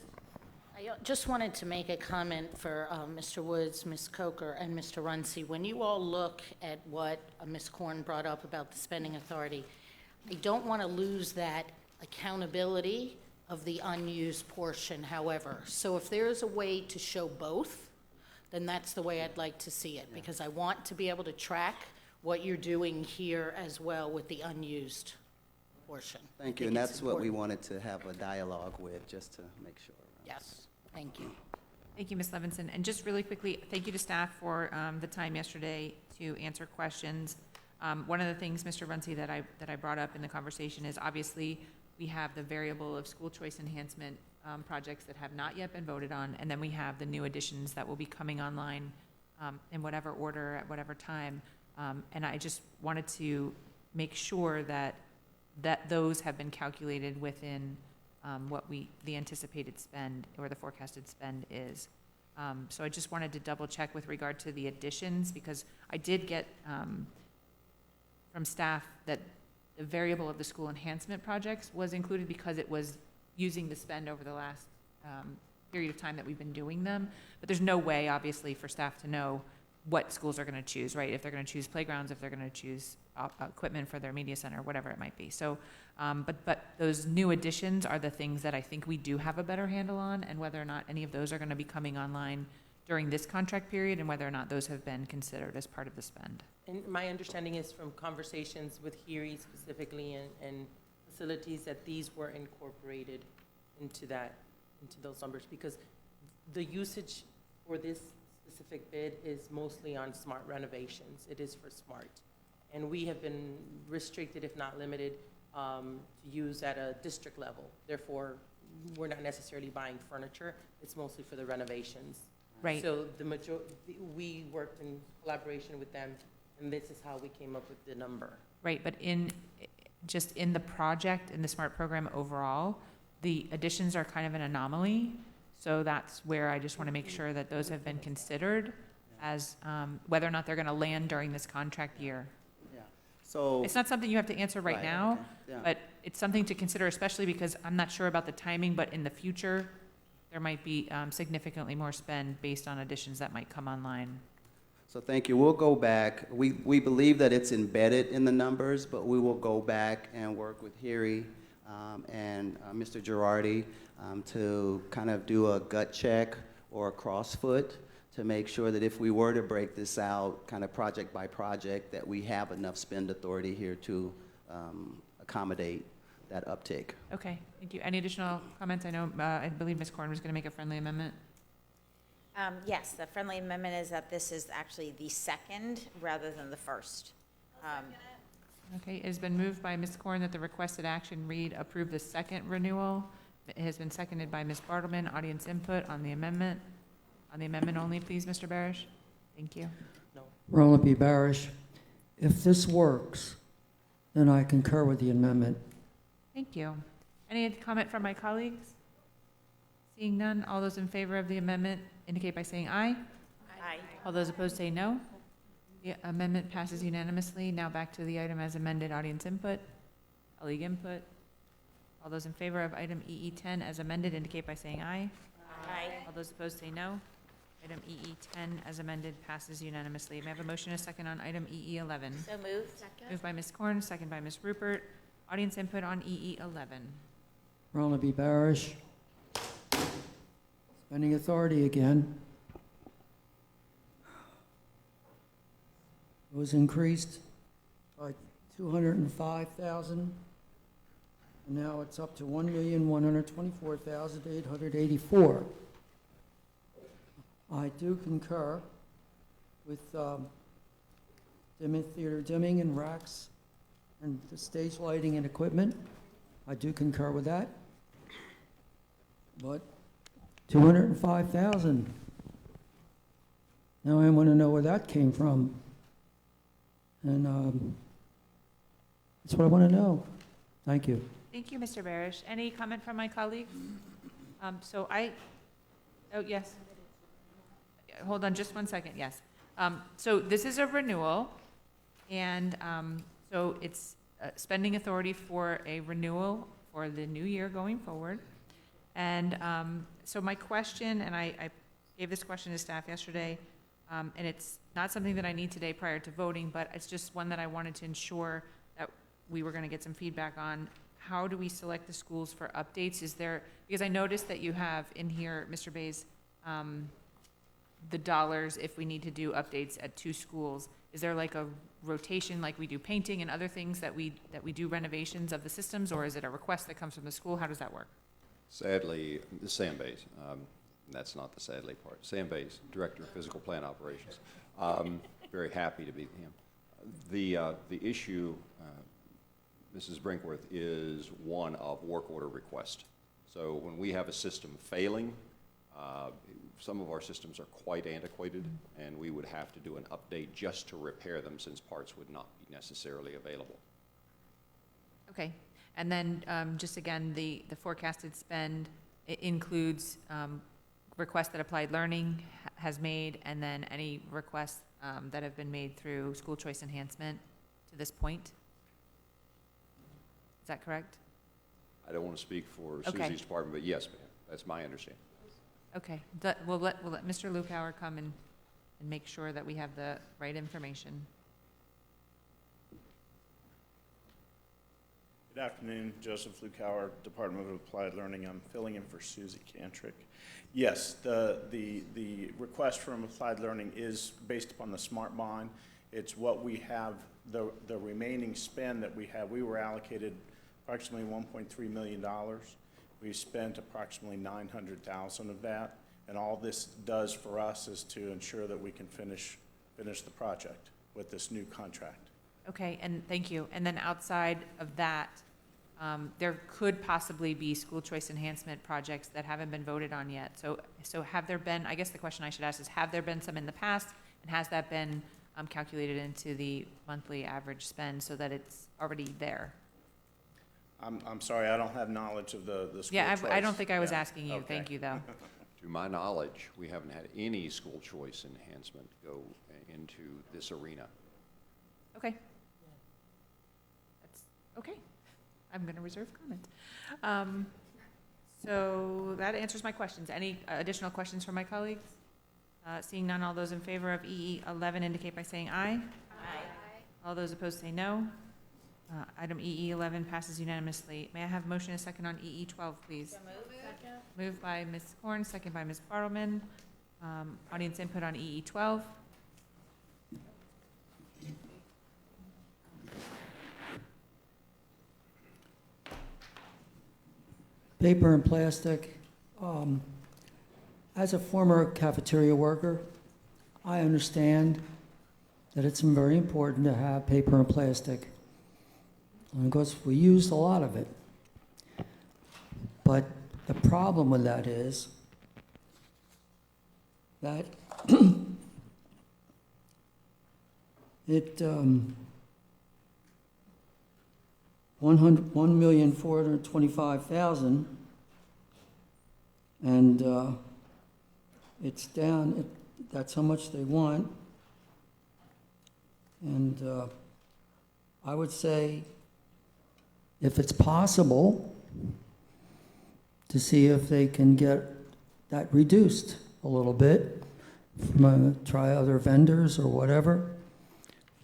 S10: I just wanted to make a comment for Mr. Woods, Ms. Coker, and Mr. Runcie. When you all look at what Ms. Korn brought up about the spending authority, I don't want to lose that accountability of the unused portion, however. So if there is a way to show both, then that's the way I'd like to see it, because I want to be able to track what you're doing here as well with the unused portion.
S21: Thank you, and that's what we wanted to have a dialogue with, just to make sure.
S10: Yes, thank you.
S1: Thank you, Ms. Levinson. And just really quickly, thank you to staff for the time yesterday to answer questions. One of the things, Mr. Runcie, that I brought up in the conversation is obviously we have the variable of school choice enhancement projects that have not yet been voted on, and then we have the new additions that will be coming online in whatever order, at whatever time. And I just wanted to make sure that those have been calculated within what the anticipated spend or the forecasted spend is. So I just wanted to double check with regard to the additions, because I did get from staff that the variable of the school enhancement projects was included because it was using the spend over the last period of time that we've been doing them. But there's no way, obviously, for staff to know what schools are going to choose, right? If they're going to choose playgrounds, if they're going to choose equipment for their media center, whatever it might be. So, but those new additions are the things that I think we do have a better handle on, and whether or not any of those are going to be coming online during this contract period, and whether or not those have been considered as part of the spend.
S22: And my understanding is from conversations with Heary specifically and facilities that these were incorporated into those numbers, because the usage for this specific bid is mostly on smart renovations. It is for smart. And we have been restricted, if not limited, to use at a district level. Therefore, we're not necessarily buying furniture. It's mostly for the renovations.
S1: Right.
S22: So we worked in collaboration with them, and this is how we came up with the number.
S1: Right, but just in the project, in the SMART program overall, the additions are kind of an anomaly. So that's where I just want to make sure that those have been considered as whether or not they're going to land during this contract year.
S21: Yeah. So
S1: it's not something you have to answer right now,
S21: okay. Yeah.
S1: but it's something to consider, especially because I'm not sure about the timing, but in the future, there might be significantly more spend based on additions that might come online.
S21: So thank you. We'll go back. We believe that it's embedded in the numbers, but we will go back and work with Heary and Mr. Girardi to kind of do a gut check or a crossfoot to make sure that if we were to break this out kind of project by project, that we have enough spend authority here to accommodate that uptick.
S1: Okay, thank you. Any additional comments? I know, I believe Ms. Corn was going to make a friendly amendment.
S4: Yes, the friendly amendment is that this is actually the second rather than the first.
S1: Okay, it has been moved by Ms. Corn that the requested action read approve the second renewal. It has been seconded by Ms. Bartleman. Audience input on the amendment. On the amendment only, please, Mr. Barish. Thank you.
S3: Roland B. Barish, if this works, then I concur with the amendment.
S1: Thank you. Any comment from my colleagues? Seeing none, all those in favor of the amendment indicate by saying aye.
S4: Aye.
S1: All those opposed say no. The amendment passes unanimously. Now back to the item as amended, audience input, colleague input. All those in favor of item EE10 as amended indicate by saying aye.
S4: Aye.
S1: All those opposed say no. Item EE10 as amended passes unanimously. May I have a motion and a second on item EE11?
S4: So moved. Second.
S1: Moved by Ms. Corn, second by Ms. Rupert. Audience input on EE11.
S3: Roland B. Barish, spending authority again. It was increased by $205,000, and now it's up to $1,124,884. I do concur with theater dimming and racks and the stage lighting and equipment. I do concur with that. But $205,000. Now I want to know where that came from. And that's what I want to know. Thank you.
S1: Thank you, Mr. Barish. Any comment from my colleagues? Oh, yes. Hold on just 1 second, yes. So this is a renewal, and so it's spending authority for a renewal for the new year going forward. And so my question, and I gave this question to staff yesterday, and it's not something that I need today prior to voting, but it's just one that I wanted to ensure that we were going to get some feedback on. How do we select the schools for updates? Is there, because I noticed that you have in here, Mr. Bays, the dollars if we need to do updates at 2 schools. Is there like a rotation like we do painting and other things that we do renovations of the systems, or is it a request that comes from the school? How does that work?
S18: Sadly, Sam Bays, that's not the sadly part. Sam Bays, Director of Physical Plant Operations. Very happy to be him. The issue, Mrs. Brinkworth, is one of work order request. So when we have a system failing, some of our systems are quite antiquated, and we would have to do an update just to repair them since parts would not be necessarily available.
S1: Okay, and then just again, the forecasted spend includes requests that Applied Learning has made, and then any requests that have been made through school choice enhancement to this point. Is that correct?
S18: I don't want to speak for
S1: Okay.
S18: Susie's department, but yes, ma'am, that's my understanding.
S1: Okay, we'll let Mr. Lukauer come and make sure that we have the right information.
S6: Good afternoon, Joseph Lukauer, Department of Applied Learning. I'm filling in for Susie Cantrick. Yes, the request from Applied Learning is based upon the SMART bond. It's what we have, the remaining spend that we have. We were allocated approximately $1.3 million. We spent approximately $900,000 of that, and all this does for us is to ensure that we can finish the project with this new contract.
S1: Okay, and thank you. And then outside of that, there could possibly be school choice enhancement projects that haven't been voted on yet. So have there been, I guess the question I should ask is, have there been some in the past, and has that been calculated into the monthly average spend so that it's already there?
S6: I'm sorry, I don't have knowledge of the school
S1: Yeah,
S6: choice.
S1: I don't think I was
S6: Yeah.
S1: asking you.
S6: Okay.
S1: Thank you, though.
S18: To my knowledge, we haven't had any school choice enhancement go into this arena.
S1: Okay. That's, okay. I'm going to reserve comment. So that answers my questions. Any additional questions from my colleagues? Seeing none, all those in favor of EE 11 indicate by saying aye. Aye. All those opposed say no. Item EE 11 passes unanimously. May I have a motion and a second on EE 12, please?
S4: So moved.
S1: Moved by Ms. Horn, second by Ms. Bartleman. Audience input on EE 12.
S3: Paper and plastic. As a former cafeteria worker, I understand that it's very important to have paper and plastic, because we used a lot of it. But the problem with that is that it, 1,425,000, and it's down, that's how much they want. And I would say, if it's possible, to see if they can get that reduced a little bit, try other vendors or whatever,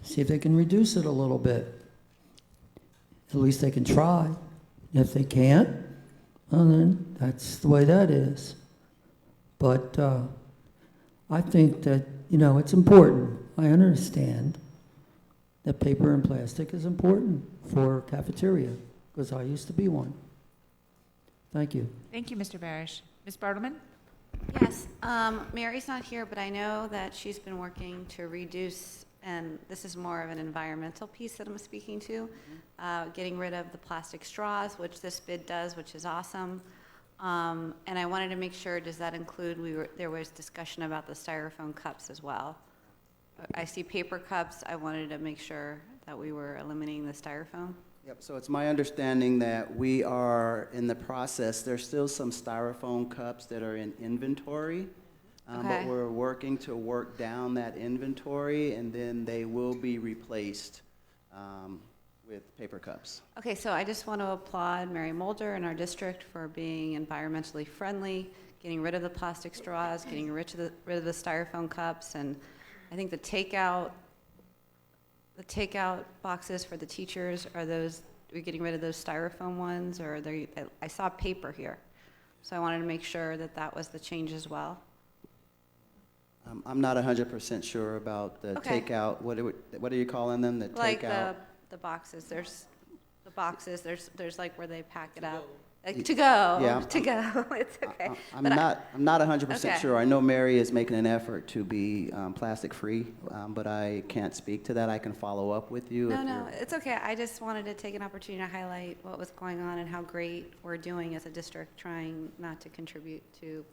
S3: see if they can reduce it a little bit. At least they can try. If they can't, well then, that's the way that is. But I think that, it's important. I understand that paper and plastic is important for cafeteria, because I used to be one. Thank you.
S1: Thank you, Mr. Barish. Ms. Bartleman?
S19: Yes, Mary's not here, but I know that she's been working to reduce, and this is more of an environmental piece that I'm speaking to, getting rid of the plastic straws, which this bid does, which is awesome. And I wanted to make sure, does that include, there was discussion about the styrofoam cups as well. I see paper cups, I wanted to make sure that we were eliminating the styrofoam.
S21: Yep, so it's my understanding that we are in the process, there's still some styrofoam cups that are in inventory, but
S19: Okay.
S21: we're working to work down that inventory, and then they will be replaced with paper cups.
S19: Okay, so I just want to applaud Mary Mulder and our district for being environmentally friendly, getting rid of the plastic straws, getting rid of the styrofoam cups, and I think the takeout boxes for the teachers, are we getting rid of those styrofoam ones, or I saw paper here. So I wanted to make sure that that was the change as well.
S21: I'm not 100% sure about the
S19: Okay.
S21: takeout, what are you calling them, the
S19: Like
S21: takeout?
S19: the boxes, there's like where they pack it up. To go,
S21: Yeah,
S19: to go, it's okay.
S21: I'm
S19: But
S21: not 100%
S19: Okay.
S21: sure. I know Mary is making an effort to be plastic-free, but I can't speak to that. I can follow up with you.
S19: No, it's okay. I just wanted to take an opportunity to highlight what was going on and how great we're doing as a district trying not to contribute to,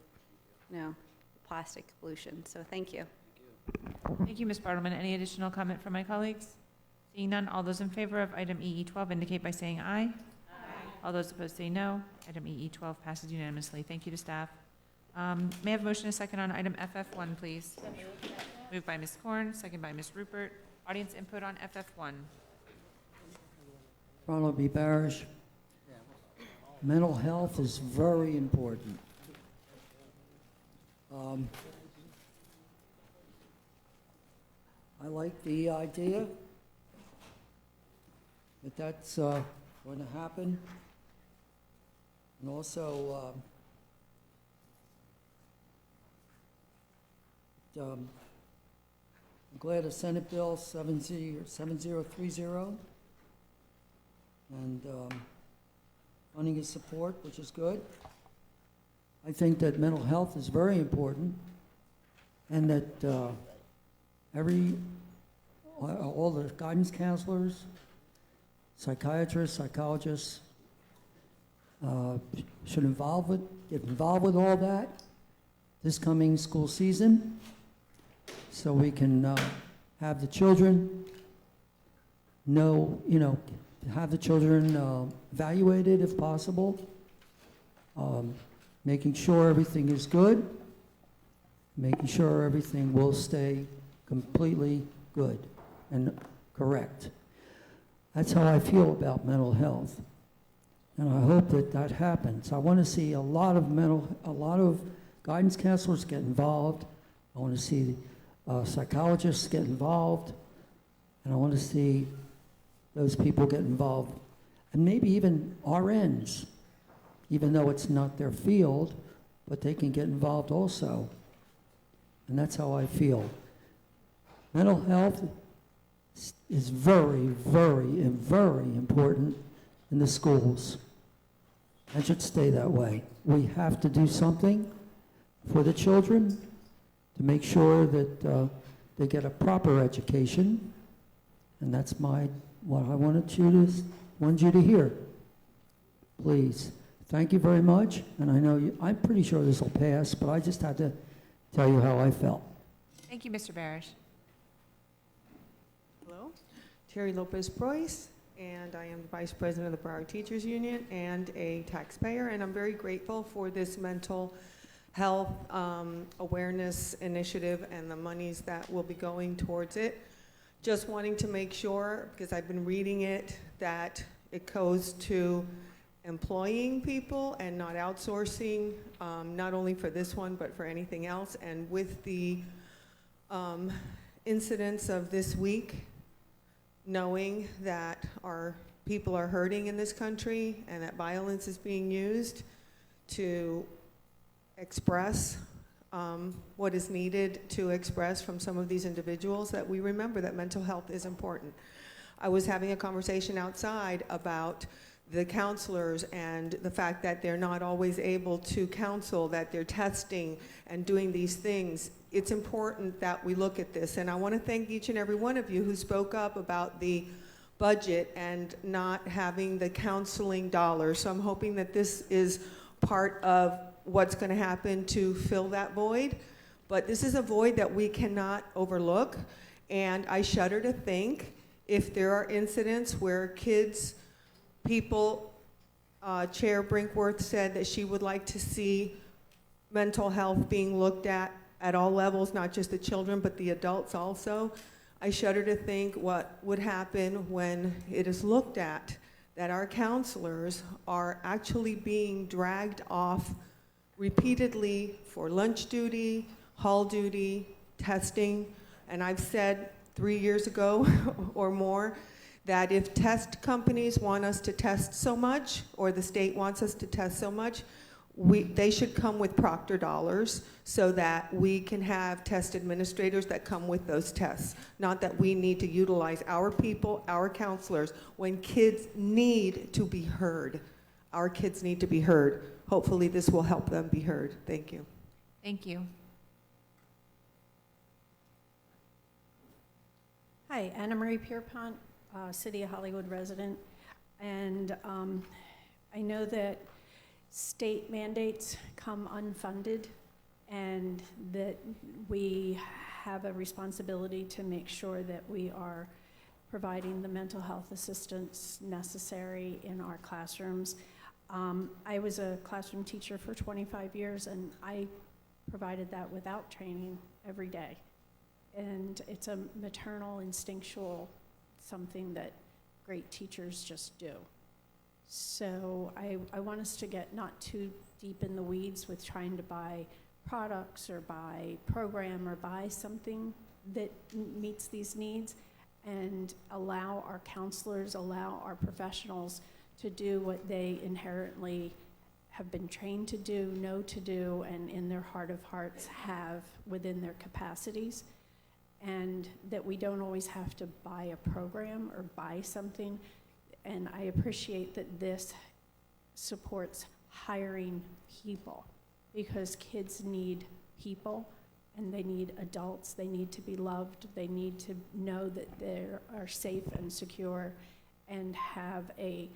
S19: plastic pollution. So thank you.
S1: Thank you, Ms. Bartleman. Any additional comment from my colleagues? Seeing none, all those in favor of item EE12 indicate by saying aye. All those opposed say no. Item EE12 passes unanimously. Thank you to staff. May I have a motion and a second on item FF1, please? Moved by Ms. Korn, second by Ms. Rupert. Audience input on FF1.
S3: Ronald B. Barish. Mental health is very important. I like the idea that that's going to happen. And also, I'm glad the Senate Bill 7030 and funding his support, which is good. I think that mental health is very important, and that all the guidance counselors, psychiatrists, psychologists should get involved with all that this coming school season, so we can have the children have the children evaluated if possible, making sure everything is good, making sure everything will stay completely good and correct. That's how I feel about mental health, and I hope that that happens. I want to see a lot of guidance counselors get involved. I want to see psychologists get involved, and I want to see those people get involved, and maybe even RNs, even though it's not their field, but they can get involved also. And that's how I feel. Mental health is very, very, very important in the schools. It should stay that way. We have to do something for the children to make sure that they get a proper education, and that's what I wanted you to hear. Please, thank you very much, and I know I'm pretty sure this will pass, but I just had to tell you how I felt.
S1: Thank you, Mr. Barish.
S11: Hello, Terry Lopez-Preuss, and I am the Vice President of the Broward Teachers Union and a taxpayer, and I'm very grateful for this mental health awareness initiative and the monies that will be going towards it. Just wanting to make sure, because I've been reading it, that it goes to employing people and not outsourcing, not only for this one, but for anything else. And with the incidents of this week, knowing that our people are hurting in this country and that violence is being used to express what is needed to express from some of these individuals, that we remember that mental health is important. I was having a conversation outside about the counselors and the fact that they're not always able to counsel, that they're testing and doing these things. It's important that we look at this, and I want to thank each and every one of you who spoke up about the budget and not having the counseling dollars. So I'm hoping that this is part of what's going to happen to fill that void. But this is a void that we cannot overlook, and I shudder to think if there are incidents where people, Chair Brinkworth said that she would like to see mental health being looked at all levels, not just the children, but the adults also. I shudder to think what would happen when it is looked at that our counselors are actually being dragged off repeatedly for lunch duty, hall duty, testing. And I've said 3 years ago or more that if test companies want us to test so much, or the state wants us to test so much, they should come with proctor dollars so that we can have test administrators that come with those tests. Not that we need to utilize our people, our counselors, when kids need to be heard. Our kids need to be heard. Hopefully, this will help them be heard. Thank you.
S1: Thank you.
S16: Hi, Anna Marie Pierpont, City of Hollywood resident. And I know that state mandates come unfunded and that we have a responsibility to make sure that we are providing the mental health assistance necessary in our classrooms. I was a classroom teacher for 25 years and I provided that without training every day. And it's a maternal, instinctual, something that great teachers just do. So I want us to get not too deep in the weeds with trying to buy products or buy program or buy something that meets these needs, and allow our counselors, allow our professionals to do what they inherently have been trained to do, know to do, and in their heart of hearts have within their capacities. And that we don't always have to buy a program or buy something. And I appreciate that this supports hiring people, because kids need people and they need adults. They need to be loved. They need to know that they are safe and secure and have a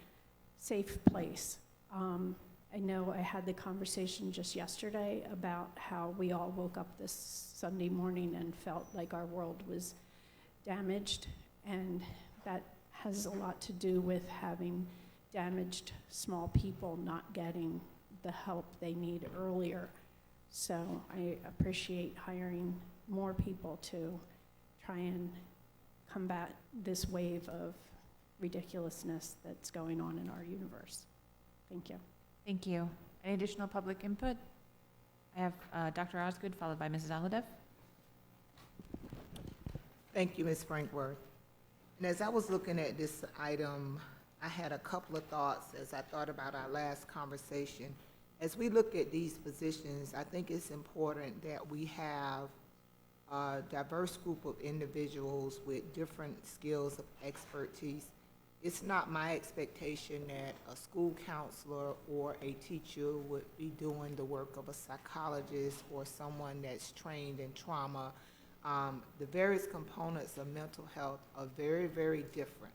S16: safe place. I know I had the conversation just yesterday about how we all woke up this Sunday morning and felt like our world was damaged, and that has a lot to do with having damaged small people not getting the help they need earlier. So I appreciate hiring more people to try and combat this wave of ridiculousness that's going on in our universe. Thank you.
S1: Thank you. Any additional public input? I have Dr. Osgood, followed by Mrs. Aladev.
S2: Thank you, Ms. Frankworth. And as I was looking at this item, I had a couple of thoughts as I thought about our last conversation. As we look at these positions, I think it's important that we have a diverse group of individuals with different skills of expertise. It's not my expectation that a school counselor or a teacher would be doing the work of a psychologist or someone that's trained in trauma. The various components of mental health are very, very different.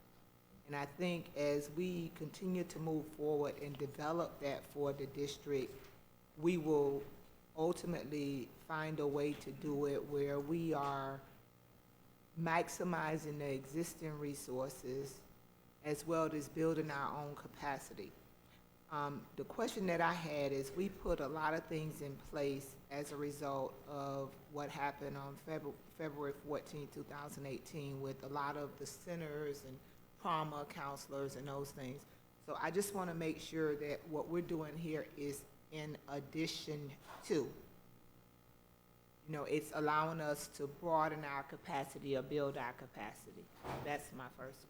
S2: And I think as we continue to move forward and develop that for the district, we will ultimately find a way to do it where we are maximizing the existing resources as well as building our own capacity. The question that I had is, we put a lot of things in place as a result of what happened on February 14, 2018, with a lot of the centers and trauma counselors and those things. So I just want to make sure that what we're doing here is in addition to. You know, it's allowing us to broaden our capacity or build our capacity. That's my first question.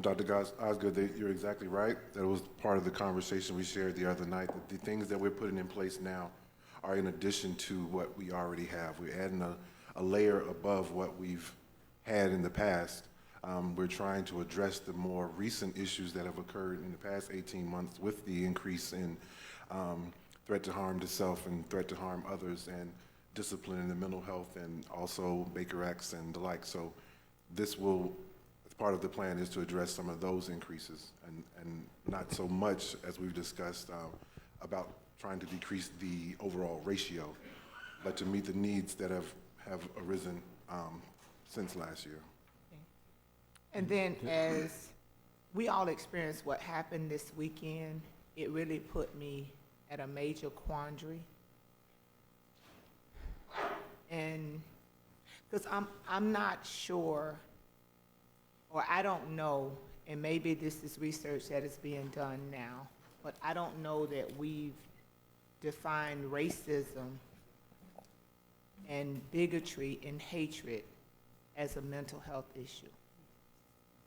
S17: Dr. Osgood, you're exactly right. That was part of the conversation we shared the other night, that the things that we're putting in place now are in addition to what we already have. We're adding a layer above what we've had in the past. We're trying to address the more recent issues that have occurred in the past 18 months with the increase in threat to harm to self and threat to harm others, and discipline in the mental health, and also Baker Acts and the like. So this will, part of the plan is to address some of those increases, and not so much, as we've discussed, about trying to decrease the overall ratio, but to meet the needs that have arisen since last year.
S2: And then as we all experienced what happened this weekend, it really put me at a major quandary. And because I'm not sure, or I don't know, and maybe this is research that is being done now, but I don't know that we've defined racism and bigotry and hatred as a mental health issue.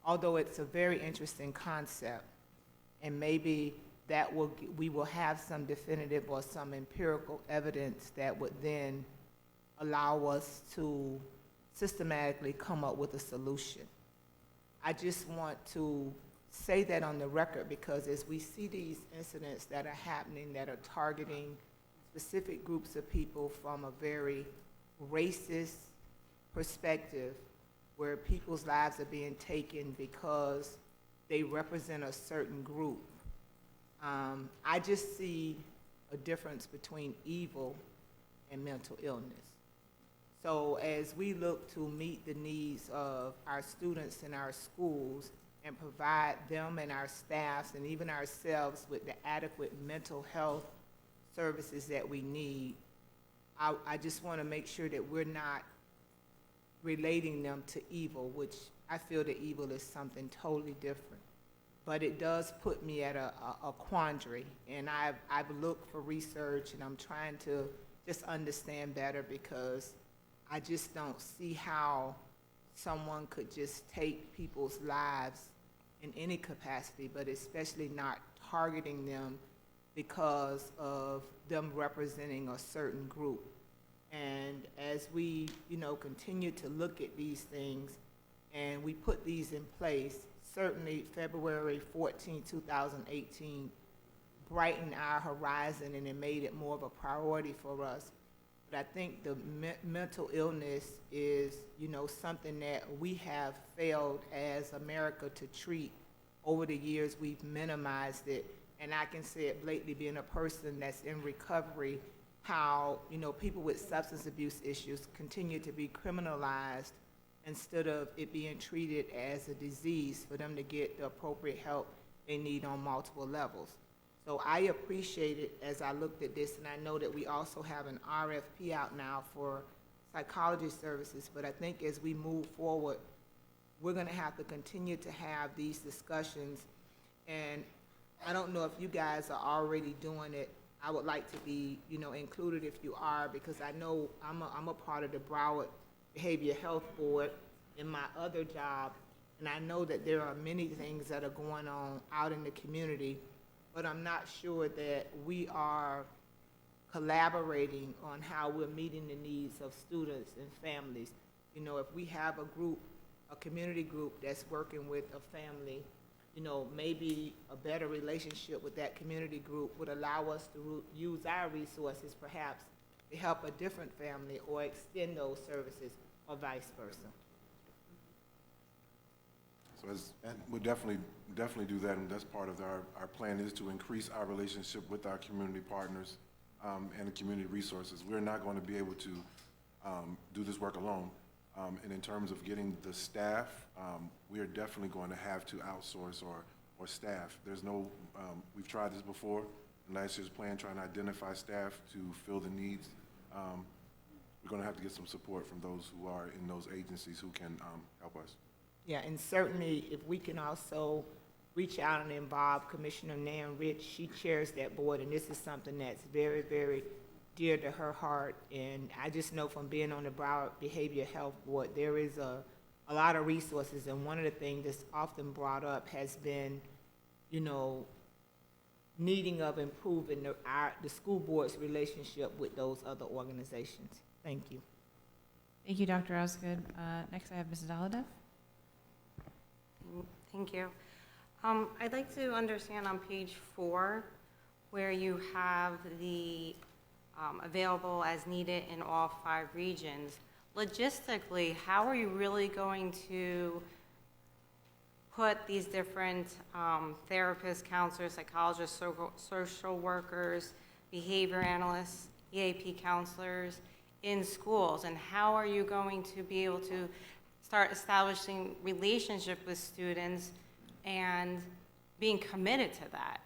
S2: Although it's a very interesting concept, and maybe that we will have some definitive or some empirical evidence that would then allow us to systematically come up with a solution. I just want to say that on the record, because as we see these incidents that are happening that are targeting specific groups of people from a very racist perspective, where people's lives are being taken because they represent a certain group, I just see a difference between evil and mental illness. So as we look to meet the needs of our students in our schools and provide them and our staffs and even ourselves with the adequate mental health services that we need, I just want to make sure that we're not relating them to evil, which I feel that evil is something totally different. But it does put me at a quandary, and I've looked for research, and I'm trying to just understand better, because I just don't see how someone could just take people's lives in any capacity, but especially not targeting them because of them representing a certain group. And as we, continue to look at these things and we put these in place, certainly February 14, 2018 brightened our horizon, and it made it more of a priority for us. But I think the mental illness is, something that we have failed as America to treat. Over the years, we've minimized it. And I can say it blatantly, being a person that's in recovery, how, people with substance abuse issues continue to be criminalized instead of it being treated as a disease for them to get the appropriate help they need on multiple levels. So I appreciate it as I looked at this, and I know that we also have an RFP out now for psychology services, but I think as we move forward, we're going to have to continue to have these discussions. And I don't know if you guys are already doing it. I would like to be, included if you are, because I know I'm a part of the Broward Behavioral Health Board in my other job, and I know that there are many things that are going on out in the community, but I'm not sure that we are collaborating on how we're meeting the needs of students and families. If we have a group, a community group that's working with a family, maybe a better relationship with that community group would allow us to use our resources perhaps to help a different family or extend those services, or vice versa.
S17: So we'll definitely do that, and that's part of our plan, is to increase our relationship with our community partners and the community resources. We're not going to be able to do this work alone. And in terms of getting the staff, we are definitely going to have to outsource or staff. There's no, we've tried this before in last year's plan, trying to identify staff to fill the needs. We're going to have to get some support from those who are in those agencies who can help us.
S2: Yeah, and certainly if we can also reach out and involve Commissioner Nan Rich, she chairs that board, and this is something that's very, very dear to her heart. And I just know from being on the Broward Behavioral Health Board, there is a lot of resources, and one of the things that's often brought up has been, needing of improving the school board's relationship with those other organizations. Thank you.
S1: Thank you, Dr. Osgood. Next, I have Mrs. Olive.
S7: Thank you. I'd like to understand on page 4, where you have the available as needed in all 5 regions. Logistically, how are you really going to put these different therapists, counselors, psychologists, social workers, behavior analysts, EAP counselors in schools? And how are you going to be able to start establishing relationship with students and being committed to that?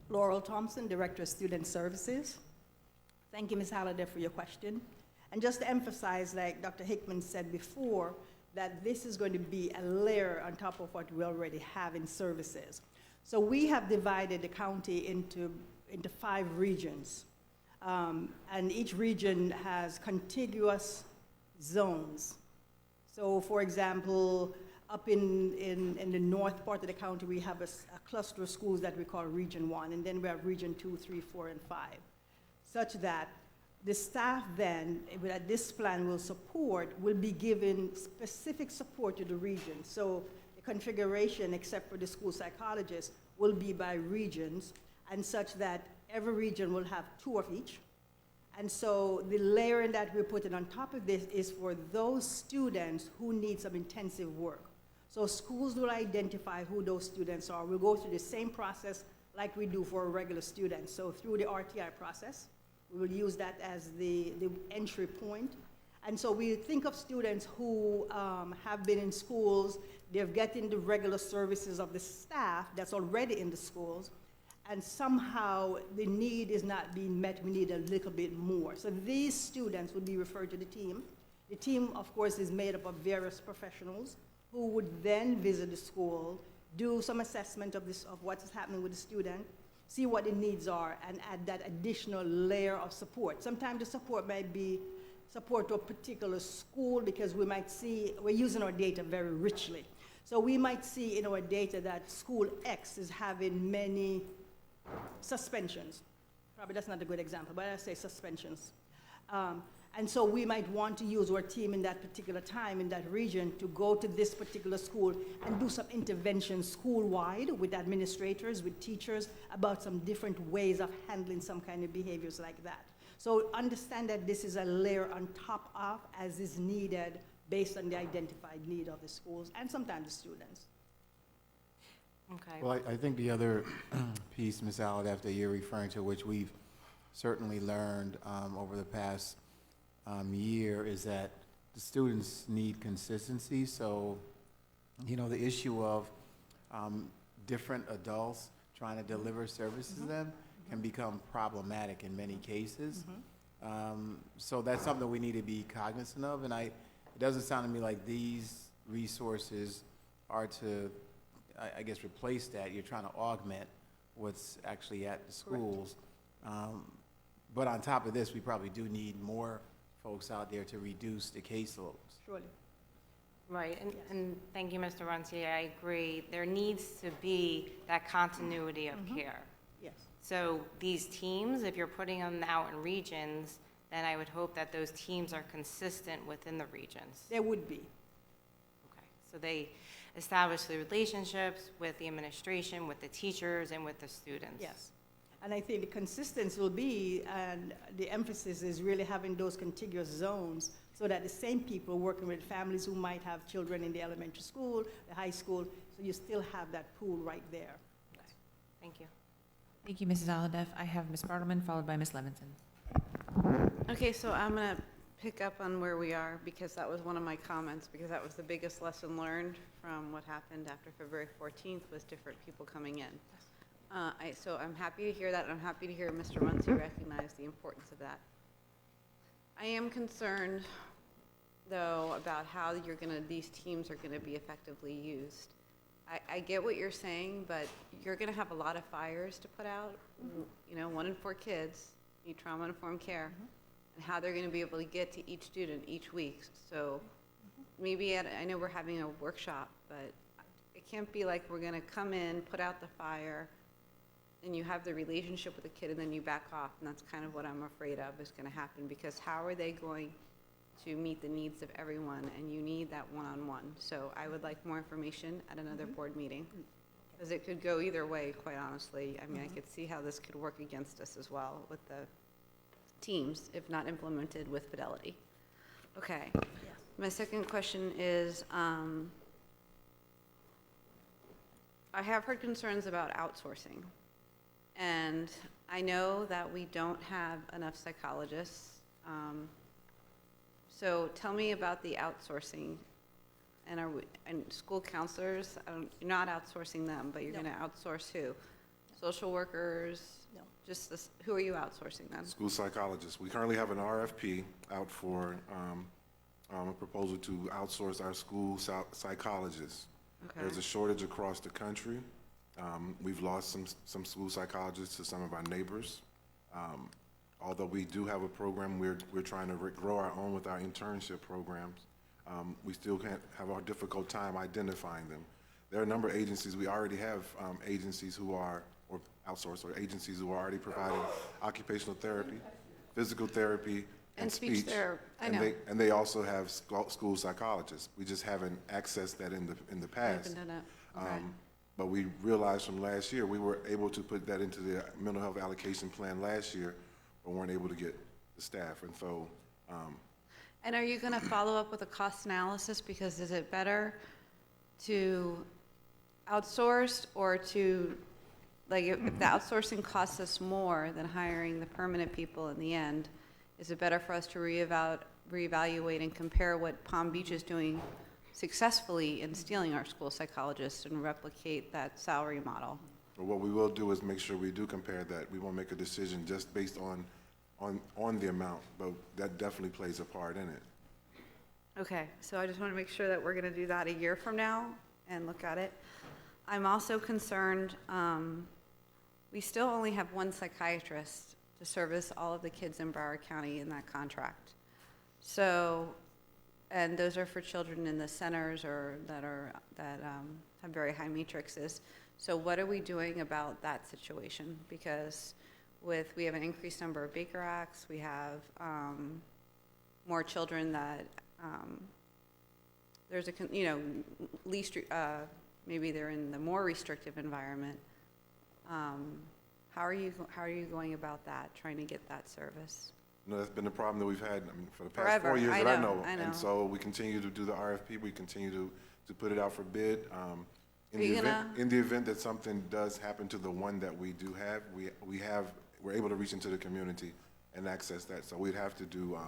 S13: Laurel Thompson, Director of Student Services. Thank you, Ms. Halliday, for your question. And just to emphasize, like Dr. Hickman said before, that this is going to be a layer on top of what we already have in services. So we have divided the county into 5 regions. And each region has contiguous zones. So for example, up in the north part of the county, we have a cluster of schools that we call Region 1, and then we have Region 2, 3, 4, and 5, such that The staff then, that this plan will support, will be given specific support to the region. So the configuration, except for the school psychologist, will be by regions, and such that every region will have 2 of each. And so the layering that we're putting on top of this is for those students who need some intensive work. So schools will identify who those students are. We'll go through the same process like we do for regular students. So through the RTI process, we will use that as the entry point. And so we think of students who have been in schools, they're getting the regular services of the staff that's already in the schools, and somehow the need is not being met, we need a little bit more. So these students would be referred to the team. The team, of course, is made up of various professionals who would then visit the school, do some assessment of what is happening with the student, see what the needs are, and add that additional layer of support. Sometimes the support might be support to a particular school, because we might see, we're using our data very richly. So we might see in our data that school X is having many suspensions. Probably that's not a good example, but I say suspensions. And so we might want to use our team in that particular time in that region to go to this particular school and do some intervention school-wide with administrators, with teachers, about some different ways of handling some kind of behaviors like that. So understand that this is a layer on top of, as is needed, based on the identified need of the schools and sometimes the students.
S7: Okay.
S9: Well, I think the other piece, Ms. Alladef, that you're referring to, which we've certainly learned over the past year, is that the students need consistency. So, you know, the issue of different adults trying to deliver services to them can become problematic in many cases. So that's something we need to be cognizant of. And it doesn't sound to me like these resources are to, I guess, replace that. You're trying to augment what's actually at the schools. But on top of this, we probably do need more folks out there to reduce the caseloads.
S13: Surely.
S7: Right, and thank you, Mr. Runcie, I agree. There needs to be that continuity of care.
S13: Yes.
S7: So these teams, if you're putting them out in regions, then I would hope that those teams are consistent within the regions.
S13: There would be.
S7: Okay, so they establish the relationships with the administration, with the teachers, and with the students.
S13: Yes. And I think the consistency will be, and the emphasis is really having those contiguous zones so that the same people working with families who might have children in the elementary school, the high school, so you still have that pool right there.
S7: Okay. Thank you.
S1: Thank you, Mrs. Alladef. I have Ms. Bartleman, followed by Ms. Levinson.
S19: Okay, so I'm going to pick up on where we are, because that was one of my comments, because that was the biggest lesson learned from what happened after February 14th, was different people coming in. So I'm happy to hear that, and I'm happy to hear Mr. Runcie recognize the importance of that. I am concerned, though, about how these teams are going to be effectively used. I get what you're saying, but you're going to have a lot of fires to put out. You know, 1 in 4 kids need trauma-informed care, and how they're going to be able to get to each student each week. So maybe I know we're having a workshop, but it can't be like we're going to come in, put out the fire, and you have the relationship with the kid, and then you back off, and that's kind of what I'm afraid of is going to happen, because how are they going to meet the needs of everyone, and you need that one-on-one. So I would like more information at another board meeting, because it could go either way, quite honestly. I mean, I could see how this could work against us as well with the teams, if not implemented with fidelity. Okay. My second question is, I have heard concerns about outsourcing. And I know that we don't have enough psychologists. So tell me about the outsourcing. And school counselors, you're not outsourcing them, but you're going to outsource who? Social workers?
S13: No.
S19: Just this, who are you outsourcing then?
S17: School psychologists. We currently have an RFP out for a proposal to outsource our school psychologists.
S19: Okay.
S17: There's a shortage across the country. We've lost some school psychologists to some of our neighbors. Although we do have a program, we're trying to grow our own with our internship programs. We still can't have a difficult time identifying them. There are a number of agencies. We already have agencies who are, or outsourced, or agencies who are already providing occupational therapy physical therapy and
S19: speech
S17: speech.
S19: therapy, I
S17: And
S19: know.
S17: they also have school psychologists. We just haven't accessed that in the past.
S19: Haven't done it. Okay.
S17: But we realized from last year, we were able to put that into the mental health allocation plan last year, but weren't able to get the staff. And so,
S19: And are you going to follow up with a cost analysis? Because is it better to outsource or to, like, if the outsourcing costs us more than hiring the permanent people in the end, is it better for us to reevaluate and compare what Palm Beach is doing successfully in stealing our school psychologists and replicate that salary model?
S17: but what we will do is make sure we do compare that. We won't make a decision just based on the amount, but that definitely plays a part in it.
S19: Okay, so I just want to make sure that we're going to do that a year from now and look at it. I'm also concerned, we still only have one psychiatrist to service all of the kids in Broward County in that contract. So, and those are for children in the centers or that have very high matrices. So what are we doing about that situation? Because we have an increased number of Baker Acts, we have more children that there's a, least, maybe they're in the more restrictive environment. How are you going about that, trying to get that service?
S17: You know, that's been the problem that we've had, for the past
S19: Forever.
S17: 4 years
S19: I
S17: that
S19: know.
S17: And so we continue to do the RFP, we continue to put it out for bid. In the event that something does happen to the one that we do have, we're able to reach into the community and access that. So we'd have to do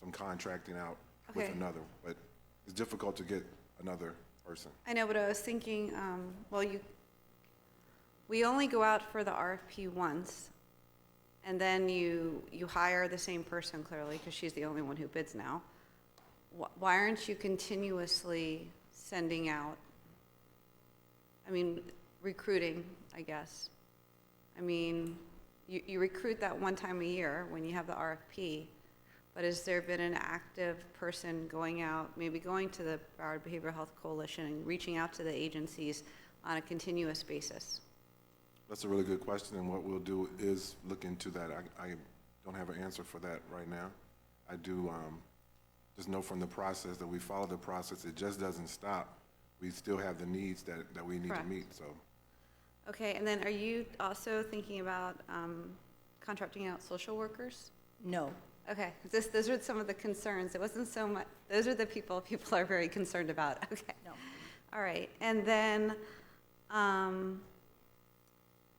S17: some contracting out with another, but it's difficult to get another person.
S19: I know, but I was thinking, we only go out for the RFP once, and then you hire the same person, clearly, because she's the only one who bids now. Why aren't you continuously sending out, recruiting, I guess? You recruit that one time a year when you have the RFP, but has there been an active person going out, maybe going to the Broward Behavioral Health Coalition and reaching out to the agencies on a continuous basis?
S17: That's a really good question, and what we'll do is look into that. I don't have an answer for that right now. I do just know from the process that we follow the process, it just doesn't stop. We still have the needs that we need to meet, so.
S19: Okay, and then are you also thinking about contracting out social workers?
S10: No.
S19: Okay, those are some of the concerns. It wasn't so much, those are the people are very concerned about. Okay.
S10: No.
S19: All right, and then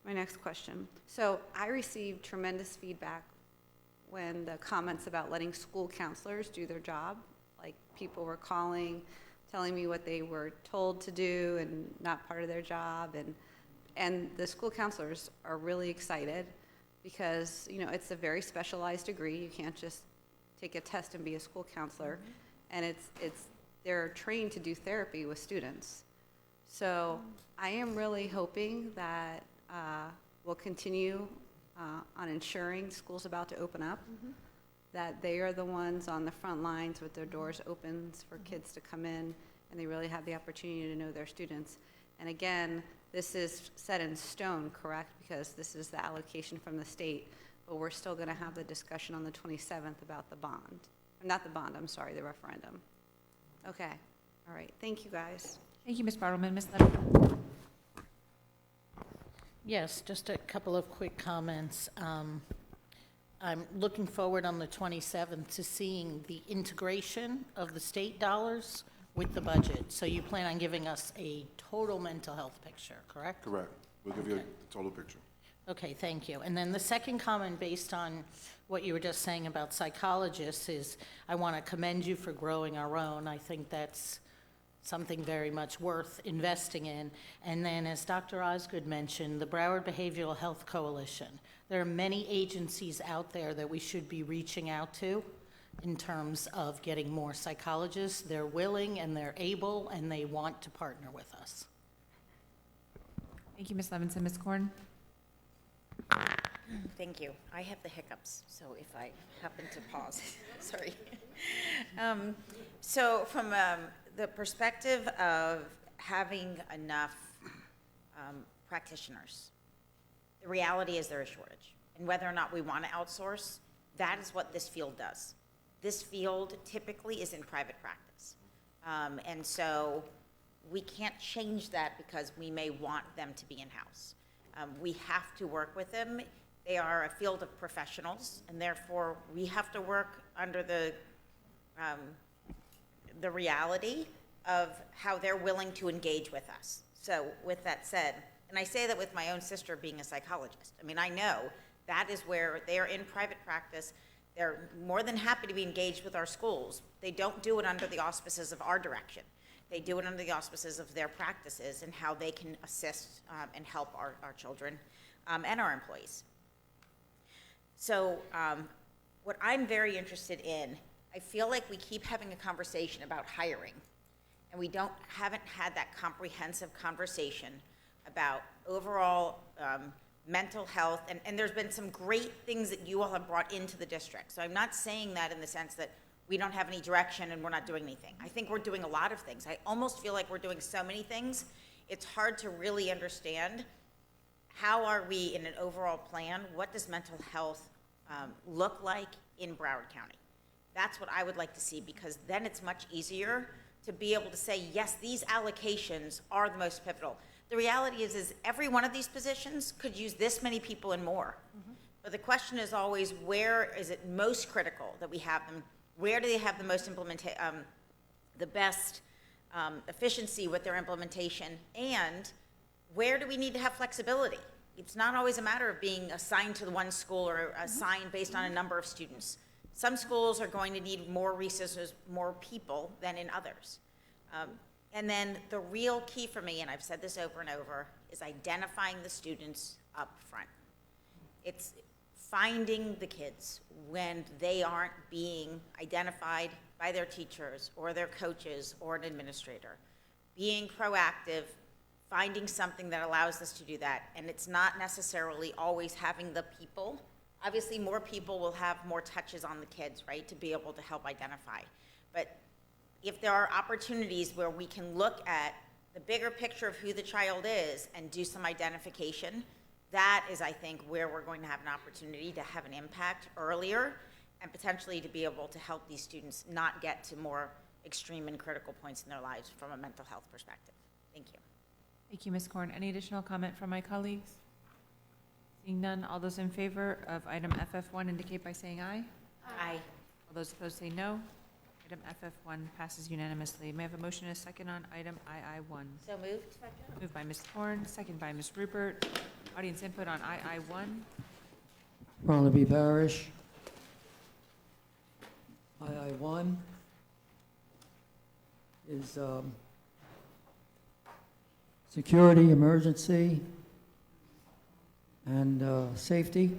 S19: my next question. So I received tremendous feedback when the comments about letting school counselors do their job, like people were calling, telling me what they were told to do and not part of their job, and the school counselors are really excited because, it's a very specialized degree. You can't just take a test and be a school counselor. Mm-hmm. And they're trained to do therapy with students. So I am really hoping that we'll continue on ensuring school's about to open up, that they are the ones on the front lines with their doors open for kids to come in, and they really have the opportunity to know their students. And again, this is set in stone, correct? Because this is the allocation from the state, but we're still going to have the discussion on the 27th about the bond. Not the bond, I'm sorry, the referendum. Okay, all right, thank you, guys.
S1: Thank you, Ms. Bartleman. Ms. Levinson?
S10: Yes, just a couple of quick comments. I'm looking forward on the 27th to seeing the integration of the state dollars with the budget. So you plan on giving us a total mental health picture, correct?
S17: Correct. We'll give you the total picture.
S10: Okay, thank you. And then the second comment, based on what you were just saying about psychologists, is I want to commend you for growing our own. I think that's something very much worth investing in. And then, as Dr. Osgood mentioned, the Broward Behavioral Health Coalition. There are many agencies out there that we should be reaching out to in terms of getting more psychologists. They're willing and they're able and they want to partner with us.
S1: Thank you, Ms. Levinson. Ms. Korn?
S4: Thank you. I have the hiccups, so if I happen to pause, sorry. So from the perspective of having enough practitioners, the reality is there is a shortage. And whether or not we want to outsource, that is what this field does. This field typically is in private practice. And so we can't change that because we may want them to be in-house. We have to work with them. They are a field of professionals, and therefore we have to work under the reality of how they're willing to engage with us. So with that said, and I say that with my own sister being a psychologist. I mean, I know that is where they are in private practice. They're more than happy to be engaged with our schools. They don't do it under the auspices of our direction. They do it under the auspices of their practices and how they can assist and help our children and our employees. So what I'm very interested in, I feel like we keep having a conversation about hiring, and we haven't had that comprehensive conversation about overall mental health, and there's been some great things that you all have brought into the district. So I'm not saying that in the sense that we don't have any direction and we're not doing anything. I think we're doing a lot of things. I almost feel like we're doing so many things, it's hard to really understand how are we in an overall plan, what does mental health look like in Broward County? That's what I would like to see, because then it's much easier to be able to say, yes, these allocations are the most pivotal. The reality is every one of these positions could use this many people and more. But the question is always, where is it most critical that we have them? Where do they have the most the best efficiency with their implementation? And where do we need to have flexibility? It's not always a matter of being assigned to the one school or assigned based on a number of students. Some schools are going to need more resources, more people than in others. And then the real key for me, and I've said this over and over, is identifying the students up front. It's finding the kids when they aren't being identified by their teachers or their coaches or an administrator. Being proactive, finding something that allows us to do that. And it's not necessarily always having the people. Obviously, more people will have more touches on the kids, right, to be able to help identify. But if there are opportunities where we can look at the bigger picture of who the child is and do some identification, that is, I think, where we're going to have an opportunity to have an impact earlier and potentially to be able to help these students not get to more extreme and critical points in their lives from a mental health perspective. Thank you.
S1: Thank you, Ms. Korn. Any additional comment from my colleagues? Seeing none, all those in favor of item FF1 indicate by saying aye.
S4: Aye.
S1: All those opposed say no. Item FF1 passes unanimously. May I have a motion and a second on item II1?
S4: So moved.
S1: Moved by Ms. Korn, second by Ms. Rupert. Audience input on II1.
S3: Barnaby Parish. II1 is security, emergency, and safety.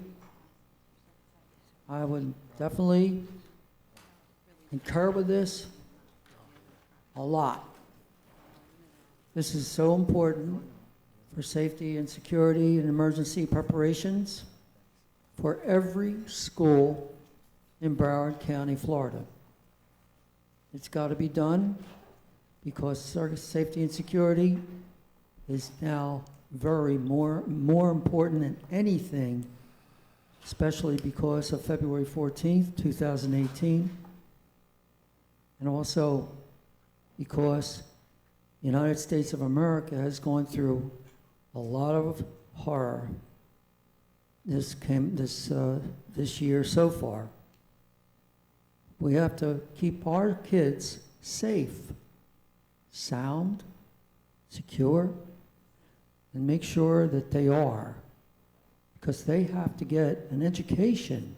S3: I would definitely concur with this a lot. This is so important for safety and security and emergency preparations for every school in Broward County, Florida. It's got to be done because safety and security is now more important than anything, especially because of February 14th, 2018, and also because the United States of America has gone through a lot of horror this year so far. We have to keep our kids safe, sound, secure, and make sure that they are, because they have to get an education.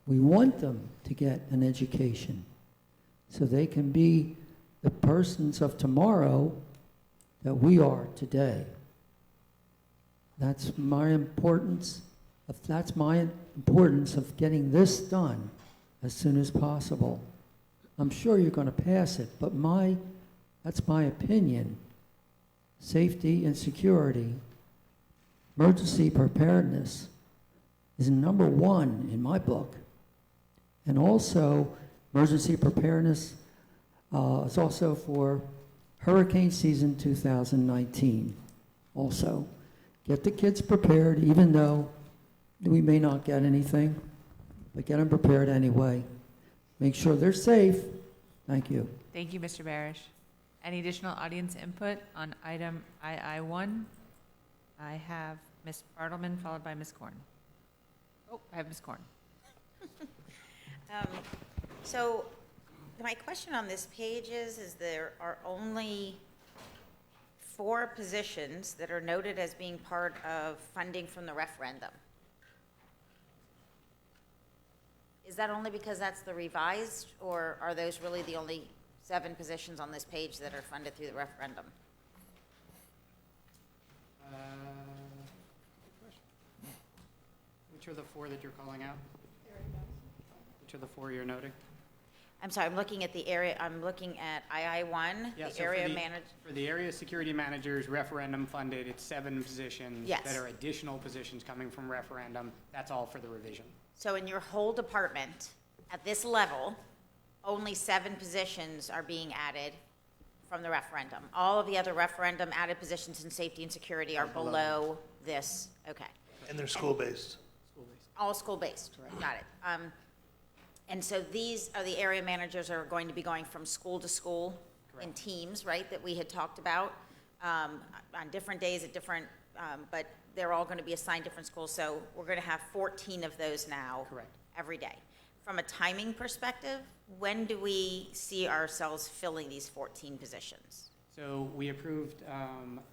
S3: We want them to get an education so they can be the persons of tomorrow that we are today. That's my importance of getting this done as soon as possible. I'm sure you're going to pass it, but that's my opinion. Safety and security, emergency preparedness is number one in my book. And also, emergency preparedness is also for hurricane season 2019. Also, get the kids prepared, even though we may not get anything, but get them prepared anyway. Make sure they're safe. Thank you.
S1: Thank you, Mr. Barish. Any additional audience input on item II1? I have Ms. Bartleman, followed by Ms. Korn. Oh, I have Ms. Korn.
S4: So my question on this page is there are only 4 positions that are noted as being part of funding from the referendum. Is that only because that's the revised, or are those really the only 7 positions on this page that are funded through the referendum?
S14: Good question. Which are the 4 that you're calling out? Which are the 4 you're noting?
S4: I'm sorry, I'm looking at II1,
S14: Yeah,
S4: the
S14: so
S4: area manager.
S14: For the area security managers, referendum funded, it's 7 positions.
S4: Yes.
S14: That are additional positions coming from referendum. That's all for the revision.
S4: So in your whole department, at this level, only 7 positions are being added from the referendum. All of the other referendum added positions in safety and security are below this, okay.
S15: And they're school-based.
S4: All school-based, got it. And so these are the area managers are going to be going from school to school in teams, right, that we had talked about, on different days at different, but they're all going to be assigned different schools. So we're going to have 14 of those now.
S14: Correct.
S4: Every day. From a timing perspective, when do we see ourselves filling these 14 positions?
S14: So we approved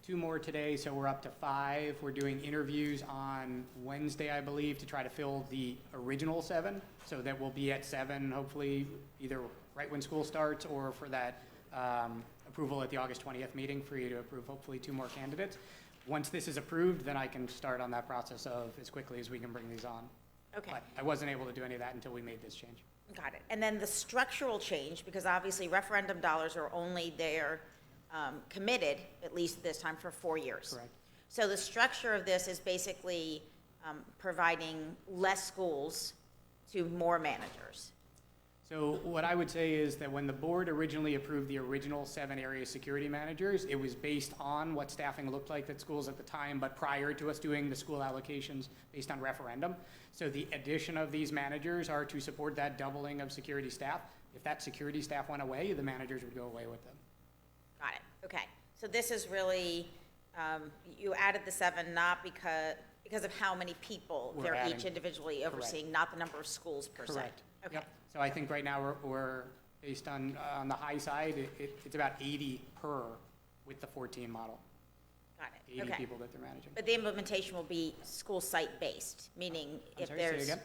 S14: 2 more today, so we're up to 5. We're doing interviews on Wednesday, I believe, to try to fill the original 7. So that we'll be at 7, hopefully, either right when school starts or for that approval at the August 20th meeting for you to approve, hopefully, 2 more candidates. Once this is approved, then I can start on that process of as quickly as we can bring these on.
S4: Okay.
S14: But I wasn't able to do any of that until we made this change.
S4: Got it. And then the structural change, because obviously referendum dollars are only there committed, at least this time, for 4 years.
S14: Correct.
S4: So the structure of this is basically providing less schools to more managers.
S14: So what I would say is that when the board originally approved the original 7 area security managers, it was based on what staffing looked like at schools at the time, but prior to us doing the school allocations based on referendum. So the addition of these managers are to support that doubling of security staff. If that security staff went away, the managers would go away with them.
S4: Got it. Okay. So this is really, you added the 7 not because of how many people
S14: We're
S4: they're
S14: adding.
S4: each individually overseeing, not the number of schools per se.
S14: Correct.
S4: Okay.
S14: Yep. So I think right now we're based on the high side, it's about 80 per with the 14 model.
S4: Got it.
S14: 80
S4: Okay.
S14: people that they're managing.
S4: But the implementation will be school site based, meaning
S14: I'm
S4: if
S14: sorry, say
S4: there's,
S14: again?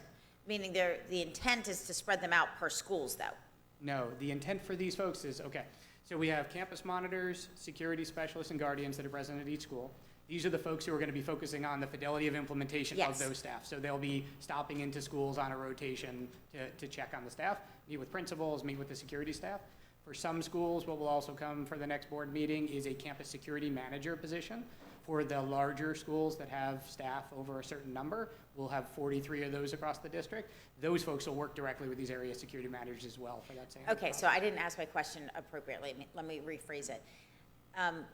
S4: meaning the intent is to spread them out per schools though.
S14: No, the intent for these folks is, okay, so we have campus monitors, security specialists, and guardians that are present at each school. These are the folks who are going to be focusing on the fidelity of implementation of
S4: Yes.
S14: those staff. So they'll be stopping into schools on a rotation to check on the staff, meet with principals, meet with the security staff. For some schools, what will also come for the next board meeting is a campus security manager position. For the larger schools that have staff over a certain number, we'll have 43 of those across the district. Those folks will work directly with these area security managers as well for that same.
S4: Okay, so I didn't ask my question appropriately. Let me rephrase it.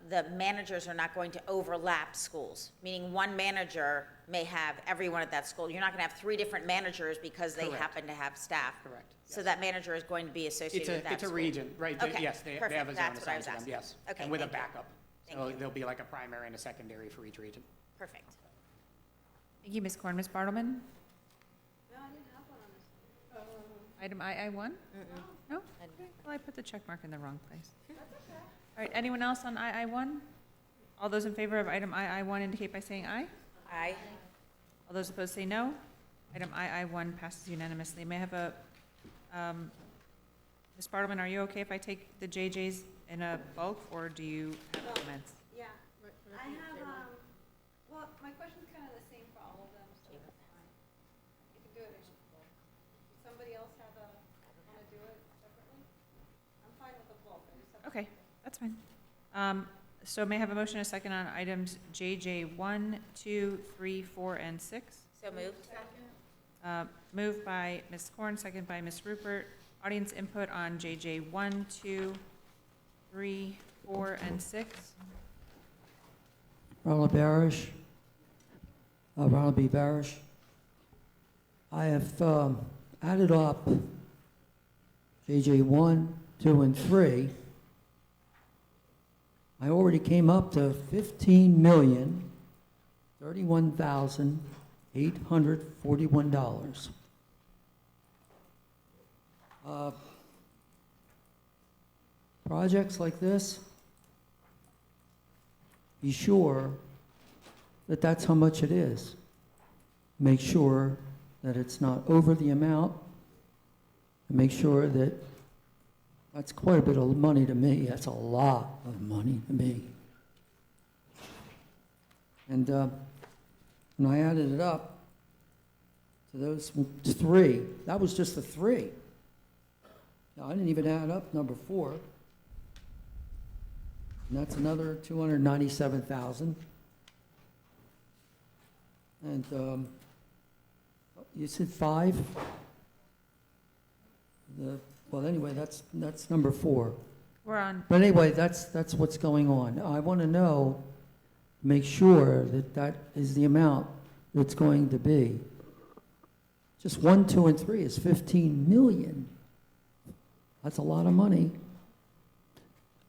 S4: The managers are not going to overlap schools, meaning one manager may have everyone at that school. You're not going to have 3 different managers because they
S14: Correct.
S4: happen to have staff.
S14: Correct.
S4: So that manager is going to be associated with that
S14: It's a
S4: school.
S14: region, right?
S4: Okay,
S14: Yes, they have
S4: perfect.
S14: a zone
S4: That's what I
S14: assigned
S4: was
S14: to them,
S4: asking.
S14: yes.
S4: Okay,
S14: And with a
S4: thank you.
S14: backup.
S4: Thank
S14: So
S4: you.
S14: there'll be like a primary and a secondary for each region.
S4: Perfect.
S1: Thank you, Ms. Korn. Ms. Bartleman? Item II1? No? Okay. Well, I put the check mark in the wrong place. All right, anyone else on II1? All those in favor of item II1 indicate by saying aye.
S4: Aye.
S1: All those opposed say no. Item II1 passes unanimously. May I have a, Ms. Bartleman, are you okay if I take the JJs in a bulk, or do you have comments?
S16: Yeah, I have, well, my question's kind of the same for all of them, so that's fine. You can do it in bulk. Does somebody else want to do it separately? I'm fine with the bulk, I just have.
S1: Okay, that's fine. So may I have a motion and a second on items JJ 1, 2, 3, 4, and 6?
S4: So moved.
S1: Moved by Ms. Korn, second by Ms. Rupert. Audience input on JJ 1, 2, 3, 4, and 6.
S3: Ronald Barish. Ronald B. Barish. I have added up JJ 1, 2, and 3, I already came up to $15,031,841. Projects like this, be sure that that's how much it is. Make sure that it's not over the amount, and make sure that that's quite a bit of money to me. That's a lot of money to me. And when I added it up to those three, that was just the three. Now, I didn't even add up number 4. And that's another 297,000. And you said 5? Well, anyway, that's number 4.
S1: We're on.
S3: But anyway, that's what's going on. I want to know, make sure that that is the amount it's going to be. Just 1, 2, and 3 is 15 million. That's a lot of money.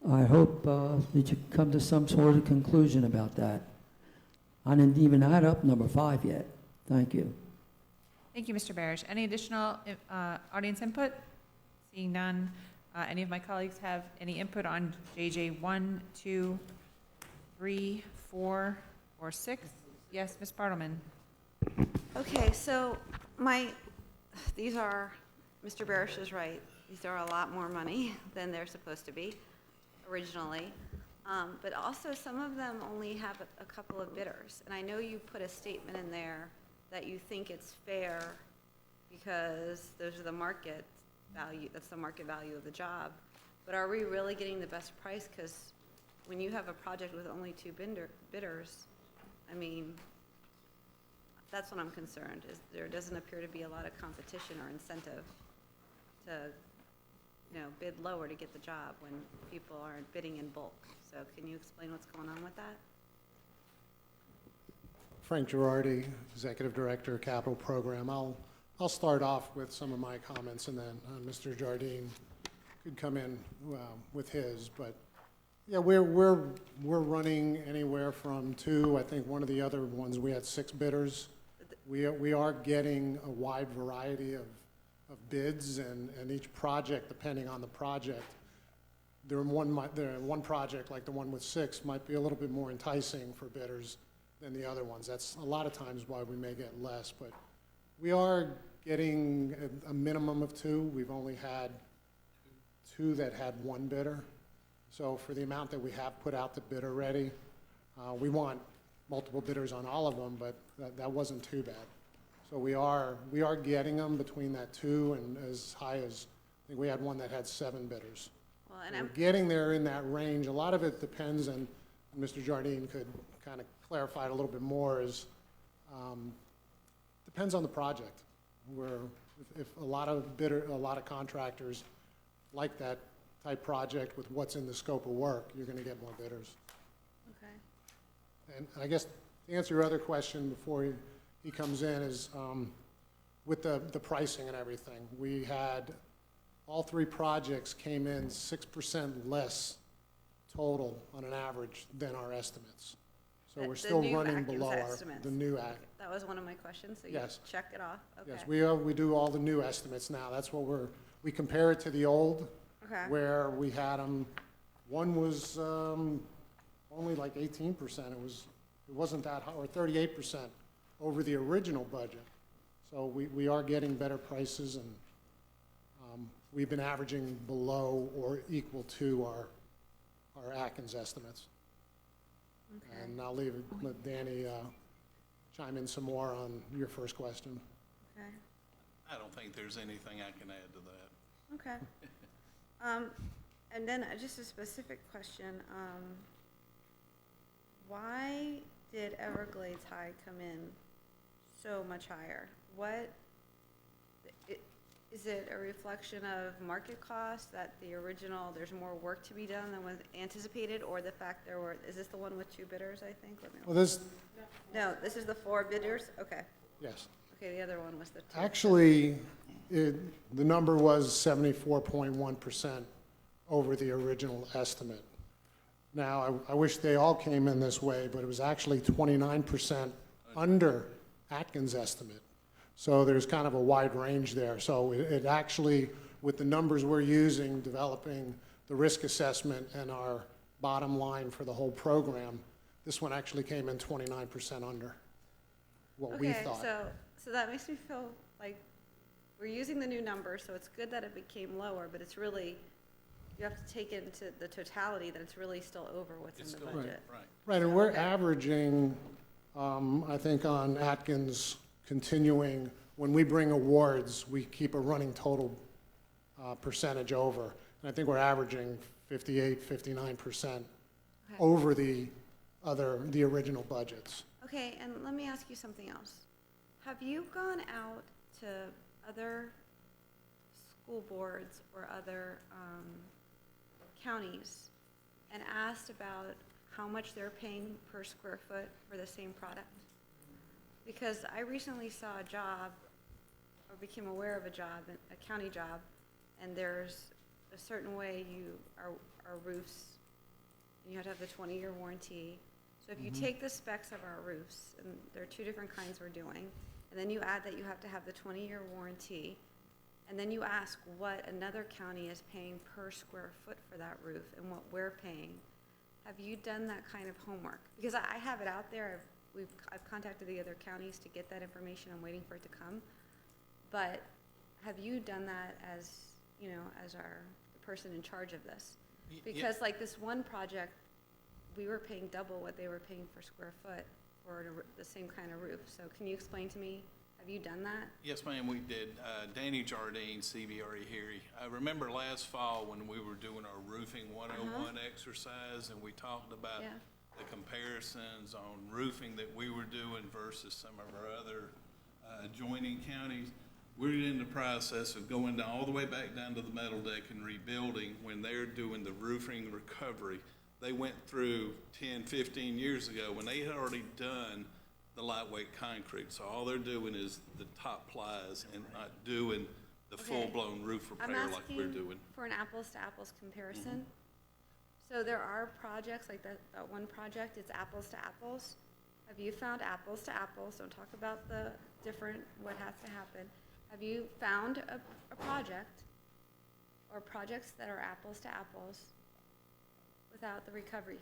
S3: I hope that you come to some sort of conclusion about that. I didn't even add up number 5 yet. Thank you.
S1: Thank you, Mr. Barish. Any additional audience input? Seeing none. Any of my colleagues have any input on JJ 1, 2, 3, 4, or 6? Yes, Ms. Bartleman.
S19: Okay, so these are, Mr. Barish is right. These are a lot more money than they're supposed to be originally. But also some of them only have a couple of bidders. And I know you put a statement in there that you think it's fair because those are the market value, that's the market value of the job. But are we really getting the best price? Because when you have a project with only 2 bidders, I mean, that's what I'm concerned, is there doesn't appear to be a lot of competition or incentive to, bid lower to get the job when people aren't bidding in bulk. So can you explain what's going on with that?
S12: Frank Girardi, Executive Director, Capital Program. I'll start off with some of my comments, and then Mr. Jardine could come in with his. But yeah, we're running anywhere from 2. I think one of the other ones we had 6 bidders. We are getting a wide variety of bids, and each project, depending on the project, one project like the one with 6 might be a little bit more enticing for bidders than the other ones. That's a lot of times why we may get less, but we are getting a minimum of 2. We've only had 2 that had 1 bidder. So for the amount that we have put out to bid already, we want multiple bidders on all of them, but that wasn't too bad. So we are getting them between that 2 and as high as, I think we had one that had 7 bidders.
S19: Well, and
S12: we're getting there in that range. A lot of it depends, and Mr. Jardine could kind of clarify it a little bit more, is depends on the project. Where if a lot of contractors like that type project with what's in the scope of work, you're going to get more bidders.
S19: Okay.
S12: And I guess to answer your other question before he comes in is with the pricing and everything. We had all 3 projects came in 6% less total on an average than our estimates. So we're still running below the new act.
S19: That was one of my questions, so you
S12: Yes.
S19: checked it off. Okay.
S12: Yes, we do all the new estimates now. That's what we compare it to the old,
S19: Okay.
S12: where we had them. One was only like 18%. It wasn't that high, or 38% over the original budget. So we are getting better prices, and we've been averaging below or equal to our Atkins estimates.
S19: Okay.
S12: And I'll let Danny chime in some more on your first question.
S19: Okay.
S20: I don't think there's anything I can add to that.
S19: Okay. And then just a specific question. Why did Everglades High come in so much higher? Is it a reflection of market cost, that the original, there's more work to be done than was anticipated, or the fact is this the one with 2 bidders, I think?
S12: Well,
S19: No, this is the 4 bidders? Okay.
S12: Yes.
S19: Okay, the other one was the 2.
S12: Actually, the number was 74.1% over the original estimate. Now, I wish they all came in this way, but it was actually 29% under Atkins' estimate. So there's kind of a wide range there. So it actually, with the numbers we're using, developing the risk assessment and our bottom line for the whole program, this one actually came in 29% under what we thought.
S19: Okay, so that makes me feel like we're using the new number, so it's good that it became lower, but it's really, you have to take into the totality that it's really still over what's in the budget.
S12: Right, and we're averaging, I think on Atkins, continuing, when we bring awards, we keep a running total percentage over. And I think we're averaging 58, 59% over the original budgets.
S19: Okay, and let me ask you something else. Have you gone out to other school boards or other counties and asked about how much they're paying per square foot for the same product? Because I recently saw a job, or became aware of a job, a county job, and there's a certain way our roofs, and you have to have the 20-year warranty. So if you take the specs of our roofs, and there are 2 different kinds we're doing, and then you add that you have to have the 20-year warranty, and then you ask what another county is paying per square foot for that roof and what we're paying, have you done that kind of homework? Because I have it out there. I've contacted the other counties to get that information. I'm waiting for it to come. But have you done that as, you know, as the person in charge of this? Because like this one project, we were paying double what they were paying per square foot for the same kind of roof. So can you explain to me, have you done that?
S20: Yes, ma'am, we did. Danny Jardine, CBRE Harry. I remember last fall when we were doing our Roofing 101 exercise, and we talked about the comparisons on roofing that we were doing versus some of our other adjoining counties. We're in the process of going down all the way back down to the metal deck and rebuilding. When they're doing the roofing recovery, they went through 10, 15 years ago when they had already done the lightweight concrete. So all they're doing is the top plies and not doing the full-blown roof repair like we're doing.
S19: I'm asking for an apples-to-apples comparison. So there are projects like that one project, it's apples to apples. Have you found apples to apples? Don't talk about the different, what has to happen. Have you found a project or projects that are apples to apples without the recovery?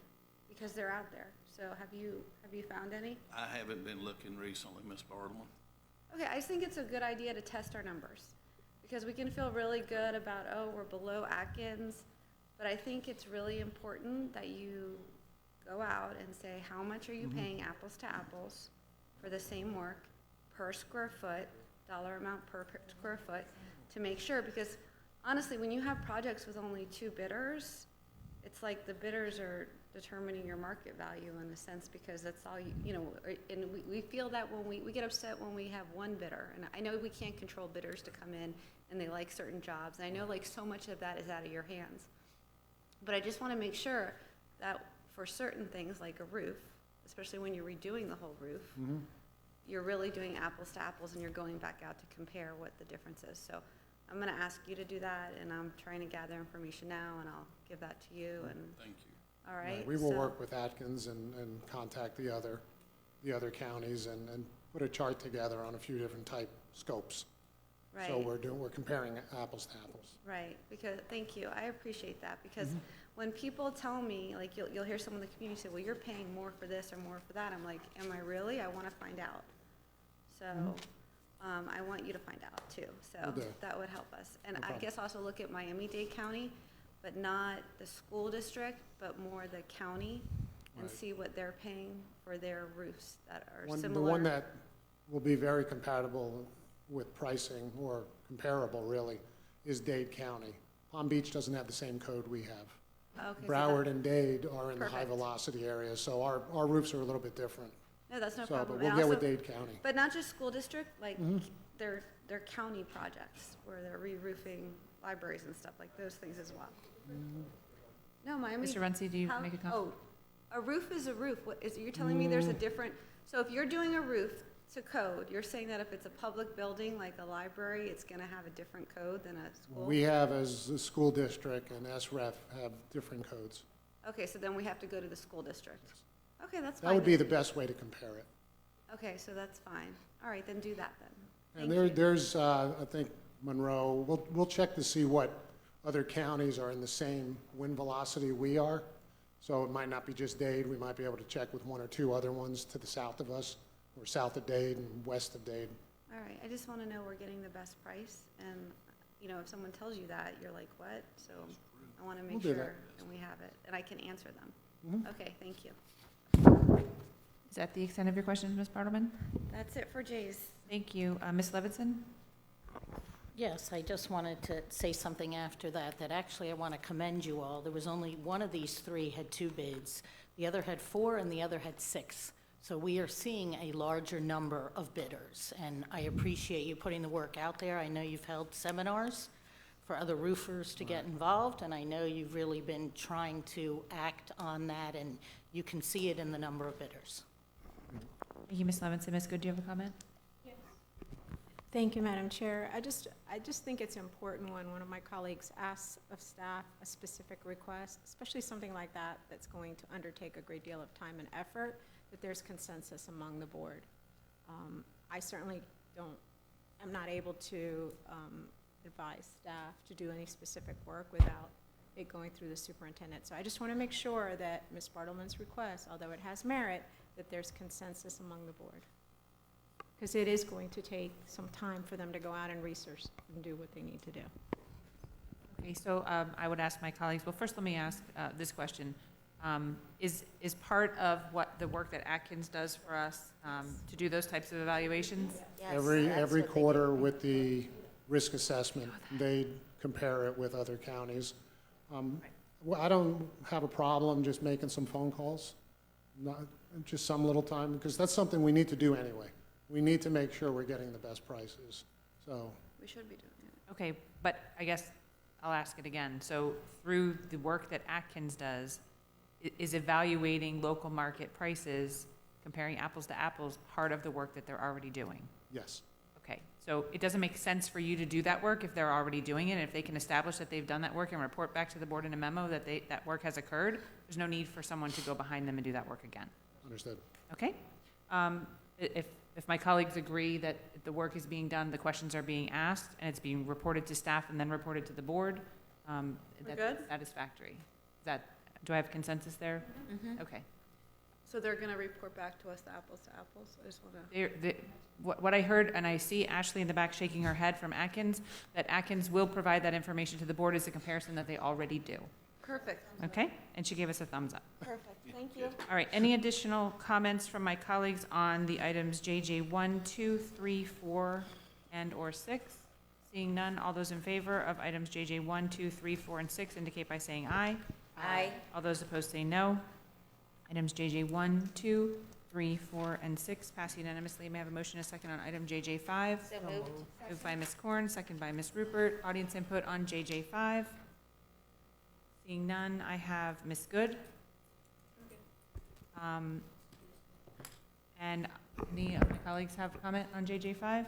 S19: Because they're out there. So have you found any?
S20: I haven't been looking recently, Ms. Bartleman.
S19: Okay, I just think it's a good idea to test our numbers because we can feel really good about, oh, we're below Atkins, but I think it's really important that you go out and say, how much are you paying apples to apples for the same work per square foot, dollar amount per square foot, to make sure, because honestly, when you have projects with only 2 bidders, it's like the bidders are determining your market value in a sense, because that's all you know, and we feel that when we get upset when we have one bidder, and I know we can't control bidders to come in and they like certain jobs, and I know like so much of that is out of your hands, but I just want to make sure that for certain things like a roof, especially when you're redoing the whole roof, you're really doing apples to apples and you're going back out to compare what the difference is. So I'm going to ask you to do that, and I'm trying to gather information now, and I'll give that to you. And
S20: thank you.
S19: All right.
S12: We will work with Atkins and contact the other counties and put a chart together on a few different type scopes.
S19: Right.
S12: So we're comparing apples to apples.
S19: Right. Because thank you. I appreciate that, because when people tell me, like you'll hear someone in the community say, well, you're paying more for this or more for that. I'm like, am I really? I want to find out. So I want you to find out too. So that would help us. And I guess also look at Miami-Dade County, but not the school district, but more the county, and see what they're paying for their roofs that are similar.
S12: The one that will be very compatible with pricing, or comparable really, is Dade County. Palm Beach doesn't have the same code we have.
S19: Okay,
S12: Broward and Dade are in the high velocity area, so our roofs are a little bit different.
S19: No, that's no
S12: So,
S19: problem.
S12: but we'll
S19: And
S12: get with
S19: also-
S12: Dade County.
S19: But not just school district, like they're county projects where they're re-roofing libraries and stuff, like those things as well. No, Miami.
S1: Mr. Runcie, do you make a comment?
S19: Oh, a roof is a roof. What is, you're telling me there's a different, so if you're doing a roof
S5: to code, you're saying that if it's a public building, like a library, it's gonna have a different code than a school?
S12: We have, as a school district and SREF, have different codes.
S5: Okay, so then we have to go to the school district? Okay, that's fine.
S12: That would be the best way to compare it.
S5: Okay, so that's fine. All right, then do that then.
S12: And
S5: Thank you.
S12: there's, I think, Monroe, we'll check to see what other counties are in the same wind velocity we are. So it might not be just Dade, we might be able to check with one or two other ones to the south of us, or south of Dade and west of Dade.
S5: All right, I just want to know we're getting the best price, and, you know, if someone tells you that, you're like, what? So I want to make
S12: We'll do
S5: sure
S12: that.
S5: and we have it, and I can answer them.
S12: Mhm.
S5: Okay, thank you.
S1: Is that the extent of your questions, Ms. Bartleman?
S5: That's it for Jay's.
S1: Thank you. Ms. Levinson?
S10: Yes, I just wanted to say something after that, that actually I want to commend you all. There was only one of these three had 2 bids. The other had 4 and the other had 6. So we are seeing a larger number of bidders, and I appreciate you putting the work out there. I know you've held seminars for other roofers to get involved, and I know you've really been trying to act on that, and you can see it in the number of bidders.
S1: Thank you, Ms. Levinson. Ms. Good, do you have a comment?
S16: Thank you, Madam Chair. I just think it's important when one of my colleagues asks of staff a specific request, especially something like that that's going to undertake a great deal of time and effort, that there's consensus among the board. I certainly am not able to advise staff to do any specific work without it going through the superintendent. So I just want to make sure that Ms. Bartleman's request, although it has merit, that there's consensus among the board. Because it is going to take some time for them to go out and research and do what they need to do.
S1: Okay, so I would ask my colleagues, well, first let me ask this question. Is part of what the work that Atkins does for us to do those types of evaluations?
S5: Yes,
S12: Every
S5: that's what they
S12: quarter
S5: do.
S12: with the risk assessment, they compare it with other counties. Well, I don't have a problem just making some phone calls, not just some little time, because that's something we need to do anyway. We need to make sure we're getting the best prices, so.
S5: We should be doing it.
S1: Okay, but I guess I'll ask it again. So through the work that Atkins does, is evaluating local market prices, comparing apples to apples, part of the work that they're already doing?
S12: Yes.
S1: Okay, so it doesn't make sense for you to do that work if they're already doing it, and if they can establish that they've done that work and report back to the board in a memo that that work has occurred, there's no need for someone to go behind them and do that work again.
S12: Understood.
S1: Okay? If my colleagues agree that the work is being done, the questions are being asked, and it's being reported to staff and then reported to the board, that's
S5: good?
S1: satisfactory. Do I have consensus there?
S5: Mhm.
S1: Okay.
S5: So they're gonna report back to us the apples to apples? I just wanna.
S1: What I heard, and I see Ashley in the back shaking her head from Atkins, that Atkins will provide that information to the board as a comparison that they already do.
S5: Perfect.
S1: Okay? And she gave us a thumbs up.
S5: Perfect, thank you.
S1: All right, any additional comments from my colleagues on the items JJ 1, 2, 3, 4, and/or 6? Seeing none, all those in favor of items JJ 1, 2, 3, 4, and 6 indicate by saying aye.
S4: Aye.
S1: All those opposed say no. Items JJ 1, 2, 3, 4, and 6 pass unanimously. May I have a motion and a second on item JJ 5?
S4: So moved.
S1: Moved by Ms. Korn, second by Ms. Rupert. Audience input on JJ 5. Seeing none, I have Ms. Good. And any of my colleagues have a comment on JJ 5?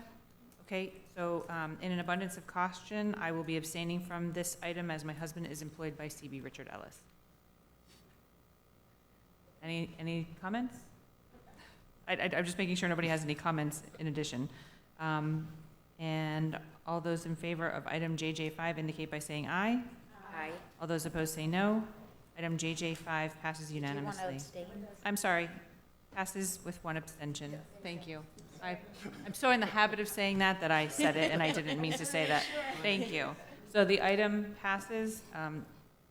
S1: Okay, so in an abundance of caution, I will be abstaining from this item as my husband is employed by CB Richard Ellis. Any comments? I'm just making sure nobody has any comments in addition. And all those in favor of item JJ 5 indicate by saying aye.
S4: Aye.
S1: All those opposed say no. Item JJ 5 passes unanimously.
S4: Do you want to abstain?
S1: I'm sorry, passes with one abstention. Thank you. I'm so in the habit of saying that I said it and I didn't mean to say that. Thank you. So the item passes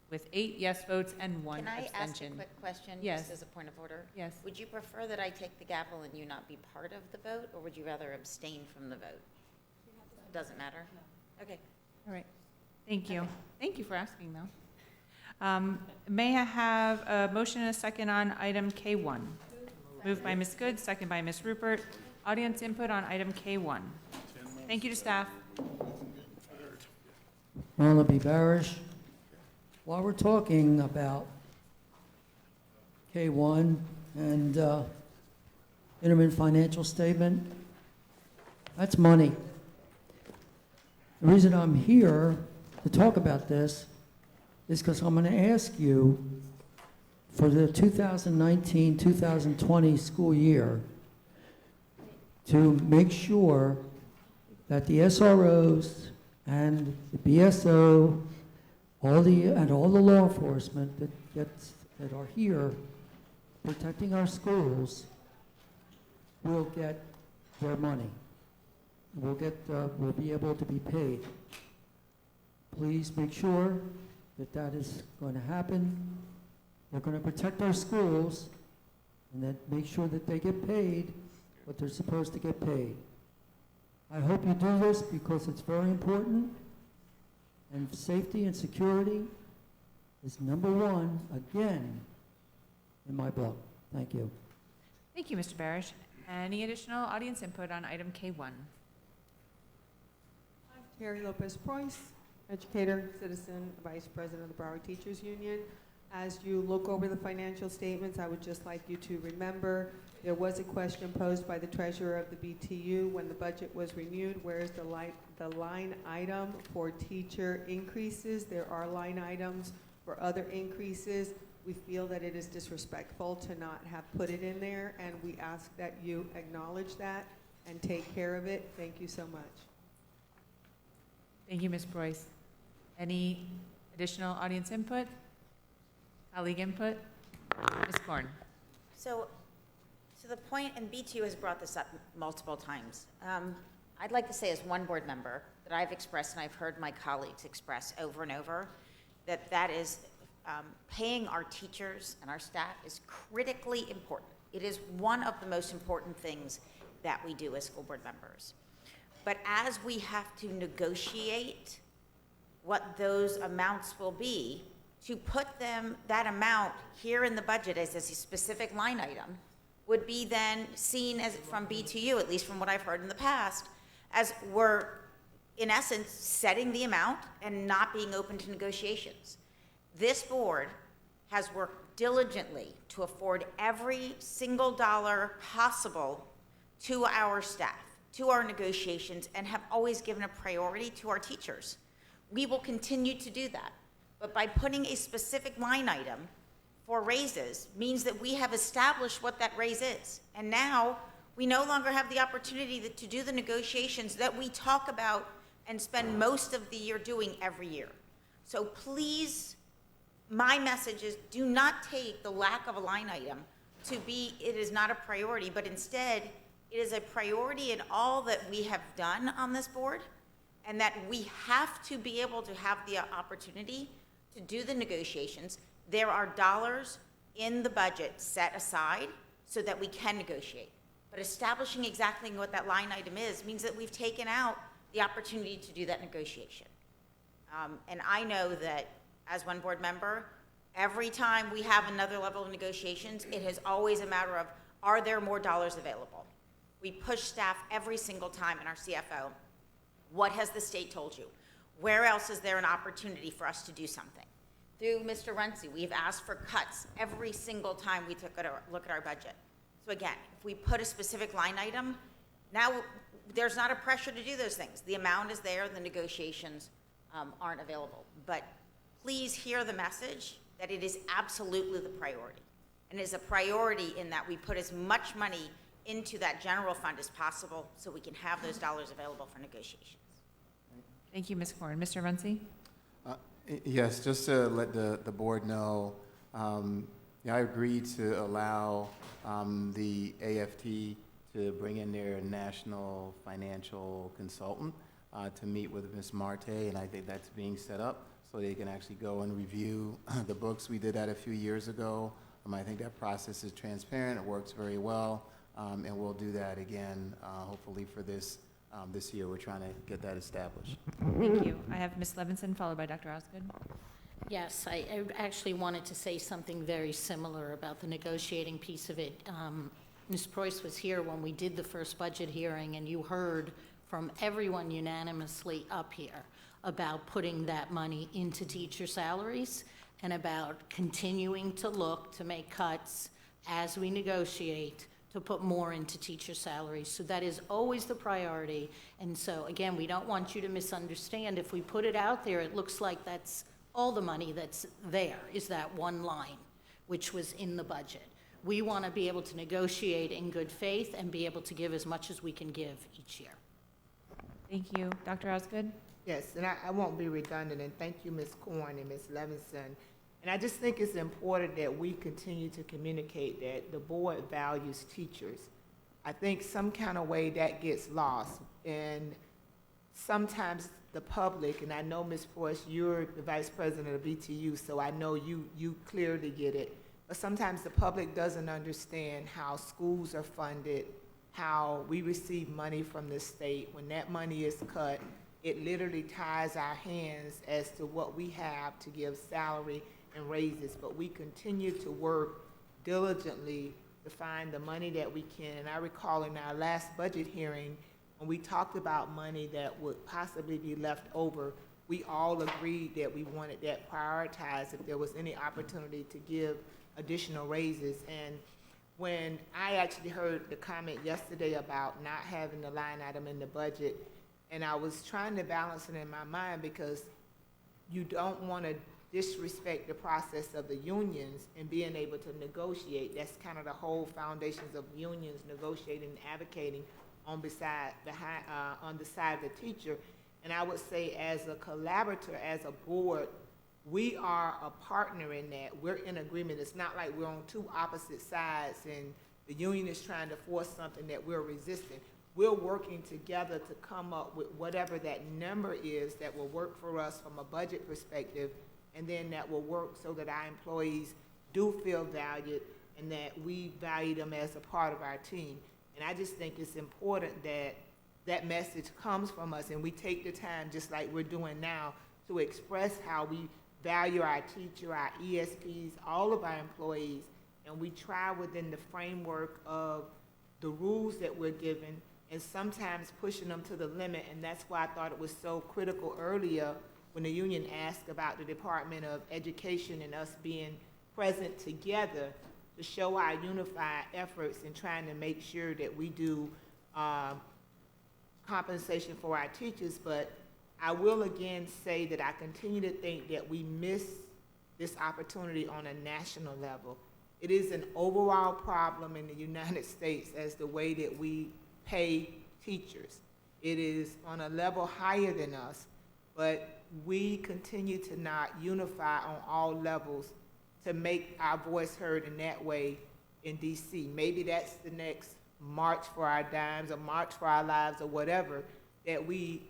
S1: with 8 yes votes and 1
S4: Can I ask a
S1: abstention.
S4: quick question?
S1: Yes.
S4: Just as a point of order?
S1: Yes.
S4: Would you prefer that I take the gavel and you not be part of the vote, or would you rather abstain from the vote? Doesn't matter? Okay.
S1: All right. Thank you. Thank you for asking, though. May I have a motion and a second on item K1? Moved by Ms. Good, second by Ms. Rupert. Audience input on item K1. Thank you to staff.
S3: Barnaby Barish, while we're talking about K1 and interim financial statement. That's money. The reason I'm here to talk about this is because I'm going to ask you for the 2019-2020 school year to make sure that the SROs and the BSO, all the law enforcement that are here protecting our schools will get their money. We'll be able to be paid. Please make sure that is going to happen. We're going to protect our schools and then make sure that they get paid what they're supposed to get paid. I hope you do this because it's very important, and safety and security is number one, again, in my book. Thank you.
S1: Thank you, Mr. Barish. Any additional audience input on item K1?
S11: Terry Lopez-Price, educator, citizen, vice president of the Broward Teachers Union. As you look over the financial statements, I would just like you to remember there was a question posed by the treasurer of the BTU when the budget was renewed. Where is the line item for teacher increases? There are line items for other increases. We feel that it is disrespectful to not have put it in there, and we ask that you acknowledge that and take care of it. Thank you so much.
S1: Thank you, Ms. Boyce. Any additional audience input? Colleague input? Ms. Korn.
S4: So the point, and BTU has brought this up multiple times. I'd like to say as one board member that I've expressed, and I've heard my colleagues express over and over, that is paying our teachers and our staff is critically important. It is one of the most important things that we do as school board members. But as we have to negotiate what those amounts will be, to put that amount here in the budget as a specific line item would be then seen as, from BTU, at least from what I've heard in the past, as we're, in essence, setting the amount and not being open to negotiations. This board has worked diligently to afford every single dollar possible to our staff, to our negotiations, and have always given a priority to our teachers. We will continue to do that. But by putting a specific line item for raises means that we have established what that raise is. And now we no longer have the opportunity to do the negotiations that we talk about and spend most of the year doing every year. So please, my message is do not take the lack of a line item to be it is not a priority, but instead it is a priority in all that we have done on this board, and that we have to be able to have the opportunity to do the negotiations. There are dollars in the budget set aside so that we can negotiate. But establishing exactly what that line item is means that we've taken out the opportunity to do that negotiation. And I know that as one board member, every time we have another level of negotiations, it is always a matter of, are there more dollars available? We push staff every single time in our CFO. What has the state told you? Where else is there an opportunity for us to do something? Through Mr. Runcie, we've asked for cuts every single time we took a look at our budget. So again, if we put a specific line item, now there's not a pressure to do those things. The amount is there, the negotiations aren't available. But please hear the message that it is absolutely the priority. And it is a priority in that we put as much money into that general fund as possible so we can have those dollars available for negotiations.
S1: Thank you, Ms. Korn. Mr. Runcie?
S9: Yes, just to let the board know, I agreed to allow the AFT to bring in their national financial consultant to meet with Ms. Marte, and I think that's being set up so they can actually go and review the books. We did that a few years ago. I think that process is transparent. It works very well, and we'll do that again, hopefully for this year. We're trying to get that established.
S1: Thank you. I have Ms. Levinson followed by Dr. Osgood.
S10: Yes, I actually wanted to say something very similar about the negotiating piece of it. Ms. Preuss was here when we did the first budget hearing, and you heard from everyone unanimously up here about putting that money into teacher salaries and about continuing to look to make cuts as we negotiate to put more into teacher salaries. So that is always the priority. And so, again, we don't want you to misunderstand. If we put it out there, it looks like that's all the money that's there, is that one line, which was in the budget. We want to be able to negotiate in good faith and be able to give as much as we can give each year.
S1: Thank you. Dr. Osgood?
S2: Yes, and I won't be redundant, and thank you, Ms. Corn and Ms. Levinson. And I just think it's important that we continue to communicate that the board values teachers. I think some kind of way that gets lost, and sometimes the public, and I know, Ms. Forrest, you're the vice president of BTU, so I know you clearly get it, but sometimes the public doesn't understand how schools are funded, how we receive money from the state. When that money is cut, it literally ties our hands as to what we have to give salary and raises, but we continue to work diligently to find the money that we can. And I recall in our last budget hearing, when we talked about money that would possibly be left over, we all agreed that we wanted that prioritized if there was any opportunity to give additional raises. And when I actually heard the comment yesterday about not having the line item in the budget, and I was trying to balance it in my mind, because you don't want to disrespect the process of the unions and being able to negotiate. That's kind of the whole foundations of unions, negotiating and advocating on the side of the teacher. And I would say, as a collaborator, as a board, we are a partner in that. We're in agreement. It's not like we're on two opposite sides and the union is trying to force something that we're resisting. We're working together to come up with whatever that number is that will work for us from a budget perspective, and then that will work so that our employees do feel valued and that we value them as a part of our team. And I just think it's important that that message comes from us, and we take the time, just like we're doing now, to express how we value our teacher, our ESPs, all of our employees, and we try within the framework of the rules that we're given, and sometimes pushing them to the limit. And that's why I thought it was so critical earlier when the union asked about the Department of Education and us being present together to show our unified efforts in trying to make sure that we do compensation for our teachers. But I will again say that I continue to think that we miss this opportunity on a national level. It is an overall problem in the United States as the way that we pay teachers. It is on a level higher than us, but we continue to not unify on all levels to make our voice heard in that way in DC. Maybe that's the next March for Our Dimes or March for Our Lives or whatever, that we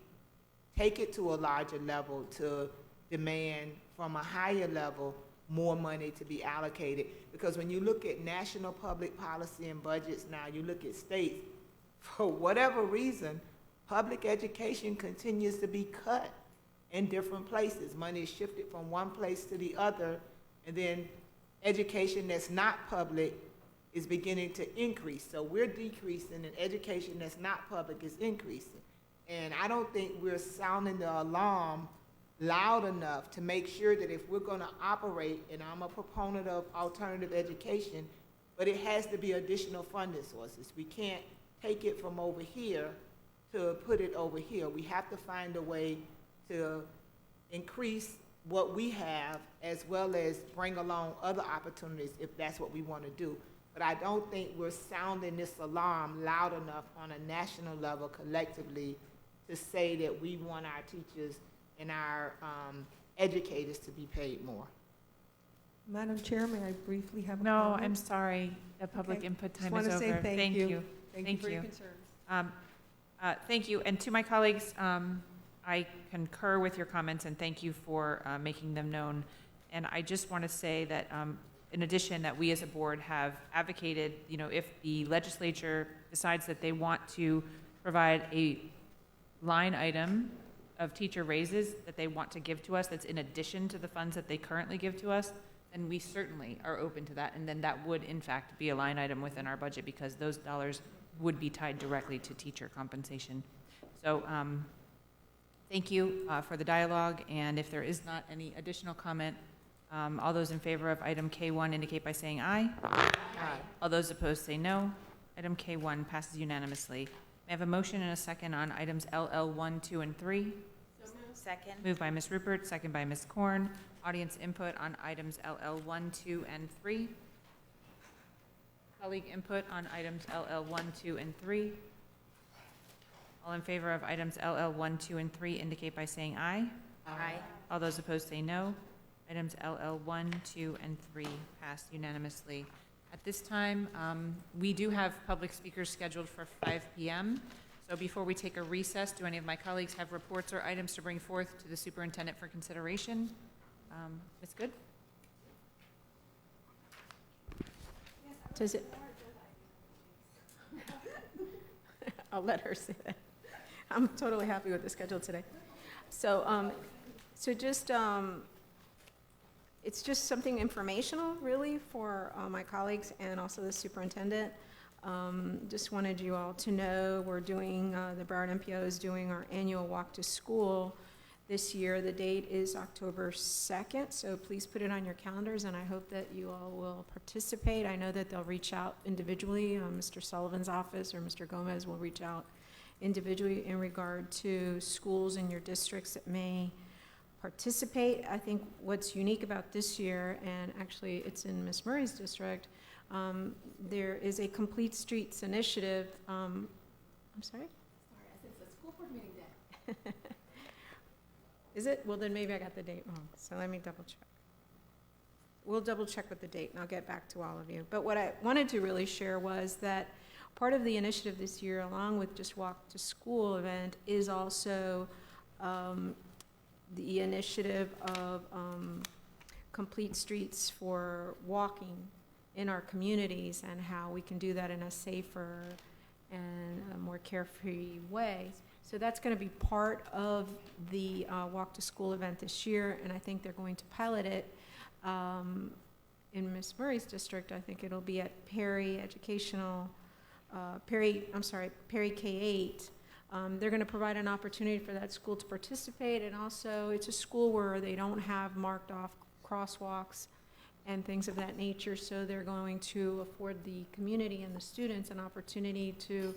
S2: take it to a larger level to demand from a higher level more money to be allocated. Because when you look at national public policy and budgets now, you look at states, for whatever reason, public education continues to be cut in different places. Money is shifted from one place to the other, and then education that's not public is beginning to increase. So we're decreasing, and education that's not public is increasing. And I don't think we're sounding the alarm loud enough to make sure that if we're going to operate, and I'm a proponent of alternative education, but it has to be additional funding sources. We can't take it from over here to put it over here. We have to find a way to increase what we have as well as bring along other opportunities if that's what we want to do. But I don't think we're sounding this alarm loud enough on a national level collectively to say that we want our teachers and our educators to be paid more.
S11: Madam Chair, may I briefly have a
S1: No,
S11: comment?
S1: I'm sorry. The public
S11: Okay.
S1: input
S11: Just
S1: time
S11: wanna
S1: is
S11: say
S1: over.
S11: thank you.
S1: Thank
S11: Thank you for your
S1: you.
S11: concerns.
S1: Thank you. And to my colleagues, I concur with your comments and thank you for making them known. And I just want to say that in addition, that we as a board have advocated, if the legislature decides that they want to provide a line item of teacher raises that they want to give to us that's in addition to the funds that they currently give to us, then we certainly are open to that. And then that would, in fact, be a line item within our budget because those dollars would be tied directly to teacher compensation. So thank you for the dialogue. And if there is not any additional comment, all those in favor of item K1 indicate by saying aye. Aye. All those opposed say no. Item K1 passes unanimously. May I have a motion and a second on items LL 1, 2, and 3?
S4: Second.
S1: Moved by Ms. Rupert, second by Ms. Korn. Audience input on items LL 1, 2, and 3. Colleague input on items LL 1, 2, and 3. All in favor of items LL 1, 2, and 3 indicate by saying aye.
S4: Aye.
S1: All those opposed say no. Items LL 1, 2, and 3 passed unanimously. At this time, we do have public speakers scheduled for 5 p.m. So before we take a recess, do any of my colleagues have reports or items to bring forth to the superintendent for consideration? Ms. Good?
S16: Does it? I'll let her say that. I'm totally happy with the schedule today. So, it's just something informational, really, for my colleagues and also the superintendent. Just wanted you all to know we're doing, the Broward MPO is doing our annual walk to school this year. The date is October 2nd, so please put it on your calendars, and I hope that you all will participate. I know that they'll reach out individually. Mr. Sullivan's office or Mr. Gomez will reach out individually in regard to schools in your districts that may participate. I think what's unique about this year, and actually it's in Ms. Murray's district, there is a Complete Streets initiative. I'm sorry? Sorry, I said it's a school board meeting day. Is it? Well, then maybe I got the date wrong, so let me double check. We'll double check with the date, and I'll get back to all of you. But what I wanted to really share was that part of the initiative this year, along with just Walk to School event, is also the initiative of Complete Streets for walking in our communities and how we can do that in a safer and a more carefree way. So that's going to be part of the Walk to School event this year, and I think they're going to pilot it in Ms. Murray's district. I think it'll be at Perry Educational, Perry K-8. They're going to provide an opportunity for that school to participate, and also it's a school where they don't have marked off crosswalks and things of that nature, so they're going to afford the community and the students an opportunity to,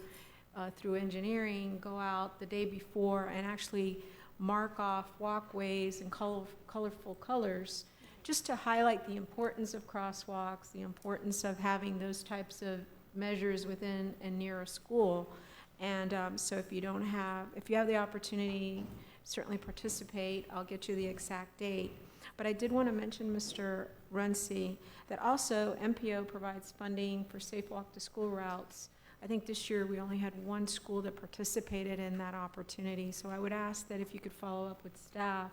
S16: through engineering, go out the day before and actually mark off walkways in colorful colors, just to highlight the importance of crosswalks, the importance of having those types of measures within and near a school. And so if you have the opportunity, certainly participate. I'll get you the exact date. But I did want to mention, Mr. Runcie, that also MPO provides funding for safe walk to school routes. I think this year we only had one school that participated in that opportunity. So I would ask that if you could follow up with staff.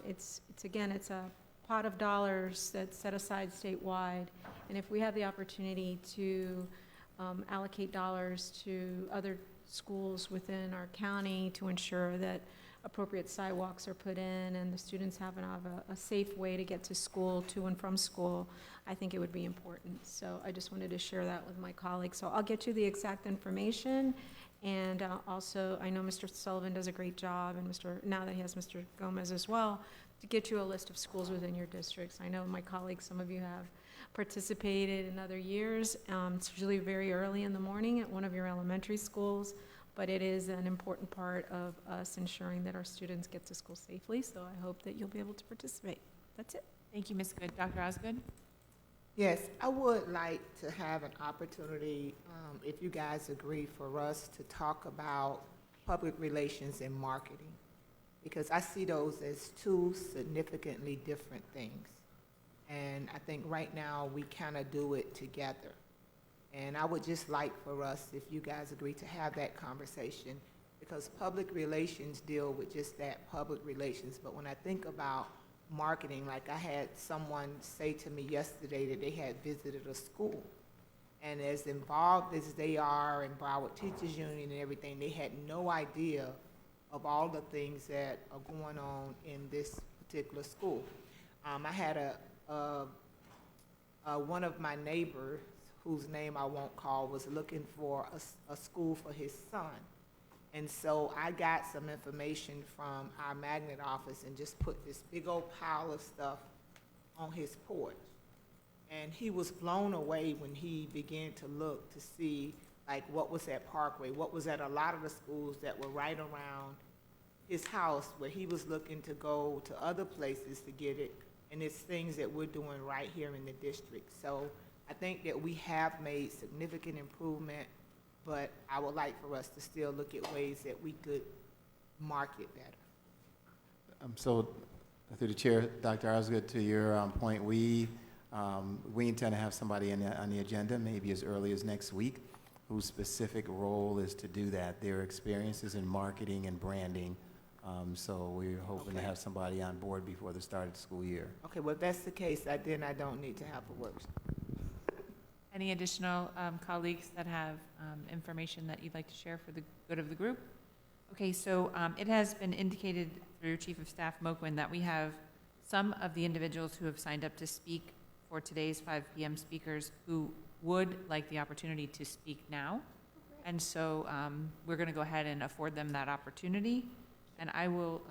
S16: It's a pot of dollars that's set aside statewide. And if we have the opportunity to allocate dollars to other schools within our county to ensure that appropriate sidewalks are put in and the students have a safe way to get to school, to and from school, I think it would be important. So I just wanted to share that with my colleagues. So I'll get you the exact information. And also, I know Mr. Sullivan does a great job, and now that he has Mr. Gomez as well, to get you a list of schools within your districts. I know my colleagues, some of you have participated in other years. It's usually very early in the morning at one of your elementary schools, but it is an important part of us ensuring that our students get to school safely, so I hope that you'll be able to participate. That's it.
S1: Thank you, Ms. Good. Dr. Osgood?
S2: Yes, I would like to have an opportunity, if you guys agree, for us to talk about public relations and marketing, because I see those as two significantly different things. And I think right now we kind of do it together. And I would just like for us, if you guys agree, to have that conversation, because public relations deal with just that, public relations. But when I think about marketing, like I had someone say to me yesterday that they had visited a school, and as involved as they are in Broward Teachers Union and everything, they had no idea of all the things that are going on in this particular school. I had one of my neighbors, whose name I won't call, was looking for a school for his son. And so I got some information from our magnet office and just put this big old pile of stuff on his porch. And he was blown away when he began to look to see, like, what was at Parkway, what was at a lot of the schools that were right around his house, where he was looking to go to other places to get it, and it's things that we're doing right here in the district. So I think that we have made significant improvement, but I would like for us to still look at ways that we could market better.
S9: So, through the chair, Dr. Osgood, to your point, we intend to have somebody on the agenda, maybe as early as next week, whose specific role is to do that. Their experiences in marketing and branding. So we're hoping to have somebody on board before the start of the school year.
S2: Okay, well, if that's the case, then I don't need to have a workshop.
S1: Any additional colleagues that have information that you'd like to share for the good of the group? Okay, so it has been indicated through Chief of Staff Moquin that we have some of the individuals who have signed up to speak for today's 5 p.m. speakers who would like the opportunity to speak now. And so we're going to go ahead and afford them that opportunity. And I will,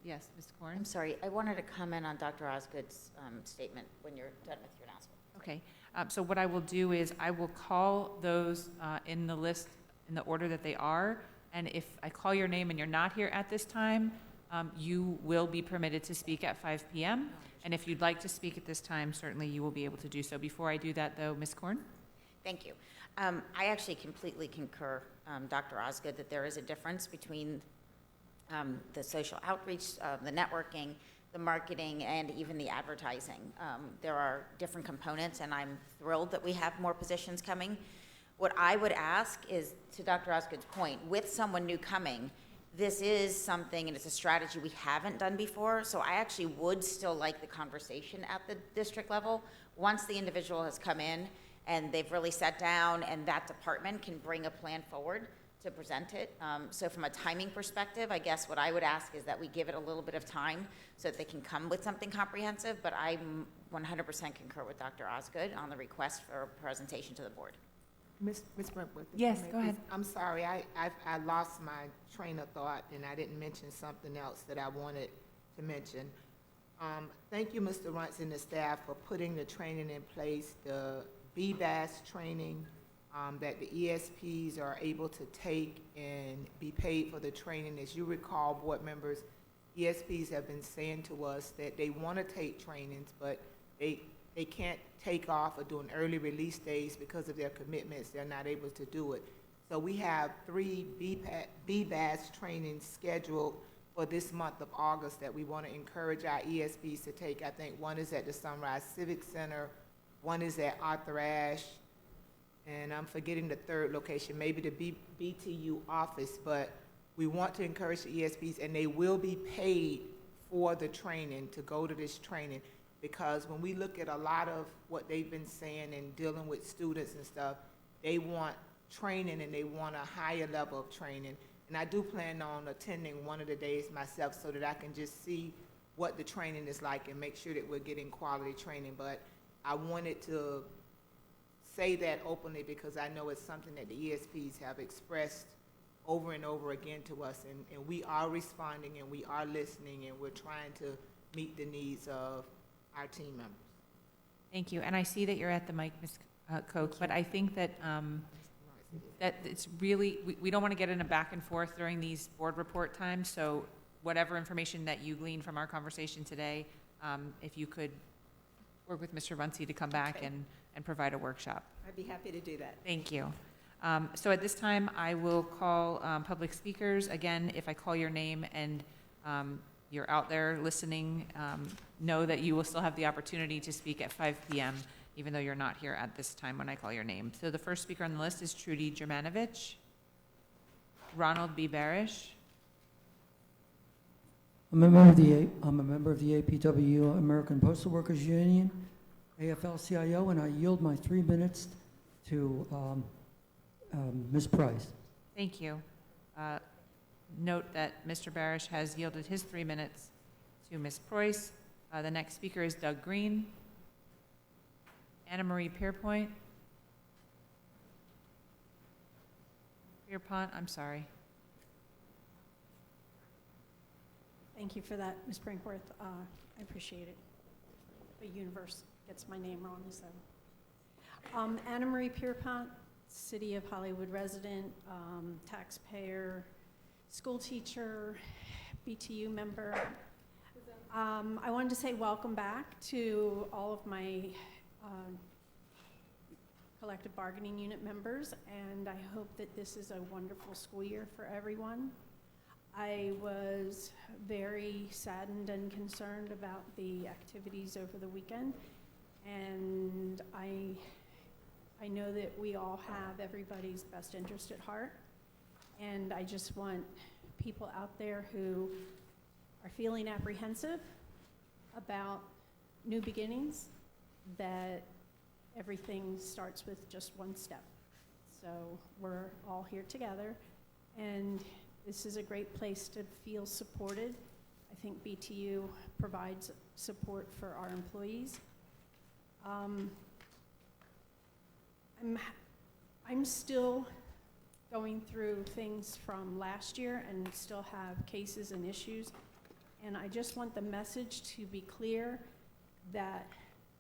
S1: yes, Ms. Korn?
S4: I'm sorry, I wanted to comment on Dr. Osgood's statement when you're done with your announcement.
S1: Okay, so what I will do is I will call those in the list in the order that they are. And if I call your name and you're not here at this time, you will be permitted to speak at 5 p.m. And if you'd like to speak at this time, certainly you will be able to do so. Before I do that, though, Ms. Korn?
S4: Thank you. I actually completely concur, Dr. Osgood, that there is a difference between the social outreach, the networking, the marketing, and even the advertising. There are different components, and I'm thrilled that we have more positions coming. What I would ask is, to Dr. Osgood's point, with someone new coming, this is something, and it's a strategy we haven't done before, so I actually would still like the conversation at the district level. Once the individual has come in and they've really sat down and that department can bring a plan forward to present it. So from a timing perspective, I guess what I would ask is that we give it a little bit of time so that they can come with something comprehensive, but I 100% concur with Dr. Osgood on the request for a presentation to the board.
S2: Ms. Brentwood?
S1: Yes, go ahead.
S2: I'm sorry, I lost my train of thought, and I didn't mention something else that I wanted to mention. Thank you, Mr. Runtz and the staff, for putting the training in place, the BBAS training, that the ESPs are able to take and be paid for the training. As you recall, board members, ESPs have been saying to us that they want to take trainings, but they can't take off or do an early release days because of their commitments. They're not able to do it. So we have 3 BBAS trainings scheduled for this month of August that we want to encourage our ESPs to take. I think one is at the Sunrise Civic Center, one is at Arthur Ashe, and I'm forgetting the third location, maybe the BTU office, but we want to encourage the ESPs, and they will be paid for the training, to go to this training, because when we look at a lot of what they've been saying and dealing with students and stuff, they want training and they want a higher level of training. And I do plan on attending one of the days myself so that I can just see what the training is like and make sure that we're getting quality training. But I wanted to say that openly because I know it's something that the ESPs have expressed over and over again to us, and we are responding and we are listening and we're trying to meet the needs of our team members.
S1: Thank you. And I see that you're at the mic, Ms. Koch, but I think that that it's really, we don't want to get in a back and forth during these board report times, so whatever information that you glean from our conversation today, if you could work with Mr. Runcie to come back and provide a workshop.
S13: I'd be happy to do that.
S1: Thank you. So at this time, I will call public speakers. Again, if I call your name and you're out there listening, know that you will still have the opportunity to speak at 5 p.m., even though you're not here at this time when I call your name. So the first speaker on the list is Trudy Germanovich. Ronald B. Barish.
S3: I'm a member of the APW, American Postal Workers Union, AFL-CIO, and I yield my 3 minutes to Ms. Price.
S1: Thank you. Note that Mr. Barish has yielded his 3 minutes to Ms. Preuss. The next speaker is Doug Green. Anna Marie Pierpoint. Pierpont, I'm sorry.
S16: Thank you for that, Ms. Brinkworth. I appreciate it. The universe gets my name wrong, so. Anna Marie Pierpont, City of Hollywood resident, taxpayer, school teacher, BTU member. I wanted to say welcome back to all of my collective bargaining unit members, and I hope that this is a wonderful school year for everyone. I was very saddened and concerned about the activities over the weekend, and I know that we all have everybody's best interest at heart, and I just want people out there who are feeling apprehensive about new beginnings, that everything starts with just one step. So we're all here together, and this is a great place to feel supported. I think BTU provides support for our employees. I'm still going through things from last year and still have cases and issues. And I just want the message to be clear that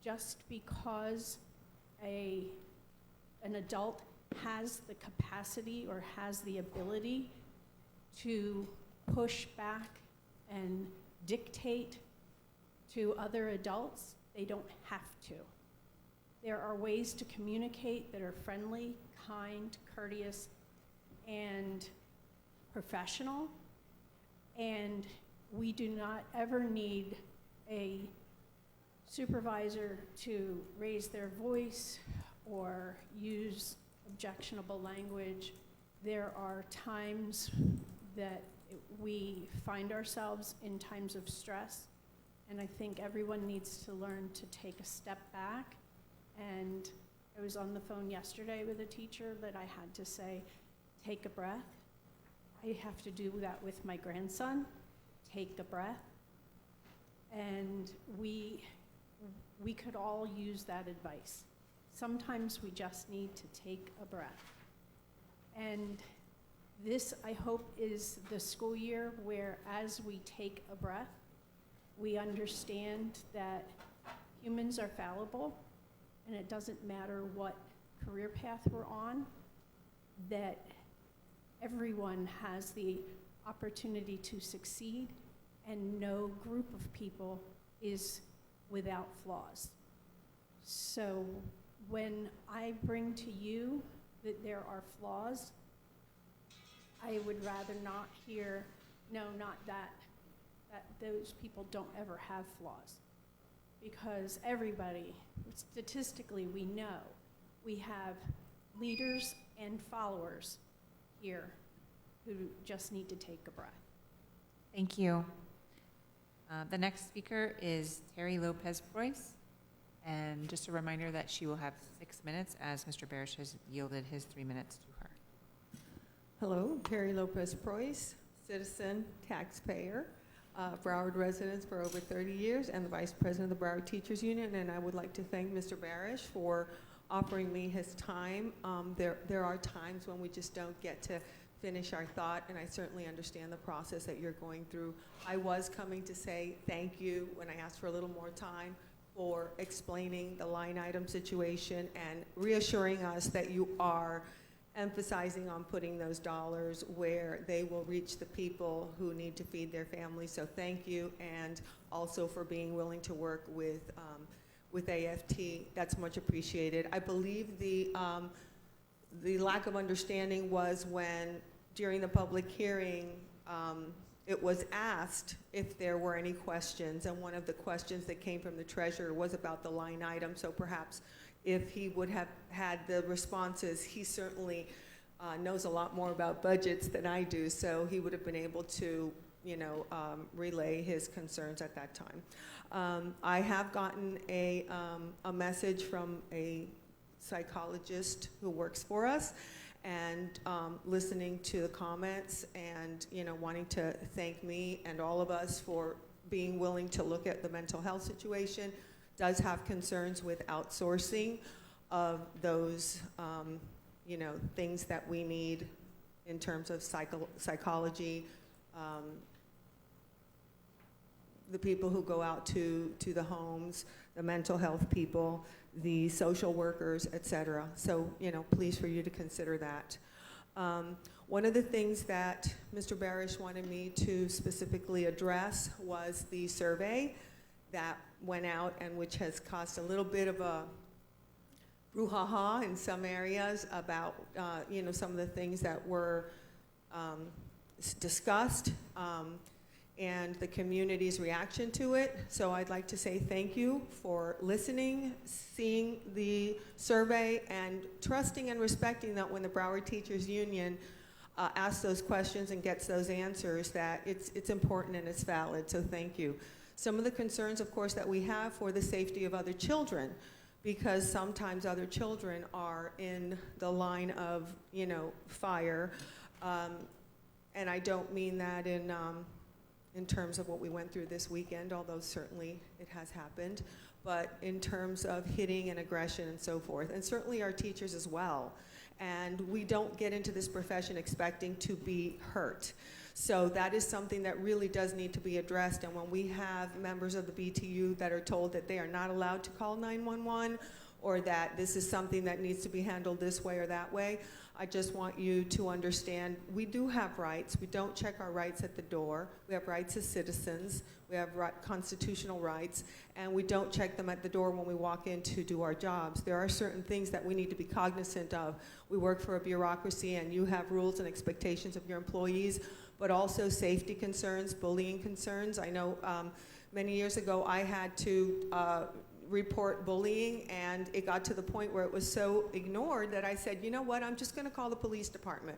S16: just because an adult has the capacity or has the ability to push back and dictate to other adults, they don't have to. There are ways to communicate that are friendly, kind, courteous, and professional, and we do not ever need a supervisor to raise their voice or use objectionable language. There are times that we find ourselves in times of stress, and I think everyone needs to learn to take a step back. And I was on the phone yesterday with a teacher that I had to say, take a breath. I have to do that with my grandson. Take a breath. And we could all use that advice. Sometimes we just need to take a breath. And this, I hope, is the school year where, as we take a breath, we understand that humans are fallible, and it doesn't matter what career path we're on, that everyone has the opportunity to succeed, and no group of people is without flaws. So when I bring to you that there are flaws, I would rather not hear, no, not that those people don't ever have flaws. Because everybody, statistically, we know we have leaders and followers here who just need to take a breath.
S1: Thank you. The next speaker is Terry Lopez-Preuss. And just a reminder that she will have 6 minutes, as Mr. Barish has yielded his 3 minutes to her.
S11: Hello, Terry Lopez-Preuss, citizen, taxpayer, Broward residents for over 30 years, and the Vice President of the Broward Teachers Union. And I would like to thank Mr. Barish for offering me his time. There are times when we just don't get to finish our thought, and I certainly understand the process that you're going through. I was coming to say thank you when I asked for a little more time for explaining the line item situation and reassuring us that you are emphasizing on putting those dollars where they will reach the people who need to feed their families. So thank you, and also for being willing to work with AFT. That's much appreciated. I believe the lack of understanding was when, during the public hearing, it was asked if there were any questions, and one of the questions that came from the treasurer was about the line item. So perhaps if he would have had the responses, he certainly knows a lot more about budgets than I do, so he would have been able to, relay his concerns at that time. I have gotten a message from a psychologist who works for us, and listening to the comments and wanting to thank me and all of us for being willing to look at the mental health situation. Does have concerns with outsourcing of those things that we need in terms of psychology. The people who go out to the homes, the mental health people, the social workers, et cetera. So, please for you to consider that. One of the things that Mr. Barish wanted me to specifically address was the survey that went out and which has caused a little bit of a brouhaha in some areas about, some of the things that were discussed and the community's reaction to it. So I'd like to say thank you for listening, seeing the survey, and trusting and respecting that when the Broward Teachers Union asks those questions and gets those answers, that it's important and it's valid, so thank you. Some of the concerns, of course, that we have for the safety of other children, because sometimes other children are in the line of, fire, and I don't mean that in terms of what we went through this weekend, although certainly it has happened, but in terms of hitting and aggression and so forth, and certainly our teachers as well. And we don't get into this profession expecting to be hurt. So that is something that really does need to be addressed. And when we have members of the BTU that are told that they are not allowed to call 911, or that this is something that needs to be handled this way or that way, I just want you to understand we do have rights. We don't check our rights at the door. We have rights as citizens. We have constitutional rights, and we don't check them at the door when we walk in to do our jobs. There are certain things that we need to be cognizant of. We work for a bureaucracy, and you have rules and expectations of your employees, but also safety concerns, bullying concerns. I know many years ago I had to report bullying, and it got to the point where it was so ignored that I said, you know what, I'm just gonna call the police department.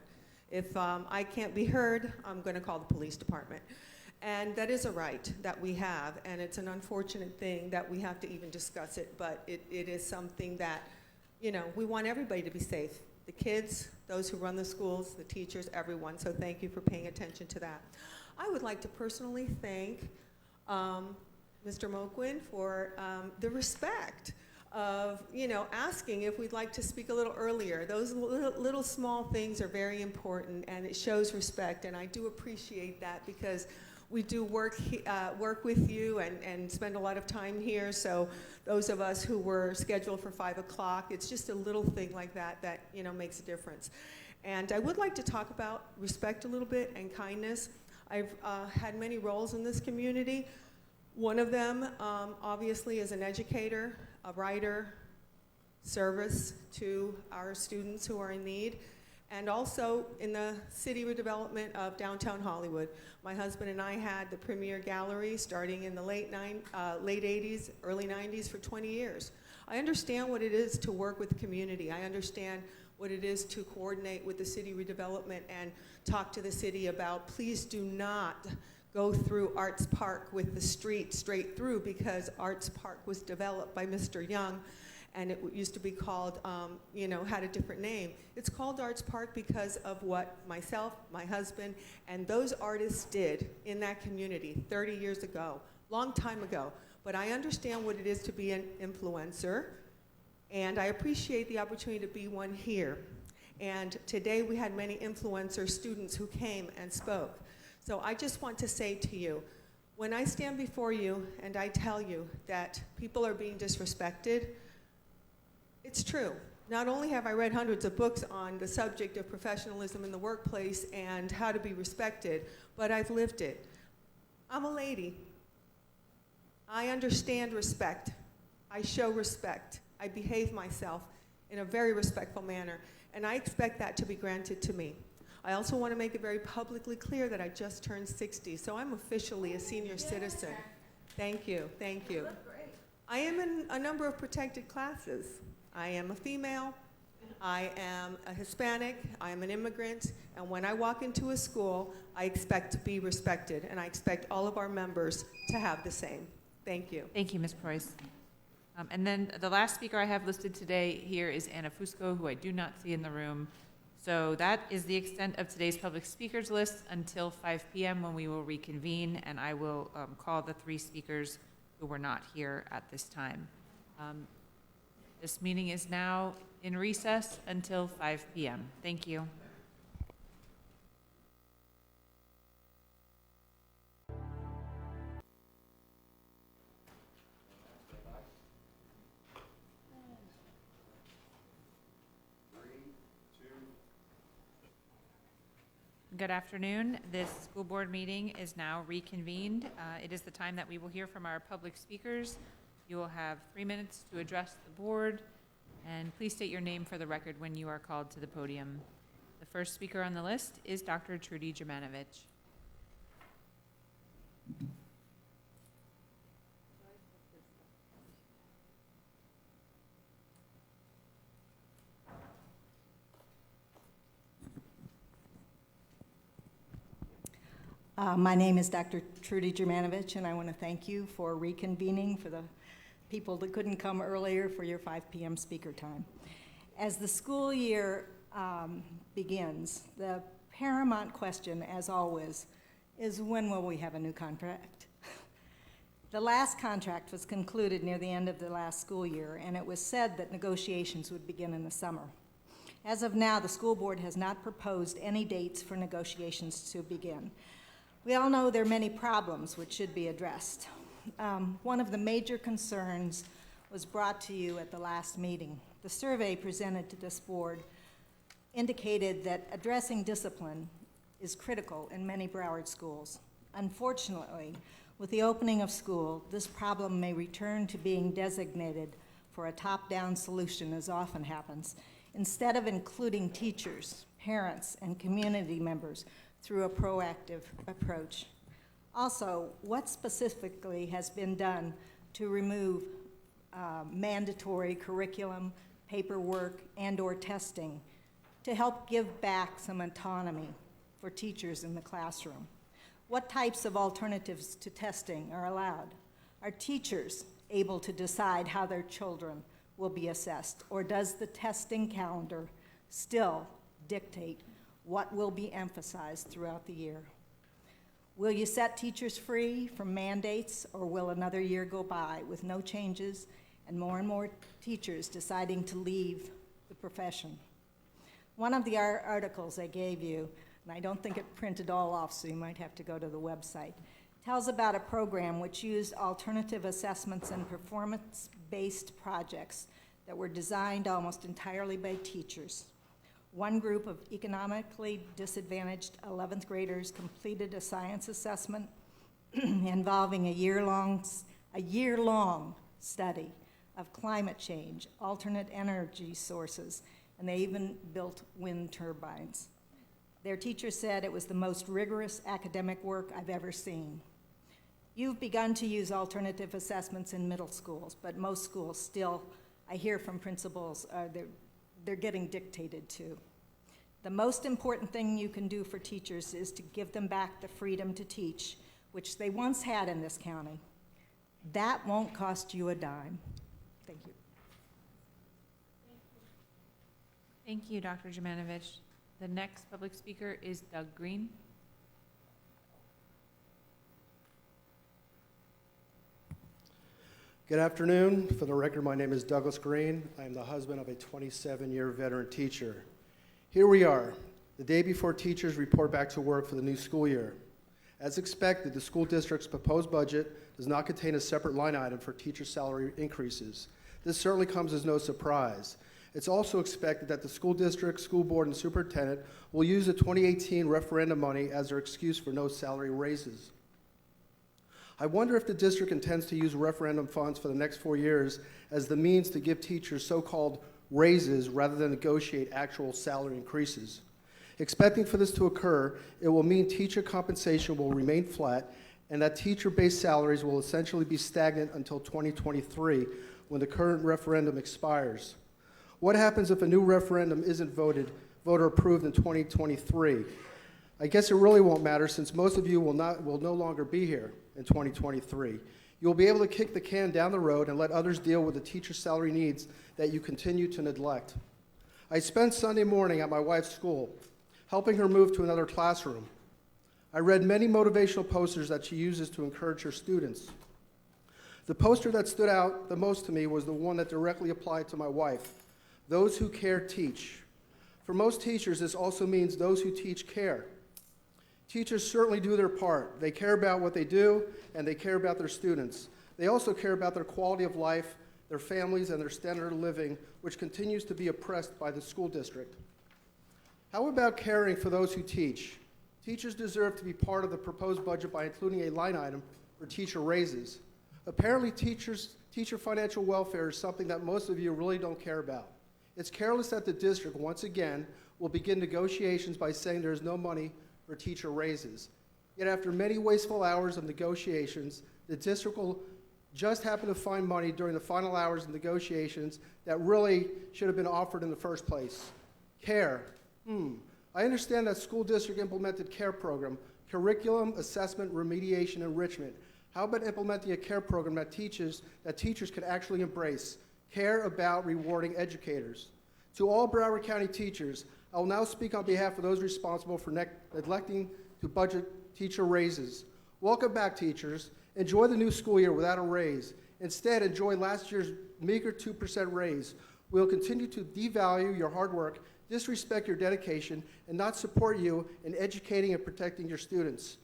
S11: If I can't be heard, I'm gonna call the police department. And that is a right that we have, and it's an unfortunate thing that we have to even discuss it, but it is something that, we want everybody to be safe. The kids, those who run the schools, the teachers, everyone, so thank you for paying attention to that. I would like to personally thank Mr. Moquin for the respect of, asking if we'd like to speak a little earlier. Those little small things are very important, and it shows respect, and I do appreciate that because we do work with you and spend a lot of time here, so those of us who were scheduled for 5 o'clock, it's just a little thing like that that, makes a difference. And I would like to talk about respect a little bit and kindness. I've had many roles in this community. One of them, obviously, is an educator, a writer, service to our students who are in need, and also in the city redevelopment of downtown Hollywood. My husband and I had the Premier Gallery starting in the late 80s, early 90s for 20 years. I understand what it is to work with the community. I understand what it is to coordinate with the city redevelopment and talk to the city about, please do not go through Arts Park with the street straight through, because Arts Park was developed by Mr. Young, and it used to be called, had a different name. It's called Arts Park because of what myself, my husband, and those artists did in that community 30 years ago, long time ago. But I understand what it is to be an influencer, and I appreciate the opportunity to be one here. And today we had many influencer students who came and spoke. So I just want to say to you, when I stand before you and I tell you that people are being disrespected, it's true. Not only have I read hundreds of books on the subject of professionalism in the workplace and how to be respected, but I've lived it. I'm a lady. I understand respect. I show respect. I behave myself in a very respectful manner, and I expect that to be granted to me. I also want to make it very publicly clear that I just turned 60, so I'm officially a senior citizen. Thank you, thank you. I am in a number of protected classes. I am a female, I am a Hispanic, I am an immigrant, and when I walk into a school, I expect to be respected, and I expect all of our members to have the same. Thank you.
S1: Thank you, Ms. Preuss. And then the last speaker I have listed today here is Anna Fusco, who I do not see in the room. So that is the extent of today's public speakers list until 5 p.m. when we will reconvene, and I will call the 3 speakers who were not here at this time. This meeting is now in recess until 5 p.m. Thank you. Good afternoon. This school board meeting is now reconvened. It is the time that we will hear from our public speakers. You will have 3 minutes to address the board, and please state your name for the record when you are called to the podium. The first speaker on the list is Dr. Trudy Jurmanovich.
S13: My name is Dr. Trudy Jurmanovich, and I want to thank you for reconvening, for the people that couldn't come earlier, for your 5 p.m. speaker time. As the school year begins, the paramount question, as always, is when will we have a new contract? The last contract was concluded near the end of the last school year, and it was said that negotiations would begin in the summer. As of now, the school board has not proposed any dates for negotiations to begin. We all know there are many problems which should be addressed. One of the major concerns was brought to you at the last meeting. The survey presented to this board indicated that addressing discipline is critical in many Broward schools. Unfortunately, with the opening of school, this problem may return to being designated for a top-down solution, as often happens, instead of including teachers, parents, and community members through a proactive approach. Also, what specifically has been done to remove mandatory curriculum, paperwork, and/or testing to help give back some autonomy for teachers in the classroom? What types of alternatives to testing are allowed? Are teachers able to decide how their children will be assessed, or does the testing calendar still dictate what will be emphasized throughout the year? Will you set teachers free from mandates, or will another year go by with no changes and more teachers deciding to leave the profession? One of the articles I gave you, and I don't think it printed all off, so you might have to go to the website, tells about a program which used alternative assessments and performance-based projects that were designed almost entirely by teachers. One group of economically disadvantaged 11th graders completed a science assessment involving a year-long study of climate change, alternate energy sources, and they even built wind turbines. Their teacher said it was the most rigorous academic work I've ever seen. You've begun to use alternative assessments in middle schools, but most schools still, I hear from principals, they're getting dictated to. The most important thing you can do for teachers is to give them back the freedom to teach, which they once had in this county. That won't cost you a dime. Thank you.
S1: Thank you, Dr. Jurmanovich. The next public speaker is Doug Green.
S8: Good afternoon. For the record, my name is Douglas Green. I am the husband of a 27-year veteran teacher. Here we are, the day before teachers report back to work for the new school year. As expected, the school district's proposed budget does not contain a separate line item for teacher salary increases. This certainly comes as no surprise. It's also expected that the school district, school board, and superintendent will use the 2018 referendum money as their excuse for no salary raises. I wonder if the district intends to use referendum funds for the next 4 years as the means to give teachers so-called raises rather than negotiate actual salary increases. Expecting for this to occur, it will mean teacher compensation will remain flat and that teacher-based salaries will essentially be stagnant until 2023 when the current referendum expires. What happens if a new referendum isn't voter approved in 2023? I guess it really won't matter since most of you will no longer be here in 2023. You'll be able to kick the can down the road and let others deal with the teacher salary needs that you continue to neglect. I spent Sunday morning at my wife's school, helping her move to another classroom. I read many motivational posters that she uses to encourage her students. The poster that stood out the most to me was the one that directly applied to my wife. Those who care teach. For most teachers, this also means those who teach care. Teachers certainly do their part. They care about what they do, and they care about their students. They also care about their quality of life, their families, and their standard of living, which continues to be oppressed by the school district. How about caring for those who teach? Teachers deserve to be part of the proposed budget by including a line item for teacher raises. Apparently, teacher financial welfare is something that most of you really don't care about. It's careless that the district, once again, will begin negotiations by saying there is no money for teacher raises. Yet after many wasteful hours of negotiations, the district will just happen to find money during the final hours of negotiations that really should have been offered in the first place. CARE. I understand that school district implemented CARE program, curriculum, assessment, remediation, enrichment. How about implementing a CARE program that teachers can actually embrace? Care about rewarding educators. To all Broward County teachers, I will now speak on behalf of those responsible for neglecting to budget teacher raises. Welcome back, teachers. Enjoy the new school year without a raise. Instead, enjoy last year's meager 2% raise. We'll continue to devalue your hard work, disrespect your dedication, and not support you in educating and protecting your students.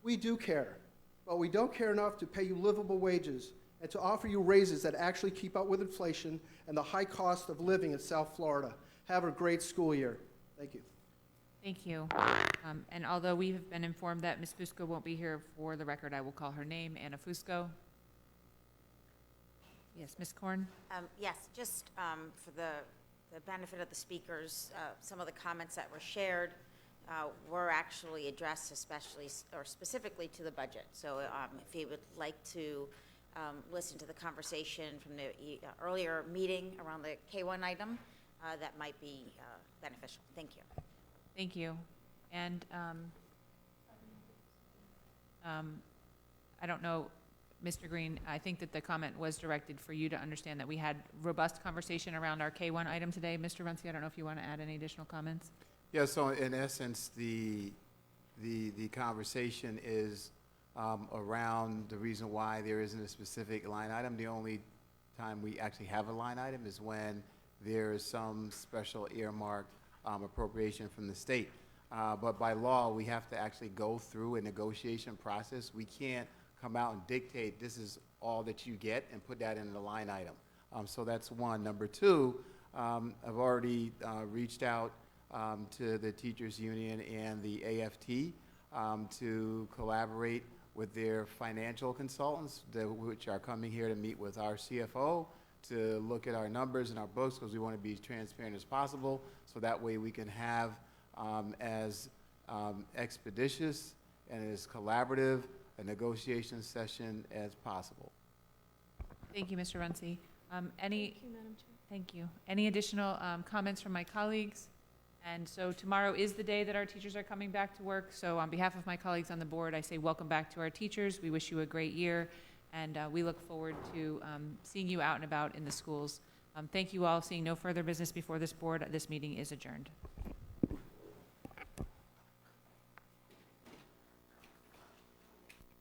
S8: We do care, but we don't care enough to pay you livable wages and to offer you raises that actually keep up with inflation and the high cost of living in South Florida. Have a great school year. Thank you.
S1: Thank you. And although we have been informed that Ms. Fusco won't be here, for the record, I will call her name, Anna Fusco. Yes, Ms. Korn?
S4: Yes, just for the benefit of the speakers, some of the comments that were shared were actually addressed specifically to the budget. So if you would like to listen to the conversation from the earlier meeting around the K-1 item, that might be beneficial. Thank you.
S1: Thank you. And I don't know, Mr. Green, I think that the comment was directed for you to understand that we had robust conversation around our K-1 item today. Mr. Runcie, I don't know if you want to add any additional comments.
S9: Yeah, so in essence, the conversation is around the reason why there isn't a specific line item. The only time we actually have a line item is when there is some special earmarked appropriation from the state. But by law, we have to actually go through a negotiation process. We can't come out and dictate this is all that you get and put that in the line item. So that's one. Number two, I've already reached out to the teachers union and the AFT to collaborate with their financial consultants, which are coming here to meet with our CFO to look at our numbers and our books, because we want to be as transparent as possible, so that way we can have as expeditious and as collaborative a negotiation session as possible.
S1: Thank you, Mr. Runcie.
S5: Thank you, Madam Chair.
S1: Thank you. Any additional comments from my colleagues? And so tomorrow is the day that our teachers are coming back to work. So on behalf of my colleagues on the board, I say welcome back to our teachers. We wish you a great year, and we look forward to seeing you out and about in the schools. Thank you all. Seeing no further business before this board, this meeting is adjourned.